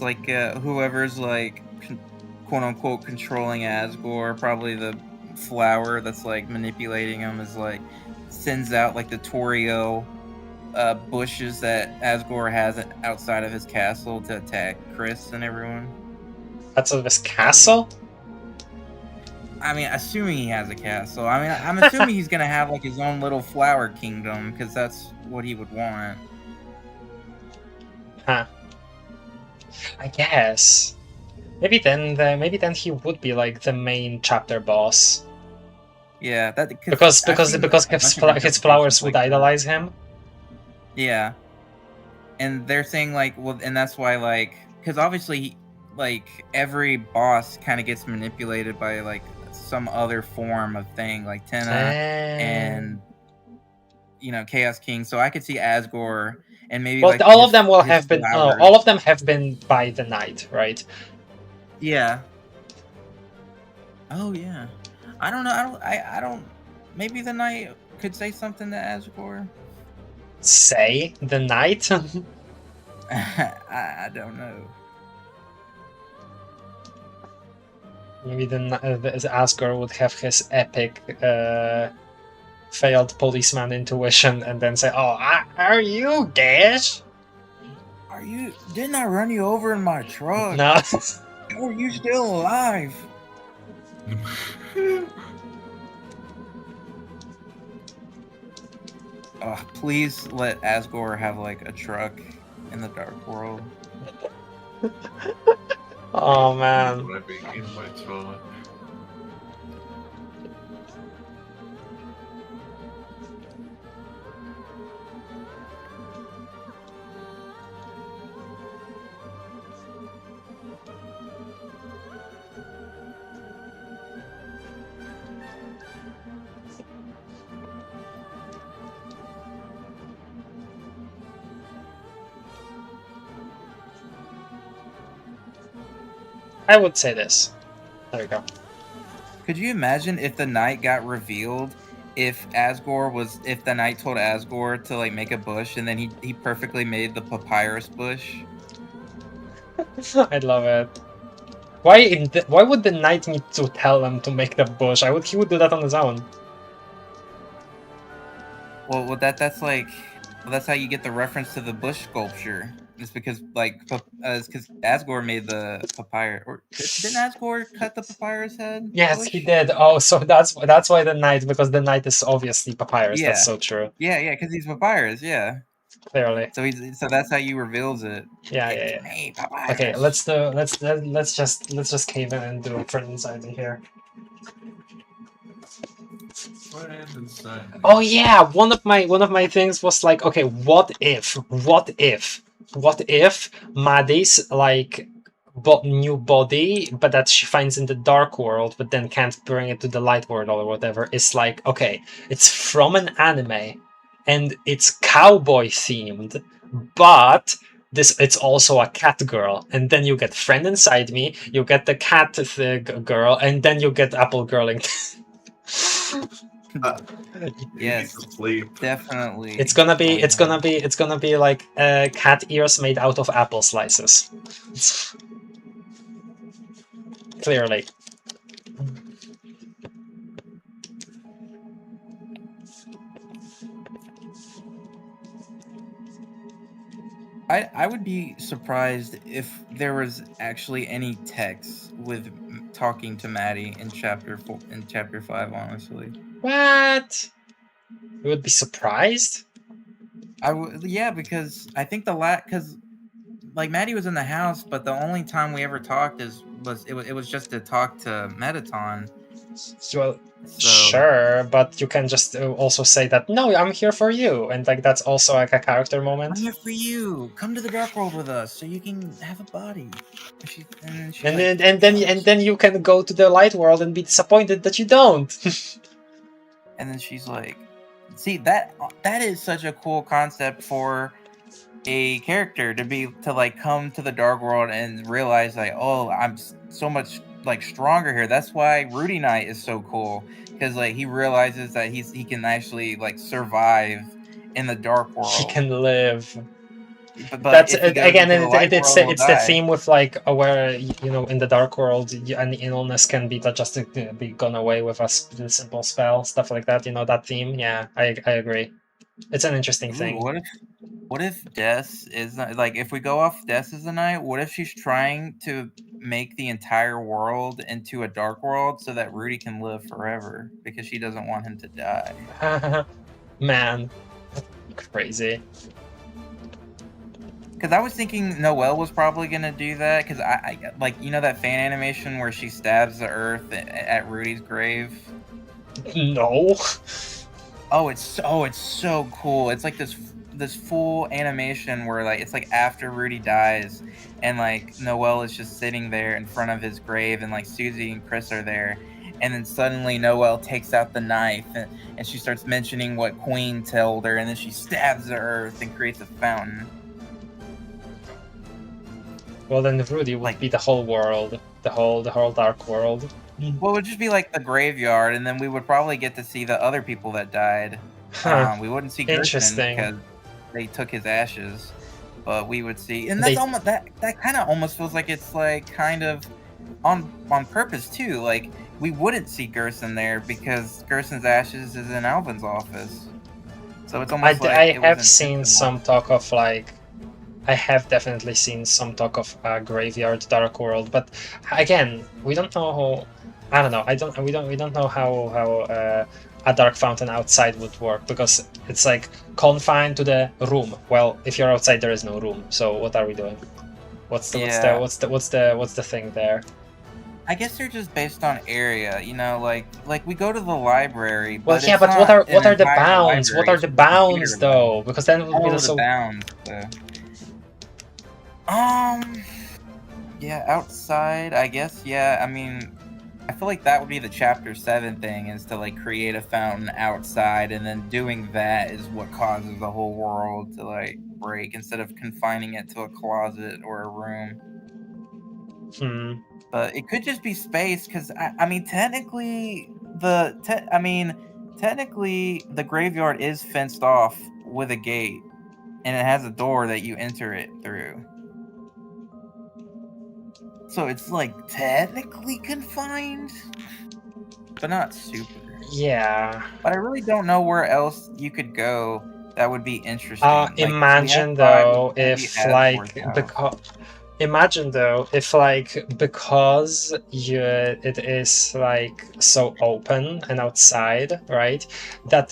like whoever's like quote unquote controlling Asgore, probably the flower that's like manipulating him, is like sends out like the Toriel bushes that Asgore has outside of his castle to attack Chris and everyone. Outside of his castle? I mean, assuming he has a castle. I mean, I'm assuming he's gonna have like his own little flower kingdom, because that's what he would want. Huh. I guess. Maybe then he would be like the main chapter boss. Yeah, that because his flowers would idolize him. Yeah, and they're saying like, well, and that's why like, because obviously like every boss kind of gets manipulated by like some other form of thing, like Tenna and you know Chaos King. So I could see Asgore and maybe well, like all of them will have been. flowers. All of them have been by the night, right? Yeah. Oh yeah. I don't know. I don't. Maybe the knight could say something to Asgore. Say the knight? I don't know. Maybe the Asgore would have his epic failed policeman intuition and then say, "Oh, are you Dash? Are you? Didn't I run you over in my truck? No. How are you still alive?" Please let Asgore have like a truck in the Dark World. Oh man. Driving in my truck. I would say this. There we go. Could you imagine if the knight got revealed? If the knight told Asgore to like make a bush, and then he perfectly made the papyrus bush. I love it. Why would the knight need to tell them to make the bush? He would do that on his own. Well, that's how you get the reference to the bush sculpture. It's because because Asgore made the papyrus. Or didn't Asgore cut the papyrus head? Yes, bush? he did. Oh, so that's why the knight, because the knight is obviously papyrus. Yeah. That's so true. Yeah, because he's papyrus. Yeah. Clearly. So that's how you reveals it. Yeah. Hey, papyrus. Okay, let's just cave in and do a friend inside me here. Oh yeah, one of my things was like, okay, what if Maddie's like new body, but that she finds in the dark world, but then can't bring it to the light world or whatever, is like, okay, it's from an anime, and it's cowboy themed, but it's also a cat girl, and then you get Friend Inside Me, you get the cat girl, and then you get Apple Girling. Yes, definitely. It's gonna be like cat ears made out of apple slices. Clearly. I would be surprised if there was actually any text with talking to Maddie in chapter 5. Honestly, What? You would be surprised? yeah, because I think because like Maddie was in the house, but the only time we ever talked it was just to talk to Metaton. Well, sure, but you can just also say that, no, I'm here for you, and like that's also like a character moment. I'm here for you. Come to the dark world with us, so you can have a body. And then you can go to the light world and be disappointed that you don't. And then she's like, see, that is such a cool concept for a character to like come to the dark world and realize like, oh, I'm so much like stronger here. That's why Rudy Knight is so cool, because like he realizes that he can actually like survive in the dark world. He can live. But that's again, it's the theme with like where in the dark world any illness can be just be gone away with a simple spell, stuff like that. That theme. Yeah, I agree. It's an interesting thing. What if Des is like, if we go off Des as a knight, what if she's trying to make the entire world into a dark world so that Rudy can live forever because she doesn't want him to die? Man, crazy. Because I was thinking Noelle was probably gonna do that, because I like that fan animation where she stabs the earth at Rudy's grave. No. Oh, it's so cool. It's like this full animation where like it's like after Rudy dies, and like Noelle is just sitting there in front of his grave, and like Susie and Chris are there, and then suddenly Noelle takes out the knife and she starts mentioning what Queen told her, and then she stabs the earth and creates a fountain. Well, then Rudy would be the whole world, the whole dark world. Well, it would just be like the graveyard, and then we would probably get to see the other people that died. We wouldn't see Gerson because they took his ashes, but we would see, and that's almost that kind of almost feels like it's like kind of on purpose too. Like we wouldn't see Gerson there because Gerson's ashes is in Alvin's office, so it's almost like I have seen some talk of like. I have definitely seen some talk of a graveyard dark world, but again, we don't know how. I don't know. We don't know how a dark fountain outside would work, because it's like confined to the room. Well, if you're outside, there is no room. So what are we doing? What's the thing there? I guess they're just based on area, like we go to the library. Well, but yeah, but what are the bounds? What are the bounds though? Because then it would be the bounds. Yeah, outside, I guess. Yeah, I mean, I feel like that would be the chapter 7 thing, is to like create a fountain outside, and then doing that is what causes the whole world to like break instead of confining it to a closet or a room. But it could just be space, because I mean, technically the graveyard is fenced off with a gate, and it has a door that you enter it through. So it's like technically confined, but not super. Yeah. But I really don't know where else you could go that would be interesting. Imagine though if like because it is like so open and outside, right? That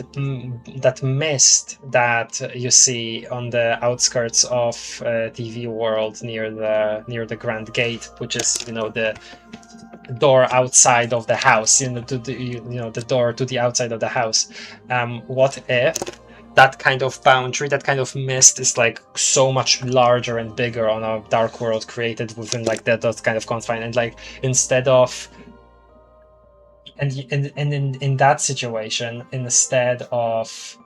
mist that you see on the outskirts of TV world near the Grand Gate, which is the door outside of the house, the door to the outside of the house. What if that kind of boundary, that kind of mist is like so much larger and bigger on a dark world created within like that kind of confine, and like instead of and in that situation, instead of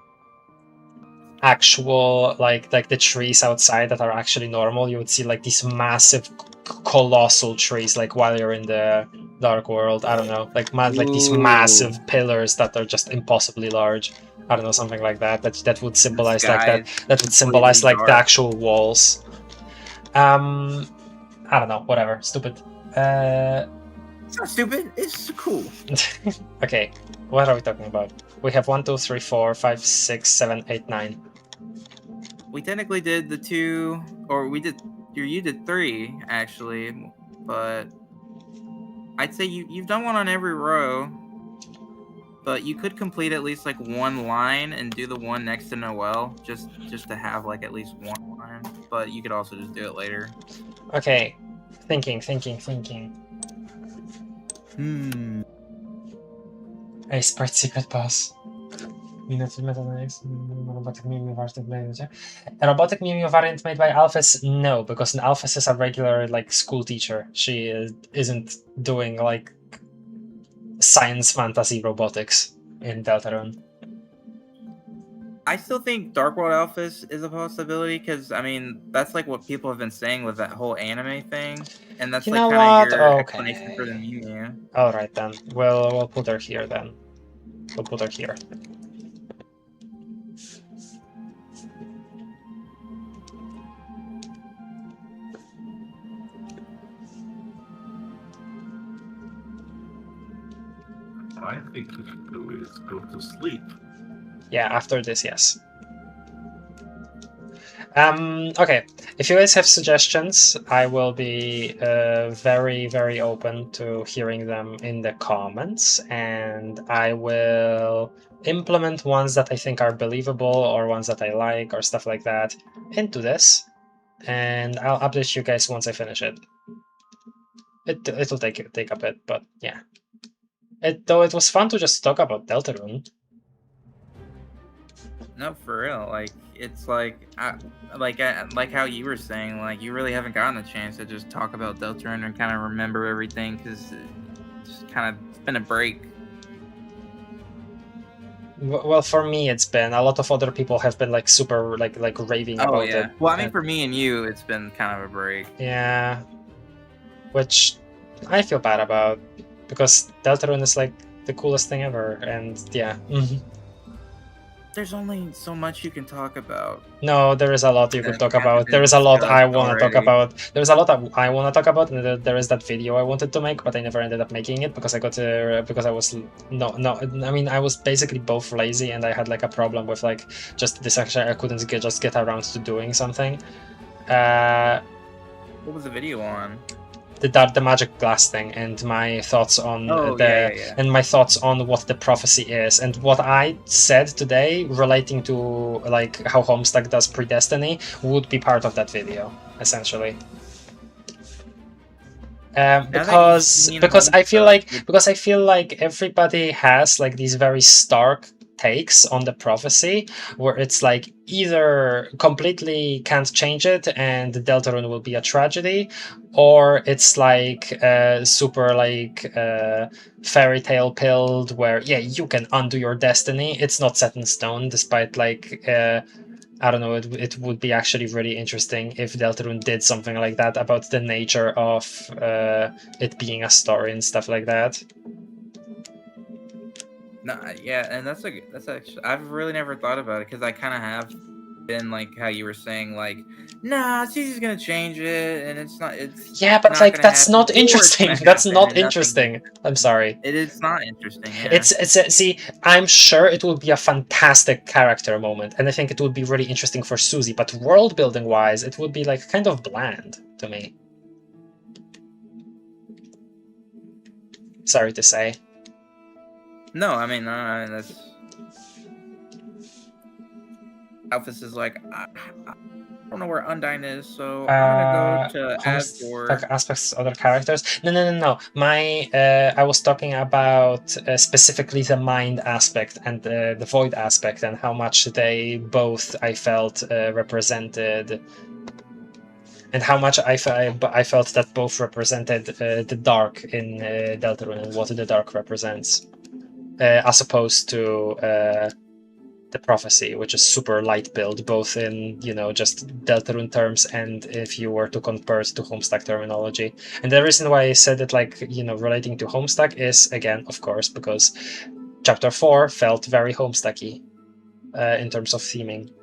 actual like the trees outside that are actually normal, you would see like these massive colossal trees like while you're in the dark world. I don't know, like like these massive pillars that are just impossibly large. I don't know, something like that that would symbolize like that would symbolize like the actual walls. I don't know, whatever, stupid. It's not stupid, it's cool. Okay, what are we talking about? We have 1, 2, 3, 4, 5, 6, 7, 8, 9. We technically did the 2, or we did. You did 3 actually, but I'd say you've done one on every row. But you could complete at least like one line and do the one next to Noel, just to have like at least one line. But you could also just do it later. Okay, thinking. A sprite secret pass. Robotic Mimio variant made by Alphys? No, because Alphys is a regular like school teacher. She isn't doing like science fantasy robotics in Deltarune. I still think Dark World Alphys is a possibility because I mean that's like what people have been saying with that whole anime thing, and that's like kind of your explanation for the Mimio. All right then, we'll put her here then. We'll put her here. I think we should do is go to sleep. Yeah, after this, yes. Okay, if you guys have suggestions, I will be very, very open to hearing them in the comments, and I will implement ones that I think are believable or ones that I like or stuff like that into this, and I'll update you guys once I finish it. It'll take a bit, but yeah. Though it was fun to just talk about Deltarune. No, for real. Like it's like how you were saying. Like you really haven't gotten a chance to just talk about Deltarune and kind of remember everything because it's kind of been a break. Well, for me, it's been a lot of other people have been like super like raving about it. Well, I mean, for me and you, it's been kind of a break. Yeah, which I feel bad about because Deltarune is like the coolest thing ever, and yeah. There's only so much you can talk about. No, there is a lot you could talk about. There is a lot I want to talk about. There's a lot I want to talk about, and there is that video I wanted to make, but I never ended up making it because I I was I mean, I was basically both lazy and I had like a problem with like just this. Actually, I couldn't get around to doing something. What was the video on? The magic glass thing and my thoughts on and my thoughts on what the prophecy is and what I said today relating to like how Homestuck does predestiny would be part of that video essentially. Because I feel like everybody has like these very stark takes on the prophecy where it's like either completely can't change it and Deltarune will be a tragedy, or it's like super like fairy tale pilled where yeah you can undo your destiny. It's not set in stone despite like I don't know, it would be actually really interesting if Deltarune did something like that about the nature of it being a story and stuff like that. No, yeah, and that's actually I've really never thought about it because I kind of have been like how you were saying, like, nah, Susie's gonna change it, and it's not. It's yeah, but like that's not interesting. That's not interesting. I'm sorry. It's not interesting. Yeah. It's see, I'm sure it will be a fantastic character moment, and I think it would be really interesting for Susie. But world building wise, it would be like kind of bland to me. Sorry to say. No, I mean that's. Alphys is like, don't know where Undyne is, so I'm gonna go to Homestuck Asgore. aspects, other characters. No. My I was talking about specifically the mind aspect and the void aspect, and how much they both I felt represented, and how much I felt that both represented the dark in Deltarune and what the dark represents, as opposed to the prophecy, which is super light build, both in just Deltarune terms and if you were to convert to Homestuck terminology. And the reason why I said it relating to Homestuck is, again, of course, because chapter 4 felt very Homestucky in terms of theming.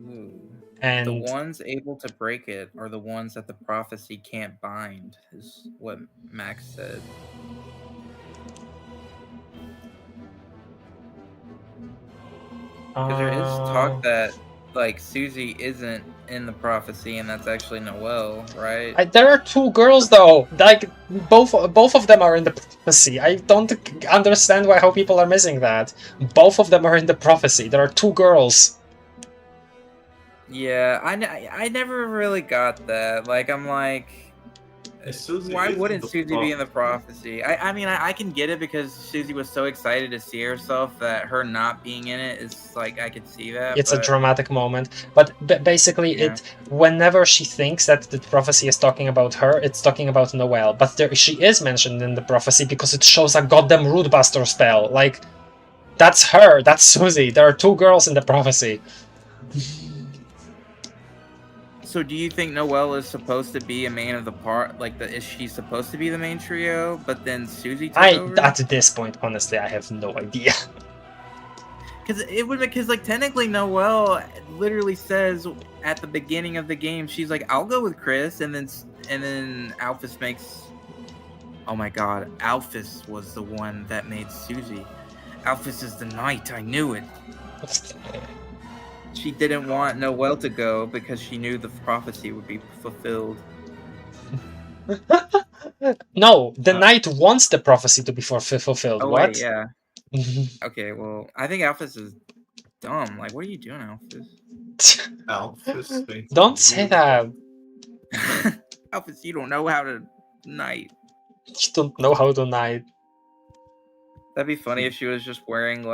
Ooh. And the ones able to break it are the ones that the prophecy can't bind, is what Max said. Because there is talk that Susie isn't in the prophecy, and that's actually Noelle, right? There are 2 girls though. Both of them are in the prophecy. I don't understand how people are missing that. Both of them are in the prophecy. There are 2 girls. Yeah, I never really got that. I'm like, why wouldn't Susie be in the prophecy? I mean, I can get it because Susie was so excited to see herself that her not being in it is I could see that. It's a dramatic moment, but basically, whenever she thinks that the prophecy is talking about her, it's talking about Noelle. But she is mentioned in the prophecy because it shows a goddamn Rootbuster spell. That's her. That's Susie. There are 2 girls in the prophecy. So do you think Noelle is supposed to be a main of the part? Is she supposed to be the main trio, but then Susie took over? At this point, honestly, I have no idea. Because technically Noelle literally says at the beginning of the game, she's like, I'll go with Chris, and then Alphys makes... Oh my god, Alphys was the one that made Susie. Alphys is the knight, I knew it. She didn't want Noelle to go because she knew the prophecy would be fulfilled. No, the knight wants the prophecy to be fulfilled. Oh, what? Wait, yeah. Okay, well, I think Alphys is dumb. What are you doing, Alphys? Alphys. Don't say that. Alphys, you don't know how to knight. You don't know how to knight. That'd be funny if she was just wearing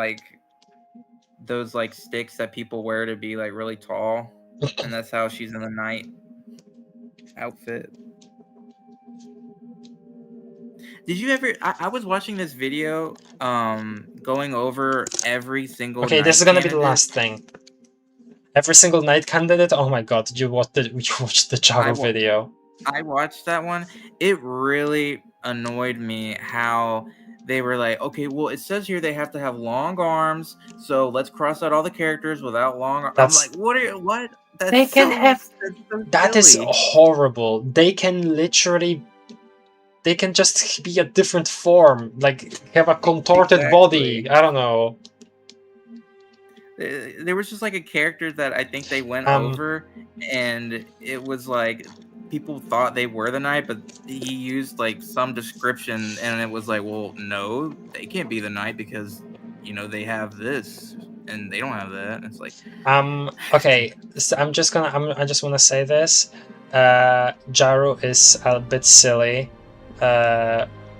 those sticks that people wear to be really tall, and that's how she's in the knight outfit. Did you ever? I was watching this video, going over every single. Okay, this is gonna be the last thing. Every single knight candidate. Oh my god! Did you watch the Jaru video? I watched that one. It really annoyed me how they were okay, well, it says here they have to have long arms, so let's cross out all the characters without long arms. I'm like, what? That's they can have. So that is horrible. They can literally. They can just be a different form, have a contorted body. I don't know. There was just a character that I think they went over, and it was people thought they were the knight, but he used some description, and it was well, no, they can't be the knight because they have this and they don't have that. It's okay, so I just want to say this. Jaru is a bit silly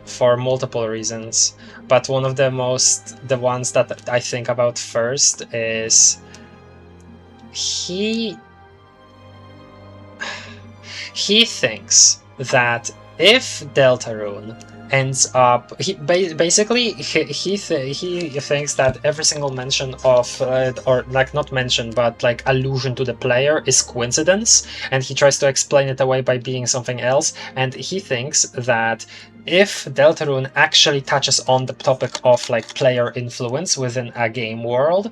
for multiple reasons, but one of the ones that I think about first is he thinks that if Deltarune ends up, he thinks that every single mention of or not mention but allusion to the player is coincidence, and he tries to explain it away by being something else. And he thinks that if Deltarune actually touches on the topic of player influence within a game world,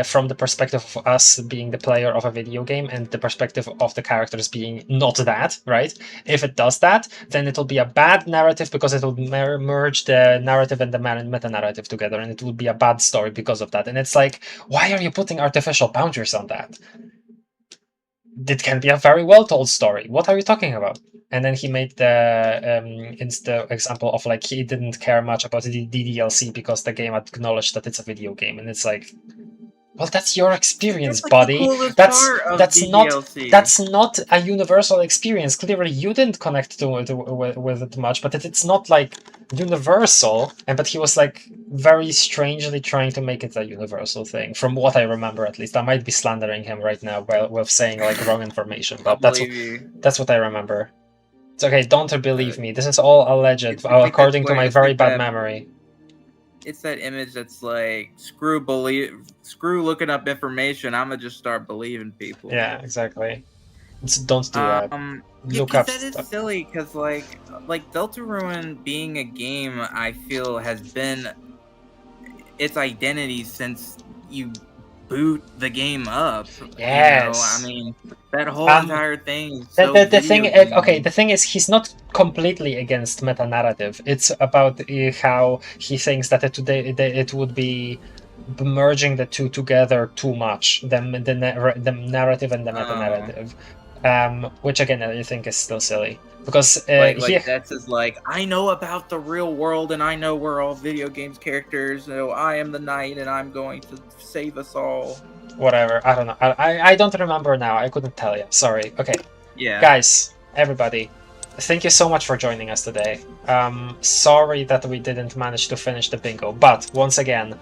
from the perspective of us being the player of a video game and the perspective of the characters being not that, right? If it does that, then it'll be a bad narrative because it will merge the narrative and the meta narrative together, and it will be a bad story because of that. And it's why are you putting artificial boundaries on that? It can be a very well told story. What are you talking about? And then he made the example of he didn't care much about the DLC because the game acknowledged that it's a video game, and it's Well, that's your experience, That's like buddy. the coolest That's part of that's the not DLC. that's not a universal experience. Clearly, you didn't connect with it much, but it's not like universal. But he was like very strangely trying to make it a universal thing, from what I remember at least. I might be slandering him right now with saying like wrong information, but that's what I remember. It's okay. Don't believe me. This is all alleged, It's like according to my it's very like bad that- memory. It's that image that's like screw looking up information. I'm gonna just start believing people. Yeah, exactly. Don't do that. Yeah, Look up that is stuff. silly because like Deltarune being a game, I feel has been its identity since you boot the game up. Yes. You know? I mean, that whole entire thing. Is so the thing, okay, the thing is, he's not completely against meta narrative. It's about how he thinks that it would be merging the two together too much, the narrative and the meta narrative, which again I think is still silly because that's just like, I know about the real world and I know we're all video games characters. So I am the knight and I'm going to save us all. Whatever, I don't know. I don't remember now. I couldn't tell you. Sorry. Okay. Yeah. Guys, everybody, thank you so much for joining us today. Sorry that we didn't manage to finish the bingo, but once again,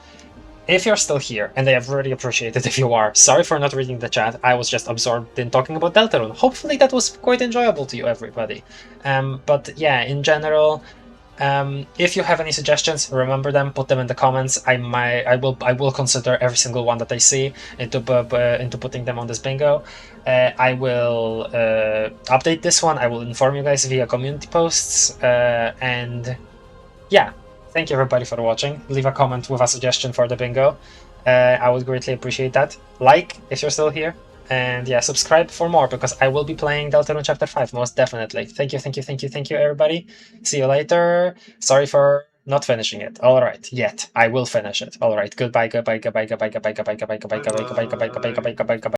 if you're still here, and I really appreciate it if you are, sorry for not reading the chat. I was just absorbed in talking about Deltarune. Hopefully that was quite enjoyable to you, everybody. But yeah, in general, if you have any suggestions, remember them, put them in the comments. I will consider every single one that I see into putting them on this bingo. I will update this one. I will inform you guys via community posts, and yeah, thank you everybody for watching. Leave a comment with a suggestion for the bingo. I would greatly appreciate that. Like if you're still here. And yeah, subscribe for more because I will be playing Deltarune Chapter 5 most definitely. Thank you everybody. See you later. Sorry for not finishing it. Alright, yet. I will finish it. Alright, goodbye.